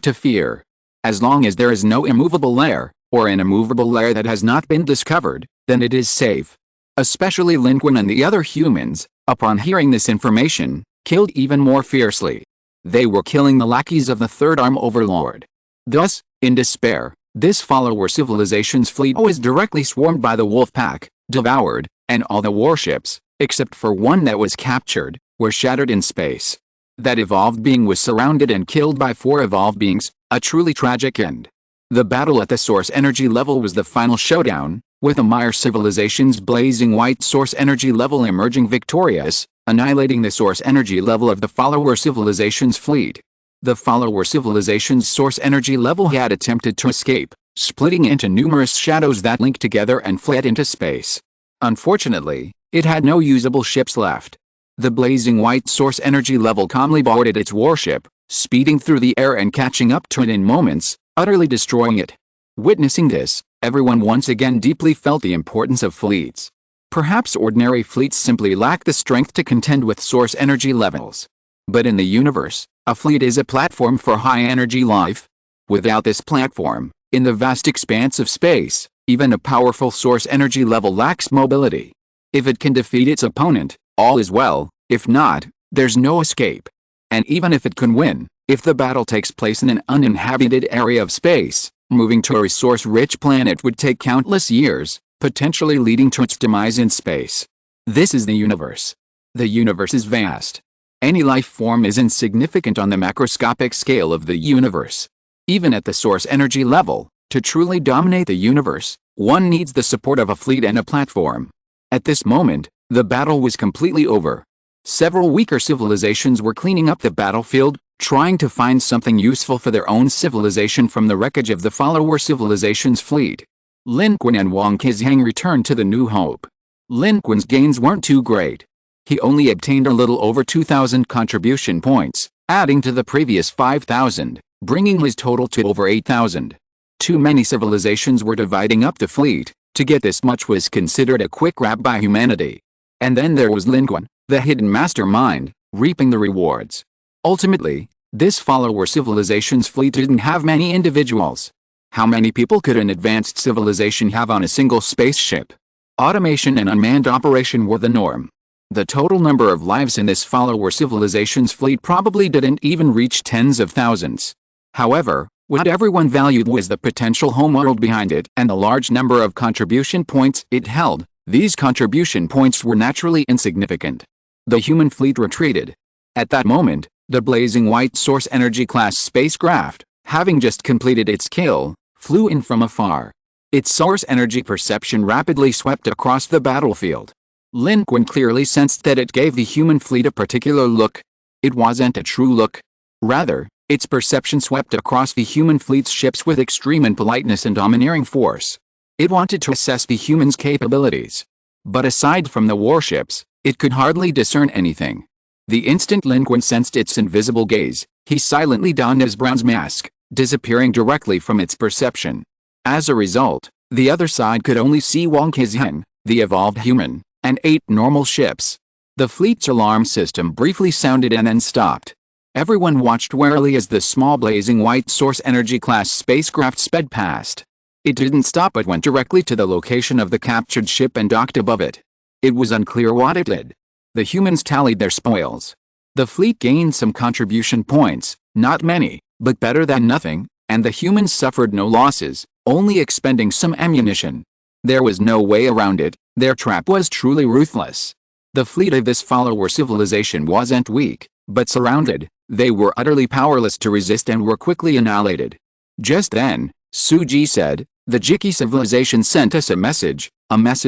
to fear? As long as there is no immovable layer, or an immovable layer that has not been discovered, then it is safe. Especially Lin Qun and the other humans, upon hearing this information, killed even more fiercely. They were killing the lackeys of the Third Arm Overlord. Thus, in despair, this follower civilization's fleet was directly swarmed by the wolf pack, devoured, and all the warships, except for one that was captured, were shattered in space. That evolved being was surrounded and killed by 4 evolved beings, a truly tragic end. The battle at the source energy level was the final showdown, with the Mire civilization's blazing white source energy level emerging victorious, annihilating the source energy level of the follower civilization's fleet. The follower civilization's source energy level had attempted to escape, splitting into numerous shadows that linked together and fled into space. Unfortunately, it had no usable ships left. The blazing white source energy level calmly boarded its warship, speeding through the air and catching up to it in moments, utterly destroying it. Witnessing this, everyone once again deeply felt the importance of fleets. Perhaps ordinary fleets simply lack the strength to contend with source energy levels. But in the universe, a fleet is a platform for high-energy life. Without this platform, in the vast expanse of space, even a powerful source energy level lacks mobility. If it can defeat its opponent, all is well. If not, there's no escape. And even if it can win, if the battle takes place in an uninhabited area of space, moving to a resource-rich planet would take countless years, potentially leading to its demise in space. This is the universe. The universe is vast. Any life form is insignificant on the macroscopic scale of the universe. Even at the source energy level, to truly dominate the universe, one needs the support of a fleet and a platform. At this moment, the battle was completely over. Several weaker civilizations were cleaning up the battlefield, trying to find something useful for their own civilization from the wreckage of the follower civilization's fleet. Lin Qun and Wang Qizhang returned to the New Hope. Lin Qun's gains weren't too great. He only obtained a little over 2,000 contribution points, adding to the previous 5,000, bringing his total to over 8,000. Too many civilizations were dividing up the fleet. To get this much was considered a quick grab by humanity. And then there was Lin Qun, the hidden mastermind, reaping the rewards. Ultimately, this follower civilization's fleet didn't have many individuals. How many people could an advanced civilization have on a single spaceship? Automation and unmanned operation were the norm. The total number of lives in this follower civilization's fleet probably didn't even reach tens of thousands. However, what everyone valued was the potential homeworld behind it and the large number of contribution points it held. These contribution points were naturally insignificant. The human fleet retreated. At that moment, the blazing white source energy class spacecraft, having just completed its kill, flew in from afar. Its source energy perception rapidly swept across the battlefield. Lin Qun clearly sensed that it gave the human fleet a particular look. It wasn't a true look. Rather, its perception swept across the human fleet's ships with extreme impoliteness and domineering force. It wanted to assess the humans' capabilities. But aside from the warships, it could hardly discern anything. The instant Lin Qun sensed its invisible gaze, he silently donned his bronze mask, disappearing directly from its perception. As a result, the other side could only see Wang Qizhang, the evolved human, and 8 normal ships. The fleet's alarm system briefly sounded and then stopped. Everyone watched warily as the small blazing white source energy class spacecraft sped past. It didn't stop but went directly to the location of the captured ship and docked above it. It was unclear what it did. The humans tallied their spoils. The fleet gained some contribution points, not many, but better than nothing, and the humans suffered no losses, only expending some ammunition. There was no way around it, their trap was truly ruthless. The fleet of this follower civilization wasn't weak, but surrounded, they were utterly powerless to resist and were quickly annihilated. Just then, Suji said, "The Jiki civilization sent us a message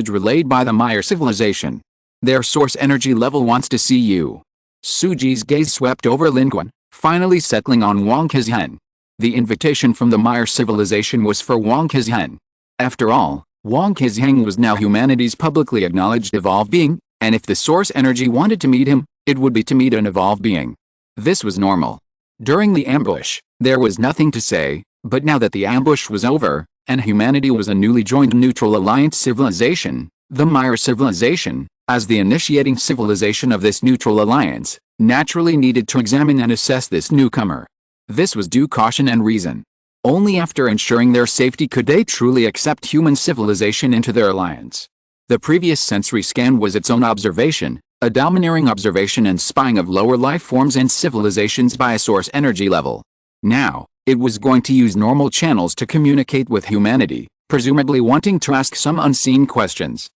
relayed by the Meyer civilization. Their source energy level wants to see you." Suji's gaze swept over Lin Qun, finally settling on Wang Qizhen. The invitation from the Meyer civilization was for Wang Qizhen. After all, Wang Qizhen was now humanity's publicly acknowledged evolved being, and if the source energy wanted to meet him, it would be to meet an evolved being. This was normal. During the ambush, there was nothing to say, but now that the ambush was over, and humanity was a newly joined neutral alliance civilization, the Meyer civilization, as the initiating civilization of this neutral alliance, naturally needed to examine and assess this newcomer. This was due caution and reason. Only after ensuring their safety could they truly accept human civilization into their alliance. The previous sensory scan was its own observation, a domineering observation and spying of lower life forms and civilizations by a source energy level. Now, it was going to use normal channels to communicate with humanity, presumably wanting to ask some unseen questions.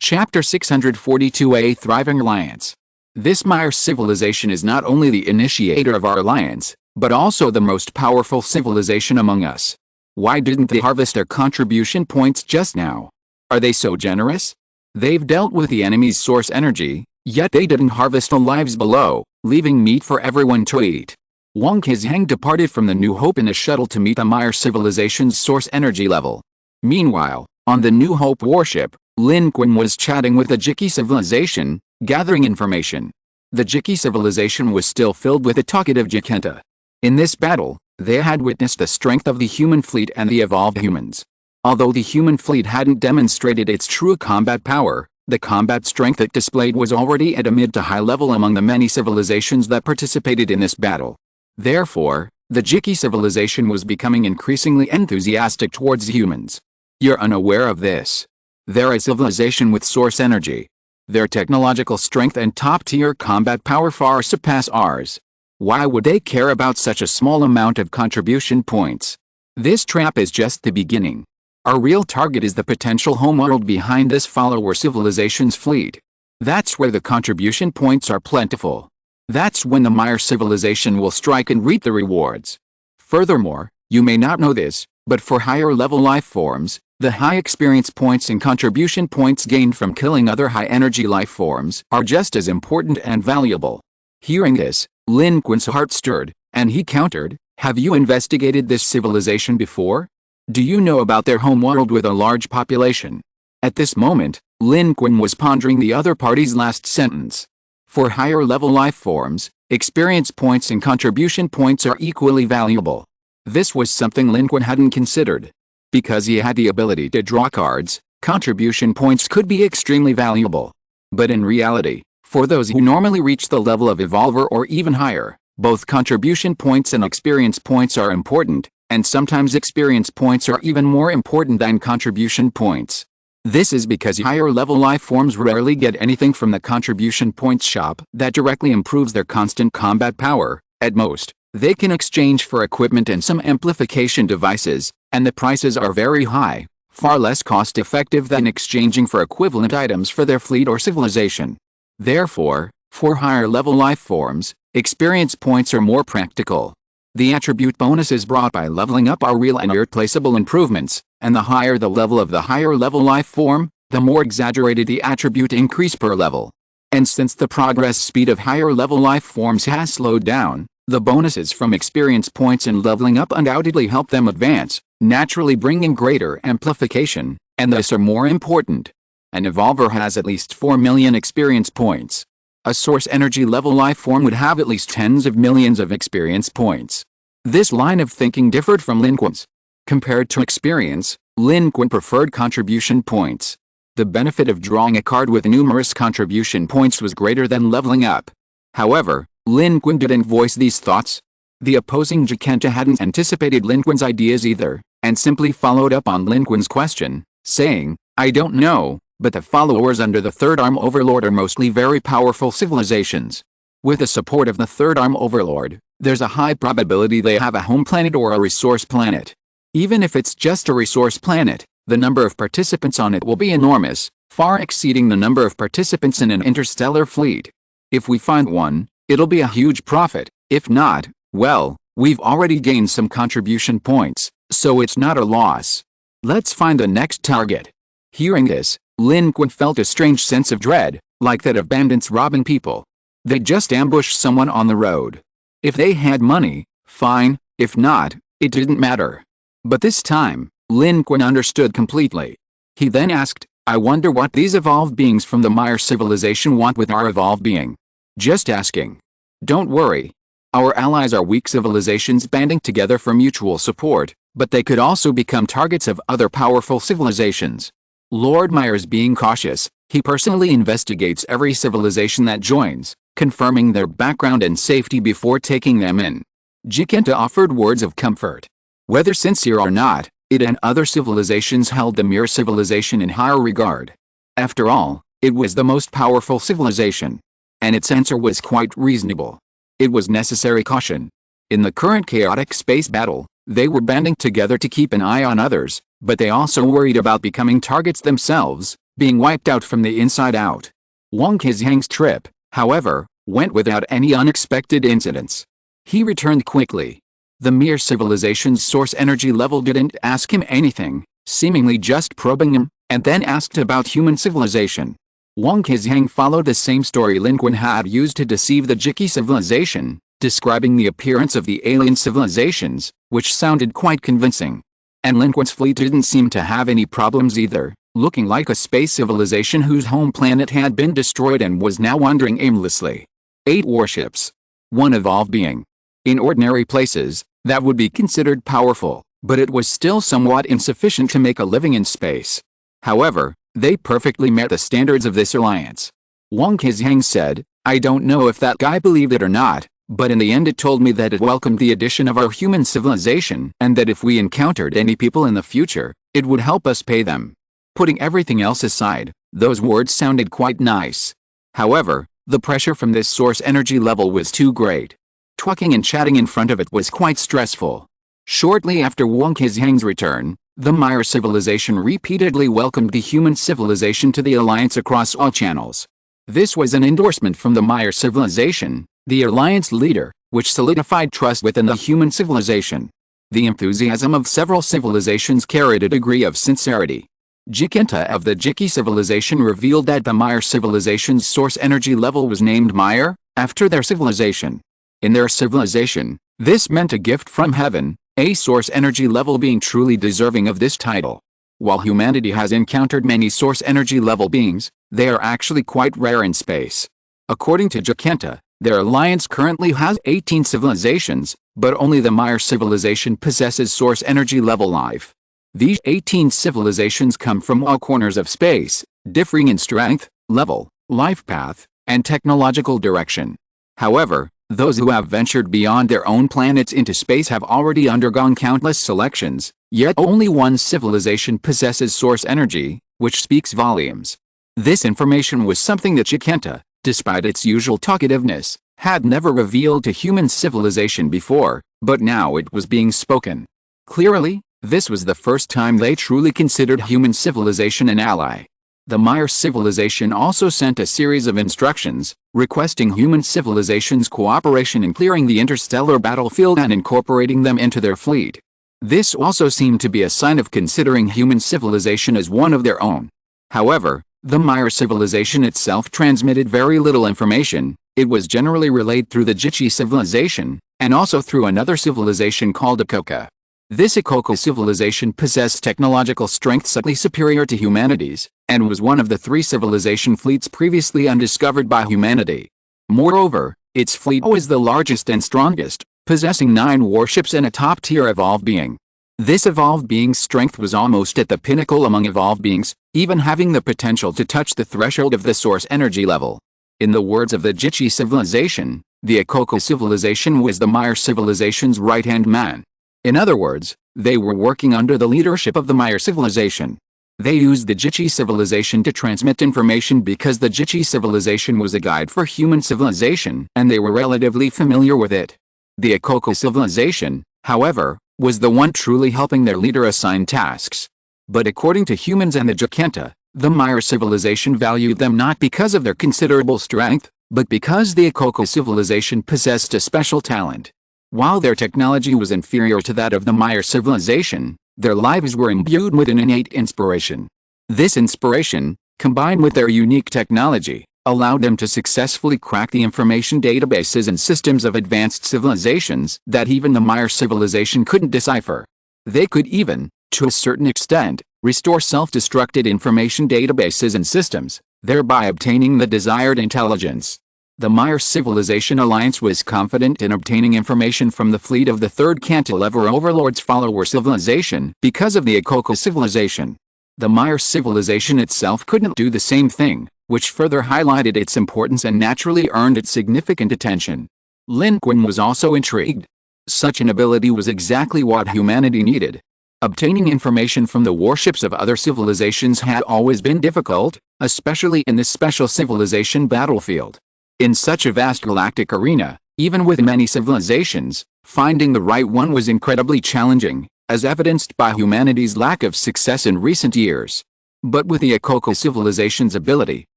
Chapter 642: A Thriving Alliance. This Meyer civilization is not only the initiator of our alliance, but also the most powerful civilization among us. Why didn't they harvest their contribution points just now? Are they so generous? They've dealt with the enemy's source energy, yet they didn't harvest the lives below, leaving meat for everyone to eat. Wang Qizhen departed from the New Hope in a shuttle to meet the Meyer civilization's source energy level. Meanwhile, on the New Hope warship, Lin Qun was chatting with the Jiki civilization, gathering information. The Jiki civilization was still filled with the talkative Jikenta. In this battle, they had witnessed the strength of the human fleet and the evolved humans. Although the human fleet hadn't demonstrated its true combat power, the combat strength it displayed was already at a mid to high level among the many civilizations that participated in this battle. Therefore, the Jiki civilization was becoming increasingly enthusiastic towards humans. You're unaware of this. They're a civilization with source energy. Their technological strength and top-tier combat power far surpass ours. Why would they care about such a small amount of contribution points? This trap is just the beginning. Our real target is the potential homeworld behind this follower civilization's fleet. That's where the contribution points are plentiful. That's when the Meyer civilization will strike and reap the rewards. Furthermore, you may not know this, but for higher level life forms, the high experience points and contribution points gained from killing other high energy life forms are just as important and valuable. Hearing this, Lin Qun's heart stirred, and he countered, "Have you investigated this civilization before? Do you know about their homeworld with a large population?" At this moment, Lin Qun was pondering the other party's last sentence. For higher level life forms, experience points and contribution points are equally valuable. This was something Lin Qun hadn't considered. Because he had the ability to draw cards, contribution points could be extremely valuable. But in reality, for those who normally reach the level of Evolver or even higher, both contribution points and experience points are important, and sometimes experience points are even more important than contribution points. This is because higher level life forms rarely get anything from the contribution points shop that directly improves their constant combat power. At most, they can exchange for equipment and some amplification devices, and the prices are very high, far less cost-effective than exchanging for equivalent items for their fleet or civilization. Therefore, for higher level life forms, experience points are more practical. The attribute bonuses brought by leveling up are real and irreplaceable improvements, and the higher the level of the higher level life form, the more exaggerated the attribute increase per level. And since the progress speed of higher level life forms has slowed down, the bonuses from experience points and leveling up undoubtedly help them advance, naturally bringing greater amplification, and thus are more important. An evolver has at least 4 million experience points. A source energy level life form would have at least tens of millions of experience points. This line of thinking differed from Lin Qun's. Compared to experience, Lin Qun preferred contribution points. The benefit of drawing a card with numerous contribution points was greater than leveling up. However, Lin Qun didn't voice these thoughts. The opposing Jikenta hadn't anticipated Lin Qun's ideas either, and simply followed up on Lin Qun's question, saying, "I don't know, but the followers under the Third Arm Overlord are mostly very powerful civilizations. With the support of the Third Arm Overlord, there's a high probability they have a home planet or a resource planet. Even if it's just a resource planet, The number of participants on it will be enormous, far exceeding the number of participants in an interstellar fleet. If we find one, it'll be a huge profit. If not, well, we've already gained some contribution points, so it's not a loss. Let's find the next target. Hearing this, Lin Qun felt a strange sense of dread, like that of bandits robbing people. They'd just ambushed someone on the road. If they had money, fine, if not, it didn't matter. But this time, Lin Qun understood completely. He then asked, I wonder what these evolved beings from the Maya civilization want with our evolved being. Just asking. Don't worry. Our allies are weak civilizations banding together for mutual support, but they could also become targets of other powerful civilizations. Lord Mayer's being cautious, he personally investigates every civilization that joins, confirming their background and safety before taking them in. Jikenta offered words of comfort. Whether sincere or not, it and other civilizations held the Mir civilization in higher regard. After all, it was the most powerful civilization. And its answer was quite reasonable. It was necessary caution. In the current chaotic space battle, they were banding together to keep an eye on others, but they also worried about becoming targets themselves, being wiped out from the inside out. Wang Kezhang's trip, however, went without any unexpected incidents. He returned quickly. The Mir civilization's source energy level didn't ask him anything, seemingly just probing him, and then asked about human civilization. Wang Kezhang followed the same story Lin Qun had used to deceive the Jiki civilization, describing the appearance of the alien civilizations, which sounded quite convincing. And Lin Qun's fleet didn't seem to have any problems either, looking like a space civilization whose home planet had been destroyed and was now wandering aimlessly. 8 warships. 1 evolved being. In ordinary places, that would be considered powerful, but it was still somewhat insufficient to make a living in space. However, they perfectly met the standards of this alliance. Wang Kezhang said, I don't know if that guy believed it or not, but in the end it told me that it welcomed the addition of our human civilization and that if we encountered any people in the future, it would help us pay them. Putting everything else aside, those words sounded quite nice. However, the pressure from this source energy level was too great. Talking and chatting in front of it was quite stressful. Shortly after Wang Kezhang's return, the Maya civilization repeatedly welcomed the human civilization to the alliance across all channels. This was an endorsement from the Maya civilization, the alliance leader, which solidified trust within the human civilization. The enthusiasm of several civilizations carried a degree of sincerity. Jikenta of the Jiki civilization revealed that the Maya civilization's source energy level was named Maya, after their civilization. In their civilization, this meant a gift from heaven, a source energy level being truly deserving of this title. While humanity has encountered many source energy level beings, they are actually quite rare in space. According to Jikenta, their alliance currently has 18 civilizations, but only the Maya civilization possesses source energy level life. These 18 civilizations come from all corners of space, differing in strength, level, life path, and technological direction. However, those who have ventured beyond their own planets into space have already undergone countless selections, yet only one civilization possesses source energy, which speaks volumes. This information was something that Jikenta, despite its usual talkativeness, had never revealed to human civilization before, but now it was being spoken. Clearly, this was the first time they truly considered human civilization an ally. The Maya civilization also sent a series of instructions, requesting human civilization's cooperation in clearing the interstellar battlefield and incorporating them into their fleet. This also seemed to be a sign of considering human civilization as one of their own. However, the Maya civilization itself transmitted very little information. It was generally relayed through the Jichi civilization, and also through another civilization called Akoka. This Akoka civilization possessed technological strength subtly superior to humanity's, and was one of the 3 civilization fleets previously undiscovered by humanity. Moreover, its fleet was the largest and strongest, possessing 9 warships and a top-tier evolved being. This evolved being's strength was almost at the pinnacle among evolved beings, even having the potential to touch the threshold of the source energy level. In the words of the Jichi civilization, the Akoka civilization was the Maya civilization's right-hand man. In other words, they were working under the leadership of the Maya civilization. They used the Jichi civilization to transmit information because the Jichi civilization was a guide for human civilization and they were relatively familiar with it. The Akoka civilization, however, was the one truly helping their leader assign tasks. But according to humans and the Jacinta, the Maya civilization valued them not because of their considerable strength, but because the Akoko civilization possessed a special talent. While their technology was inferior to that of the Maya civilization, their lives were imbued with an innate inspiration. This inspiration, combined with their unique technology, allowed them to successfully crack the information databases and systems of advanced civilizations that even the Maya civilization couldn't decipher. They could even, to a certain extent, restore self-destructed information databases and systems, thereby obtaining the desired intelligence. The Maya Civilization Alliance was confident in obtaining information from the fleet of the Third Cantilever Overlord's follower civilization because of the Akoko civilization. The Maya civilization itself couldn't do the same thing, which further highlighted its importance and naturally earned its significant attention. Lin Qun was also intrigued. Such an ability was exactly what humanity needed. Obtaining information from the warships of other civilizations had always been difficult, especially in this special civilization battlefield. In such a vast galactic arena, even with many civilizations, finding the right one was incredibly challenging, as evidenced by humanity's lack of success in recent years. But with the Akoko civilization's ability,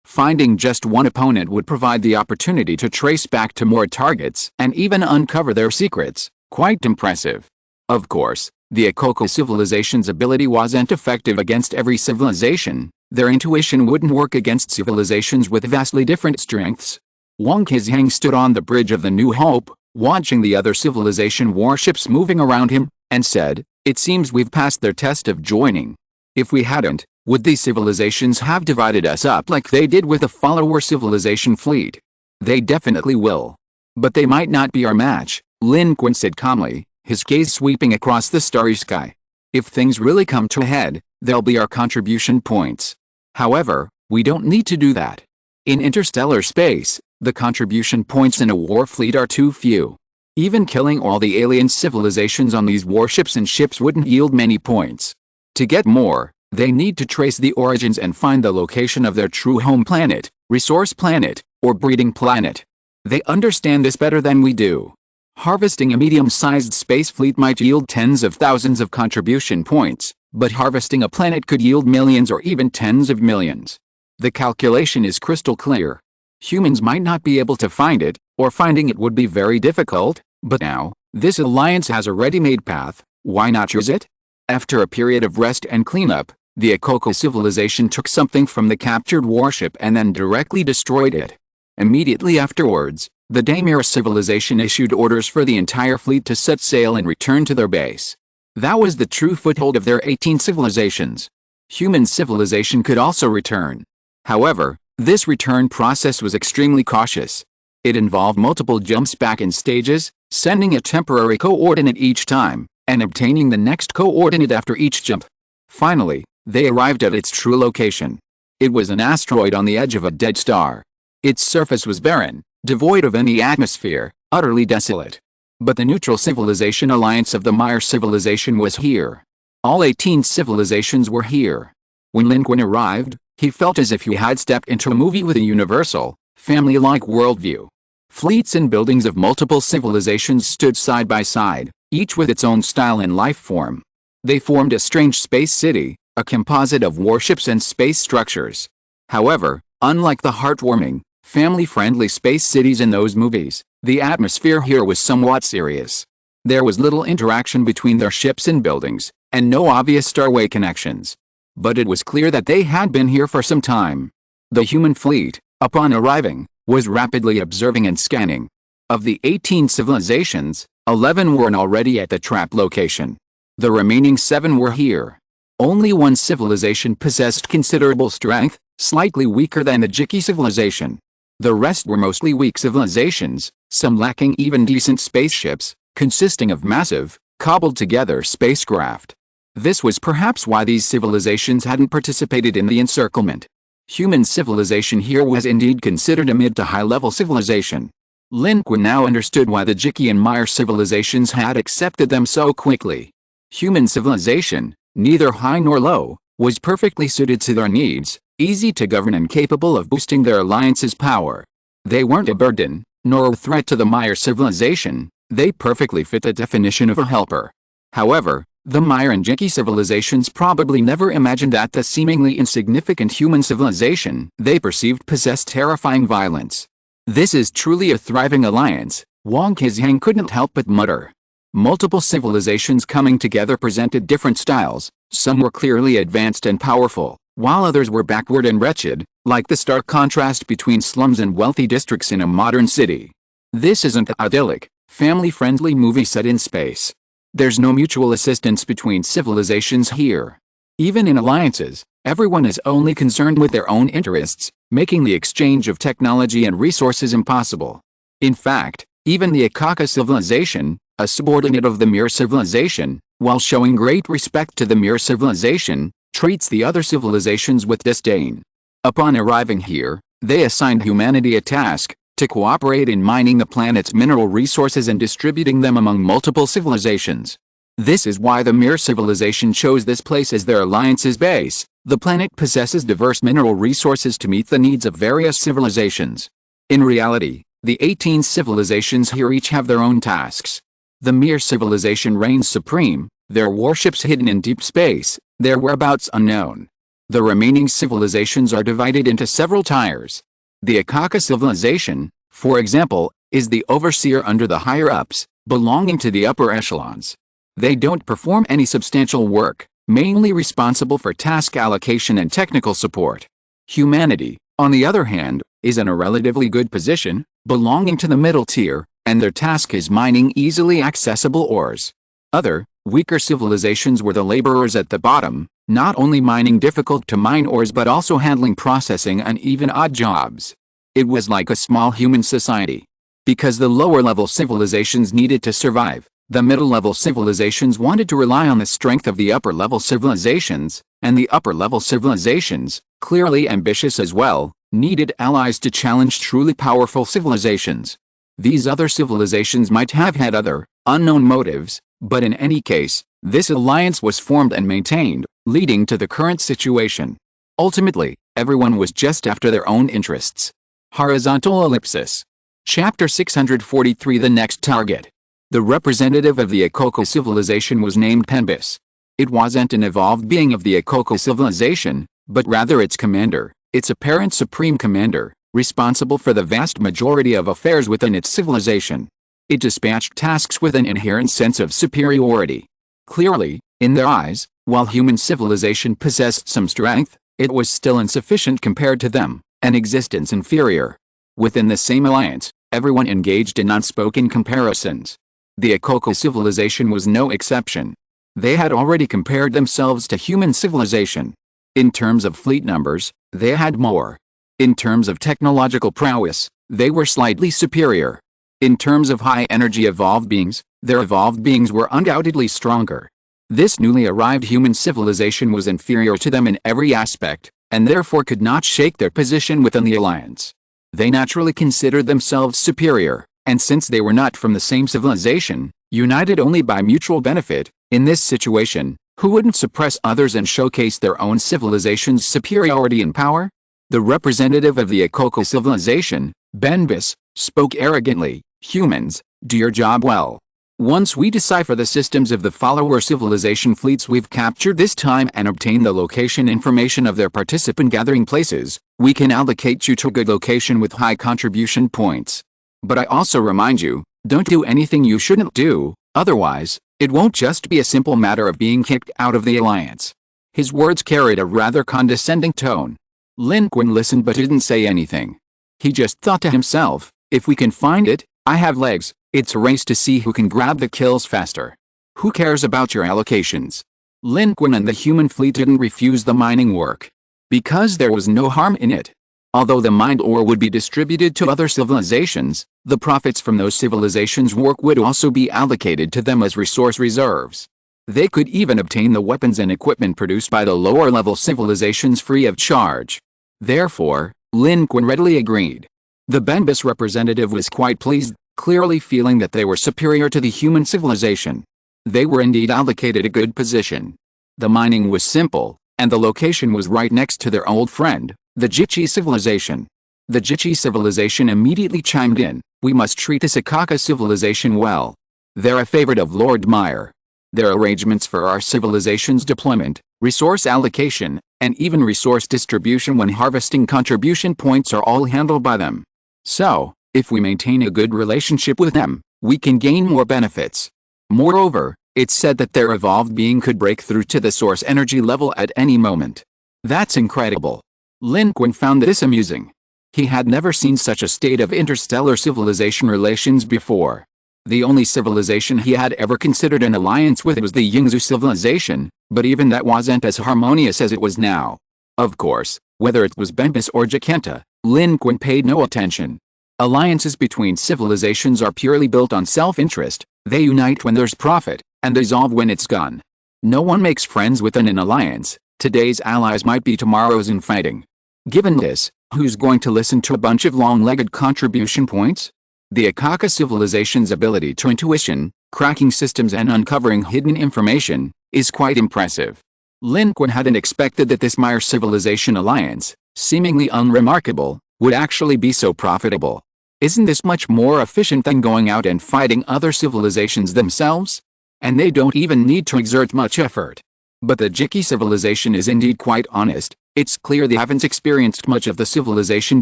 finding just one opponent would provide the opportunity to trace back to more targets and even uncover their secrets. Quite impressive. Of course, the Akoko civilization's ability wasn't effective against every civilization. Their intuition wouldn't work against civilizations with vastly different strengths. Wang Qizhang stood on the bridge of the New Hope, watching the other civilization warships moving around him, and said, "It seems we've passed their test of joining. If we hadn't, would these civilizations have divided us up like they did with the follower civilization fleet? They definitely will. But they might not be our match," Lin Qun said calmly, his gaze sweeping across the starry sky. "If things really come to a head, they'll be our contribution points. However, we don't need to do that. In interstellar space, the contribution points in a war fleet are too few. Even killing all the alien civilizations on these warships and ships wouldn't yield many points. To get more, they need to trace the origins and find the location of their true home planet, resource planet, or breeding planet. They understand this better than we do. Harvesting a medium-sized space fleet might yield tens of thousands of contribution points, but harvesting a planet could yield millions or even tens of millions. The calculation is crystal clear. Humans might not be able to find it, or finding it would be very difficult, but now, this alliance has a ready-made path. Why not use it?" After a period of rest and cleanup, the Akoko civilization took something from the captured warship and then directly destroyed it. Immediately afterwards, the Daimir civilization issued orders for the entire fleet to set sail and return to their base. That was the true foothold of their 18 civilizations. Human civilization could also return. However, this return process was extremely cautious. It involved multiple jumps back in stages, sending a temporary coordinate each time, and obtaining the next coordinate after each jump. Finally, they arrived at its true location. It was an asteroid on the edge of a dead star. Its surface was barren, devoid of any atmosphere, utterly desolate. But the neutral civilization alliance of the Maya civilization was here. All 18 civilizations were here. When Lin Qun arrived, he felt as if he had stepped into a movie with a universal, family-like worldview. Fleets and buildings of multiple civilizations stood side by side, each with its own style and life form. They formed a strange space city, a composite of warships and space structures. However, unlike the heartwarming, family-friendly space cities in those movies, the atmosphere here was somewhat serious. There was little interaction between their ships and buildings, and no obvious starway connections. But it was clear that they had been here for some time. The human fleet, upon arriving, was rapidly observing and scanning. Of the 18 civilizations, 11 were already at the trap location. The remaining 7 were here. Only one civilization possessed considerable strength, slightly weaker than the Jiki civilization. The rest were mostly weak civilizations, some lacking even decent spaceships, consisting of massive, cobbled-together spacecraft. This was perhaps why these civilizations hadn't participated in the encirclement. Human civilization here was indeed considered a mid to high-level civilization. Lin Qun now understood why the Jiki and Maya civilizations had accepted them so quickly. Human civilization, neither high nor low, was perfectly suited to their needs, easy to govern and capable of boosting their alliance's power. They weren't a burden, nor a threat to the Maya civilization. They perfectly fit the definition of a helper. However, The Maya and Jiki civilizations probably never imagined that the seemingly insignificant human civilization they perceived possessed terrifying violence. This is truly a thriving alliance, Wang Qizyang couldn't help but mutter. Multiple civilizations coming together presented different styles. Some were clearly advanced and powerful, while others were backward and wretched, like the stark contrast between slums and wealthy districts in a modern city. This isn't the idyllic, family-friendly movie set in space. There's no mutual assistance between civilizations here. Even in alliances, everyone is only concerned with their own interests, making the exchange of technology and resources impossible. In fact, even the Akaka civilization, a subordinate of the Mir civilization, while showing great respect to the Mir civilization, treats the other civilizations with disdain. Upon arriving here, they assigned humanity a task, to cooperate in mining the planet's mineral resources and distributing them among multiple civilizations. This is why the Mir civilization chose this place as their alliance's base. The planet possesses diverse mineral resources to meet the needs of various civilizations. In reality, the 18 civilizations here each have their own tasks. The Mir civilization reigns supreme, their warships hidden in deep space, their whereabouts unknown. The remaining civilizations are divided into several tiers. The Akaka civilization, for example, is the overseer under the higher-ups, belonging to the upper echelons. They don't perform any substantial work, mainly responsible for task allocation and technical support. Humanity, on the other hand, is in a relatively good position, belonging to the middle tier, and their task is mining easily accessible ores. Other, weaker civilizations were the laborers at the bottom, not only mining difficult-to-mine ores but also handling processing and even odd jobs. It was like a small human society. Because the lower-level civilizations needed to survive, the middle-level civilizations wanted to rely on the strength of the upper-level civilizations, and the upper-level civilizations, clearly ambitious as well, needed allies to challenge truly powerful civilizations. These other civilizations might have had other, unknown motives, but in any case, this alliance was formed and maintained, leading to the current situation. Ultimately, everyone was just after their own interests. Horizontal ellipsis. Chapter 643. The next target. The representative of the Akoko civilization was named Penbis. It wasn't an evolved being of the Akoko civilization, but rather its commander, its apparent supreme commander, responsible for the vast majority of affairs within its civilization. It dispatched tasks with an inherent sense of superiority. Clearly, in their eyes, while human civilization possessed some strength, it was still insufficient compared to them, an existence inferior. Within the same alliance, everyone engaged in unspoken comparisons. The Akoko civilization was no exception. They had already compared themselves to human civilization. In terms of fleet numbers, they had more. In terms of technological prowess, they were slightly superior. In terms of high-energy evolved beings, their evolved beings were undoubtedly stronger. This newly arrived human civilization was inferior to them in every aspect, and therefore could not shake their position within the alliance. They naturally considered themselves superior, and since they were not from the same civilization, united only by mutual benefit, in this situation, who wouldn't suppress others and showcase their own civilization's superiority in power? The representative of the Akoko civilization, Benbis, spoke arrogantly. Humans, do your job well. Once we decipher the systems of the follower civilization fleets we've captured this time and obtain the location information of their participant gathering places, we can allocate you to a good location with high contribution points. But I also remind you, don't do anything you shouldn't do, otherwise, it won't just be a simple matter of being kicked out of the alliance. His words carried a rather condescending tone. Lin Qun listened but didn't say anything. He just thought to himself, if we can find it, I have legs, it's a race to see who can grab the kills faster. Who cares about your allocations? Lin Qun and the human fleet didn't refuse the mining work. Because there was no harm in it. Although the mined ore would be distributed to other civilizations, the profits from those civilizations' work would also be allocated to them as resource reserves. They could even obtain the weapons and equipment produced by the lower-level civilizations free of charge. Therefore, Lin Qun readily agreed. The Benbis representative was quite pleased, clearly feeling that they were superior to the human civilization. They were indeed allocated a good position. The mining was simple, and the location was right next to their old friend, the Jichi civilization. The Jichi civilization immediately chimed in, we must treat this Akaka civilization well. They're a favorite of Lord Meyer. Their arrangements for our civilization's deployment, resource allocation, and even resource distribution when harvesting contribution points are all handled by them. So, if we maintain a good relationship with them, we can gain more benefits. Moreover, it's said that their evolved being could break through to the source energy level at any moment. That's incredible. Lin Qun found this amusing. He had never seen such a state of interstellar civilization relations before. The only civilization he had ever considered an alliance with was the Yingzhou civilization, but even that wasn't as harmonious as it was now. Of course, whether it was Bembis or Jakenta, Lin Qun paid no attention. Alliances between civilizations are purely built on self-interest. They unite when there's profit, and dissolve when it's gone. No one makes friends within an alliance. Today's allies might be tomorrow's in fighting. Given this, who's going to listen to a bunch of long-legged contribution points? The Akaka civilization's ability to intuition, cracking systems and uncovering hidden information, is quite impressive. Lin Qun hadn't expected that this Meyer civilization alliance, seemingly unremarkable, would actually be so profitable. Isn't this much more efficient than going out and fighting other civilizations themselves? And they don't even need to exert much effort. But the Jiki civilization is indeed quite honest. It's clear they haven't experienced much of the civilization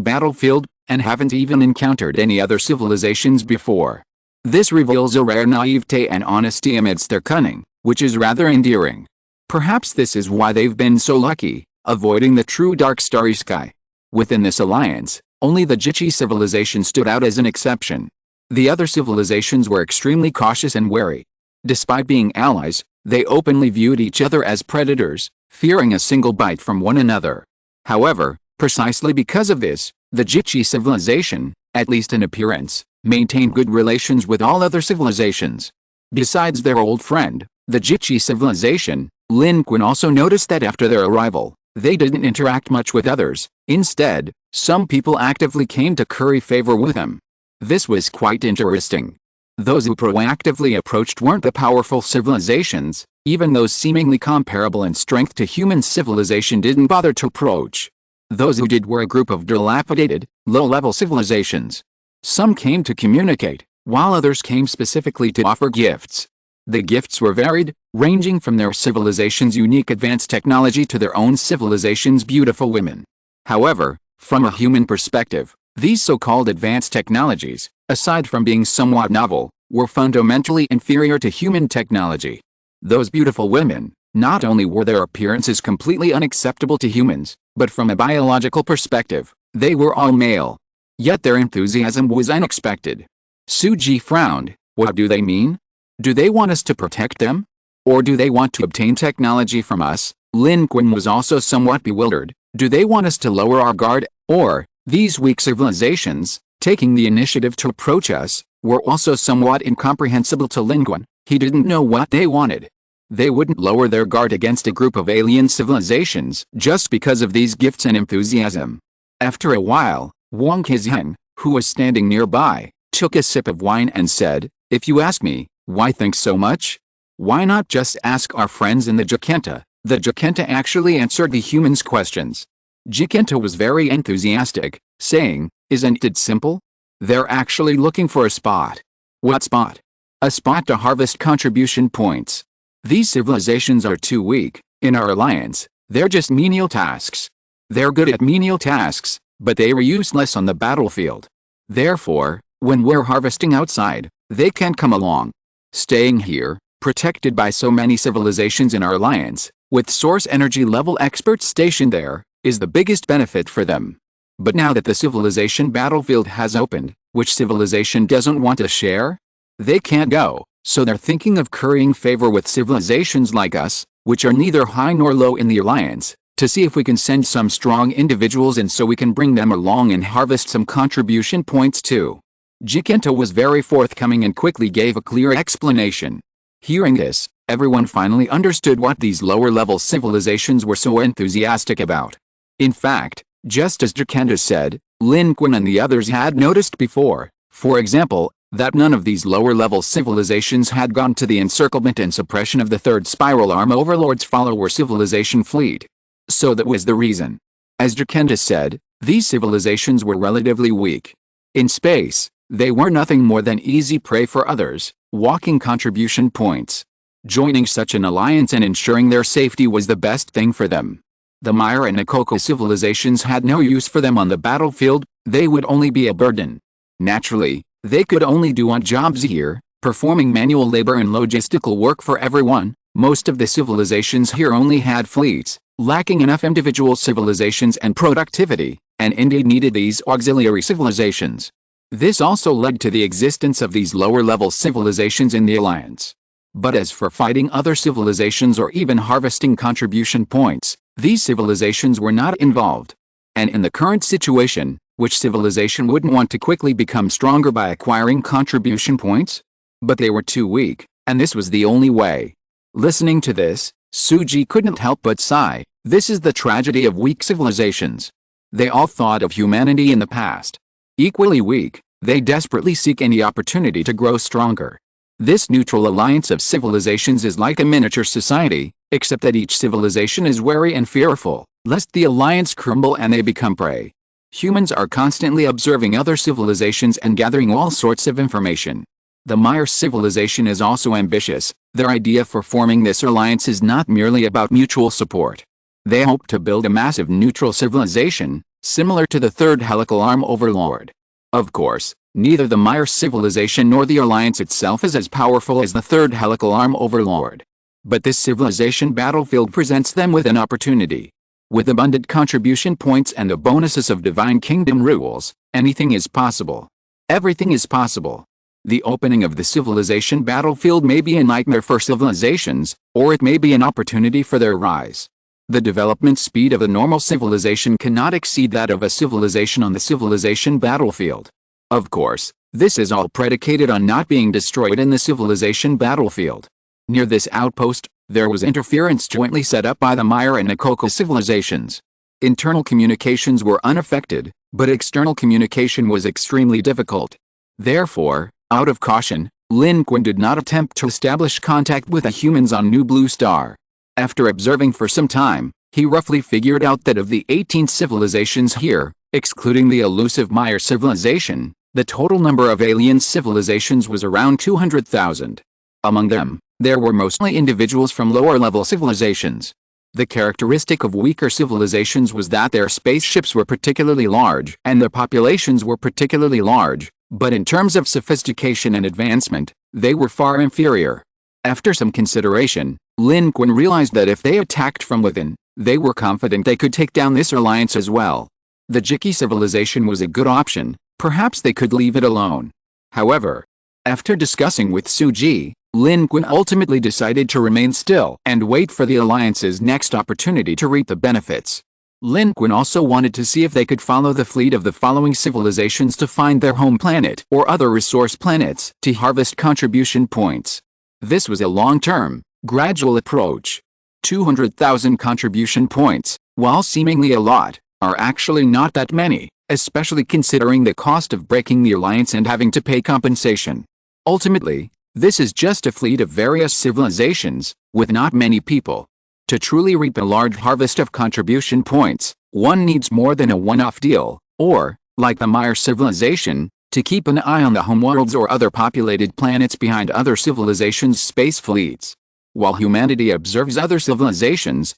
battlefield, and haven't even encountered any other civilizations before. This reveals a rare naivete and honesty amidst their cunning, which is rather endearing. Perhaps this is why they've been so lucky, avoiding the true dark starry sky. Within this alliance, only the Jichi civilization stood out as an exception. The other civilizations were extremely cautious and wary. Despite being allies, they openly viewed each other as predators, fearing a single bite from one another. However, precisely because of this, the Jichi civilization, at least in appearance, maintained good relations with all other civilizations. Besides their old friend, the Jichi civilization, Lin Qun also noticed that after their arrival, they didn't interact much with others. Instead, some people actively came to curry favor with them. This was quite interesting. Those who proactively approached weren't the powerful civilizations. Even those seemingly comparable in strength to human civilization didn't bother to approach. Those who did were a group of dilapidated, low-level civilizations. Some came to communicate, while others came specifically to offer gifts. The gifts were varied, ranging from their civilization's unique advanced technology to their own civilization's beautiful women. However, from a human perspective, these so-called advanced technologies, aside from being somewhat novel, were fundamentally inferior to human technology. Those beautiful women, not only were their appearances completely unacceptable to humans, but from a biological perspective, they were all male. Yet their enthusiasm was unexpected. Suji frowned. What do they mean? Do they want us to protect them? Or do they want to obtain technology from us? Lin Qun was also somewhat bewildered. Do they want us to lower our guard? Or, these weak civilizations, taking the initiative to approach us, were also somewhat incomprehensible to Lin Qun. He didn't know what they wanted. They wouldn't lower their guard against a group of alien civilizations just because of these gifts and enthusiasm. After a while, Wang Kezhen, who was standing nearby, took a sip of wine and said, "If you ask me, why think so much? Why not just ask our friends in the Jakenta?" The Jakenta actually answered the humans' questions. Jakenta was very enthusiastic, saying, "Isn't it simple? They're actually looking for a spot." "What spot?" "A spot to harvest contribution points. These civilizations are too weak. In our alliance, they're just menial tasks. They're good at menial tasks, but they are useless on the battlefield. Therefore, when we're harvesting outside, they can't come along. Staying here, protected by so many civilizations in our alliance, with source energy level experts stationed there, is the biggest benefit for them. But now that the civilization battlefield has opened, which civilization doesn't want to share? They can't go, so they're thinking of currying favor with civilizations like us, which are neither high nor low in the alliance, to see if we can send some strong individuals in so we can bring them along and harvest some contribution points too." Jakenta was very forthcoming and quickly gave a clear explanation. Hearing this, everyone finally understood what these lower-level civilizations were so enthusiastic about. In fact, just as Jakenta said, Lin Qun and the others had noticed before, for example, that none of these lower-level civilizations had gone to the encirclement and suppression of the Third Spiral Arm Overlord's follower civilization fleet. So that was the reason. As Jakenta said, these civilizations were relatively weak. In space, they were nothing more than easy prey for others, walking contribution points. Joining such an alliance and ensuring their safety was the best thing for them. The Maya and Akoko civilizations had no use for them on the battlefield, they would only be a burden. Naturally, they could only do odd jobs here, performing manual labor and logistical work for everyone. Most of the civilizations here only had fleets, lacking enough individual civilizations and productivity, and indeed needed these auxiliary civilizations. This also led to the existence of these lower-level civilizations in the alliance. But as for fighting other civilizations or even harvesting contribution points, these civilizations were not involved. And in the current situation, which civilization wouldn't want to quickly become stronger by acquiring contribution points? But they were too weak, and this was the only way. Listening to this, Suji couldn't help but sigh. This is the tragedy of weak civilizations. They all thought of humanity in the past. Equally weak, they desperately seek any opportunity to grow stronger. This neutral alliance of civilizations is like a miniature society, except that each civilization is wary and fearful, lest the alliance crumble and they become prey. Humans are constantly observing other civilizations and gathering all sorts of information. The Maya civilization is also ambitious. Their idea for forming this alliance is not merely about mutual support. They hope to build a massive neutral civilization, similar to the third helical arm overlord. Of course, neither the Maya civilization nor the alliance itself is as powerful as the third helical arm overlord. But this civilization battlefield presents them with an opportunity. With abundant contribution points and the bonuses of divine kingdom rules, anything is possible. Everything is possible. The opening of the civilization battlefield may be a nightmare for civilizations, or it may be an opportunity for their rise. The development speed of a normal civilization cannot exceed that of a civilization on the civilization battlefield. Of course, this is all predicated on not being destroyed in the civilization battlefield. Near this outpost, there was interference jointly set up by the Maya and Akoko civilizations. Internal communications were unaffected, but external communication was extremely difficult. Therefore, out of caution, Lin Qun did not attempt to establish contact with the humans on New Blue Star. After observing for some time, he roughly figured out that of the 18 civilizations here, excluding the elusive Maya civilization, the total number of alien civilizations was around 200,000. Among them, there were mostly individuals from lower-level civilizations. The characteristic of weaker civilizations was that their spaceships were particularly large and their populations were particularly large, but in terms of sophistication and advancement, they were far inferior. After some consideration, Lin Qun realized that if they attacked from within, they were confident they could take down this alliance as well. The Jiki civilization was a good option, perhaps they could leave it alone. However, after discussing with Suji, Lin Qun ultimately decided to remain still and wait for the alliance's next opportunity to reap the benefits. Lin Qun also wanted to see if they could follow the fleet of the following civilizations to find their home planet or other resource planets to harvest contribution points. This was a long-term, gradual approach. 200,000 contribution points, while seemingly a lot, are actually not that many, especially considering the cost of breaking the alliance and having to pay compensation. Ultimately, this is just a fleet of various civilizations, with not many people. To truly reap a large harvest of contribution points, one needs more than a one-off deal, or, like the Maya civilization, to keep an eye on the homeworlds or other populated planets behind other civilizations' space fleets. While humanity observes other civilizations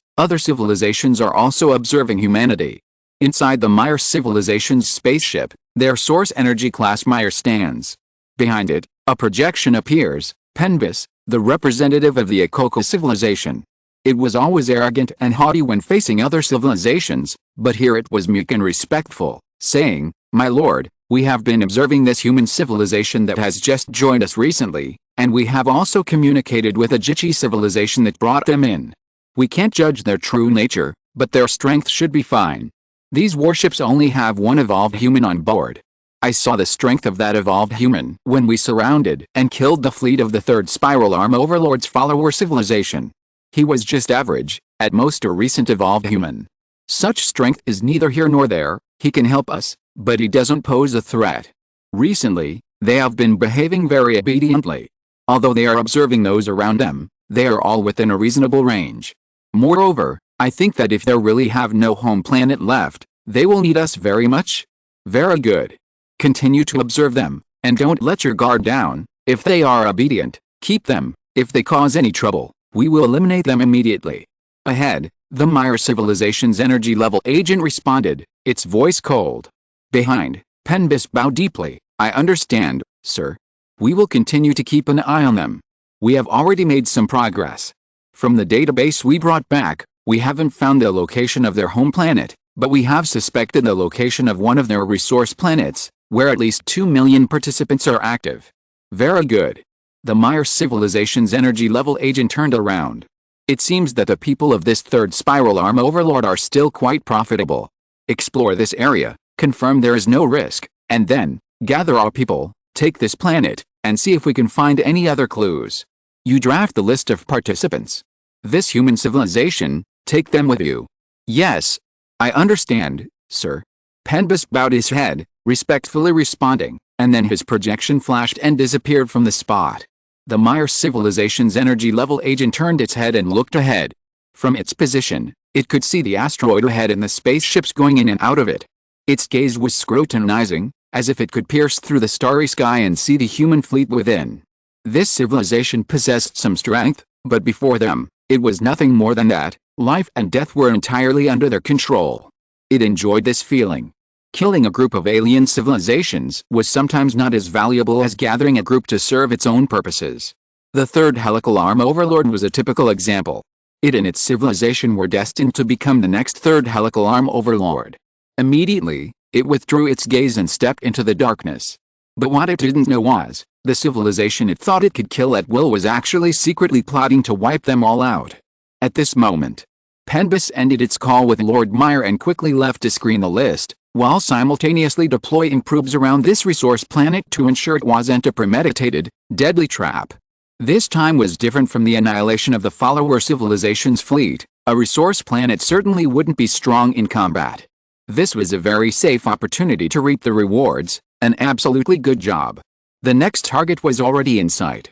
are also observing humanity. Inside the Maya civilization's spaceship, their source energy class Maya stands. Behind it, a projection appears, Penbis, the representative of the Akoko civilization. It was always arrogant and haughty when facing other civilizations, but here it was meek and respectful, saying, "My lord, we have been observing this human civilization that has just joined us recently, and we have also communicated with a Jiki civilization that brought them in. We can't judge their true nature, but their strength should be fine. These warships only have one evolved human on board. I saw the strength of that evolved human when we surrounded and killed the fleet of the third spiral arm overlord's follower civilization. He was just average, at most a recent evolved human. Such strength is neither here nor there, he can help us, but he doesn't pose a threat. Recently, they have been behaving very obediently. Although they are observing those around them, they are all within a reasonable range. Moreover, I think that if they really have no home planet left, they will need us very much. Very good. Continue to observe them, and don't let your guard down. If they are obedient, keep them. If they cause any trouble, we will eliminate them immediately. Ahead, the Meyer civilization's energy level agent responded, its voice cold. Behind, Penbis bowed deeply. I understand, sir. We will continue to keep an eye on them. We have already made some progress. From the database we brought back, we haven't found the location of their home planet, but we have suspected the location of one of their resource planets, where at least 2 million participants are active. Very good. The Meyer civilization's energy level agent turned around. It seems that the people of this third spiral arm overlord are still quite profitable. Explore this area, confirm there is no risk, and then, gather our people, take this planet, and see if we can find any other clues. You draft the list of participants. This human civilization, take them with you. Yes. I understand, sir. Penbis bowed his head, respectfully responding, and then his projection flashed and disappeared from the spot. The Meyer civilization's energy level agent turned its head and looked ahead. From its position, it could see the asteroid ahead and the spaceships going in and out of it. Its gaze was scrutinizing, as if it could pierce through the starry sky and see the human fleet within. This civilization possessed some strength, but before them, it was nothing more than that. Life and death were entirely under their control. It enjoyed this feeling. Killing a group of alien civilizations was sometimes not as valuable as gathering a group to serve its own purposes. The third helical arm overlord was a typical example. It and its civilization were destined to become the next third helical arm overlord. Immediately, it withdrew its gaze and stepped into the darkness. But what it didn't know was, the civilization it thought it could kill at will was actually secretly plotting to wipe them all out. At this moment, Penbis ended its call with Lord Meyer and quickly left to screen the list, while simultaneously deploying probes around this resource planet to ensure it wasn't a premeditated, deadly trap. This time was different from the annihilation of the follower civilization's fleet. A resource planet certainly wouldn't be strong in combat. This was a very safe opportunity to reap the rewards, an absolutely good job. The next target was already in sight.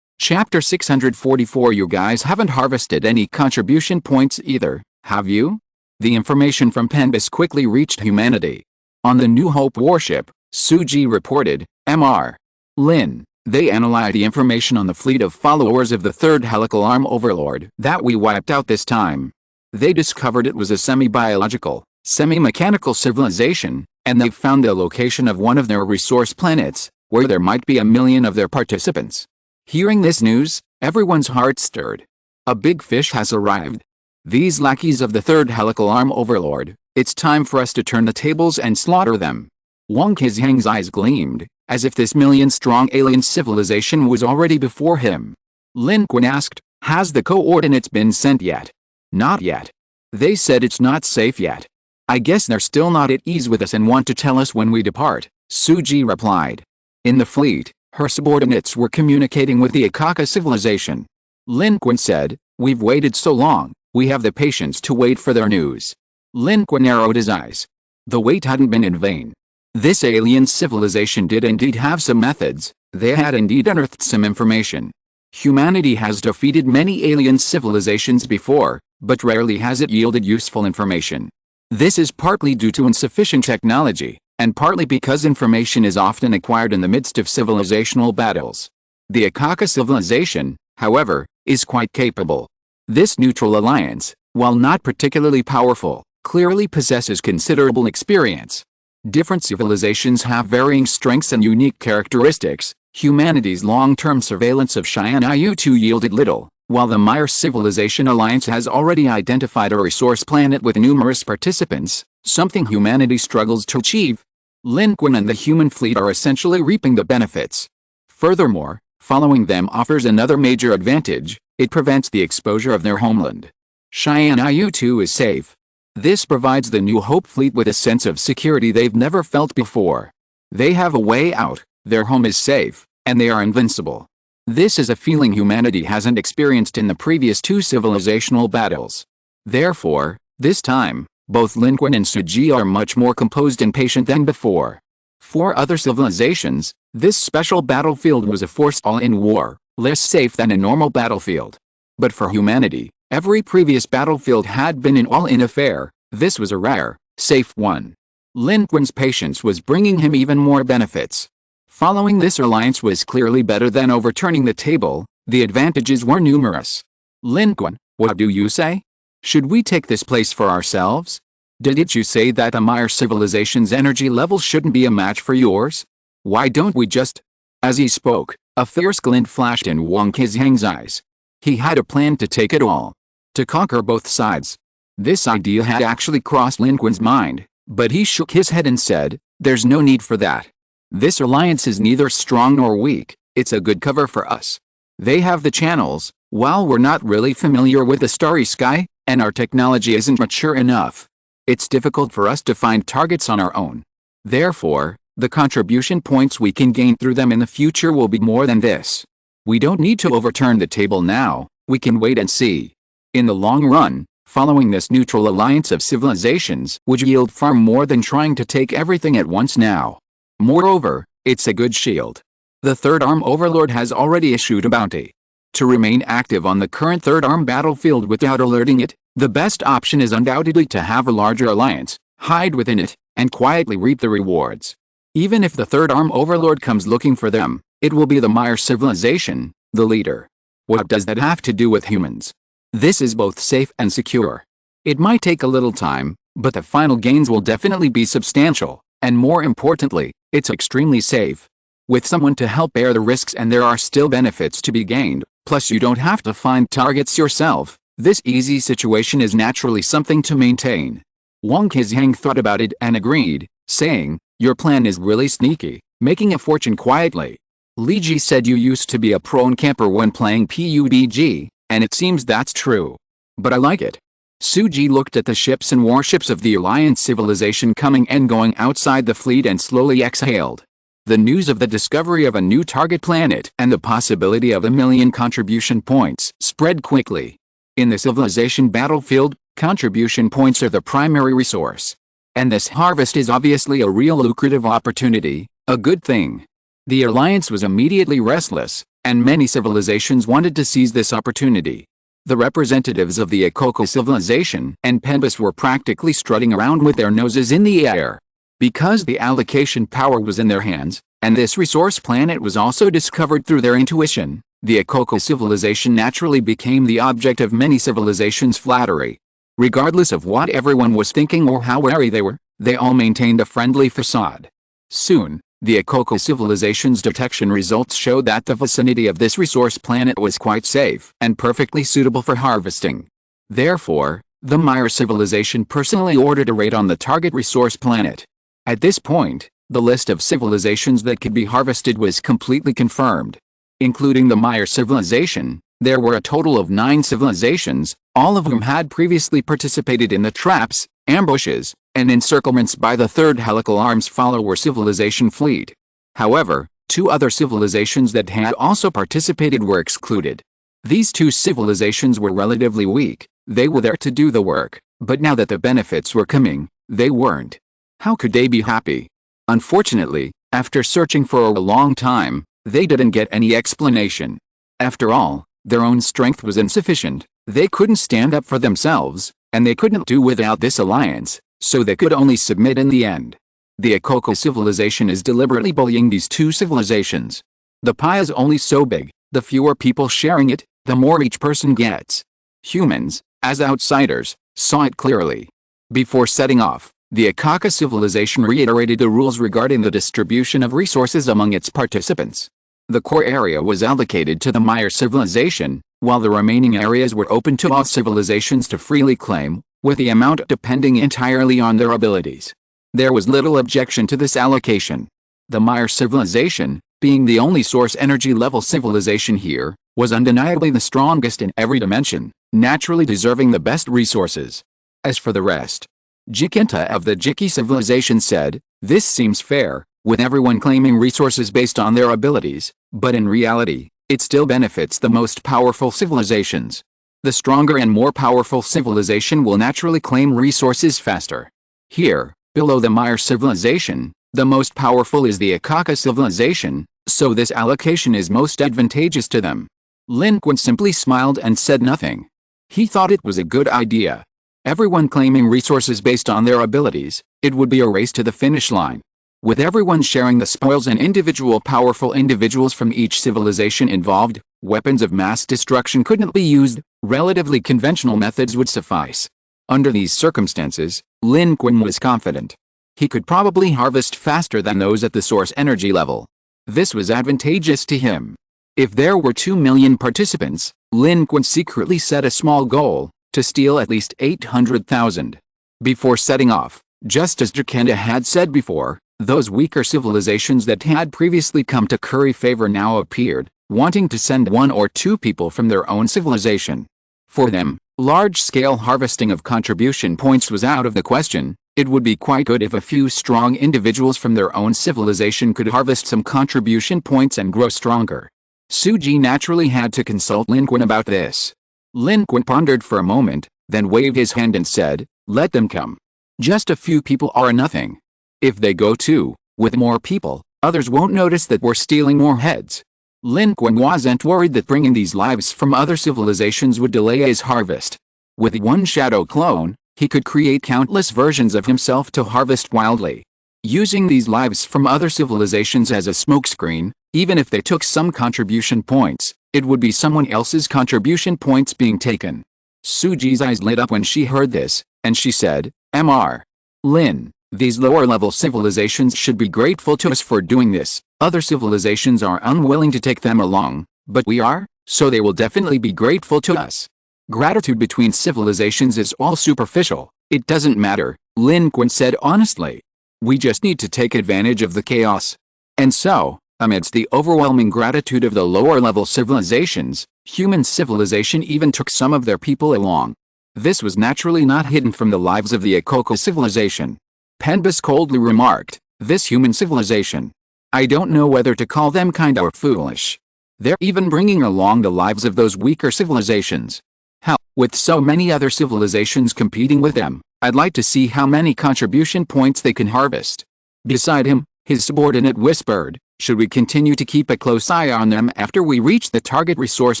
Chapter 644. You guys haven't harvested any contribution points either, have you? The information from Penbis quickly reached humanity. On the New Hope warship, Suji reported, Mr. Lin, they analyzed the information on the fleet of followers of the third helical arm overlord that we wiped out this time. They discovered it was a semi-biological, semi-mechanical civilization, and they found the location of one of their resource planets, where there might be 1 million of their participants. Hearing this news, everyone's heart stirred. A big fish has arrived. These lackeys of the third helical arm overlord, it's time for us to turn the tables and slaughter them. Wang Qizhang's eyes gleamed, as if this million-strong alien civilization was already before him. Lin Qun asked, has the coordinates been sent yet? Not yet. They said it's not safe yet. I guess they're still not at ease with us and want to tell us when we depart, Suji replied. In the fleet, her subordinates were communicating with the Akaka civilization. Lin Qun said, we've waited so long, we have the patience to wait for their news. Lin Qun narrowed his eyes. The wait hadn't been in vain. This alien civilization did indeed have some methods, they had indeed unearthed some information. Humanity has defeated many alien civilizations before, but rarely has it yielded useful information. This is partly due to insufficient technology, and partly because information is often acquired in the midst of civilizational battles. The Akaka civilization, however, is quite capable. This neutral alliance, while not particularly powerful, clearly possesses considerable experience. Different civilizations have varying strengths and unique characteristics. Humanity's long-term surveillance of SYNOPSIS yielded little, while the Meyer Civilization Alliance has already identified a resource planet with numerous participants, something humanity struggles to achieve. Lin Qun and the human fleet are essentially reaping the benefits. Furthermore, following them offers another major advantage, it prevents the exposure of their homeland. SYNOPSIS is safe. This provides the New Hope fleet with a sense of security they've never felt before. They have a way out, their home is safe, and they are invincible. This is a feeling humanity hasn't experienced in the previous 2 civilizational battles. Therefore, this time, both Lin Qun and Suji are much more composed and patient than before. For other civilizations, this special battlefield was a force-all-in war, less safe than a normal battlefield. But for humanity, every previous battlefield had been an all-in affair. This was a rare, safe one. Lin Qun's patience was bringing him even more benefits. Following this alliance was clearly better than overturning the table, The advantages were numerous. Lin Qun, what do you say? Should we take this place for ourselves? Didn't you say that the Maya civilization's energy level shouldn't be a match for yours? Why don't we just... As he spoke, a fierce glint flashed in Wang Qizhang's eyes. He had a plan to take it all. To conquer both sides. This idea had actually crossed Lin Qun's mind, but he shook his head and said, "There's no need for that. This alliance is neither strong nor weak, it's a good cover for us. They have the channels, while we're not really familiar with the starry sky, and our technology isn't mature enough. It's difficult for us to find targets on our own. Therefore, the contribution points we can gain through them in the future will be more than this. We don't need to overturn the table now, we can wait and see. In the long run, following this neutral alliance of civilizations would yield far more than trying to take everything at once now. Moreover, it's a good shield. The Third Arm Overlord has already issued a bounty. To remain active on the current Third Arm battlefield without alerting it, the best option is undoubtedly to have a larger alliance, hide within it, and quietly reap the rewards. Even if the Third Arm Overlord comes looking for them, it will be the Maya civilization, the leader. What does that have to do with humans? This is both safe and secure. It might take a little time, but the final gains will definitely be substantial, and more importantly, it's extremely safe. With someone to help bear the risks, and there are still benefits to be gained, plus you don't have to find targets yourself, this easy situation is naturally something to maintain. Wang Qizhang thought about it and agreed, saying, "Your plan is really sneaky, making a fortune quietly. Li Ji said you used to be a prone camper when playing PUBG, and it seems that's true. But I like it." Su Ji looked at the ships and warships of the Alliance civilization coming and going outside the fleet and slowly exhaled. The news of the discovery of a new target planet and the possibility of 1,000,000 contribution points spread quickly. In the civilization battlefield, contribution points are the primary resource. And this harvest is obviously a real lucrative opportunity, a good thing. The Alliance was immediately restless, and many civilizations wanted to seize this opportunity. The representatives of the Akoko civilization and Penbus were practically strutting around with their noses in the air. Because the allocation power was in their hands, and this resource planet was also discovered through their intuition, the Akoko civilization naturally became the object of many civilizations' flattery. Regardless of what everyone was thinking or how wary they were, they all maintained a friendly facade. Soon, the Akoko civilization's detection results showed that the vicinity of this resource planet was quite safe and perfectly suitable for harvesting. Therefore, the Maya civilization personally ordered a raid on the target resource planet. At this point, the list of civilizations that could be harvested was completely confirmed. Including the Maya civilization, there were a total of 9 civilizations, all of whom had previously participated in the traps, ambushes, and encirclements by the Third Helical Arms follower civilization fleet. However, 2 other civilizations that had also participated were excluded. These 2 civilizations were relatively weak, they were there to do the work, but now that the benefits were coming, they weren't. How could they be happy? Unfortunately, after searching for a long time, they didn't get any explanation. After all, their own strength was insufficient, they couldn't stand up for themselves, and they couldn't do without this alliance, so they could only submit in the end. The Akoko civilization is deliberately bullying these 2 civilizations. The pie is only so big, the fewer people sharing it, the more each person gets. Humans, as outsiders, saw it clearly. Before setting off, the Akaka civilization reiterated the rules regarding the distribution of resources among its participants. The core area was allocated to the Maya civilization, while the remaining areas were open to all civilizations to freely claim, with the amount depending entirely on their abilities. There was little objection to this allocation. The Maya civilization, being the only source energy level civilization here, was undeniably the strongest in every dimension, naturally deserving the best resources. As for the rest, Jikinta of the Jiki civilization said, "This seems fair, with everyone claiming resources based on their abilities, but in reality, it still benefits the most powerful civilizations. The stronger and more powerful civilization will naturally claim resources faster. Here, below the Maya civilization, the most powerful is the Akaka civilization, so this allocation is most advantageous to them." Lin Qun simply smiled and said nothing. He thought it was a good idea. Everyone claiming resources based on their abilities, it would be a race to the finish line. With everyone sharing the spoils and individual powerful individuals from each civilization involved, Weapons of mass destruction couldn't be used, relatively conventional methods would suffice. Under these circumstances, Lin Qun was confident. He could probably harvest faster than those at the source energy level. This was advantageous to him. If there were 2 million participants, Lin Qun secretly set a small goal, to steal at least 800,000. Before setting off, just as Jacanda had said before, those weaker civilizations that had previously come to curry favor now appeared, wanting to send 1 or 2 people from their own civilization. For them, large-scale harvesting of contribution points was out of the question. It would be quite good if a few strong individuals from their own civilization could harvest some contribution points and grow stronger. Suji naturally had to consult Lin Qun about this. Lin Qun pondered for a moment, then waved his hand and said, "Let them come. Just a few people are nothing. If they go too, with more people, others won't notice that we're stealing more heads." Lin Qun wasn't worried that bringing these lives from other civilizations would delay his harvest. With one shadow clone, he could create countless versions of himself to harvest wildly. Using these lives from other civilizations as a smokescreen, even if they took some contribution points, it would be someone else's contribution points being taken. Suji's eyes lit up when she heard this, and she said, "Mr. Lin, these lower-level civilizations should be grateful to us for doing this. Other civilizations are unwilling to take them along, but we are, so they will definitely be grateful to us. Gratitude between civilizations is all superficial, it doesn't matter," Lin Qun said honestly. "We just need to take advantage of the chaos." And so, amidst the overwhelming gratitude of the lower-level civilizations, human civilization even took some of their people along. This was naturally not hidden from the lives of the Akoko civilization. Penbus coldly remarked, "This human civilization. I don't know whether to call them kind or foolish. They're even bringing along the lives of those weaker civilizations. Hell, with so many other civilizations competing with them, I'd like to see how many contribution points they can harvest." Beside him, his subordinate whispered, "Should we continue to keep a close eye on them after we reach the target resource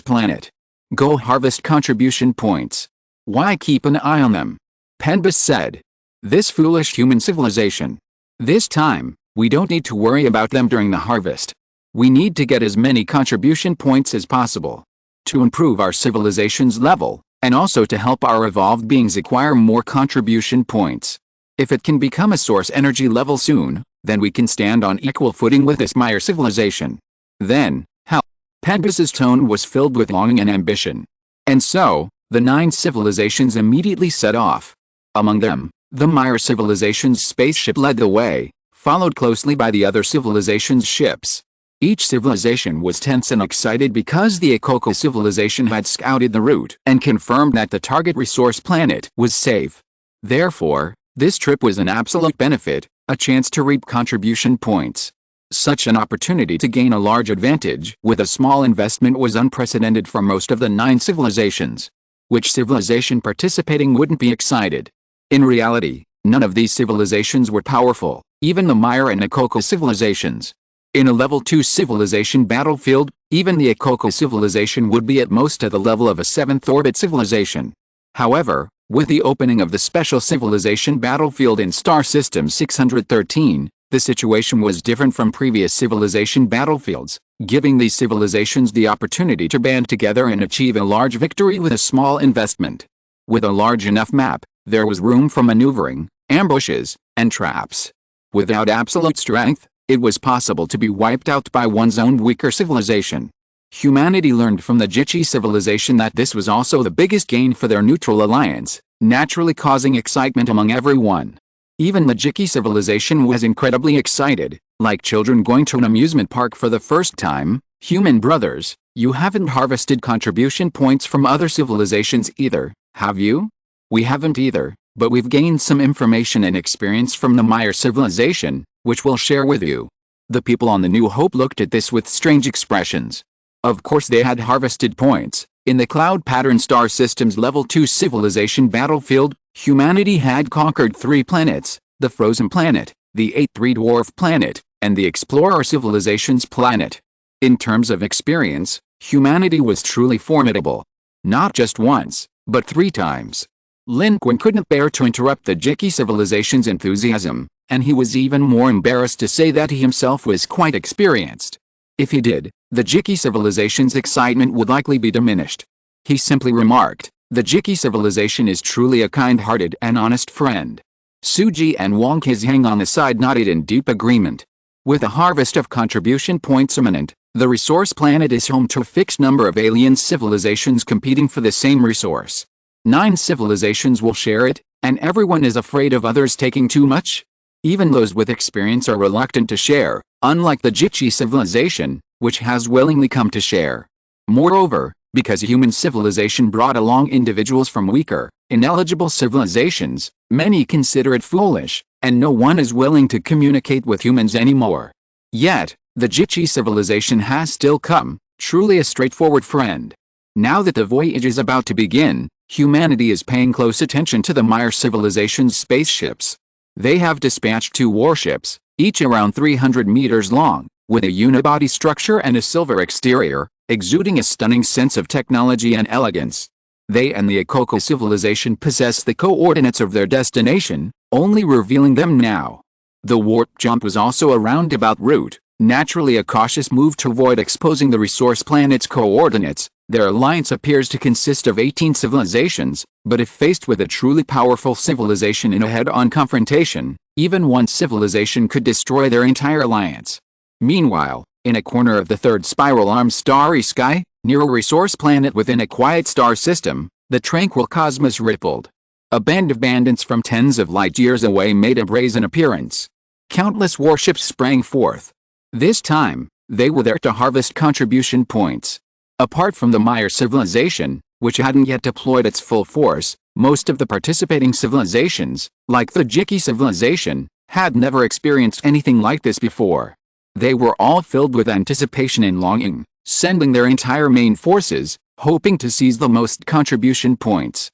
planet? Go harvest contribution points. Why keep an eye on them?" Penbus said. "This foolish human civilization. This time, we don't need to worry about them during the harvest. We need to get as many contribution points as possible. To improve our civilization's level, and also to help our evolved beings acquire more contribution points. If it can become a source energy level soon, then we can stand on equal footing with this Mire civilization. Then, how?" Penbus's tone was filled with longing and ambition. And so, the 9 civilizations immediately set off. Among them, the Mire civilization's spaceship led the way, followed closely by the other civilizations' ships. Each civilization was tense and excited because the Akoko civilization had scouted the route and confirmed that the target resource planet was safe. Therefore, this trip was an absolute benefit, a chance to reap contribution points. Such an opportunity to gain a large advantage with a small investment was unprecedented for most of the 9 civilizations. Which civilization participating wouldn't be excited? In reality, none of these civilizations were powerful, even the Mire and Akoko civilizations. In a level 2 civilization battlefield, even the Akoko civilization would be at most at the level of a 7th orbit civilization. However, with the opening of the special civilization battlefield in Star System 613, the situation was different from previous civilization battlefields, giving these civilizations the opportunity to band together and achieve a large victory with a small investment. With a large enough map, there was room for maneuvering, ambushes, and traps. Without absolute strength, it was possible to be wiped out by one's own weaker civilization. Humanity learned from the Jichi civilization that this was also the biggest gain for their neutral alliance, naturally causing excitement among everyone. Even the Jiki civilization was incredibly excited, like children going to an amusement park for the first time. "Human brothers, you haven't harvested contribution points from other civilizations either, have you?" "We haven't either, but we've gained some information and experience from the Mire civilization, which we'll share with you." The people on the New Hope looked at this with strange expressions. Of course they had harvested points. In the Cloud Pattern Star System's Level 2 civilization battlefield, humanity had conquered 3 planets, the Frozen Planet, the 8th Dwarf Planet, and the Explorer Civilization's planet. In terms of experience, humanity was truly formidable. Not just once, but 3 times. Lin Qun couldn't bear to interrupt the Jiki civilization's enthusiasm, and he was even more embarrassed to say that he himself was quite experienced. If he did, the Jiki civilization's excitement would likely be diminished. He simply remarked, "The Jiki civilization is truly a kind-hearted and honest friend." Suji and Wang Qizhang on the side nodded in deep agreement. With a harvest of contribution points imminent, the resource planet is home to a fixed number of alien civilizations competing for the same resource. 9 civilizations will share it, and everyone is afraid of others taking too much. Even those with experience are reluctant to share, unlike the Jiki civilization, which has willingly come to share. Moreover, because human civilization brought along individuals from weaker, ineligible civilizations, many consider it foolish, and no one is willing to communicate with humans anymore. Yet, the Jiki civilization has still come, truly a straightforward friend. Now that the voyage is about to begin, humanity is paying close attention to the Mire civilization's spaceships. They have dispatched 2 warships, each around 300 meters long, with a unibody structure and a silver exterior, exuding a stunning sense of technology and elegance. They and the Akoko civilization possess the coordinates of their destination, only revealing them now. The warp jump was also a roundabout route, naturally a cautious move to avoid exposing the resource planet's coordinates. Their alliance appears to consist of 18 civilizations, but if faced with a truly powerful civilization in a head-on confrontation, even one civilization could destroy their entire alliance. Meanwhile, in a corner of the third spiral-armed starry sky, near a resource planet within a quiet star system, the tranquil cosmos rippled. A band of bandits from tens of light-years away made a brazen appearance. Countless warships sprang forth. This time, they were there to harvest contribution points. Apart from the Mire civilization, which hadn't yet deployed its full force, most of the participating civilizations, like the Jiki civilization, had never experienced anything like this before. They were all filled with anticipation and longing, sending their entire main forces, hoping to seize the most contribution points.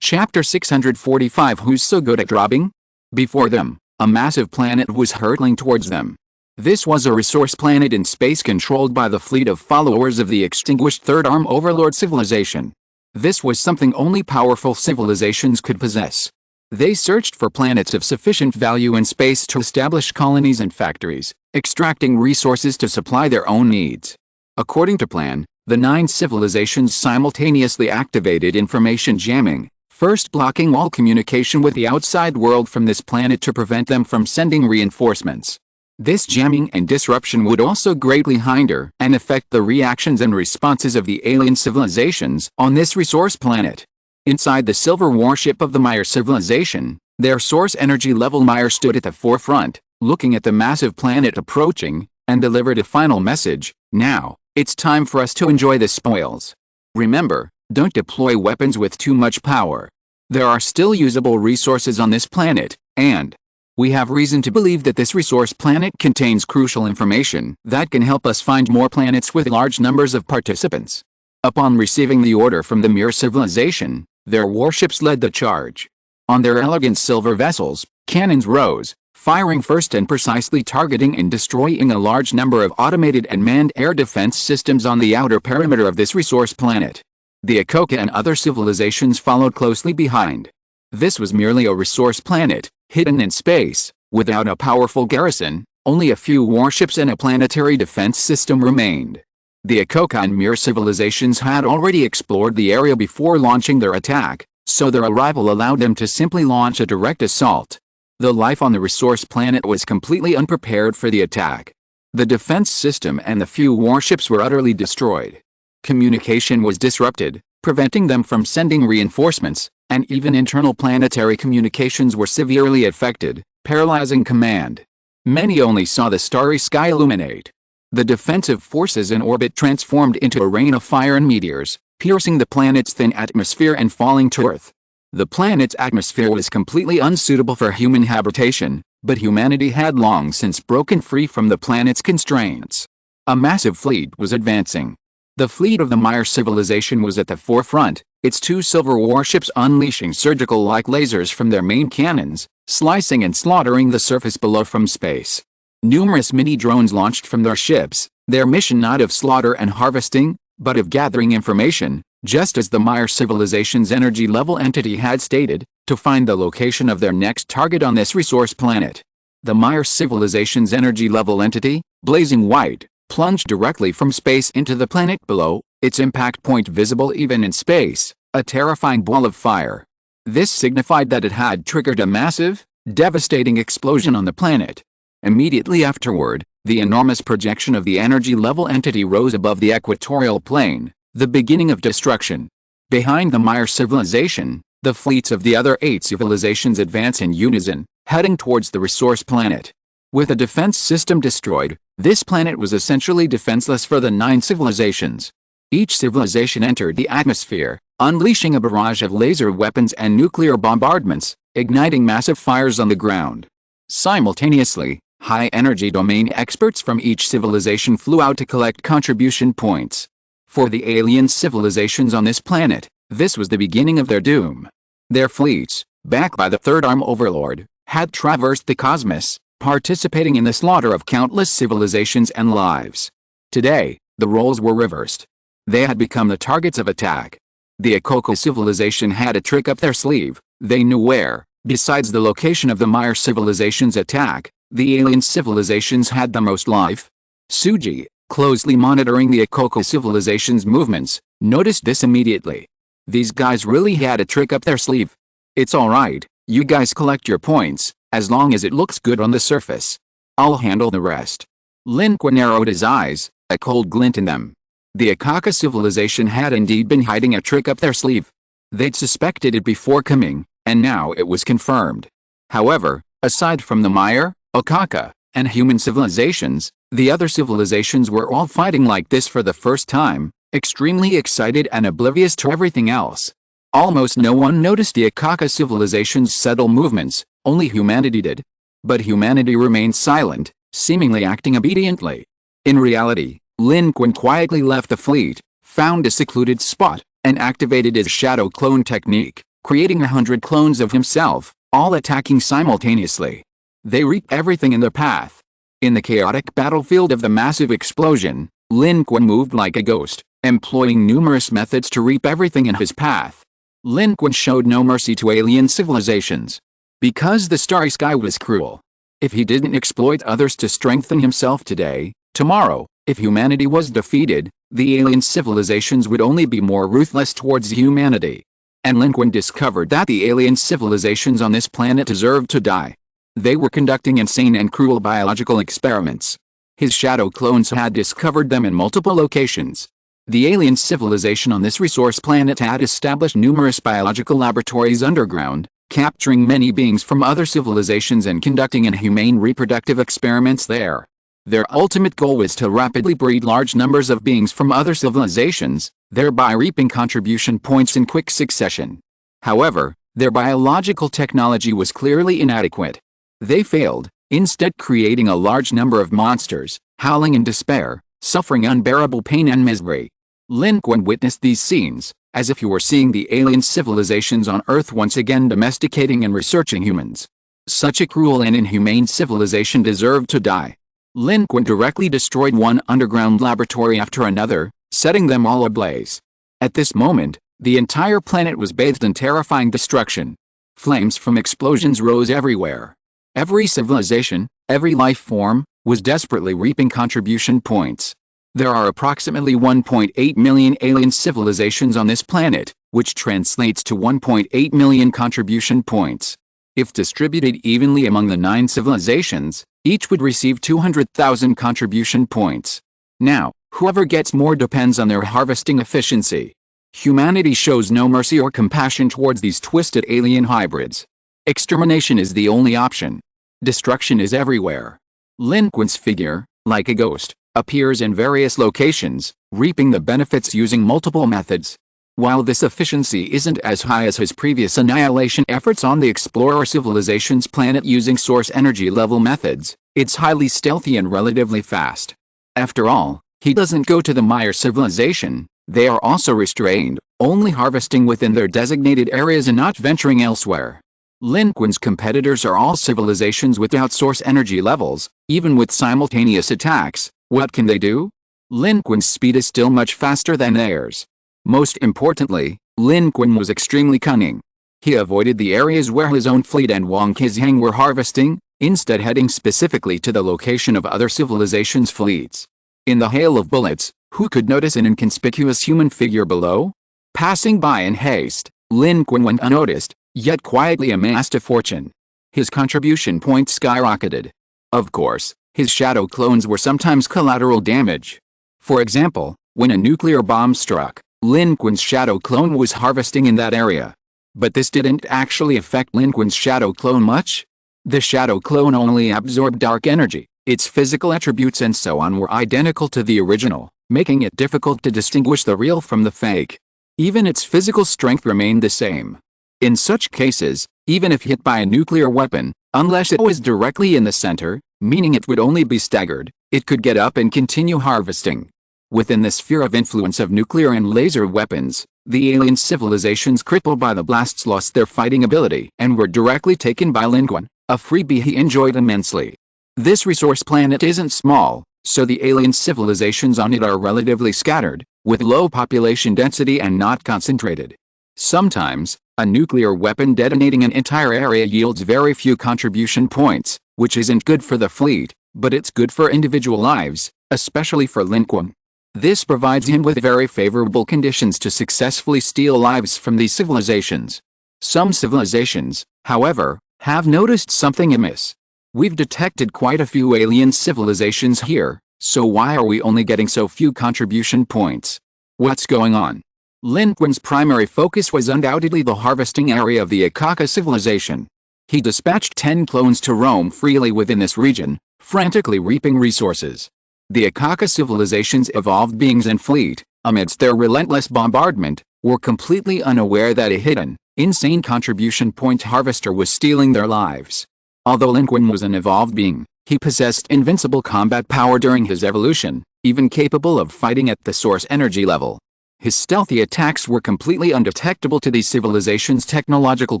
Chapter 645. Who's so good at robbing? Before them, a massive planet was hurtling towards them. This was a resource planet in space controlled by the fleet of followers of the extinguished Third Arm Overlord civilization. This was something only powerful civilizations could possess. They searched for planets of sufficient value in space to establish colonies and factories, extracting resources to supply their own needs. According to plan, the 9 civilizations simultaneously activated information jamming, first blocking all communication with the outside world from this planet to prevent them from sending reinforcements. This jamming and disruption would also greatly hinder and affect the reactions and responses of the alien civilizations on this resource planet. Inside the silver warship of the Mire civilization, their source energy level Mire stood at the forefront, looking at the massive planet approaching, and delivered a final message: "Now, it's time for us to enjoy the spoils. Remember, don't deploy weapons with too much power. There are still usable resources on this planet, and we have reason to believe that this resource planet contains crucial information that can help us find more planets with large numbers of participants." Upon receiving the order from the Mire civilization, their warships led the charge. On their elegant silver vessels, cannons rose, firing first and precisely targeting and destroying a large number of automated and manned air defense systems on the outer perimeter of this resource planet. The Akoka and other civilizations followed closely behind. This was merely a resource planet, hidden in space, without a powerful garrison. Only a few warships and a planetary defense system remained. The Akoka and Mire civilizations had already explored the area before launching their attack, so their arrival allowed them to simply launch a direct assault. The life on the resource planet was completely unprepared for the attack. The defense system and the few warships were utterly destroyed. Communication was disrupted, preventing them from sending reinforcements, and even internal planetary communications were severely affected, paralyzing command. Many only saw the starry sky illuminate. The defensive forces in orbit transformed into a rain of fire and meteors, piercing the planet's thin atmosphere and falling to Earth. The planet's atmosphere was completely unsuitable for human habitation, but humanity had long since broken free from the planet's constraints. A massive fleet was advancing. The fleet of the Mire civilization was at the forefront, its 2 silver warships unleashing surgical-like lasers from their main cannons, slicing and slaughtering the surface below from space. Numerous mini-drones launched from their ships, their mission not of slaughter and harvesting, but of gathering information, just as the Mire civilization's energy-level entity had stated, to find the location of their next target on this resource planet. The Mire civilization's energy-level entity, blazing white, plunged directly from space into the planet below, its impact point visible even in space, a terrifying ball of fire. This signified that it had triggered a massive, devastating explosion on the planet. Immediately afterward, the enormous projection of the energy-level entity rose above the equatorial plane, the beginning of destruction. Behind the Maya civilization, the fleets of the other 8 civilizations advance in unison, heading towards the resource planet. With a defense system destroyed, this planet was essentially defenseless for the 9 civilizations. Each civilization entered the atmosphere, unleashing a barrage of laser weapons and nuclear bombardments, igniting massive fires on the ground. Simultaneously, high-energy domain experts from each civilization flew out to collect contribution points. For the alien civilizations on this planet, this was the beginning of their doom. Their fleets, backed by the Third Arm Overlord, had traversed the cosmos, participating in the slaughter of countless civilizations and lives. Today, the roles were reversed. They had become the targets of attack. The Akoko civilization had a trick up their sleeve. They knew where, besides the location of the Maya civilization's attack, the alien civilizations had the most life. Suji, closely monitoring the Akoko civilization's movements, noticed this immediately. These guys really had a trick up their sleeve. It's alright, you guys collect your points, as long as it looks good on the surface. I'll handle the rest. Lin Qun narrowed his eyes, a cold glint in them. The Akaka civilization had indeed been hiding a trick up their sleeve. They'd suspected it before coming, and now it was confirmed. However, aside from the Maya, Akaka, and human civilizations, the other civilizations were all fighting like this for the first time, extremely excited and oblivious to everything else. Almost no one noticed the Akaka civilization's subtle movements, only humanity did. But humanity remained silent, seemingly acting obediently. In reality, Lin Qun quietly left the fleet, found a secluded spot, and activated his shadow clone technique, creating 100 clones of himself, all attacking simultaneously. They reaped everything in their path. In the chaotic battlefield of the massive explosion, Lin Qun moved like a ghost, employing numerous methods to reap everything in his path. Lin Qun showed no mercy to alien civilizations. Because the starry sky was cruel. If he didn't exploit others to strengthen himself today, tomorrow, if humanity was defeated, the alien civilizations would only be more ruthless towards humanity. And Lin Qun discovered that the alien civilizations on this planet deserved to die. They were conducting insane and cruel biological experiments. His shadow clones had discovered them in multiple locations. The alien civilization on this resource planet had established numerous biological laboratories underground, capturing many beings from other civilizations and conducting inhumane reproductive experiments there. Their ultimate goal was to rapidly breed large numbers of beings from other civilizations, thereby reaping contribution points in quick succession. However, their biological technology was clearly inadequate. They failed, instead creating a large number of monsters, howling in despair, suffering unbearable pain and misery. Lin Qun witnessed these scenes, as if he were seeing the alien civilizations on Earth once again domesticating and researching humans. Such a cruel and inhumane civilization deserved to die. Lin Qun directly destroyed one underground laboratory after another, setting them all ablaze. At this moment, the entire planet was bathed in terrifying destruction. Flames from explosions rose everywhere. Every civilization, every life form, was desperately reaping contribution points. There are approximately 1.8 million alien civilizations on this planet, which translates to 1.8 million contribution points. If distributed evenly among the 9 civilizations, each would receive 200,000 contribution points. Now, whoever gets more depends on their harvesting efficiency. Humanity shows no mercy or compassion towards these twisted alien hybrids. Extermination is the only option. Destruction is everywhere. Lin Qun's figure, like a ghost, appears in various locations, reaping the benefits using multiple methods. While this efficiency isn't as high as his previous annihilation efforts on the Explorer civilization's planet using source energy level methods, it's highly stealthy and relatively fast. After all, he doesn't go to the Maya civilization, they are also restrained, only harvesting within their designated areas and not venturing elsewhere. Lin Qun's competitors are all civilizations without source energy levels, even with simultaneous attacks. What can they do? Lin Qun's speed is still much faster than theirs. Most importantly, Lin Qun was extremely cunning. He avoided the areas where his own fleet and Wang Qizhang were harvesting, instead heading specifically to the location of other civilizations' fleets. In the hail of bullets, who could notice an inconspicuous human figure below? Passing by in haste, Lin Qun went unnoticed, yet quietly amassed a fortune. His contribution points skyrocketed. Of course, his shadow clones were sometimes collateral damage. For example, when a nuclear bomb struck, Lin Qun's shadow clone was harvesting in that area. But this didn't actually affect Lin Qun's shadow clone much. The shadow clone only absorbed dark energy, its physical attributes and so on were identical to the original, making it difficult to distinguish the real from the fake. Even its physical strength remained the same. In such cases, even if hit by a nuclear weapon, unless it was directly in the center, meaning it would only be staggered, it could get up and continue harvesting. Within the sphere of influence of nuclear and laser weapons, the alien civilizations crippled by the blasts lost their fighting ability and were directly taken by Lin Qun, a freebie he enjoyed immensely. This resource planet isn't small, so the alien civilizations on it are relatively scattered, with low population density and not concentrated. Sometimes, a nuclear weapon detonating an entire area yields very few contribution points, which isn't good for the fleet, but it's good for individual lives, especially for Lin Qun. This provides him with very favorable conditions to successfully steal lives from these civilizations. Some civilizations, however, have noticed something amiss. We've detected quite a few alien civilizations here, so why are we only getting so few contribution points? What's going on? Lin Qun's primary focus was undoubtedly the harvesting area of the Akaka civilization. He dispatched 10 clones to roam freely within this region, frantically reaping resources. The Akaka civilization's evolved beings and fleet, amidst their relentless bombardment, were completely unaware that a hidden, insane contribution point harvester was stealing their lives. Although Lin Qun was an evolved being, he possessed invincible combat power during his evolution, even capable of fighting at the source energy level. His stealthy attacks were completely undetectable to these civilizations' technological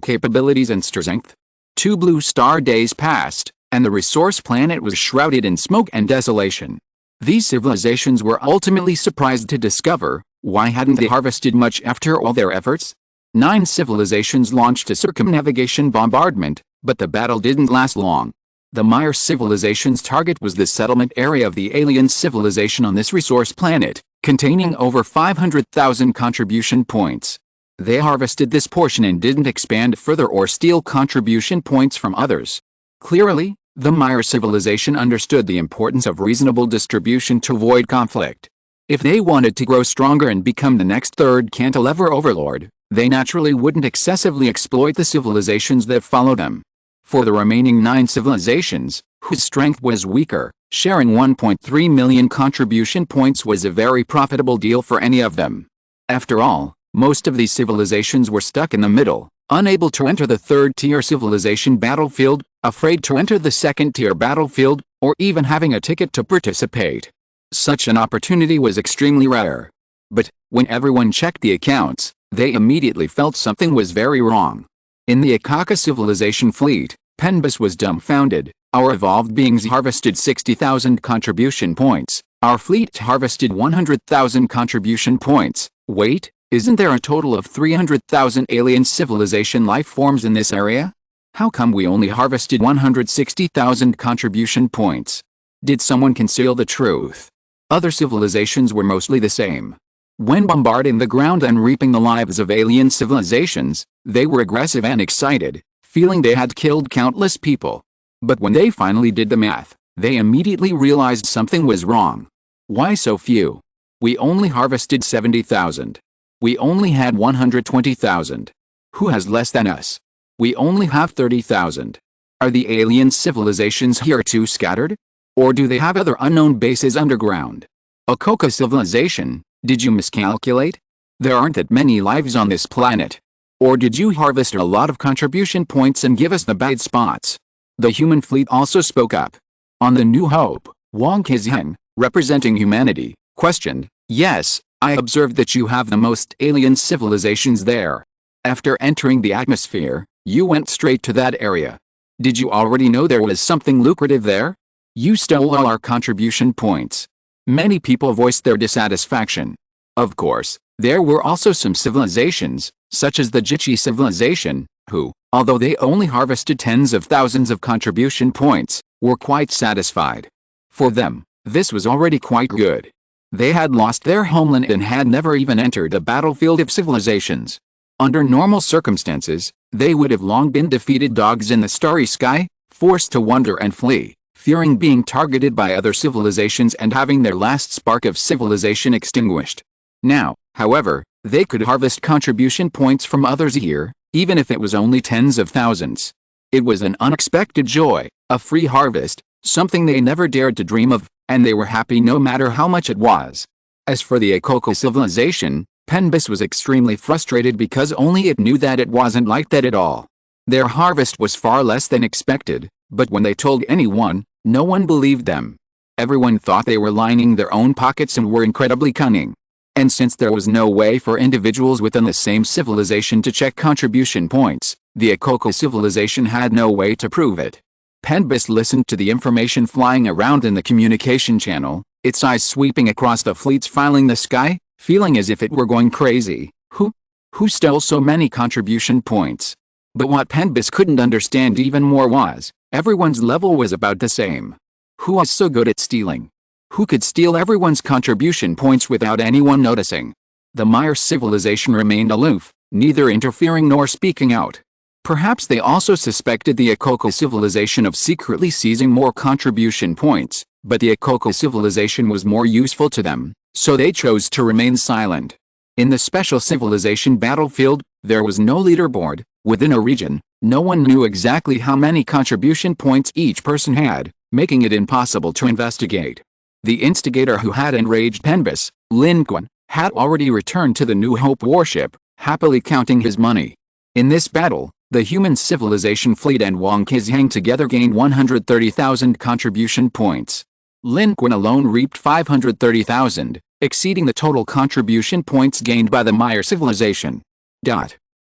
capabilities and strength. 2 blue star days passed, and the resource planet was shrouded in smoke and desolation. These civilizations were ultimately surprised to discover, why hadn't they harvested much after all their efforts? 9 civilizations launched a circumnavigation bombardment, but the battle didn't last long. The Meyer civilization's target was the settlement area of the alien civilization on this resource planet, containing over 500,000 contribution points. They harvested this portion and didn't expand further or steal contribution points from others. Clearly, the Meyer civilization understood the importance of reasonable distribution to avoid conflict. If they wanted to grow stronger and become the next third cantilever overlord, they naturally wouldn't excessively exploit the civilizations that follow them. For the remaining 9 civilizations, whose strength was weaker, sharing 1.3 million contribution points was a very profitable deal for any of them. After all, most of these civilizations were stuck in the middle, unable to enter the third-tier civilization battlefield, afraid to enter the second-tier battlefield, or even having a ticket to participate. Such an opportunity was extremely rare. But, when everyone checked the accounts, they immediately felt something was very wrong. In the Akaka civilization fleet, Penbus was dumbfounded. Our evolved beings harvested 60,000 contribution points. Our fleet harvested 100,000 contribution points. Wait, isn't there a total of 300,000 alien civilization life forms in this area? How come we only harvested 160,000 contribution points? Did someone conceal the truth? Other civilizations were mostly the same. When bombarding the ground and reaping the lives of alien civilizations, they were aggressive and excited, feeling they had killed countless people. But when they finally did the math, they immediately realized something was wrong. Why so few? We only harvested 70,000. We only had 120,000. Who has less than us? We only have 30,000. Are the alien civilizations here too scattered? Or do they have other unknown bases underground? Akaka civilization, did you miscalculate? There aren't that many lives on this planet. Or did you harvest a lot of contribution points and give us the bad spots? The human fleet also spoke up. On the New Hope, Wang Kezhen, representing humanity, questioned, "Yes, I observed that you have the most alien civilizations there. After entering the atmosphere, you went straight to that area. Did you already know there was something lucrative there? You stole all our contribution points." Many people voiced their dissatisfaction. Of course, there were also some civilizations, such as the Jichi civilization, who, although they only harvested tens of thousands of contribution points, were quite satisfied. For them, This was already quite good. They had lost their homeland and had never even entered the battlefield of civilizations. Under normal circumstances, they would have long been defeated dogs in the starry sky, forced to wander and flee, fearing being targeted by other civilizations and having their last spark of civilization extinguished. Now, however, they could harvest contribution points from others a year, even if it was only tens of thousands. It was an unexpected joy, a free harvest, something they never dared to dream of, and they were happy no matter how much it was. As for the Akoko civilization, Penbis was extremely frustrated because only it knew that it wasn't like that at all. Their harvest was far less than expected, but when they told anyone, no one believed them. Everyone thought they were lining their own pockets and were incredibly cunning. And since there was no way for individuals within the same civilization to check contribution points, the Akoko civilization had no way to prove it. Penbis listened to the information flying around in the communication channel, its eyes sweeping across the fleets filing the sky, feeling as if it were going crazy. Who stole so many contribution points? But what Penbis couldn't understand even more was, everyone's level was about the same. Who was so good at stealing? Who could steal everyone's contribution points without anyone noticing? The Mire civilization remained aloof, neither interfering nor speaking out. Perhaps they also suspected the Akoko civilization of secretly seizing more contribution points, but the Akoko civilization was more useful to them, so they chose to remain silent. In the special civilization battlefield, there was no leaderboard. Within a region, no one knew exactly how many contribution points each person had, making it impossible to investigate. The instigator who had enraged Penbis, Lin Qun, had already returned to the New Hope warship, happily counting his money. In this battle, the human civilization fleet and Wang Qizhang together gained 130,000 contribution points. Lin Qun alone reaped 530,000, exceeding the total contribution points gained by the Mire civilization.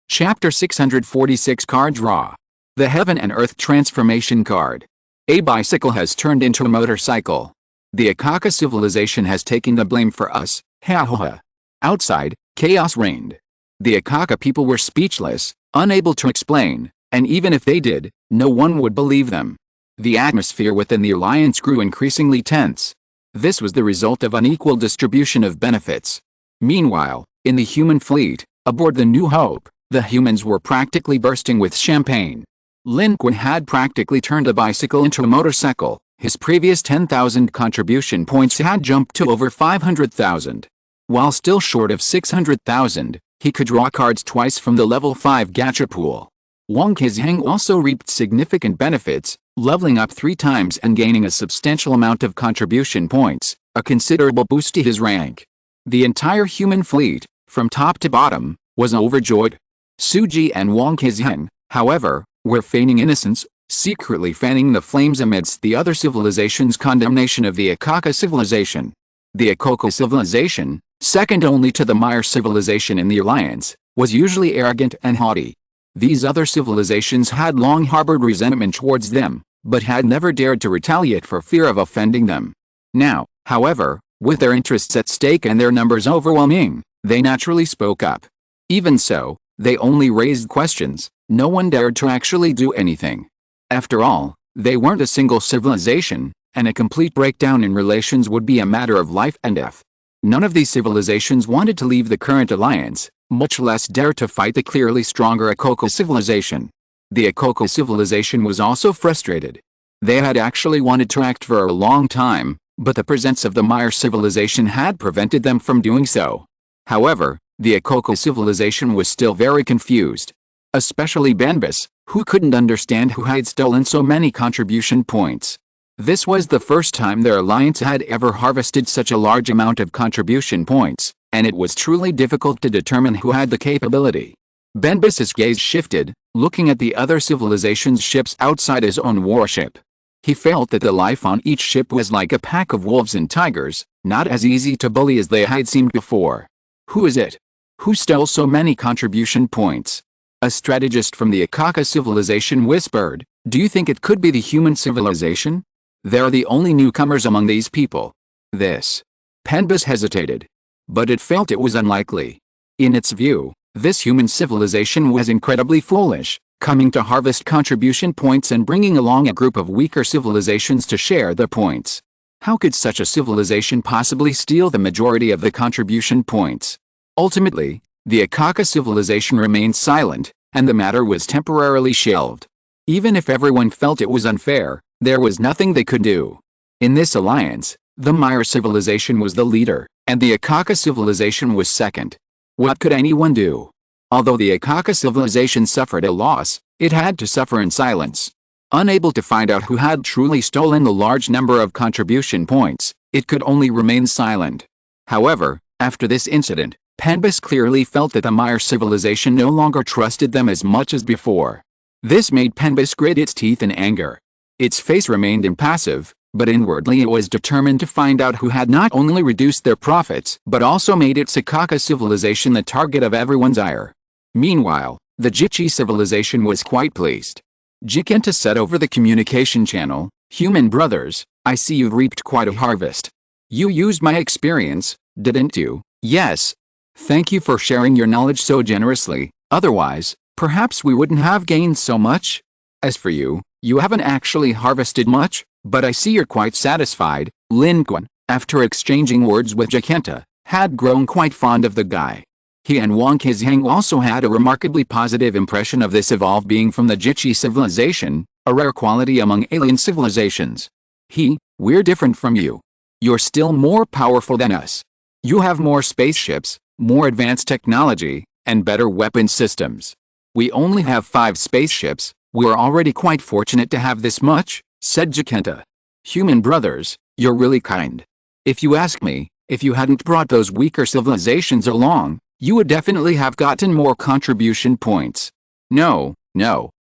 Chapter 646 Card Draw. The Heaven and Earth Transformation Card. A bicycle has turned into a motorcycle. The Akaka civilization has taken the blame for us, ha. Outside, chaos reigned. The Akaka people were speechless, unable to explain, and even if they did, no one would believe them. The atmosphere within the alliance grew increasingly tense. This was the result of unequal distribution of benefits. Meanwhile, in the human fleet, aboard the New Hope, the humans were practically bursting with champagne. Lin Qun had practically turned a bicycle into a motorcycle. His previous 10,000 contribution points had jumped to over 500,000. While still short of 600,000, he could draw cards twice from the level 5 gacha pool. Wang Qizhang also reaped significant benefits, leveling up 3 times and gaining a substantial amount of contribution points, a considerable boost to his rank. The entire human fleet, from top to bottom, was overjoyed. Suji and Wang Qizhang, however, were feigning innocence, secretly fanning the flames amidst the other civilization's condemnation of the Akaka civilization. The Akoko civilization, second only to the Mire civilization in the alliance, was usually arrogant and haughty. These other civilizations had long harbored resentment towards them, but had never dared to retaliate for fear of offending them. Now, however, with their interests at stake and their numbers overwhelming, they naturally spoke up. Even so, they only raised questions. No one dared to actually do anything. After all, they weren't a single civilization, and a complete breakdown in relations would be a matter of life and death. None of these civilizations wanted to leave the current alliance, much less dare to fight the clearly stronger Akoko civilization. The Akoko civilization was also frustrated. They had actually wanted to act for a long time, but the presence of the Mire civilization had prevented them from doing so. However, the Akoko civilization was still very confused. Especially Penbis, who couldn't understand who had stolen so many contribution points. This was the first time their alliance had ever harvested such a large amount of contribution points, and it was truly difficult to determine who had the capability. Penbis's gaze shifted, looking at the other civilization's ships outside his own warship. He felt that the life on each ship was like a pack of wolves and tigers, not as easy to bully as they had seemed before. Who is it? Who stole so many contribution points? A strategist from the Akaka civilization whispered, "Do you think it could be the human civilization? They're the only newcomers among these people." Penbis hesitated. But it felt it was unlikely. In its view, this human civilization was incredibly foolish, coming to harvest contribution points and bringing along a group of weaker civilizations to share the points. How could such a civilization possibly steal the majority of the contribution points? Ultimately, the Akaka civilization remained silent, and the matter was temporarily shelved. Even if everyone felt it was unfair, there was nothing they could do. In this alliance, the Mire civilization was the leader, and the Akaka civilization was second. What could anyone do? Although the Akaka civilization suffered a loss, it had to suffer in silence. Unable to find out who had truly stolen the large number of contribution points, it could only remain silent. However, after this incident, Penbus clearly felt that the Mire civilization no longer trusted them as much as before. This made Penbus grit its teeth in anger. Its face remained impassive, but inwardly it was determined to find out who had not only reduced their profits but also made its Akaka civilization the target of everyone's ire. Meanwhile, the Jichi civilization was quite pleased. Jikenta said over the communication channel, "Human brothers, I see you've reaped quite a harvest. You used my experience, didn't you?" "Yes. Thank you for sharing your knowledge so generously, otherwise, perhaps we wouldn't have gained so much. As for you, you haven't actually harvested much, but I see you're quite satisfied." Lin Qun, after exchanging words with Jikenta, had grown quite fond of the guy. He and Wang Qizhang also had a remarkably positive impression of this evolved being from the Jichi civilization, a rare quality among alien civilizations. "We're different from you. You're still more powerful than us. You have more spaceships, more advanced technology, and better weapon systems. We only have 5 spaceships. We're already quite fortunate to have this much," said Jikenta. "Human brothers, you're really kind. If you ask me, if you hadn't brought those weaker civilizations along, you would definitely have gotten more contribution points. No,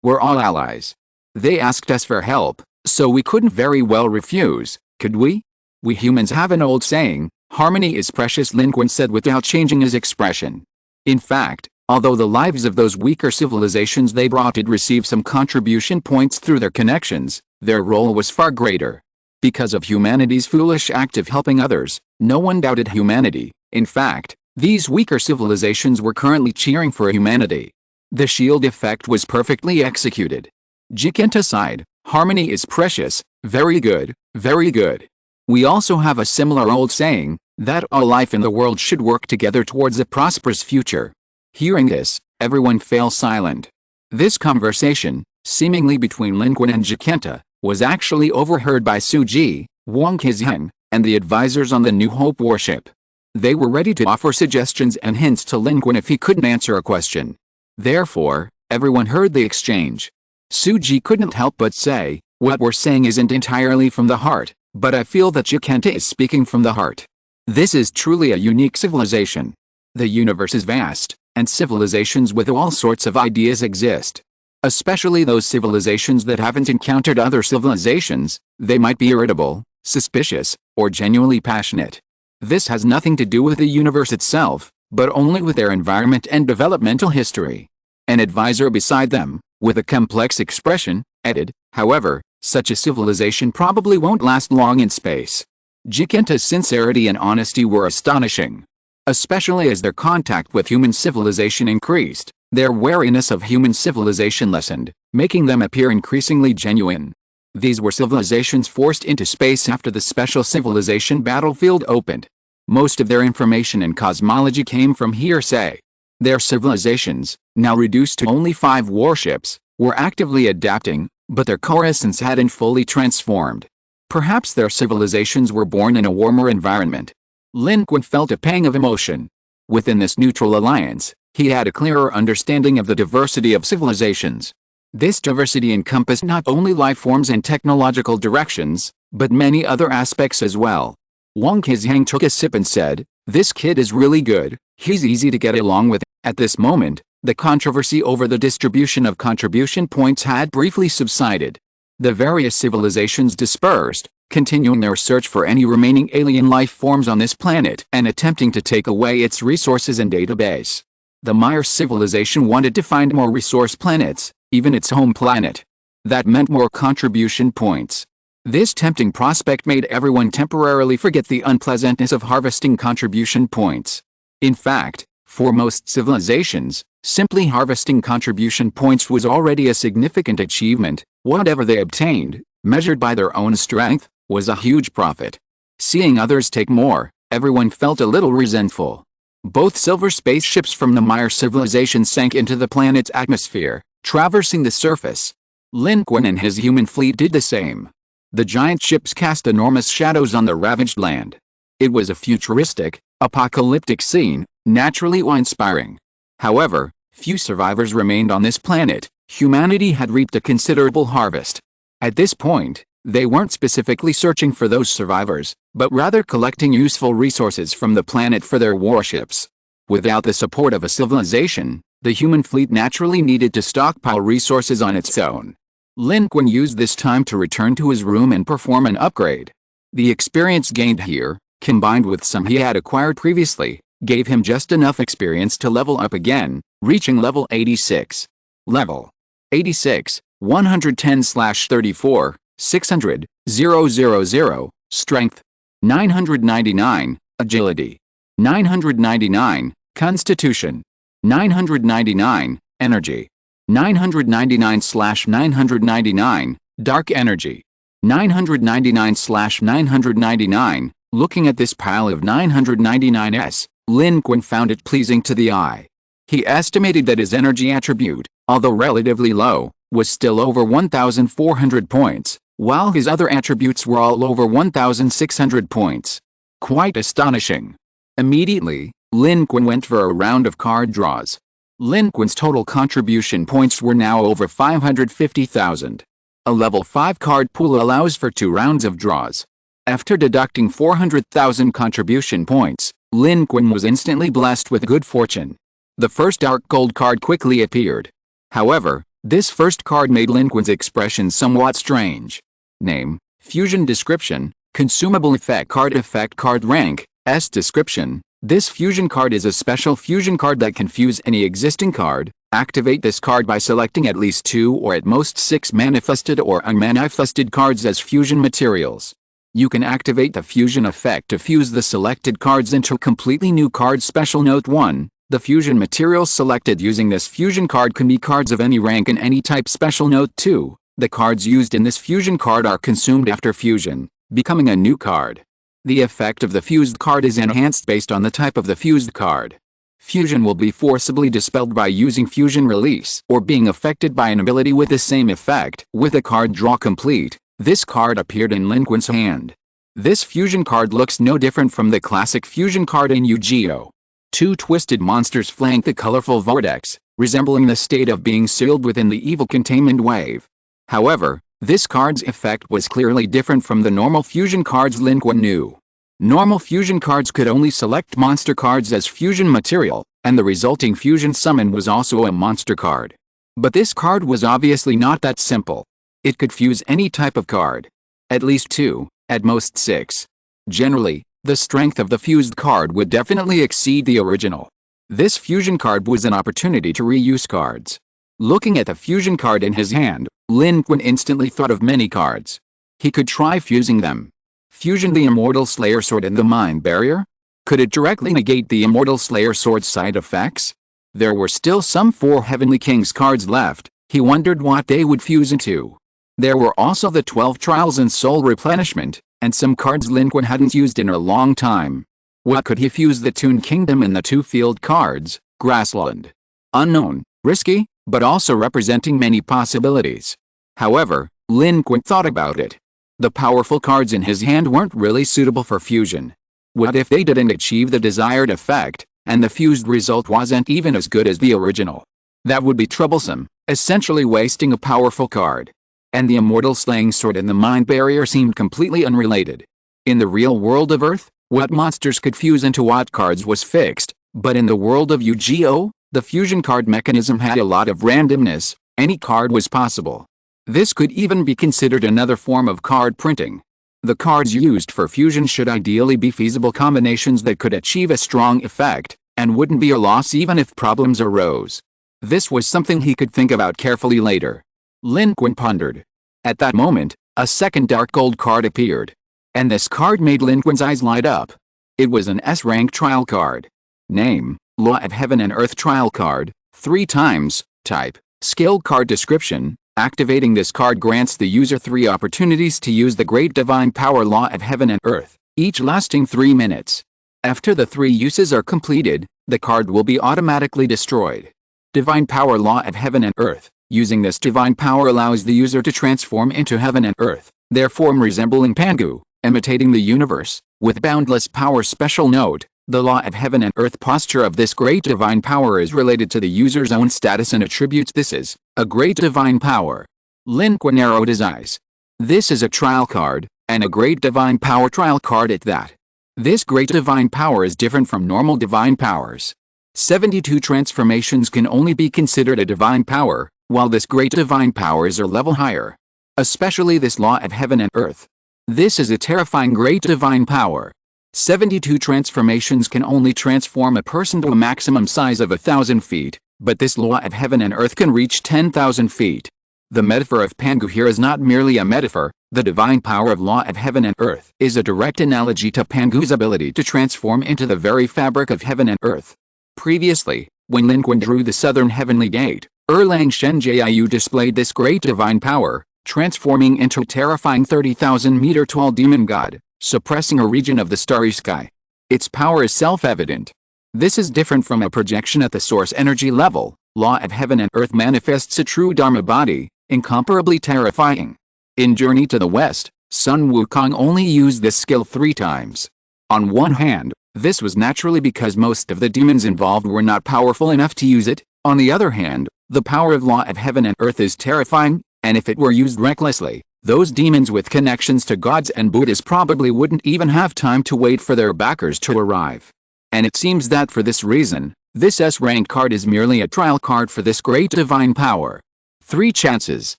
we're all allies. They asked us for help, so we couldn't very well refuse, could we? We humans have an old saying, harmony is precious," Lin Qun said without changing his expression. In fact, although the lives of those weaker civilizations they brought did receive some contribution points through their connections, their role was far greater. Because of humanity's foolish act of helping others, no one doubted humanity. In fact, these weaker civilizations were currently cheering for humanity. The shield effect was perfectly executed. Jikenta sighed, "Harmony is precious, very good, very good. We also have a similar old saying, that all life in the world should work together towards a prosperous future." Hearing this, everyone fell silent. This conversation, seemingly between Lin Qun and Jikenta, was actually overheard by Suji, Wang Qizhang, and the advisors on the New Hope warship. They were ready to offer suggestions and hints to Lin Qun if he couldn't answer a question. Therefore, everyone heard the exchange. Suji couldn't help but say, "What we're saying isn't entirely from the heart, but I feel that Jikenta is speaking from the heart. This is truly a unique civilization. The universe is vast, and civilizations with all sorts of ideas exist. Especially those civilizations that haven't encountered other civilizations, they might be irritable, suspicious, or genuinely passionate. This has nothing to do with the universe itself, but only with their environment and developmental history." An advisor beside them, with a complex expression, added, "However, such a civilization probably won't last long in space." Jikenta's sincerity and honesty were astonishing. Especially as their contact with human civilization increased, their wariness of human civilization lessened, making them appear increasingly genuine. These were civilizations forced into space after the special civilization battlefield opened. Most of their information and cosmology came from hearsay. Their civilizations, now reduced to only 5 warships, were actively adapting, but their core essence hadn't fully transformed. Perhaps their civilizations were born in a warmer environment. Lin Qun felt a pang of emotion. Within this neutral alliance, he had a clearer understanding of the diversity of civilizations. This diversity encompassed not only life forms and technological directions, but many other aspects as well. Wang Qizhang took a sip and said, "This kid is really good, he's easy to get along with." At this moment, the controversy over the distribution of contribution points had briefly subsided. The various civilizations dispersed, continuing their search for any remaining alien life forms on this planet and attempting to take away its resources and database. The Mire civilization wanted to find more resource planets, even its home planet. That meant more contribution points. This tempting prospect made everyone temporarily forget the unpleasantness of harvesting contribution points. In fact, for most civilizations, simply harvesting contribution points was already a significant achievement, whatever they obtained, measured by their own strength, was a huge profit. Seeing others take more, everyone felt a little resentful. Both silver spaceships from the Mire civilization sank into the planet's atmosphere, traversing the surface. Lin Qun and his human fleet did the same. The giant ships cast enormous shadows on the ravaged land. It was a futuristic, apocalyptic scene, naturally awe-inspiring. However, few survivors remained on this planet. Humanity had reaped a considerable harvest. At this point, they weren't specifically searching for those survivors, but rather collecting useful resources from the planet for their warships. Without the support of a civilization, the human fleet naturally needed to stockpile resources on its own. Lin Qun used this time to return to his room and perform an upgrade. The experience gained here, combined with some he had acquired previously, gave him just enough experience to level up again, reaching level 86. Level 86, 110/34, 600, 000, Strength 999, Agility 999, Constitution 999, Energy 999/999, Dark Energy 999/999. Looking at this pile of 999s, Lin Qun found it pleasing to the eye. He estimated that his energy attribute, although relatively low, was still over 1,400 points, while his other attributes were all over 1,600 points. Quite astonishing. Immediately, Lin Qun went for a round of card draws. Lin Qun's total contribution points were now over 550,000. A level 5 card pool allows for 2 rounds of draws. After deducting 400,000 contribution points, Lin Qun was instantly blessed with good fortune. The first dark gold card quickly appeared. However, this first card made Lin Qun's expression somewhat strange. Name, Fusion Description, Consumable Effect card rank, S Description. This fusion card is a special fusion card that can fuse any existing card. Activate this card by selecting at least 2 or at most 6 manifested or unmanifested cards as fusion materials. You can activate the fusion effect to fuse the selected cards into a completely new card. Special Note 1. The fusion materials selected using this fusion card can be cards of any rank and any type. Special Note 2. The cards used in this fusion card are consumed after fusion, becoming a new card. The effect of the fused card is enhanced based on the type of the fused card. Fusion will be forcibly dispelled by using fusion release or being affected by an ability with the same effect. With a card draw complete, this card appeared in Lin Qun's hand. This fusion card looks no different from the classic fusion card in Yu-Gi-Oh! 2 twisted monsters flank the colorful vortex, resembling the state of being sealed within the evil containment wave. However, this card's effect was clearly different from the normal fusion cards Lin Qun knew. Normal fusion cards could only select monster cards as fusion material, and the resulting fusion summon was also a monster card. But this card was obviously not that simple. It could fuse any type of card. At least 2, at most 6. Generally, the strength of the fused card would definitely exceed the original. This fusion card was an opportunity to reuse cards. Looking at the fusion card in his hand, Lin Qun instantly thought of many cards. He could try fusing them. Fusion the Immortal Slayer Sword and the Mind Barrier? Could it directly negate the Immortal Slayer Sword's side effects? There were still some 4 Heavenly Kings cards left. He wondered what they would fuse into. There were also the 12 Trials and Soul Replenishment, and some cards Lin Qun hadn't used in a long time. What could he fuse? The Toon Kingdom and the 2 field cards, Grassland. Unknown, risky, but also representing many possibilities. However, Lin Qun thought about it. The powerful cards in his hand weren't really suitable for fusion. What if they didn't achieve the desired effect, and the fused result wasn't even as good as the original? That would be troublesome, essentially wasting a powerful card. And the Immortal Slaying Sword and the Mind Barrier seemed completely unrelated. In the real world of Earth, what monsters could fuse into what cards was fixed, but in the world of Yu-Gi-Oh!, the fusion card mechanism had a lot of randomness. Any card was possible. This could even be considered another form of card printing. The cards used for fusion should ideally be feasible combinations that could achieve a strong effect, and wouldn't be a loss even if problems arose. This was something he could think about carefully later. Lin Qun pondered. At that moment, a second dark gold card appeared. And this card made Lin Qun's eyes light up. It was an S-rank trial card. Name, Law of Heaven and Earth trial card, 3 times. Type, skill card. Description, Activating this card grants the user 3 opportunities to use the Great Divine Power Law of Heaven and Earth, each lasting 3 minutes. After the 3 uses are completed, the card will be automatically destroyed. Divine Power Law of Heaven and Earth. Using this divine power allows the user to transform into heaven and earth, their form resembling Pangu, imitating the universe, with boundless power. Special note: the law of heaven and earth posture of this great divine power is related to the user's own status and attributes. This is a great divine power. Lin Qun narrowed his eyes. This is a trial card, and a great divine power trial card at that. This great divine power is different from normal divine powers. 72 transformations can only be considered a divine power, while this great divine powers are level higher. Especially this law of heaven and earth. This is a terrifying great divine power. 72 transformations can only transform a person to a maximum size of 1,000 feet, but this law of heaven and earth can reach 10,000 feet. The metaphor of Pangu here is not merely a metaphor. The divine power of law of heaven and earth is a direct analogy to Pangu's ability to transform into the very fabric of heaven and earth. Previously, when Lin Qun drew the southern heavenly gate, Erlang Shen Jiu displayed this great divine power, transforming into a terrifying 30,000-meter tall demon god, suppressing a region of the starry sky. Its power is self-evident. This is different from a projection at the source energy level. Law of heaven and earth manifests a true Dharma body, incomparably terrifying. In Journey to the West, Sun Wukong only used this skill 3 times. On one hand, this was naturally because most of the demons involved were not powerful enough to use it. On the other hand, the power of law of heaven and earth is terrifying, and if it were used recklessly, those demons with connections to gods and Buddhas probably wouldn't even have time to wait for their backers to arrive. And it seems that for this reason, this S-rank card is merely a trial card for this great divine power. 3 chances.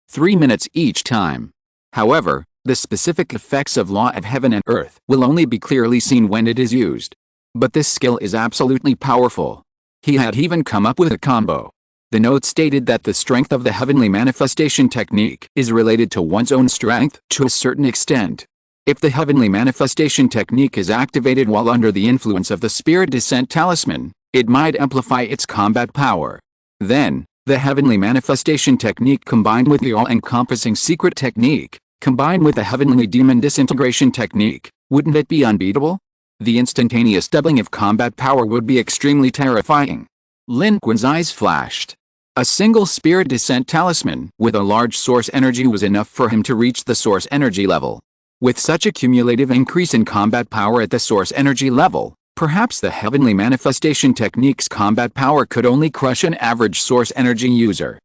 3 minutes each time. However, the specific effects of law of heaven and earth will only be clearly seen when it is used. But this skill is absolutely powerful. He had even come up with a combo. The note stated that the strength of the heavenly manifestation technique is related to one's own strength to a certain extent. If the heavenly manifestation technique is activated while under the influence of the spirit descent talisman, it might amplify its combat power. Then, the heavenly manifestation technique combined with the all-encompassing secret technique, combined with the heavenly demon disintegration technique, wouldn't it be unbeatable? The instantaneous doubling of combat power would be extremely terrifying. Lin Qun's eyes flashed. A single spirit descent talisman with a large source energy was enough for him to reach the source energy level. With such a cumulative increase in combat power at the source energy level, perhaps the heavenly manifestation technique's combat power could only crush an average source energy user.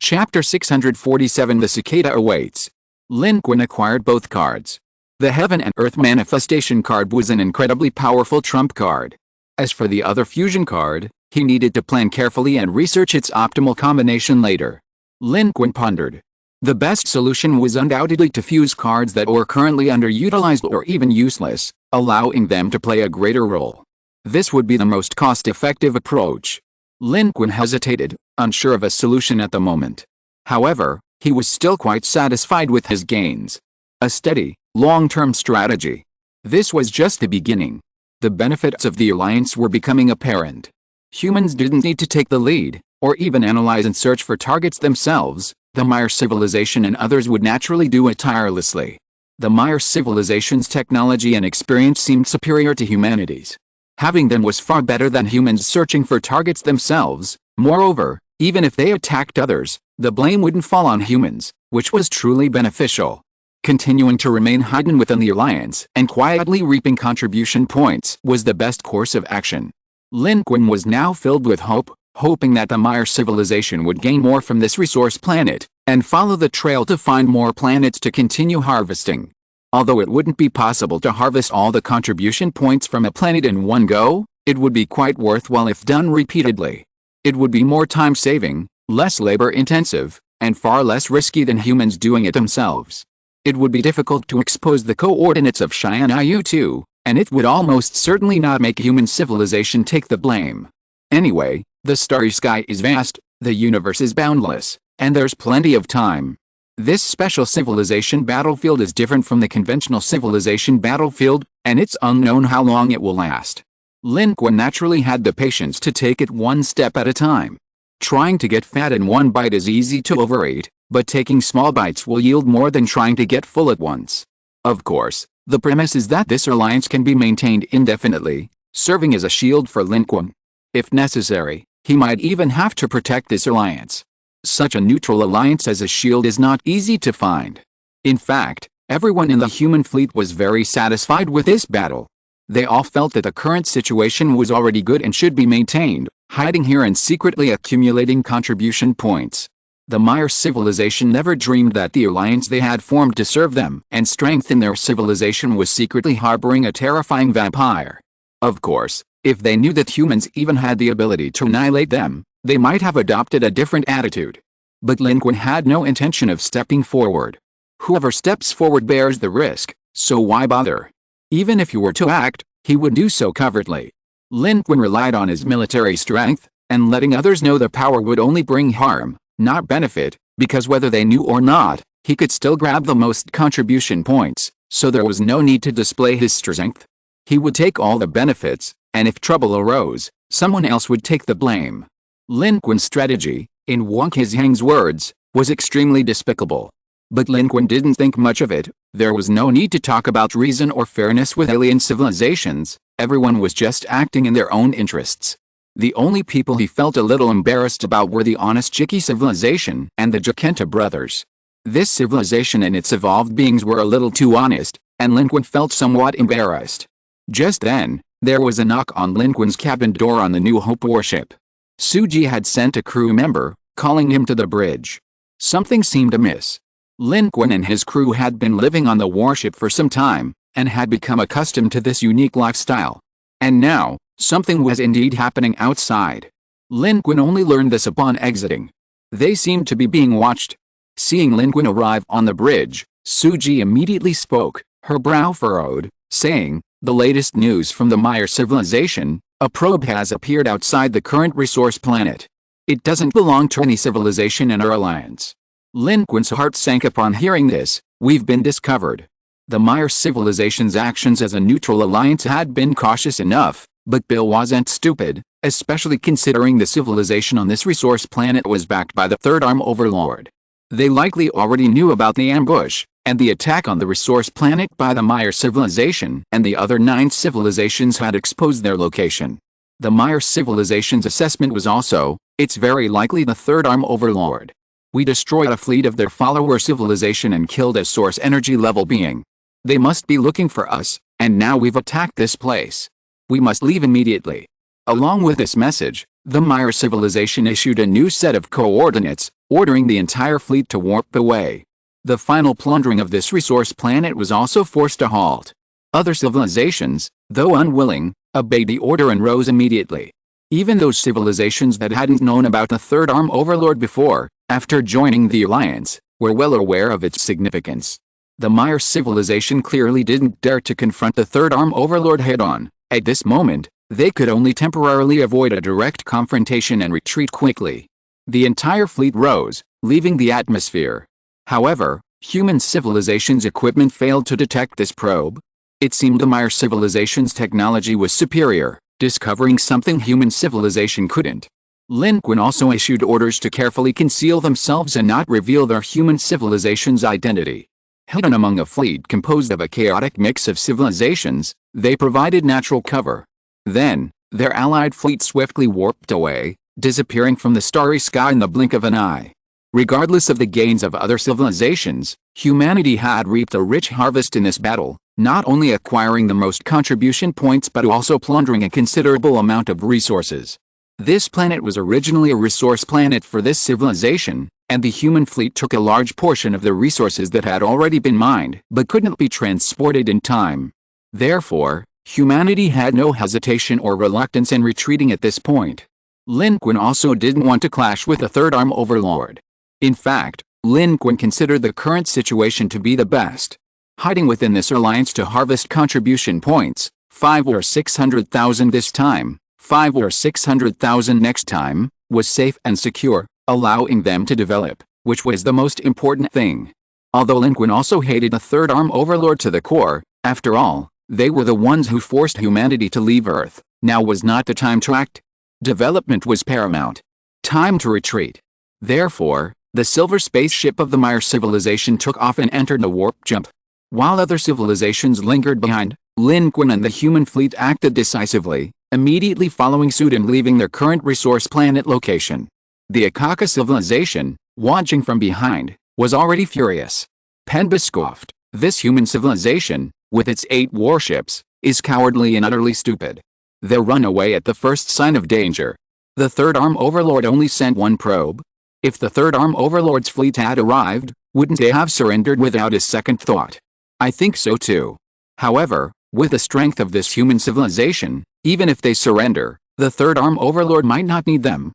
Chapter 647 The Cicada Awaits. Lin Qun acquired both cards. The Heaven and Earth Manifestation card was an incredibly powerful trump card. As for the other fusion card, he needed to plan carefully and research its optimal combination later. Lin Qun pondered. The best solution was undoubtedly to fuse cards that were currently underutilized or even useless, allowing them to play a greater role. This would be the most cost-effective approach. Lin Qun hesitated, unsure of a solution at the moment. However, he was still quite satisfied with his gains. A steady, long-term strategy. This was just the beginning. The benefits of the alliance were becoming apparent. Humans didn't need to take the lead, or even analyze and search for targets themselves. The Maya civilization and others would naturally do it tirelessly. The Maya civilization's technology and experience seemed superior to humanity's. Having them was far better than humans searching for targets themselves. Moreover, even if they attacked others, the blame wouldn't fall on humans, which was truly beneficial. Continuing to remain hidden within the alliance and quietly reaping contribution points was the best course of action. Lin Qun was now filled with hope, hoping that the Maya civilization would gain more from this resource planet, and follow the trail to find more planets to continue harvesting. Although it wouldn't be possible to harvest all the contribution points from a planet in one go, it would be quite worthwhile if done repeatedly. It would be more time-saving, less labor-intensive, and far less risky than humans doing it themselves. It would be difficult to expose the coordinates of Cheyenne IU-2, and it would almost certainly not make human civilization take the blame. Anyway, the starry sky is vast, the universe is boundless, and there's plenty of time. This special civilization battlefield is different from the conventional civilization battlefield, and it's unknown how long it will last. Lin Qun naturally had the patience to take it one step at a time. Trying to get fat in one bite is easy to overeat, but taking small bites will yield more than trying to get full at once. Of course, the premise is that this alliance can be maintained indefinitely, serving as a shield for Lin Qun. If necessary, he might even have to protect this alliance. Such a neutral alliance as a shield is not easy to find. In fact, everyone in the human fleet was very satisfied with this battle. They all felt that the current situation was already good and should be maintained, hiding here and secretly accumulating contribution points. The Maya civilization never dreamed that the alliance they had formed to serve them and strengthen their civilization was secretly harboring a terrifying vampire. Of course, if they knew that humans even had the ability to annihilate them, they might have adopted a different attitude. But Lin Qun had no intention of stepping forward. Whoever steps forward bears the risk, so why bother? Even if he were to act, he would do so covertly. Lin Qun relied on his military strength, and letting others know the power would only bring harm, not benefit, because whether they knew or not, he could still grab the most contribution points, so there was no need to display his strength. He would take all the benefits, and if trouble arose, someone else would take the blame. Lin Qun's strategy, in Wang Qizhang's words, was extremely despicable. But Lin Qun didn't think much of it. There was no need to talk about reason or fairness with alien civilizations. Everyone was just acting in their own interests. The only people he felt a little embarrassed about were the honest Jiki civilization and the Jakenta brothers. This civilization and its evolved beings were a little too honest, and Lin Qun felt somewhat embarrassed. Just then, there was a knock on Lin Qun's cabin door on the New Hope warship. Suji had sent a crew member, calling him to the bridge. Something seemed amiss. Lin Qun and his crew had been living on the warship for some time, and had become accustomed to this unique lifestyle. And now, something was indeed happening outside. Lin Qun only learned this upon exiting. They seemed to be being watched. Seeing Lin Qun arrive on the bridge, Suji immediately spoke, her brow furrowed, saying, "The latest news from the Maya civilization, a probe has appeared outside the current resource planet. It doesn't belong to any civilization in our alliance." Lin Qun's heart sank upon hearing this. "We've been discovered." The Maya civilization's actions as a neutral alliance had been cautious enough, but Bill wasn't stupid, especially considering the civilization on this resource planet was backed by the Third Arm Overlord. They likely already knew about the ambush, and the attack on the resource planet by the Maya civilization, and the other 9 civilizations had exposed their location. The Maya civilization's assessment was also, "It's very likely the Third Arm Overlord. We destroyed a fleet of their follower civilization and killed a source energy level being. They must be looking for us, and now we've attacked this place. We must leave immediately." Along with this message, the Maya civilization issued a new set of coordinates, ordering the entire fleet to warp away. The final plundering of this resource planet was also forced to halt. Other civilizations, though unwilling, obeyed the order and rose immediately. Even those civilizations that hadn't known about the Third Arm Overlord before, after joining the alliance, were well aware of its significance. The Maya civilization clearly didn't dare to confront the Third Arm Overlord head-on. At this moment, they could only temporarily avoid a direct confrontation and retreat quickly. The entire fleet rose, leaving the atmosphere. However, human civilization's equipment failed to detect this probe. It seemed the Maya civilization's technology was superior, discovering something human civilization couldn't. Lin Qun also issued orders to carefully conceal themselves and not reveal their human civilization's identity. Hidden among a fleet composed of a chaotic mix of civilizations, they provided natural cover. Then, their allied fleet swiftly warped away, disappearing from the starry sky in the blink of an eye. Regardless of the gains of other civilizations, humanity had reaped a rich harvest in this battle, not only acquiring the most contribution points but also plundering a considerable amount of resources. This planet was originally a resource planet for this civilization, and the human fleet took a large portion of the resources that had already been mined but couldn't be transported in time. Therefore, humanity had no hesitation or reluctance in retreating at this point. Lin Qun also didn't want to clash with the Third Arm Overlord. In fact, Lin Qun considered the current situation to be the best. Hiding within this alliance to harvest contribution points, 5 or 600,000 this time, 5 or 600,000 next time, was safe and secure, allowing them to develop, which was the most important thing. Although Lin Qun also hated the Third Arm Overlord to the core, after all, they were the ones who forced humanity to leave Earth. Now was not the time to act. Development was paramount. Time to retreat. Therefore, the silver spaceship of the Mire civilization took off and entered the warp jump. While other civilizations lingered behind, Lin Qun and the human fleet acted decisively, immediately following suit and leaving their current resource planet location. The Akaka civilization, watching from behind, was already furious. Penba scoffed, "This human civilization, with its 8 warships, is cowardly and utterly stupid. They'll run away at the first sign of danger. The Third Arm Overlord only sent 1 probe. If the Third Arm Overlord's fleet had arrived, wouldn't they have surrendered without a second thought? I think so too. However, with the strength of this human civilization, even if they surrender, the Third Arm Overlord might not need them."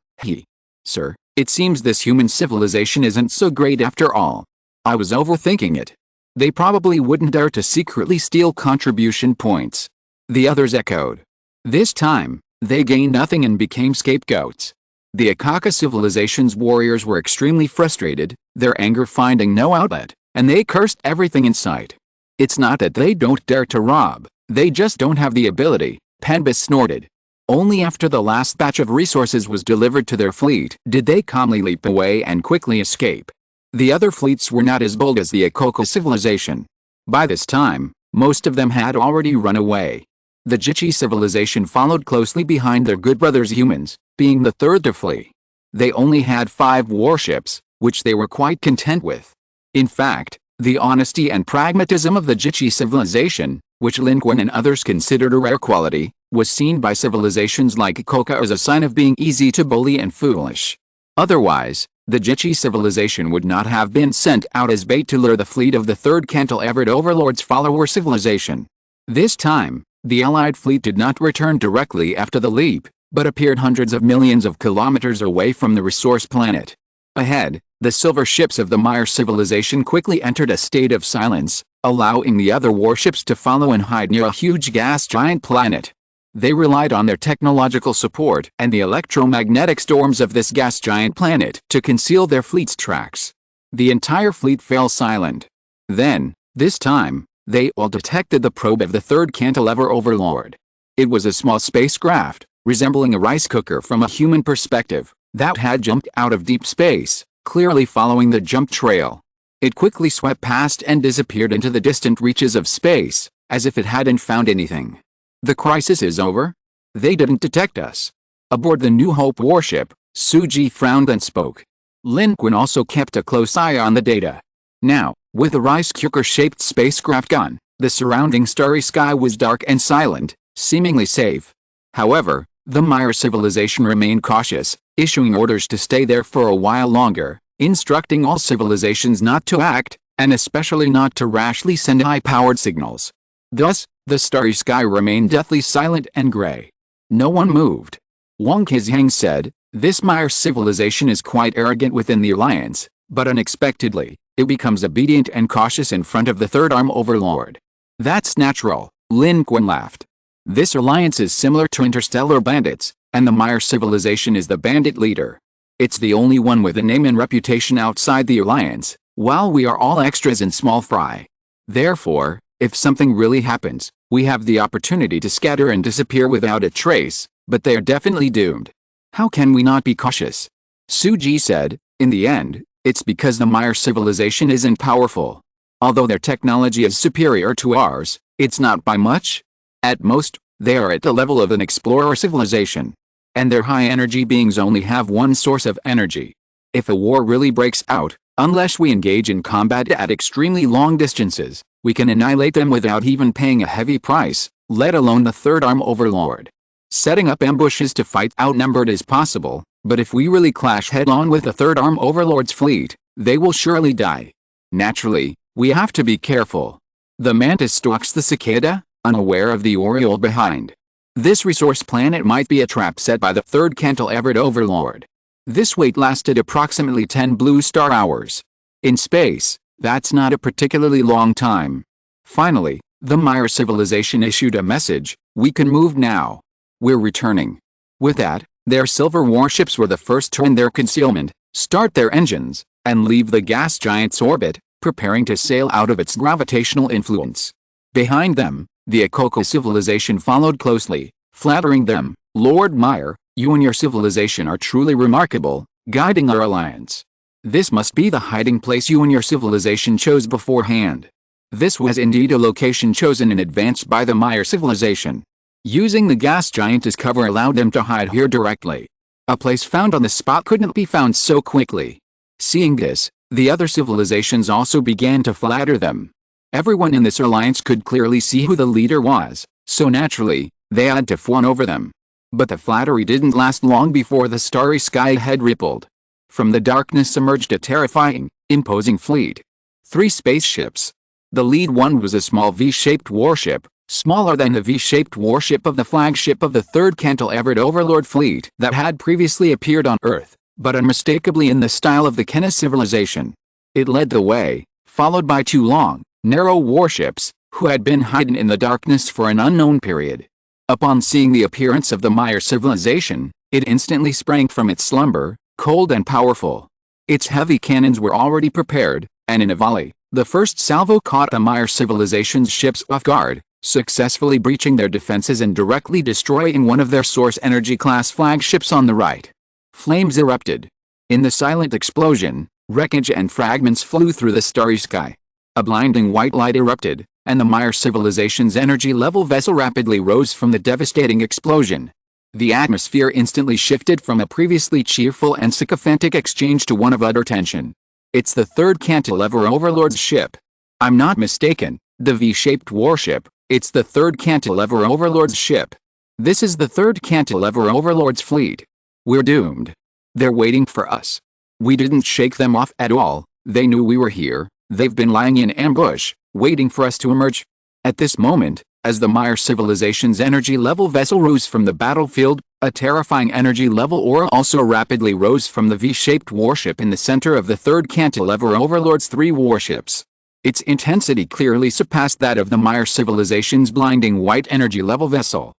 Sir, it seems this human civilization isn't so great after all. I was overthinking it. They probably wouldn't dare to secretly steal contribution points. The others echoed. This time, they gained nothing and became scapegoats. The Akaka civilization's warriors were extremely frustrated, their anger finding no outlet, and they cursed everything in sight. It's not that they don't dare to rob, they just don't have the ability, Penba snorted. Only after the last batch of resources was delivered to their fleet did they calmly leap away and quickly escape. The other fleets were not as bold as the Akoko civilization. By this time, most of them had already run away. The Jichi civilization followed closely behind their good brothers humans, being the third to flee. They only had 5 warships, which they were quite content with. In fact, the honesty and pragmatism of the Jichi civilization, which Lin Qun and others considered a rare quality, was seen by civilizations like Koka as a sign of being easy to bully and foolish. Otherwise, the Jichi civilization would not have been sent out as bait to lure the fleet of the Third Cantal Everett Overlord's follower civilization. This time, the Allied fleet did not return directly after the leap, but appeared hundreds of millions of kilometers away from the resource planet. Ahead, the silver ships of the Mire civilization quickly entered a state of silence, allowing the other warships to follow and hide near a huge gas giant planet. They relied on their technological support and the electromagnetic storms of this gas giant planet to conceal their fleet's tracks. The entire fleet fell silent. Then, this time, they all detected the probe of the Third Cantilever Overlord. It was a small spacecraft, resembling a rice cooker from a human perspective, that had jumped out of deep space, clearly following the jump trail. It quickly swept past and disappeared into the distant reaches of space, as if it hadn't found anything. The crisis is over? They didn't detect us. Aboard the New Hope warship, Suji frowned and spoke. Lin Qun also kept a close eye on the data. Now, with the rice cooker-shaped spacecraft gone, the surrounding starry sky was dark and silent, seemingly safe. However, the Mire civilization remained cautious, issuing orders to stay there for a while longer, instructing all civilizations not to act, and especially not to rashly send high-powered signals. Thus, the starry sky remained deathly silent and gray. No one moved. Wang Kezhang said, "This Mire civilization is quite arrogant within the alliance, but unexpectedly, it becomes obedient and cautious in front of the Third Arm Overlord." "That's natural," Lin Qun laughed. "This alliance is similar to interstellar bandits, and the Mire civilization is the bandit leader. It's the only one with a name and reputation outside the alliance, while we are all extras in small fry. Therefore, if something really happens, we have the opportunity to scatter and disappear without a trace, but they are definitely doomed. How can we not be cautious?" Suji said, "In the end, it's because the Mire civilization isn't powerful. Although their technology is superior to ours, it's not by much. At most, they are at the level of an explorer civilization. And their high-energy beings only have one source of energy. If a war really breaks out, unless we engage in combat at extremely long distances, we can annihilate them without even paying a heavy price, let alone the Third Arm Overlord. Setting up ambushes to fight outnumbered is possible, but if we really clash head-on with the Third Arm Overlord's fleet, they will surely die. Naturally, we have to be careful. The mantis stalks the cicada, unaware of the oriole behind. This resource planet might be a trap set by the Third Cantal Everett Overlord. This wait lasted approximately 10 blue star hours. In space, that's not a particularly long time. Finally, the Mire civilization issued a message, "We can move now. We're returning." With that, their silver warships were the first to end their concealment, start their engines, and leave the gas giant's orbit, preparing to sail out of its gravitational influence. Behind them, the Akoko civilization followed closely, flattering them. "Lord Mire, You and your civilization are truly remarkable, guiding our alliance. This must be the hiding place you and your civilization chose beforehand. This was indeed a location chosen in advance by the Maya civilization. Using the gas giant as cover allowed them to hide here directly. A place found on the spot couldn't be found so quickly. Seeing this, the other civilizations also began to flatter them. Everyone in this alliance could clearly see who the leader was, so naturally, they had to fawn over them. But the flattery didn't last long before the starry sky ahead rippled. From the darkness emerged a terrifying, imposing fleet. 3 spaceships. The lead one was a small V-shaped warship, smaller than the V-shaped warship of the flagship of the third cantilevered Overlord fleet that had previously appeared on Earth, but unmistakably in the style of the Kenna civilization. It led the way, followed by 2 long, narrow warships, who had been hidden in the darkness for an unknown period. Upon seeing the appearance of the Maya civilization, it instantly sprang from its slumber, cold and powerful. Its heavy cannons were already prepared, and in a volley, the first salvo caught the Maya civilization's ships off guard, successfully breaching their defenses and directly destroying one of their Source Energy class flagships on the right. Flames erupted. In the silent explosion, wreckage and fragments flew through the starry sky. A blinding white light erupted, and the Maya civilization's energy level vessel rapidly rose from the devastating explosion. The atmosphere instantly shifted from a previously cheerful and sycophantic exchange to one of utter tension. It's the third cantilever Overlord's ship. I'm not mistaken, the V-shaped warship. It's the third cantilever Overlord's ship. This is the third cantilever Overlord's fleet. We're doomed. They're waiting for us. We didn't shake them off at all. They knew we were here. They've been lying in ambush, waiting for us to emerge. At this moment, as the Maya civilization's energy level vessel rose from the battlefield, a terrifying energy level aura also rapidly rose from the V-shaped warship in the center of the third cantilever Overlord's 3 warships. Its intensity clearly surpassed that of the Maya civilization's blinding white energy level vessel.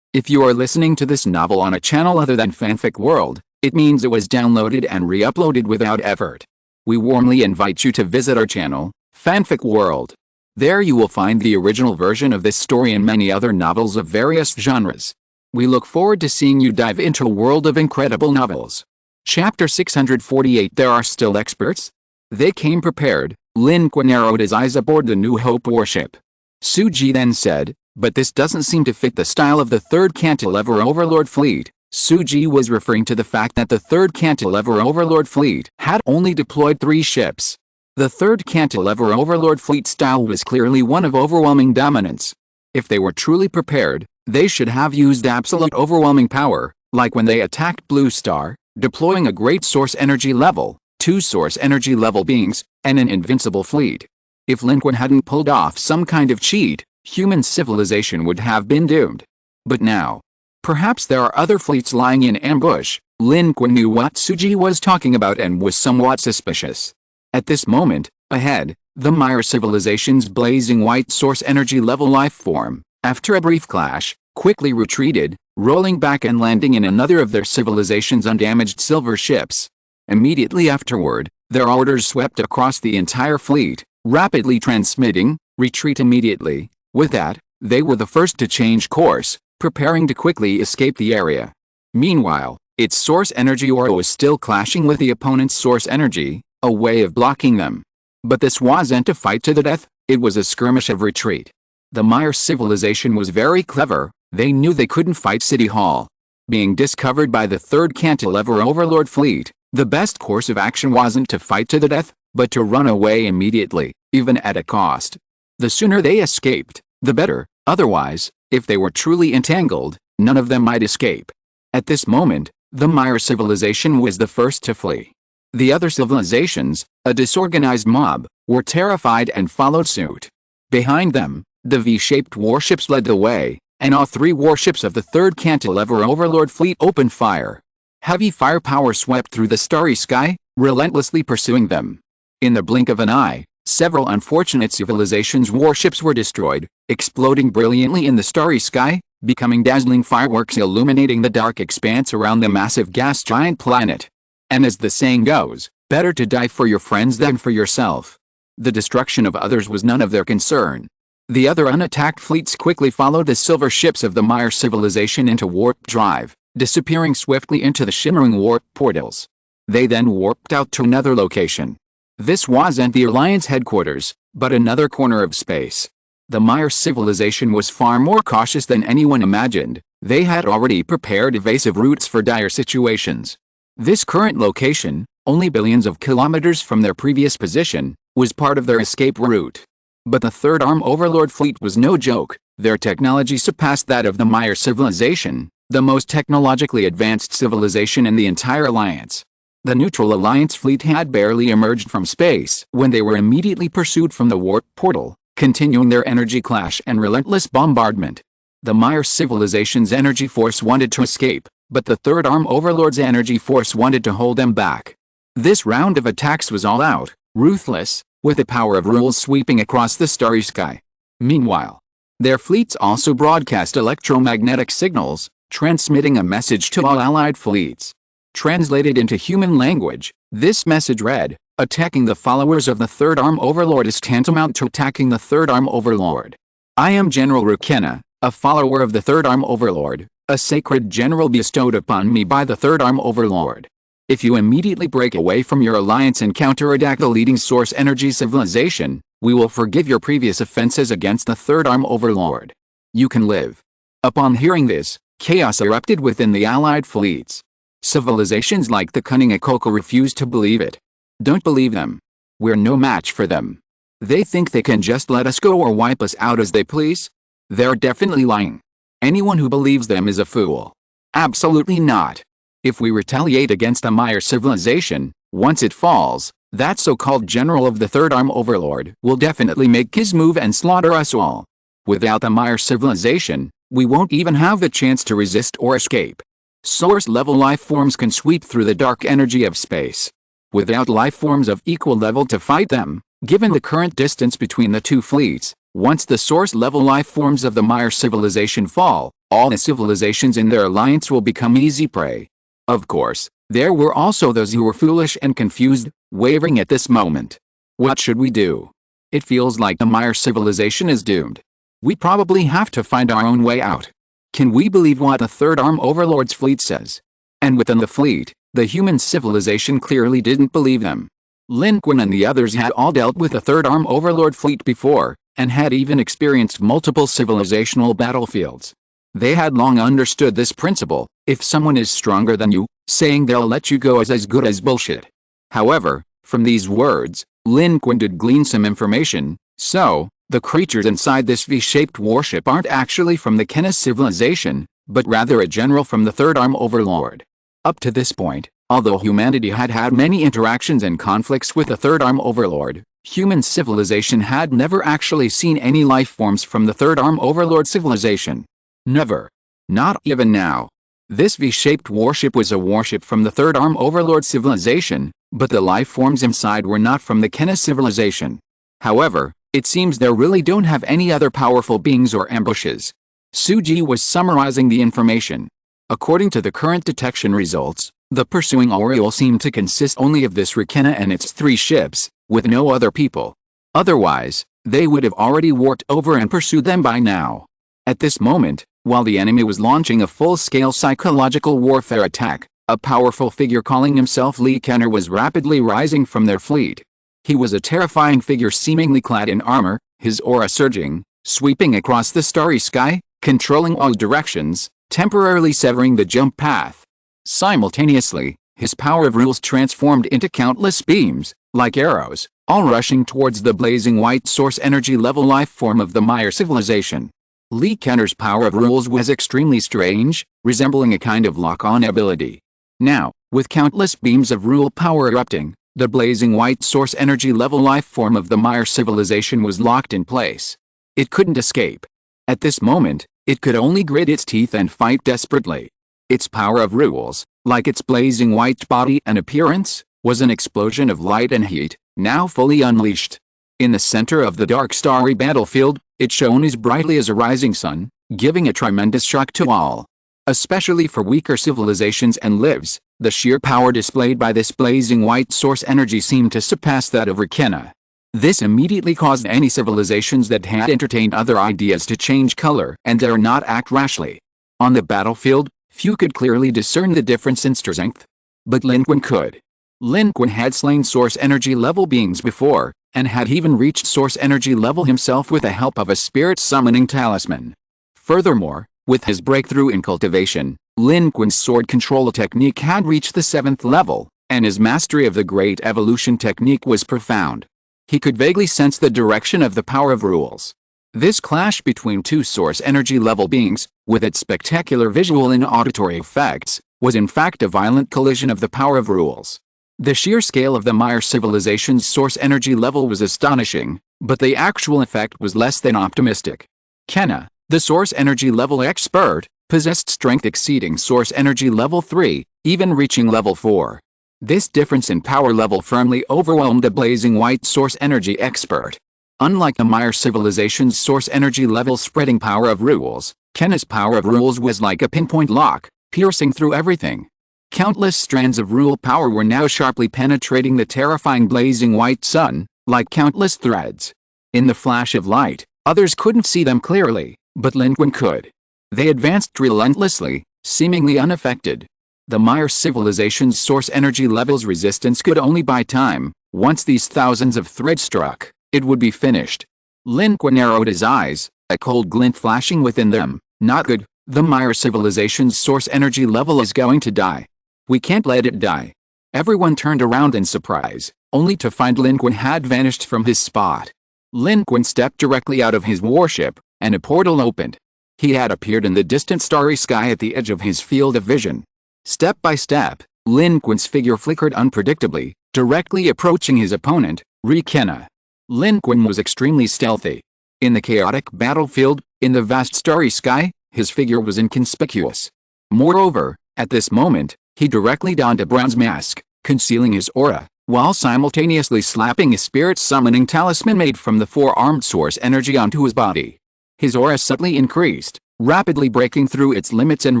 If you are listening to this novel on a channel other than Fanfic World, it means it was downloaded and re-uploaded without effort. We warmly invite you to visit our channel, Fanfic World. There you will find the original version of this story and many other novels of various genres. We look forward to seeing you dive into a world of incredible novels. Chapter 648. There are still experts? They came prepared. Lin Qun narrowed his eyes aboard the New Hope warship. Suji then said, but this doesn't seem to fit the style of the third cantilever Overlord fleet. Suji was referring to the fact that the third cantilever Overlord fleet had only deployed 3 ships. The third cantilever Overlord fleet style was clearly one of overwhelming dominance. If they were truly prepared, they should have used absolute overwhelming power, like when they attacked Blue Star, deploying a great source energy level, 2 source energy level beings, and an invincible fleet. If Lin Qun hadn't pulled off some kind of cheat, human civilization would have been doomed. But now, perhaps there are other fleets lying in ambush. Lin Qun knew what Suji was talking about and was somewhat suspicious. At this moment, ahead, the Maya civilization's blazing white source energy level life form, after a brief clash, quickly retreated, rolling back and landing in another of their civilization's undamaged silver ships. Immediately afterward, their orders swept across the entire fleet, rapidly transmitting, retreat immediately. With that, they were the first to change course, preparing to quickly escape the area. Meanwhile, its source energy aura was still clashing with the opponent's source energy, a way of blocking them. But this wasn't a fight to the death, it was a skirmish of retreat. The Maya civilization was very clever. They knew they couldn't fight City Hall. Being discovered by the third cantilever Overlord fleet, the best course of action wasn't to fight to the death, but to run away immediately, even at a cost. The sooner they escaped, the better. Otherwise, if they were truly entangled, none of them might escape. At this moment, the Maya civilization was the first to flee. The other civilizations, a disorganized mob, were terrified and followed suit. Behind them, the V-shaped warships led the way, and all 3 warships of the third cantilever Overlord fleet opened fire. Heavy firepower swept through the starry sky, relentlessly pursuing them. In the blink of an eye, several unfortunate civilizations' warships were destroyed, exploding brilliantly in the starry sky, becoming dazzling fireworks illuminating the dark expanse around the massive gas giant planet. And as the saying goes, better to die for your friends than for yourself. The destruction of others was none of their concern. The other unattacked fleets quickly followed the silver ships of the Maya civilization into warp drive. disappearing swiftly into the shimmering warp portals. They then warped out to another location. This wasn't the Alliance headquarters, but another corner of space. The Maya civilization was far more cautious than anyone imagined. They had already prepared evasive routes for dire situations. This current location, only billions of kilometers from their previous position, was part of their escape route. But the Third Arm Overlord fleet was no joke. Their technology surpassed that of the Maya civilization, the most technologically advanced civilization in the entire Alliance. The neutral Alliance fleet had barely emerged from space when they were immediately pursued from the warp portal, continuing their energy clash and relentless bombardment. The Maya civilization's energy force wanted to escape, but the Third Arm Overlord's energy force wanted to hold them back. This round of attacks was all out, ruthless, with the power of rules sweeping across the starry sky. Meanwhile, their fleets also broadcast electromagnetic signals, transmitting a message to all allied fleets. Translated into human language, this message read, "Attacking the followers of the Third Arm Overlord is tantamount to attacking the Third Arm Overlord. I am General Rukena, a follower of the Third Arm Overlord, a sacred general bestowed upon me by the Third Arm Overlord. If you immediately break away from your alliance and counterattack the leading source energy civilization, we will forgive your previous offenses against the Third Arm Overlord. You can live." Upon hearing this, chaos erupted within the allied fleets. Civilizations like the cunning Akoko refused to believe it. Don't believe them. We're no match for them. They think they can just let us go or wipe us out as they please? They're definitely lying. Anyone who believes them is a fool. Absolutely not. If we retaliate against the Maya civilization, once it falls, that so-called general of the Third Arm Overlord will definitely make his move and slaughter us all. Without the Maya civilization, we won't even have the chance to resist or escape. Source-level life forms can sweep through the dark energy of space. Without life forms of equal level to fight them, given the current distance between the two fleets, once the source-level life forms of the Maya civilization fall, all the civilizations in their alliance will become easy prey. Of course, there were also those who were foolish and confused, wavering at this moment. What should we do? It feels like the Maya civilization is doomed. We probably have to find our own way out. Can we believe what the Third Arm Overlord's fleet says? And within the fleet, the human civilization clearly didn't believe them. Lin Qun and the others had all dealt with the Third Arm Overlord fleet before, and had even experienced multiple civilizational battlefields. They had long understood this principle: if someone is stronger than you, saying they'll let you go is as good as bullshit. However, from these words, Lin Qun did glean some information. So, the creatures inside this V-shaped warship aren't actually from the Kena civilization, but rather a general from the Third Arm Overlord. Up to this point, although humanity had had many interactions and conflicts with the Third Arm Overlord, human civilization had never actually seen any life forms from the Third Arm Overlord civilization. Never. Not even now. This V-shaped warship was a warship from the Third Arm Overlord civilization, but the life forms inside were not from the Kena civilization. However, it seems they really don't have any other powerful beings or ambushes. Suji was summarizing the information. According to the current detection results, the pursuing Oriole seemed to consist only of this Rukena and its 3 ships, with no other people. Otherwise, they would have already warped over and pursued them by now. At this moment, while the enemy was launching a full-scale psychological warfare attack, a powerful figure calling himself Lin Qun was rapidly rising from their fleet. He was a terrifying figure seemingly clad in armor, his aura surging, sweeping across the starry sky, controlling all directions, temporarily severing the jump path. Simultaneously, his power of rules transformed into countless beams, like arrows, all rushing towards the blazing white source energy level life form of the Maya civilization. Lin Qun's power of rules was extremely strange, resembling a kind of lock-on ability. Now, with countless beams of rule power erupting, the blazing white source energy level life form of the Maya civilization was locked in place. It couldn't escape. At this moment, it could only grit its teeth and fight desperately. Its power of rules, like its blazing white body and appearance, was an explosion of light and heat, now fully unleashed. In the center of the dark starry battlefield, it shone as brightly as a rising sun, giving a tremendous shock to all. Especially for weaker civilizations and lives, the sheer power displayed by this blazing white source energy seemed to surpass that of Rukena. This immediately caused any civilizations that had entertained other ideas to change color and dare not act rashly. On the battlefield, Few could clearly discern the difference in strength. But Lin Qun could. Lin Qun had slain source energy level beings before, and had even reached source energy level himself with the help of a spirit summoning talisman. Furthermore, with his breakthrough in cultivation, Lin Qun's sword control technique had reached the 7th level, and his mastery of the Great Evolution technique was profound. He could vaguely sense the direction of the power of rules. This clash between two source energy level beings, with its spectacular visual and auditory effects, was in fact a violent collision of the power of rules. The sheer scale of the Maya civilization's source energy level was astonishing, but the actual effect was less than optimistic. Kenna, the source energy level expert, possessed strength exceeding source energy level 3, even reaching level 4. This difference in power level firmly overwhelmed the blazing white source energy expert. Unlike the Maya civilization's source energy level spreading power of rules, Kenna's power of rules was like a pinpoint lock, piercing through everything. Countless strands of rule power were now sharply penetrating the terrifying blazing white sun, like countless threads. In the flash of light, others couldn't see them clearly, but Lin Qun could. They advanced relentlessly, seemingly unaffected. The Maya civilization's source energy level's resistance could only buy time. Once these thousands of threads struck, it would be finished. Lin Qun narrowed his eyes, a cold glint flashing within them. Not good, the Maya civilization's source energy level is going to die. We can't let it die. Everyone turned around in surprise, only to find Lin Qun had vanished from his spot. Lin Qun stepped directly out of his warship, and a portal opened. He had appeared in the distant starry sky at the edge of his field of vision. Step by step, Lin Qun's figure flickered unpredictably, directly approaching his opponent, Kenna. Lin Qun was extremely stealthy. In the chaotic battlefield, in the vast starry sky, his figure was inconspicuous. Moreover, at this moment, he directly donned a bronze mask, concealing his aura, while simultaneously slapping a spirit summoning talisman made from the four-armed source energy onto his body. His aura subtly increased, rapidly breaking through its limits and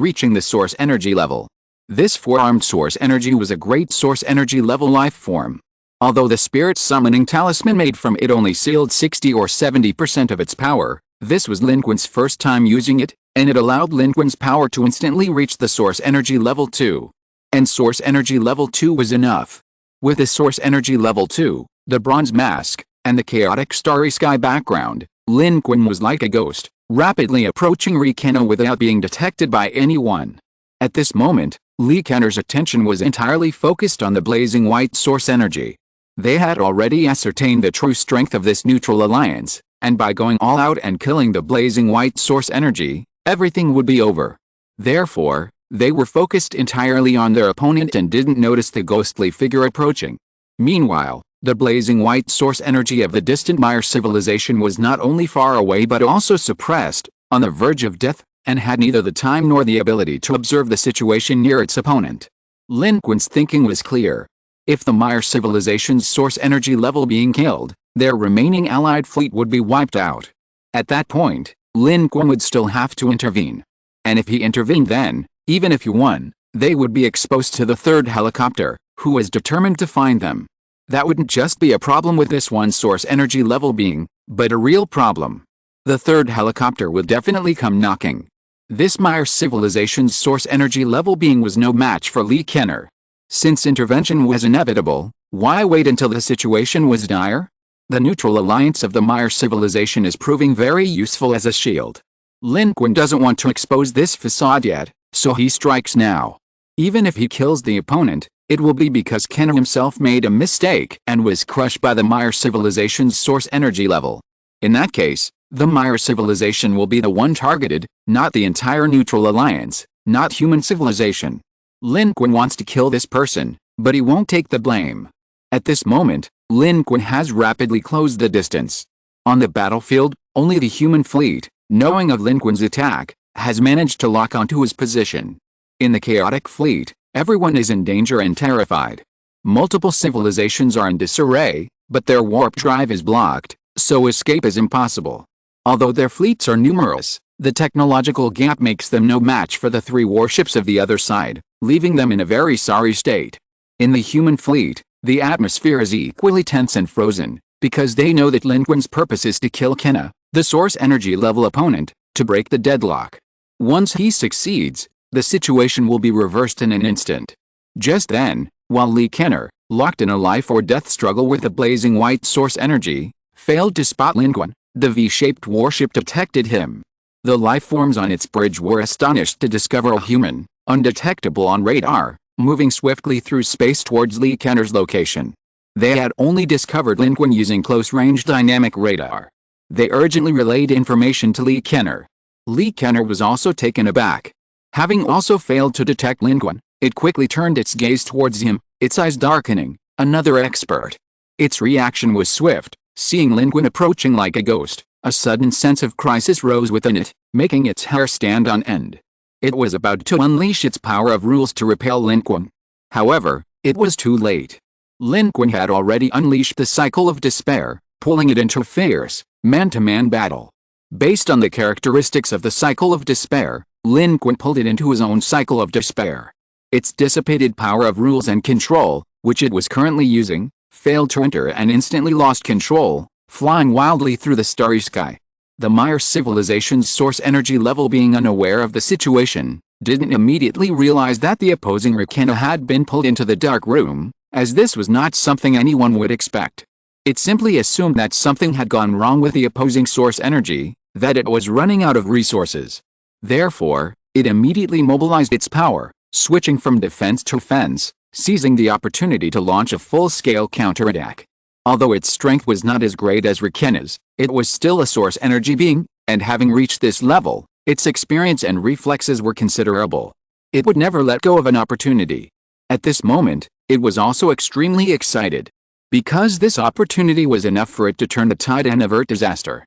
reaching the source energy level. This four-armed source energy was a great source energy level life form. Although the spirit summoning talisman made from it only sealed 60 or 70% of its power, this was Lin Qun's first time using it, and it allowed Lin Qun's power to instantly reach the source energy level 2. And source energy level 2 was enough. With the source energy level 2, the bronze mask, and the chaotic starry sky background, Lin Qun was like a ghost, rapidly approaching Kenna without being detected by anyone. At this moment, Kenna's attention was entirely focused on the blazing white source energy. They had already ascertained the true strength of this neutral alliance, and by going all out and killing the blazing white source energy, everything would be over. Therefore, they were focused entirely on their opponent and didn't notice the ghostly figure approaching. Meanwhile, the blazing white source energy of the distant Maya civilization was not only far away but also suppressed, on the verge of death, and had neither the time nor the ability to observe the situation near its opponent. Lin Qun's thinking was clear. If the Maya civilization's source energy level being killed, their remaining allied fleet would be wiped out. At that point, Lin Qun would still have to intervene. And if he intervened then, even if he won, they would be exposed to the third helicopter, who was determined to find them. That wouldn't just be a problem with this one source energy level being, but a real problem. The third helicopter would definitely come knocking. This Maya civilization's source energy level being was no match for Kenna. Since intervention was inevitable, why wait until the situation was dire? The neutral alliance of the Maya civilization is proving very useful as a shield. Lin Qun doesn't want to expose this facade yet, so he strikes now. Even if he kills the opponent, it will be because Kenna himself made a mistake and was crushed by the Maya civilization's source energy level. In that case, the Maya civilization will be the one targeted, not the entire neutral alliance, not human civilization. Lin Qun wants to kill this person, but he won't take the blame. At this moment, Lin Qun has rapidly closed the distance. On the battlefield, only the human fleet, knowing of Lin Qun's attack, has managed to lock onto his position. In the chaotic fleet, everyone is in danger and terrified. Multiple civilizations are in disarray, but their warp drive is blocked, so escape is impossible. Although their fleets are numerous, the technological gap makes them no match for the three warships of the other side, leaving them in a very sorry state. In the human fleet, the atmosphere is equally tense and frozen, because they know that Lin Qun's purpose is to kill Kenna, the source energy level opponent, to break the deadlock. Once he succeeds, The situation will be reversed in an instant. Just then, while Lin Qun, locked in a life-or-death struggle with the blazing white source energy, failed to spot Lin Qun, the V-shaped warship detected him. The life forms on its bridge were astonished to discover a human, undetectable on radar, moving swiftly through space towards Lin Qun's location. They had only discovered Lin Qun using close-range dynamic radar. They urgently relayed information to Lin Qun. Lin Qun was also taken aback. Having also failed to detect Lin Qun, it quickly turned its gaze towards him, its eyes darkening. Another expert. Its reaction was swift. Seeing Lin Qun approaching like a ghost, a sudden sense of crisis rose within it, making its hair stand on end. It was about to unleash its power of rules to repel Lin Qun. However, it was too late. Lin Qun had already unleashed the cycle of despair, pulling it into a fierce, man-to-man battle. Based on the characteristics of the cycle of despair, Lin Qun pulled it into his own cycle of despair. Its dissipated power of rules and control, which it was currently using, failed to enter and instantly lost control, flying wildly through the starry sky. The Mire civilization's source energy level, being unaware of the situation, didn't immediately realize that the opposing Rakena had been pulled into the dark room, as this was not something anyone would expect. It simply assumed that something had gone wrong with the opposing source energy, that it was running out of resources. Therefore, it immediately mobilized its power, switching from defense to offense, seizing the opportunity to launch a full-scale counterattack. Although its strength was not as great as Rakena's, it was still a source energy being, and having reached this level, its experience and reflexes were considerable. It would never let go of an opportunity. At this moment, it was also extremely excited. Because this opportunity was enough for it to turn the tide and avert disaster.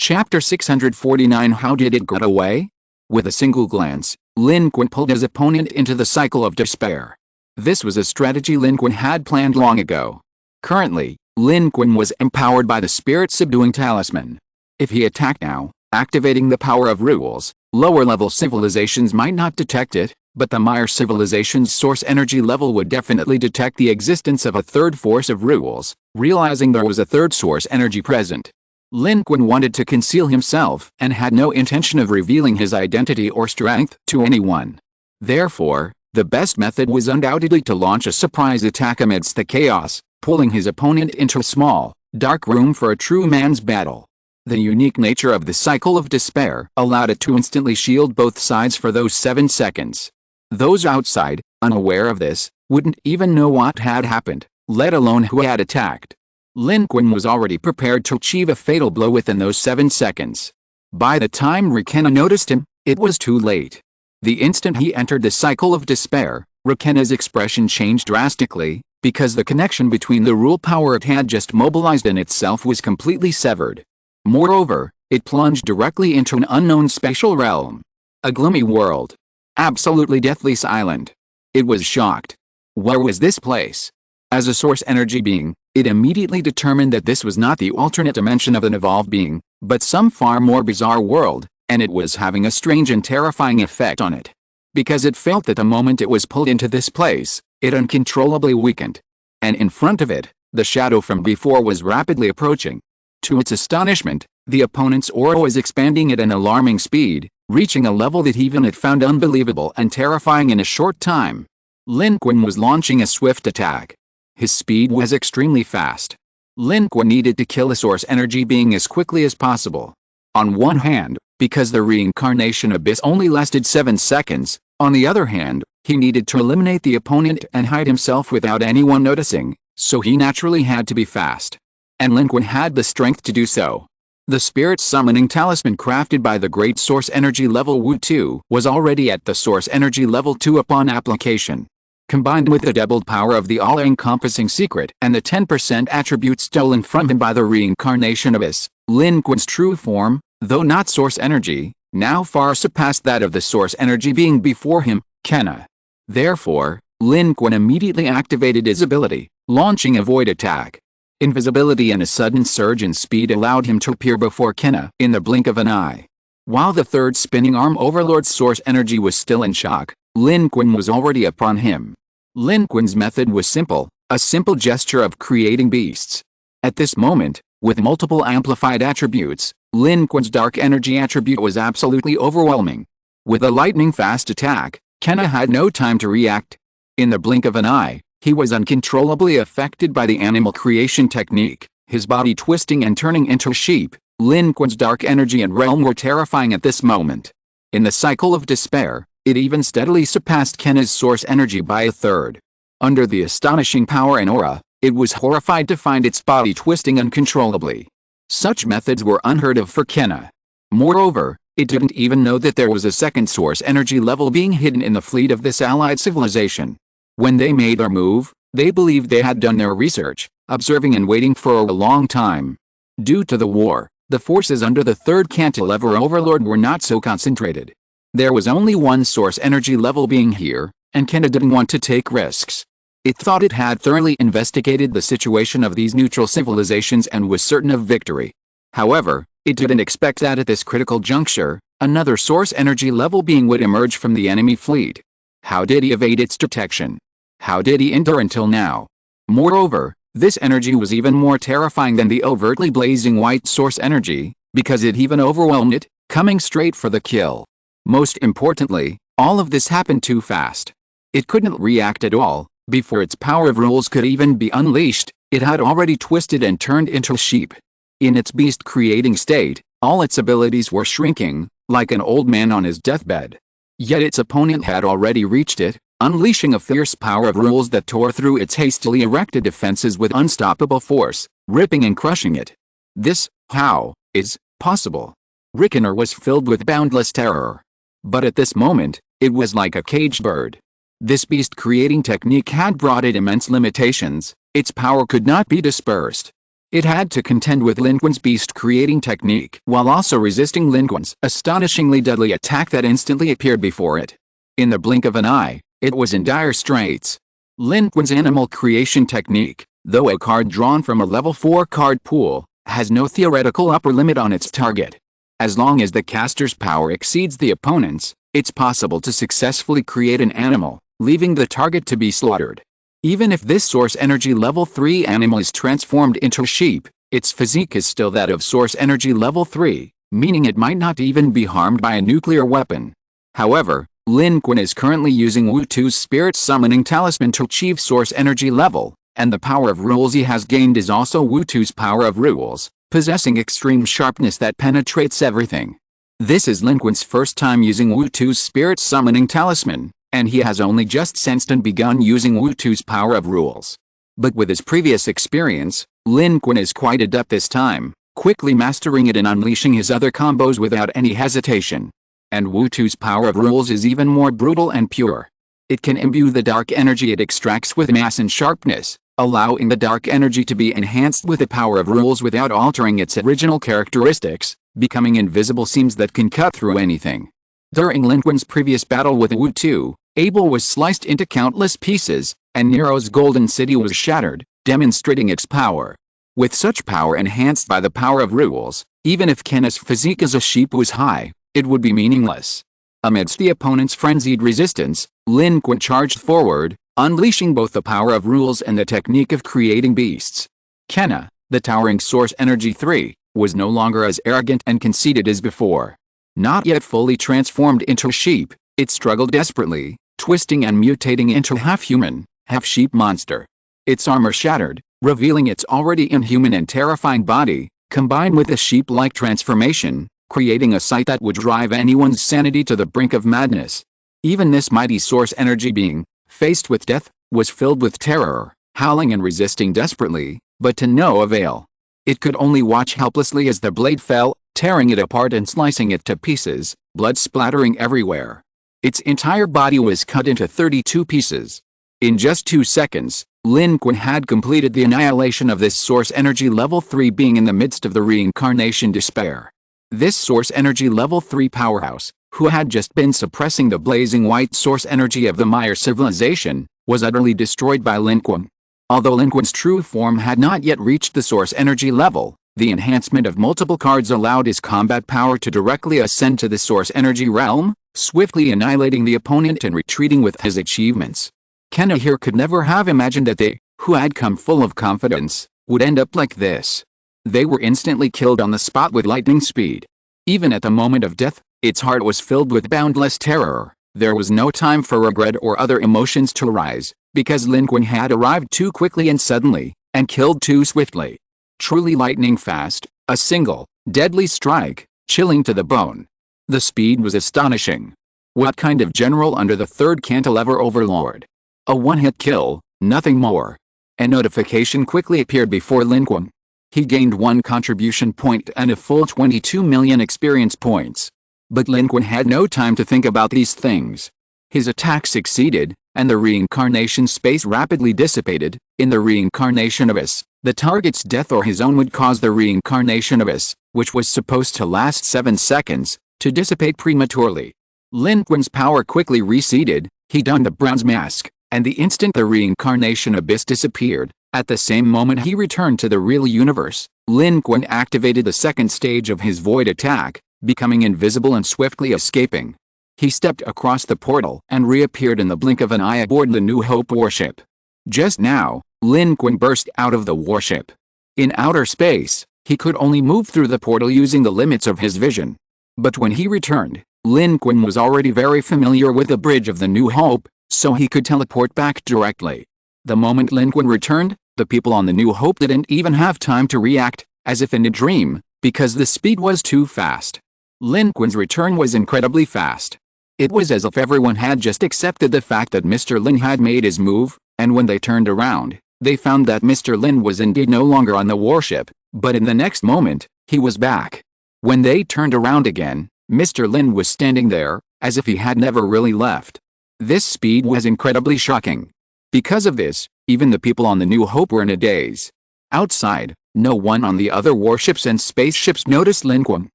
Chapter 649. How did it get away? With a single glance, Lin Qun pulled his opponent into the cycle of despair. This was a strategy Lin Qun had planned long ago. Currently, Lin Qun was empowered by the spirit-subduing talisman. If he attacked now, activating the power of rules, lower-level civilizations might not detect it, but the Mire civilization's source energy level would definitely detect the existence of a third force of rules, realizing there was a third source energy present. Lin Qun wanted to conceal himself and had no intention of revealing his identity or strength to anyone. Therefore, the best method was undoubtedly to launch a surprise attack amidst the chaos, pulling his opponent into a small, dark room for a true man's battle. The unique nature of the cycle of despair allowed it to instantly shield both sides for those 7 seconds. Those outside, unaware of this, wouldn't even know what had happened, let alone who had attacked. Lin Qun was already prepared to achieve a fatal blow within those 7 seconds. By the time Rakena noticed him, it was too late. The instant he entered the cycle of despair, Rakena's expression changed drastically, because the connection between the rule power it had just mobilized and itself was completely severed. Moreover, it plunged directly into an unknown spatial realm. A gloomy world. Absolutely deathly silent. It was shocked. Where was this place? As a source energy being, it immediately determined that this was not the alternate dimension of an evolved being, but some far more bizarre world, and it was having a strange and terrifying effect on it. Because it felt that the moment it was pulled into this place, it uncontrollably weakened. And in front of it, the shadow from before was rapidly approaching. To its astonishment, the opponent's aura was expanding at an alarming speed, reaching a level that even it found unbelievable and terrifying in a short time. Lin Qun was launching a swift attack. His speed was extremely fast. Lin Qun needed to kill a source energy being as quickly as possible. On one hand, because the reincarnation abyss only lasted 7 seconds, on the other hand, he needed to eliminate the opponent and hide himself without anyone noticing, so he naturally had to be fast. And Lin Qun had the strength to do so. The spirit summoning talisman crafted by the great source energy level Wu 2 was already at the source energy level 2 upon application. Combined with the doubled power of the all-encompassing secret and the 10% attribute stolen from him by the reincarnation abyss, Lin Qun's true form, though not source energy, now far surpassed that of the source energy being before him, Kenna. Therefore, Lin Qun immediately activated his ability, launching a void attack. Invisibility and a sudden surge in speed allowed him to appear before Kenna in the blink of an eye. While the third spinning arm overlord's source energy was still in shock, Lin Qun was already upon him. Lin Qun's method was simple, a simple gesture of creating beasts. At this moment, with multiple amplified attributes, Lin Qun's dark energy attribute was absolutely overwhelming. With a lightning-fast attack, Kenna had no time to react. In the blink of an eye, he was uncontrollably affected by the animal creation technique, his body twisting and turning into a sheep. Lin Qun's dark energy and realm were terrifying at this moment. In the cycle of despair, it even steadily surpassed Kenna's source energy by a third. Under the astonishing power and aura, it was horrified to find its body twisting uncontrollably. Such methods were unheard of for Kenna. Moreover, it didn't even know that there was a second source energy level being hidden in the fleet of this allied civilization. When they made their move, they believed they had done their research, observing and waiting for a long time. Due to the war, the forces under the third cantilever overlord were not so concentrated. There was only one source energy level being here, and Kenna didn't want to take risks. It thought it had thoroughly investigated the situation of these neutral civilizations and was certain of victory. However, it didn't expect that at this critical juncture, another source energy level being would emerge from the enemy fleet. How did he evade its detection? How did he endure until now? Moreover, this energy was even more terrifying than the overtly blazing white source energy, because it even overwhelmed it, coming straight for the kill. Most importantly, all of this happened too fast. It couldn't react at all. Before its power of rules could even be unleashed, it had already twisted and turned into a sheep. In its beast-creating state, all its abilities were shrinking, like an old man on his deathbed. Yet its opponent had already reached it, unleashing a fierce power of rules that tore through its hastily erected defenses with unstoppable force, ripping and crushing it. This, how, is possible? Reckoner was filled with boundless terror. But at this moment, it was like a caged bird. This beast-creating technique had brought it immense limitations. Its power could not be dispersed. It had to contend with Lin Qun's beast-creating technique while also resisting Lin Qun's astonishingly deadly attack that instantly appeared before it. In the blink of an eye, it was in dire straits. Lin Qun's animal creation technique, though a card drawn from a level 4 card pool, has no theoretical upper limit on its target. As long as the caster's power exceeds the opponent's, it's possible to successfully create an animal, leaving the target to be slaughtered. Even if this source energy level 3 animal is transformed into a sheep, its physique is still that of source energy level 3, meaning it might not even be harmed by a nuclear weapon. However, Lin Qun is currently using Wutu's spirit summoning talisman to achieve source energy level, and the power of rules he has gained is also Wutu's power of rules, possessing extreme sharpness that penetrates everything. This is Lin Qun's first time using Wutu's spirit summoning talisman, and he has only just sensed and begun using Wutu's power of rules. But with his previous experience, Lin Qun is quite adept this time, quickly mastering it and unleashing his other combos without any hesitation. And Wutu's power of rules is even more brutal and pure. It can imbue the dark energy it extracts with mass and sharpness, allowing the dark energy to be enhanced with the power of rules without altering its original characteristics, becoming invisible seams that can cut through anything. During Lin Qun's previous battle with Wutu, Abel was sliced into countless pieces, and Nero's golden city was shattered, demonstrating its power. With such power enhanced by the power of rules, even if Kenna's physique as a sheep was high, it would be meaningless. Amidst the opponent's frenzied resistance, Lin Qun charged forward, unleashing both the power of rules and the technique of creating beasts. Kenna, the towering source energy 3, was no longer as arrogant and conceited as before. Not yet fully transformed into a sheep, it struggled desperately, twisting and mutating into a half-human, half-sheep monster. Its armor shattered, revealing its already inhuman and terrifying body, combined with a sheep-like transformation, creating a sight that would drive anyone's sanity to the brink of madness. Even this mighty source energy being, faced with death, was filled with terror, howling and resisting desperately, but to no avail. It could only watch helplessly as the blade fell, tearing it apart and slicing it to pieces, blood splattering everywhere. Its entire body was cut into 32 pieces. In just 2 seconds, Lin Qun had completed the annihilation of this source energy level 3 being in the midst of the reincarnation despair. This source energy level 3 powerhouse, who had just been suppressing the blazing white source energy of the Maya civilization, was utterly destroyed by Lin Qun. Although Lin Qun's true form had not yet reached the source energy level, the enhancement of multiple cards allowed his combat power to directly ascend to the source energy realm, swiftly annihilating the opponent and retreating with his achievements. Kenna here could never have imagined that they, who had come full of confidence, would end up like this. They were instantly killed on the spot with lightning speed. Even at the moment of death, Its heart was filled with boundless terror. There was no time for regret or other emotions to arise, because Lin Qun had arrived too quickly and suddenly, and killed too swiftly. Truly lightning fast, a single, deadly strike, chilling to the bone. The speed was astonishing. What kind of general under the third cantilever overlord? A one-hit kill, nothing more. A notification quickly appeared before Lin Qun. He gained 1 contribution point and a full 22 million experience points. But Lin Qun had no time to think about these things. His attack succeeded, and the reincarnation space rapidly dissipated. In the reincarnation abyss, the target's death or his own would cause the reincarnation abyss, which was supposed to last 7 seconds, to dissipate prematurely. Lin Qun's power quickly receded. He donned the bronze mask, and the instant the reincarnation abyss disappeared, at the same moment he returned to the real universe. Lin Qun activated the second stage of his void attack, becoming invisible and swiftly escaping. He stepped across the portal and reappeared in the blink of an eye aboard the New Hope warship. Just now, Lin Qun burst out of the warship. In outer space, he could only move through the portal using the limits of his vision. But when he returned, Lin Qun was already very familiar with the bridge of the New Hope, so he could teleport back directly. The moment Lin Qun returned, the people on the New Hope didn't even have time to react, as if in a dream, because the speed was too fast. Lin Qun's return was incredibly fast. It was as if everyone had just accepted the fact that Mr. Lin had made his move, and when they turned around, they found that Mr. Lin was indeed no longer on the warship, but in the next moment, he was back. When they turned around again, Mr. Lin was standing there, as if he had never really left. This speed was incredibly shocking. Because of this, even the people on the New Hope were in a daze. Outside, no one on the other warships and spaceships noticed Lin Qun,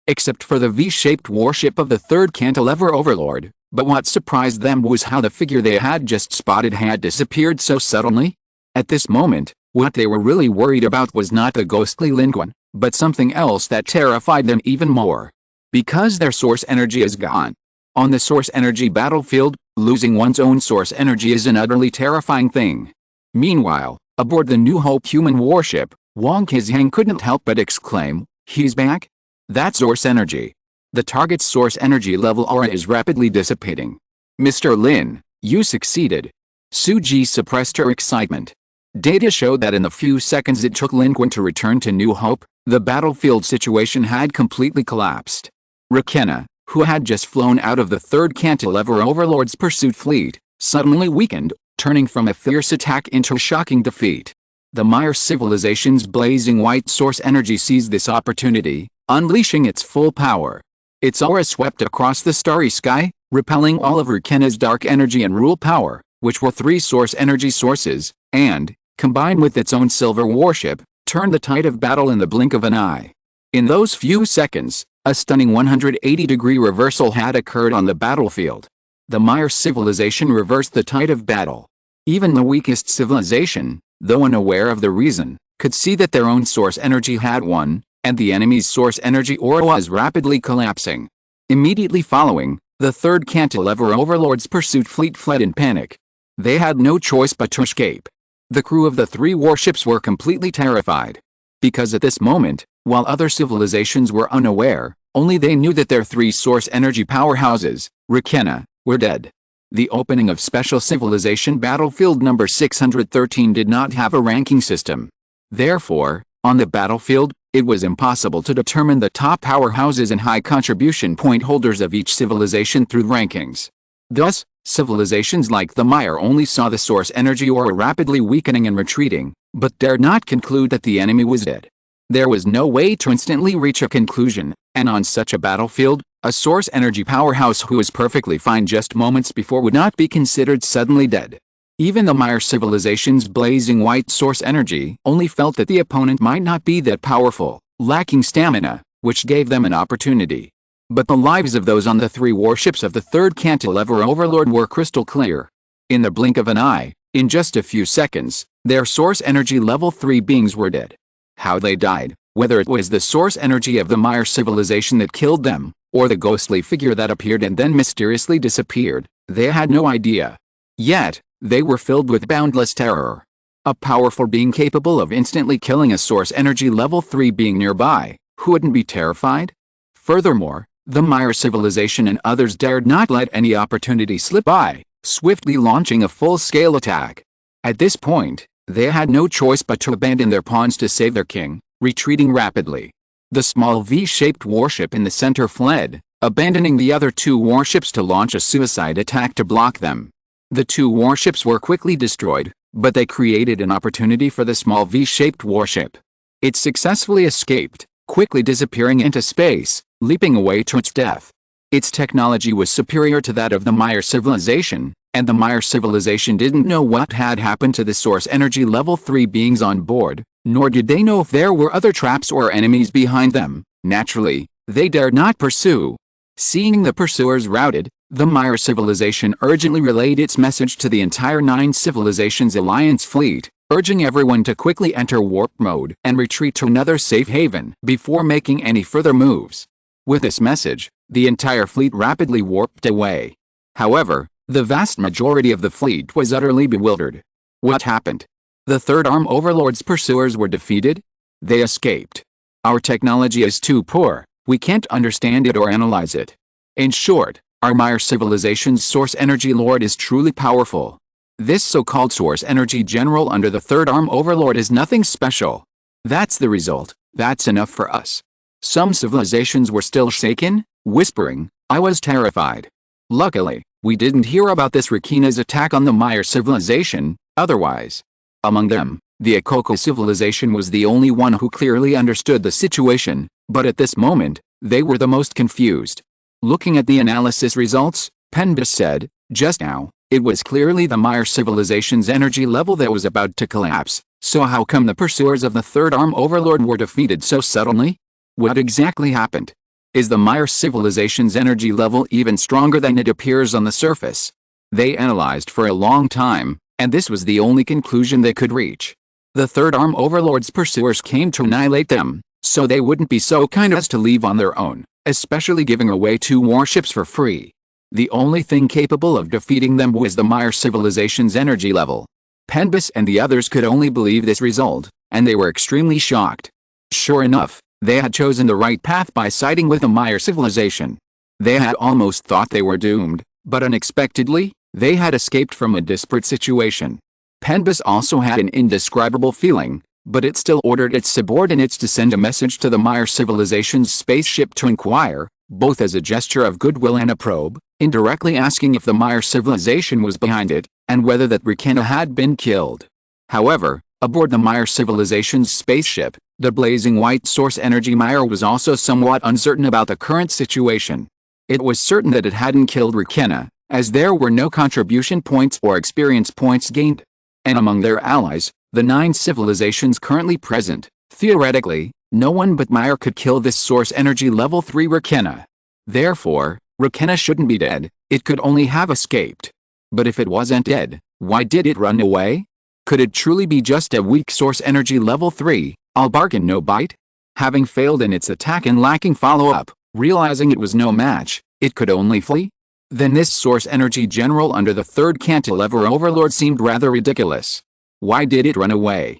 except for the V-shaped warship of the third cantilever overlord. But what surprised them was how the figure they had just spotted had disappeared so suddenly. At this moment, what they were really worried about was not the ghostly Lin Qun, but something else that terrified them even more. Because their source energy is gone. On the source energy battlefield, losing one's own source energy is an utterly terrifying thing. Meanwhile, aboard the New Hope human warship, Wang Qizhang couldn't help but exclaim, "He's back? That's source energy. The target's source energy level aura is rapidly dissipating. Mr. Lin, you succeeded." Suji suppressed her excitement. Data showed that in the few seconds it took Lin Qun to return to New Hope, the battlefield situation had completely collapsed. Rakenna, who had just flown out of the third cantilever overlord's pursuit fleet, suddenly weakened, turning from a fierce attack into a shocking defeat. The Meyer civilization's blazing white source energy seized this opportunity, unleashing its full power. Its aura swept across the starry sky, repelling all of Rakenna's dark energy and rule power, which were 3 source energy sources, and, combined with its own silver warship, turned the tide of battle in the blink of an eye. In those few seconds, a stunning 180-degree reversal had occurred on the battlefield. The Meyer civilization reversed the tide of battle. Even the weakest civilization, though unaware of the reason, could see that their own source energy had won, and the enemy's source energy aura was rapidly collapsing. Immediately following, the third cantilever overlord's pursuit fleet fled in panic. They had no choice but to escape. The crew of the 3 warships were completely terrified. Because at this moment, while other civilizations were unaware, only they knew that their 3 source energy powerhouses, Rakenna, were dead. The opening of Special Civilization Battlefield number 613 did not have a ranking system. Therefore, on the battlefield, it was impossible to determine the top powerhouses and high contribution point holders of each civilization through rankings. Thus, civilizations like the Meyer only saw the source energy aura rapidly weakening and retreating, but dared not conclude that the enemy was dead. There was no way to instantly reach a conclusion, and on such a battlefield, a source energy powerhouse who was perfectly fine just moments before would not be considered suddenly dead. Even the Meyer civilization's blazing white source energy only felt that the opponent might not be that powerful, lacking stamina, which gave them an opportunity. But the lives of those on the 3 warships of the third cantilever overlord were crystal clear. In the blink of an eye, in just a few seconds, their source energy level 3 beings were dead. How they died, whether it was the source energy of the Meyer civilization that killed them, or the ghostly figure that appeared and then mysteriously disappeared, they had no idea. Yet, they were filled with boundless terror. A powerful being capable of instantly killing a source energy level 3 being nearby, who wouldn't be terrified? Furthermore, The Maya civilization and others dared not let any opportunity slip by, swiftly launching a full-scale attack. At this point, they had no choice but to abandon their pawns to save their king, retreating rapidly. The small V-shaped warship in the center fled, abandoning the other two warships to launch a suicide attack to block them. The two warships were quickly destroyed, but they created an opportunity for the small V-shaped warship. It successfully escaped, quickly disappearing into space, leaping away to its death. Its technology was superior to that of the Maya civilization, and the Maya civilization didn't know what had happened to the source energy level 3 beings on board, nor did they know if there were other traps or enemies behind them. Naturally, they dared not pursue. Seeing the pursuers routed, the Maya civilization urgently relayed its message to the entire 9 Civilizations Alliance fleet, urging everyone to quickly enter warp mode and retreat to another safe haven before making any further moves. With this message, the entire fleet rapidly warped away. However, the vast majority of the fleet was utterly bewildered. What happened? The Third Arm Overlord's pursuers were defeated? They escaped. Our technology is too poor, we can't understand it or analyze it. In short, our Maya civilization's source energy lord is truly powerful. This so-called source energy general under the Third Arm Overlord is nothing special. That's the result, that's enough for us. Some civilizations were still shaken, whispering, I was terrified. Luckily, we didn't hear about this Rakina's attack on the Maya civilization, otherwise. Among them, the Akoko civilization was the only one who clearly understood the situation, but at this moment, they were the most confused. Looking at the analysis results, Penbus said, just now, it was clearly the Maya civilization's energy level that was about to collapse, so how come the pursuers of the Third Arm Overlord were defeated so suddenly? What exactly happened? Is the Maya civilization's energy level even stronger than it appears on the surface? They analyzed for a long time, and this was the only conclusion they could reach. The Third Arm Overlord's pursuers came to annihilate them, so they wouldn't be so kind as to leave on their own, especially giving away 2 warships for free. The only thing capable of defeating them was the Maya civilization's energy level. Penbus and the others could only believe this result, and they were extremely shocked. Sure enough, they had chosen the right path by siding with the Maya civilization. They had almost thought they were doomed, but unexpectedly, they had escaped from a desperate situation. Penbus also had an indescribable feeling, but it still ordered its subordinates to send a message to the Maya civilization's spaceship to inquire, both as a gesture of goodwill and a probe, indirectly asking if the Maya civilization was behind it, and whether that Rakina had been killed. However, aboard the Maya civilization's spaceship, the blazing white source energy Maya was also somewhat uncertain about the current situation. It was certain that it hadn't killed Rakina, as there were no contribution points or experience points gained. And among their allies, the 9 civilizations currently present, theoretically, no one but Maya could kill this source energy level 3 Rakina. Therefore, Rakina shouldn't be dead, it could only have escaped. But if it wasn't dead, why did it run away? Could it truly be just a weak source energy level 3, all bark and no bite? Having failed in its attack and lacking follow-up, realizing it was no match, it could only flee? Then this source energy general under the Third Cantilever Overlord seemed rather ridiculous. Why did it run away?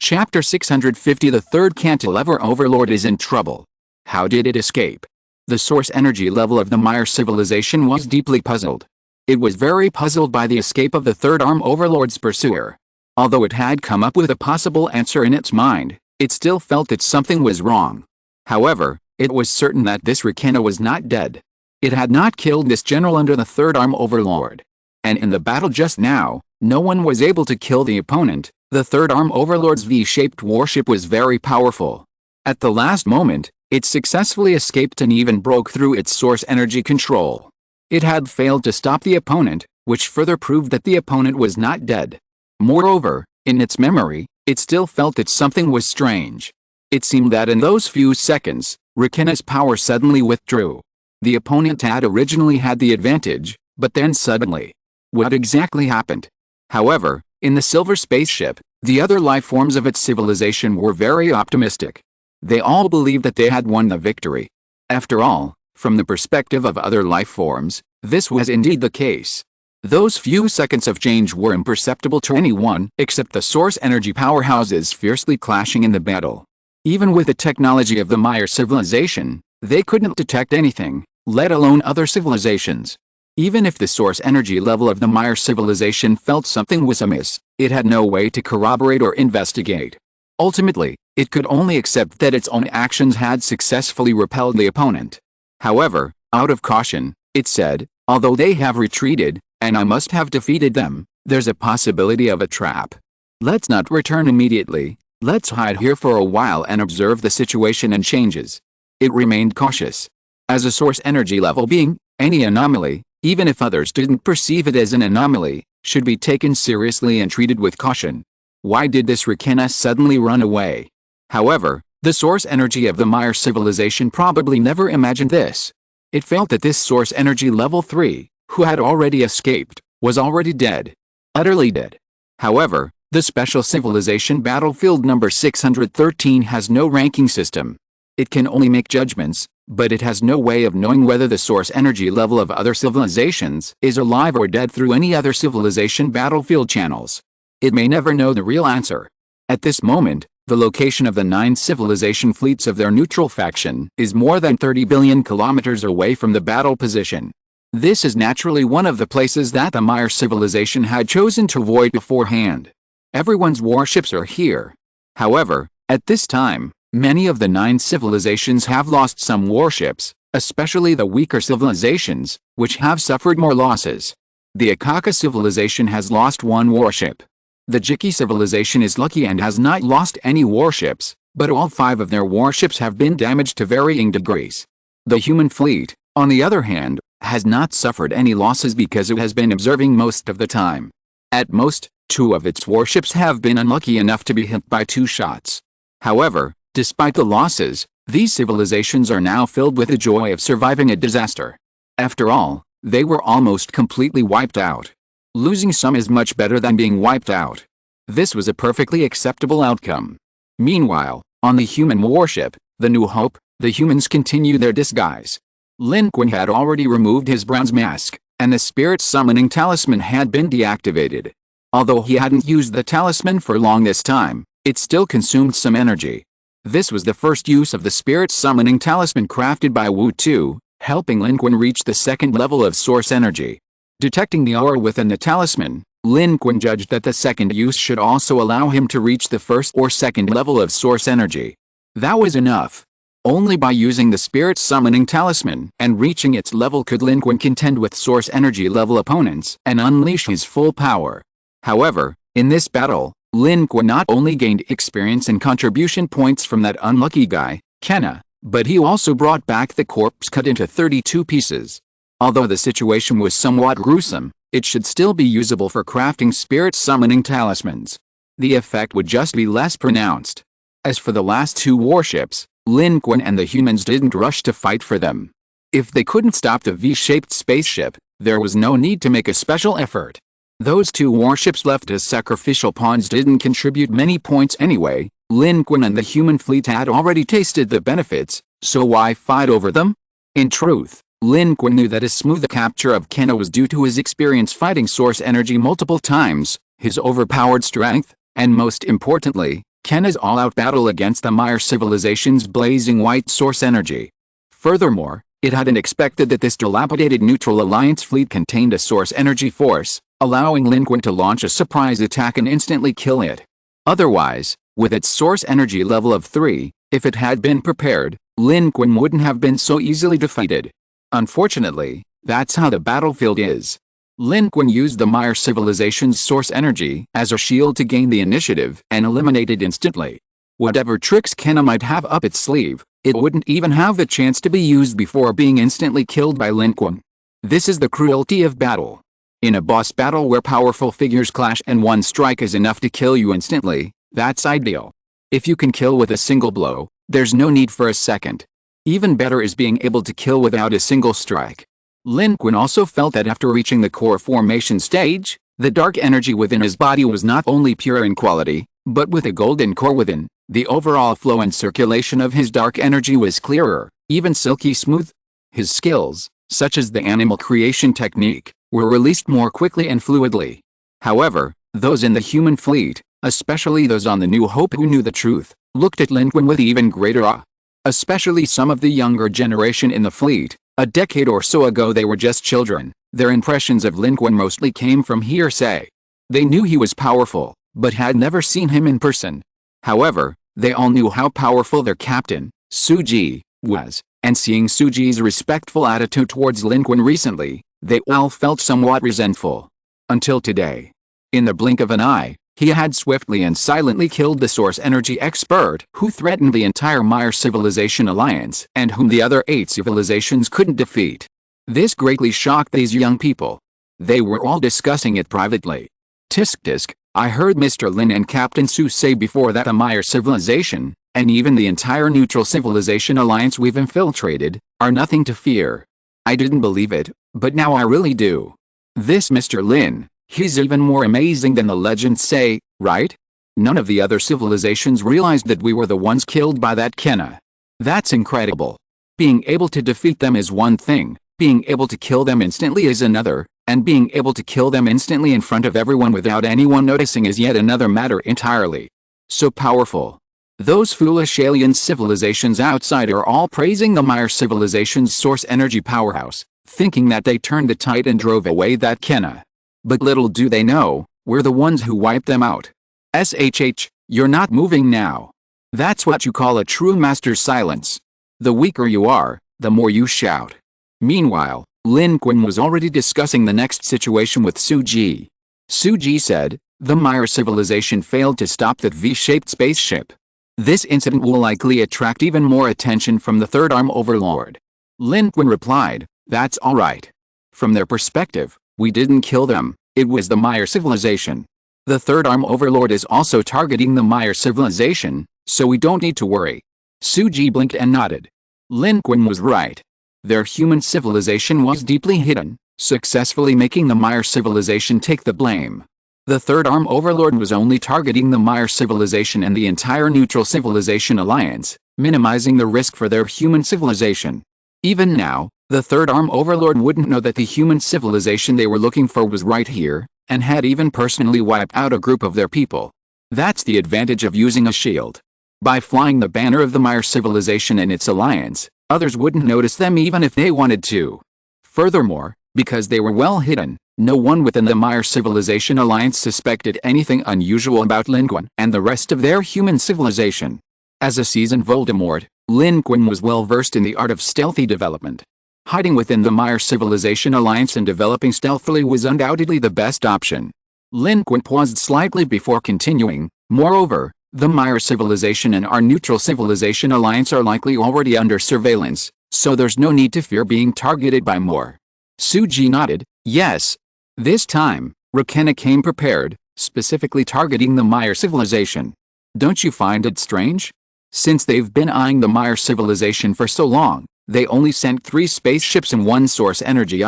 Chapter 650 The Third Cantilever Overlord is in trouble. How did it escape? The source energy level of the Maya civilization was deeply puzzled. It was very puzzled by the escape of the Third Arm Overlord's pursuer. Although it had come up with a possible answer in its mind, it still felt that something was wrong. However, it was certain that this Rakina was not dead. It had not killed this general under the Third Arm Overlord. And in the battle just now, no one was able to kill the opponent. The Third Arm Overlord's V-shaped warship was very powerful. At the last moment, it successfully escaped and even broke through its source energy control. It had failed to stop the opponent, which further proved that the opponent was not dead. Moreover, in its memory, it still felt that something was strange. It seemed that in those few seconds, Rakina's power suddenly withdrew. The opponent had originally had the advantage, but then suddenly. What exactly happened? However, in the silver spaceship, the other life forms of its civilization were very optimistic. They all believed that they had won the victory. After all, from the perspective of other life forms, this was indeed the case. Those few seconds of change were imperceptible to anyone except the source energy powerhouses fiercely clashing in the battle. Even with the technology of the Maya civilization, They couldn't detect anything, let alone other civilizations. Even if the source energy level of the Mire civilization felt something was amiss, it had no way to corroborate or investigate. Ultimately, it could only accept that its own actions had successfully repelled the opponent. However, out of caution, it said, although they have retreated, and I must have defeated them, there's a possibility of a trap. Let's not return immediately, let's hide here for a while and observe the situation and changes. It remained cautious. As a source energy level being, any anomaly, even if others didn't perceive it as an anomaly, should be taken seriously and treated with caution. Why did this Rakena suddenly run away? However, the source energy of the Mire civilization probably never imagined this. It felt that this source energy level 3, who had already escaped, was already dead. Utterly dead. However, the special civilization battlefield number 613 has no ranking system. It can only make judgments, but it has no way of knowing whether the source energy level of other civilizations is alive or dead through any other civilization battlefield channels. It may never know the real answer. At this moment, the location of the 9 civilization fleets of their neutral faction is more than 30 billion kilometers away from the battle position. This is naturally one of the places that the Mire civilization had chosen to avoid beforehand. Everyone's warships are here. However, at this time, many of the 9 civilizations have lost some warships, especially the weaker civilizations, which have suffered more losses. The Akaka civilization has lost 1 warship. The Jiki civilization is lucky and has not lost any warships, but all 5 of their warships have been damaged to varying degrees. The human fleet, on the other hand, has not suffered any losses because it has been observing most of the time. At most, 2 of its warships have been unlucky enough to be hit by 2 shots. However, despite the losses, these civilizations are now filled with the joy of surviving a disaster. After all, they were almost completely wiped out. Losing some is much better than being wiped out. This was a perfectly acceptable outcome. Meanwhile, on the human warship, the New Hope, the humans continue their disguise. Lin Qun had already removed his bronze mask, and the spirit summoning talisman had been deactivated. Although he hadn't used the talisman for long this time, it still consumed some energy. This was the first use of the spirit summoning talisman crafted by Wu Tu, helping Lin Qun reach the 2nd level of source energy. Detecting the aura within the talisman, Lin Qun judged that the 2nd use should also allow him to reach the 1st or 2nd level of source energy. That was enough. Only by using the spirit summoning talisman and reaching its level could Lin Qun contend with source energy level opponents and unleash his full power. However, in this battle, Lin Qun not only gained experience and contribution points from that unlucky guy, Kenna, but he also brought back the corpse cut into 32 pieces. Although the situation was somewhat gruesome, it should still be usable for crafting spirit summoning talismans. The effect would just be less pronounced. As for the last 2 warships, Lin Qun and the humans didn't rush to fight for them. If they couldn't stop the V-shaped spaceship, there was no need to make a special effort. Those 2 warships left as sacrificial pawns didn't contribute many points anyway. Lin Qun and the human fleet had already tasted the benefits, so why fight over them? In truth, Lin Qun knew that his smooth capture of Kenna was due to his experience fighting source energy multiple times, his overpowered strength, and most importantly, Kenna's all-out battle against the Mire civilization's blazing white source energy. Furthermore, it hadn't expected that this dilapidated neutral alliance fleet contained a source energy force, allowing Lin Qun to launch a surprise attack and instantly kill it. Otherwise, with its source energy level of 3, if it had been prepared, Lin Qun wouldn't have been so easily defeated. Unfortunately, that's how the battlefield is. Lin Qun used the Mire civilization's source energy as a shield to gain the initiative and eliminate it instantly. Whatever tricks Kenna might have up its sleeve, it wouldn't even have the chance to be used before being instantly killed by Lin Qun. This is the cruelty of battle. In a boss battle where powerful figures clash and one strike is enough to kill you instantly, that's ideal. If you can kill with a single blow, there's no need for a second. Even better is being able to kill without a single strike. Lin Qun also felt that after reaching the core formation stage, the dark energy within his body was not only pure in quality, but with a golden core within, the overall flow and circulation of his dark energy was clearer, even silky smooth. His skills, such as the animal creation technique, were released more quickly and fluidly. However, those in the human fleet, especially those on the New Hope who knew the truth, looked at Lin Qun with even greater awe. Especially some of the younger generation in the fleet. A decade or so ago they were just children. Their impressions of Lin Qun mostly came from hearsay. They knew he was powerful, but had never seen him in person. However, they all knew how powerful their captain, Suji, was, and seeing Suji's respectful attitude towards Lin Qun recently, they all felt somewhat resentful. Until today. In the blink of an eye, he had swiftly and silently killed the source energy expert who threatened the entire Meyer Civilization Alliance and whom the other 8 civilizations couldn't defeat. This greatly shocked these young people. They were all discussing it privately. Tisk, I heard Mr. Lin and Captain Su say before that the Meyer Civilization, and even the entire Neutral Civilization Alliance we've infiltrated, are nothing to fear. I didn't believe it, but now I really do. This Mr. Lin, he's even more amazing than the legends say, right? None of the other civilizations realized that we were the ones killed by that Kenna. That's incredible. Being able to defeat them is one thing, being able to kill them instantly is another, and being able to kill them instantly in front of everyone without anyone noticing is yet another matter entirely. So powerful. Those foolish alien civilizations outside are all praising the Meyer Civilization's source energy powerhouse, thinking that they turned the tide and drove away that Kenna. But little do they know, we're the ones who wiped them out. SHH, you're not moving now. That's what you call a true master's silence. The weaker you are, the more you shout. Meanwhile, Lin Qun was already discussing the next situation with Suji. Suji said, the Meyer Civilization failed to stop that V-shaped spaceship. This incident will likely attract even more attention from the Third Arm Overlord. Lin Qun replied, that's alright. From their perspective, we didn't kill them, it was the Meyer Civilization. The Third Arm Overlord is also targeting the Meyer Civilization, so we don't need to worry. Suji blinked and nodded. Lin Qun was right. Their human civilization was deeply hidden, successfully making the Meyer Civilization take the blame. The Third Arm Overlord was only targeting the Meyer Civilization and the entire Neutral Civilization Alliance, minimizing the risk for their human civilization. Even now, the Third Arm Overlord wouldn't know that the human civilization they were looking for was right here, and had even personally wiped out a group of their people. That's the advantage of using a shield. By flying the banner of the Meyer Civilization and its alliance, others wouldn't notice them even if they wanted to. Furthermore, because they were well hidden, no one within the Meyer Civilization Alliance suspected anything unusual about Lin Qun and the rest of their human civilization. As a seasoned Voldemort, Lin Qun was well versed in the art of stealthy development. Hiding within the Meyer Civilization Alliance and developing stealthily was undoubtedly the best option. Lin Qun paused slightly before continuing, moreover, the Meyer Civilization and our Neutral Civilization Alliance are likely already under surveillance, so there's no need to fear being targeted by more. Suji nodded, yes. This time, Rakenna came prepared, specifically targeting the Meyer Civilization. Don't you find it strange? Since they've been eyeing the Meyer Civilization for so long, they only sent 3 spaceships and 1 source energy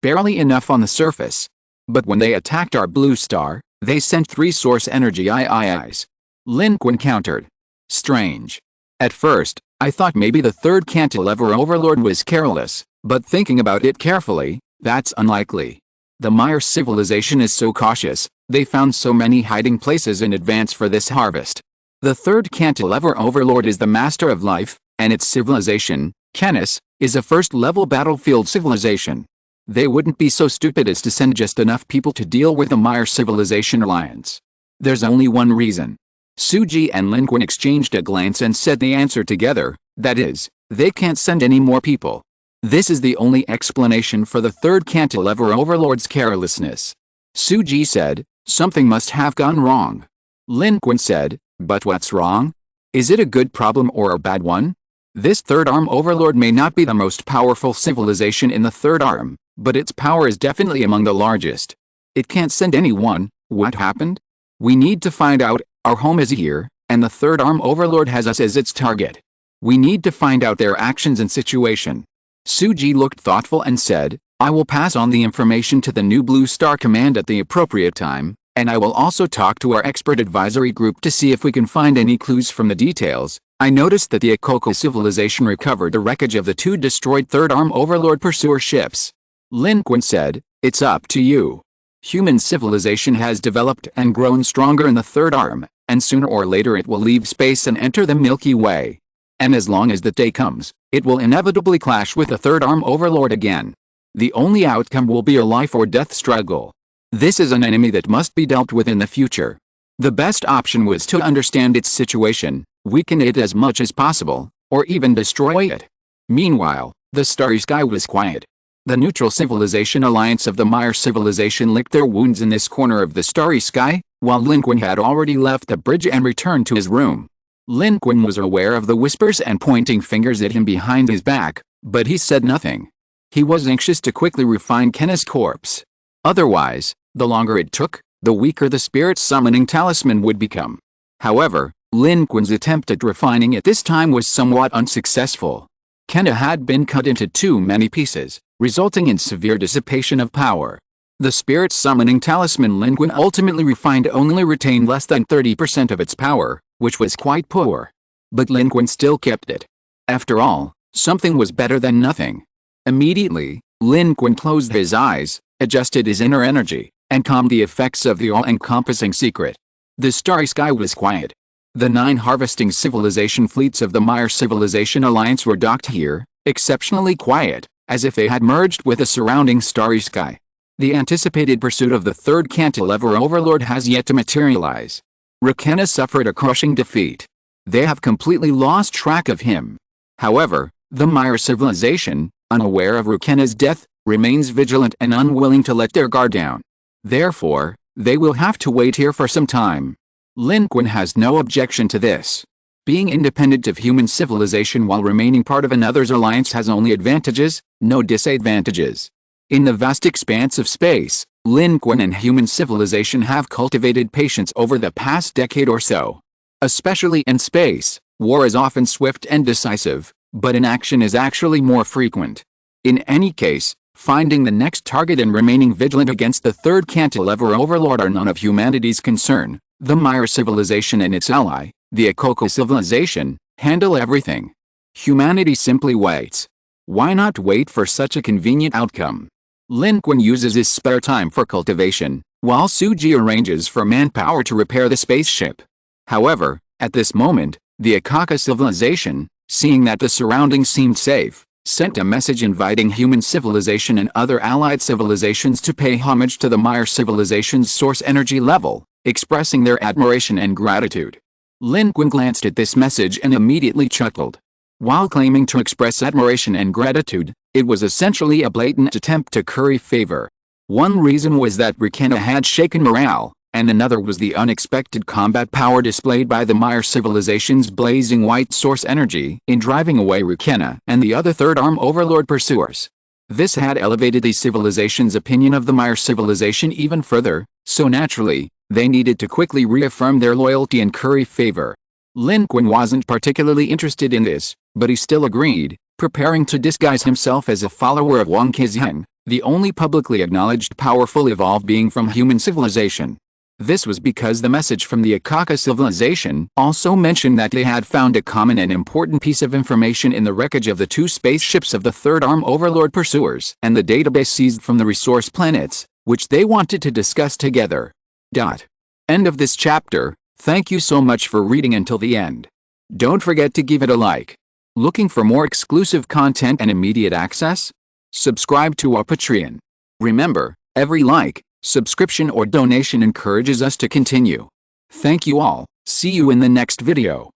barely enough on the surface. But when they attacked our blue star, they sent 3 source energy IIs. Lin Qun countered. Strange. At first, I thought maybe the third cantilever overlord was careless, but thinking about it carefully, that's unlikely. The Meyer Civilization is so cautious, they found so many hiding places in advance for this harvest. The third cantilever overlord is the master of life, and its civilization, Canis, is a first-level battlefield civilization. They wouldn't be so stupid as to send just enough people to deal with the Meyer Civilization Alliance. There's only one reason. Suji and Lin Qun exchanged a glance and said the answer together, that is, they can't send any more people. This is the only explanation for the third cantilever overlord's carelessness. Suji said, something must have gone wrong. Lin Qun said, but what's wrong? Is it a good problem or a bad one? This Third Arm Overlord may not be the most powerful civilization in the Third Arm, but its power is definitely among the largest. It can't send anyone. What happened? We need to find out. Our home is here, and the Third Arm Overlord has us as its target. We need to find out their actions and situation. Suji looked thoughtful and said, I will pass on the information to the new Blue Star Command at the appropriate time, and I will also talk to our expert advisory group to see if we can find any clues from the details. I noticed that the Akoko civilization recovered the wreckage of the 2 destroyed Third Arm Overlord pursuer ships. Lin Qun said, it's up to you. Human civilization has developed and grown stronger in the Third Arm, and sooner or later it will leave space and enter the Milky Way. And as long as that day comes, it will inevitably clash with the third arm overlord again. The only outcome will be a life or death struggle. This is an enemy that must be dealt with in the future. The best option was to understand its situation, weaken it as much as possible, or even destroy it. Meanwhile, the starry sky was quiet. The neutral civilization alliance of the Mire civilization licked their wounds in this corner of the starry sky, while Lin Qun had already left the bridge and returned to his room. Lin Qun was aware of the whispers and pointing fingers at him behind his back, but he said nothing. He was anxious to quickly refine Kenna's corpse. Otherwise, the longer it took, the weaker the spirit summoning talisman would become. However, Lin Qun's attempt at refining it this time was somewhat unsuccessful. Kenna had been cut into too many pieces, resulting in severe dissipation of power. The spirit summoning talisman Lin Qun ultimately refined only retained less than 30% of its power, which was quite poor. But Lin Qun still kept it. After all, something was better than nothing. Immediately, Lin Qun closed his eyes, adjusted his inner energy, and calmed the effects of the all-encompassing secret. The starry sky was quiet. The 9 harvesting civilization fleets of the Mire civilization alliance were docked here, exceptionally quiet, as if they had merged with the surrounding starry sky. The anticipated pursuit of the third cantilever overlord has yet to materialize. Rakenna suffered a crushing defeat. They have completely lost track of him. However, the Mire civilization, unaware of Rakenna's death, remains vigilant and unwilling to let their guard down. Therefore, they will have to wait here for some time. Lin Qun has no objection to this. Being independent of human civilization while remaining part of another's alliance has only advantages, no disadvantages. In the vast expanse of space, Lin Qun and human civilization have cultivated patience over the past decade or so. Especially in space, war is often swift and decisive, but inaction is actually more frequent. In any case, finding the next target and remaining vigilant against the third cantilever overlord are none of humanity's concern. The Mire civilization and its ally, the Akoko civilization, handle everything. Humanity simply waits. Why not wait for such a convenient outcome? Lin Qun uses his spare time for cultivation, while Suji arranges for manpower to repair the spaceship. However, at this moment, the Akaka civilization, seeing that the surroundings seemed safe, sent a message inviting human civilization and other allied civilizations to pay homage to the Mire civilization's source energy level, expressing their admiration and gratitude. Lin Qun glanced at this message and immediately chuckled. While claiming to express admiration and gratitude, it was essentially a blatant attempt to curry favor. One reason was that Rakenna had shaken morale, and another was the unexpected combat power displayed by the Mire civilization's blazing white source energy in driving away Rakenna and the other third arm overlord pursuers. This had elevated the civilization's opinion of the Mire civilization even further, so naturally, they needed to quickly reaffirm their loyalty and curry favor. Lin Qun wasn't particularly interested in this, but he still agreed, preparing to disguise himself as a follower of Wang Qixiang, the only publicly acknowledged powerful evolved being from human civilization. This was because the message from the Akaka civilization also mentioned that they had found a common and important piece of information in the wreckage of the 2 spaceships of the third arm overlord pursuers and the database seized from the resource planets, which they wanted to discuss together. End of this chapter. Thank you so much for reading until the end. Don't forget to give it a like. Looking for more exclusive content and immediate access? Subscribe to our Patreon. Remember, every like, subscription or donation encourages us to continue. Thank you all. See you in the next video.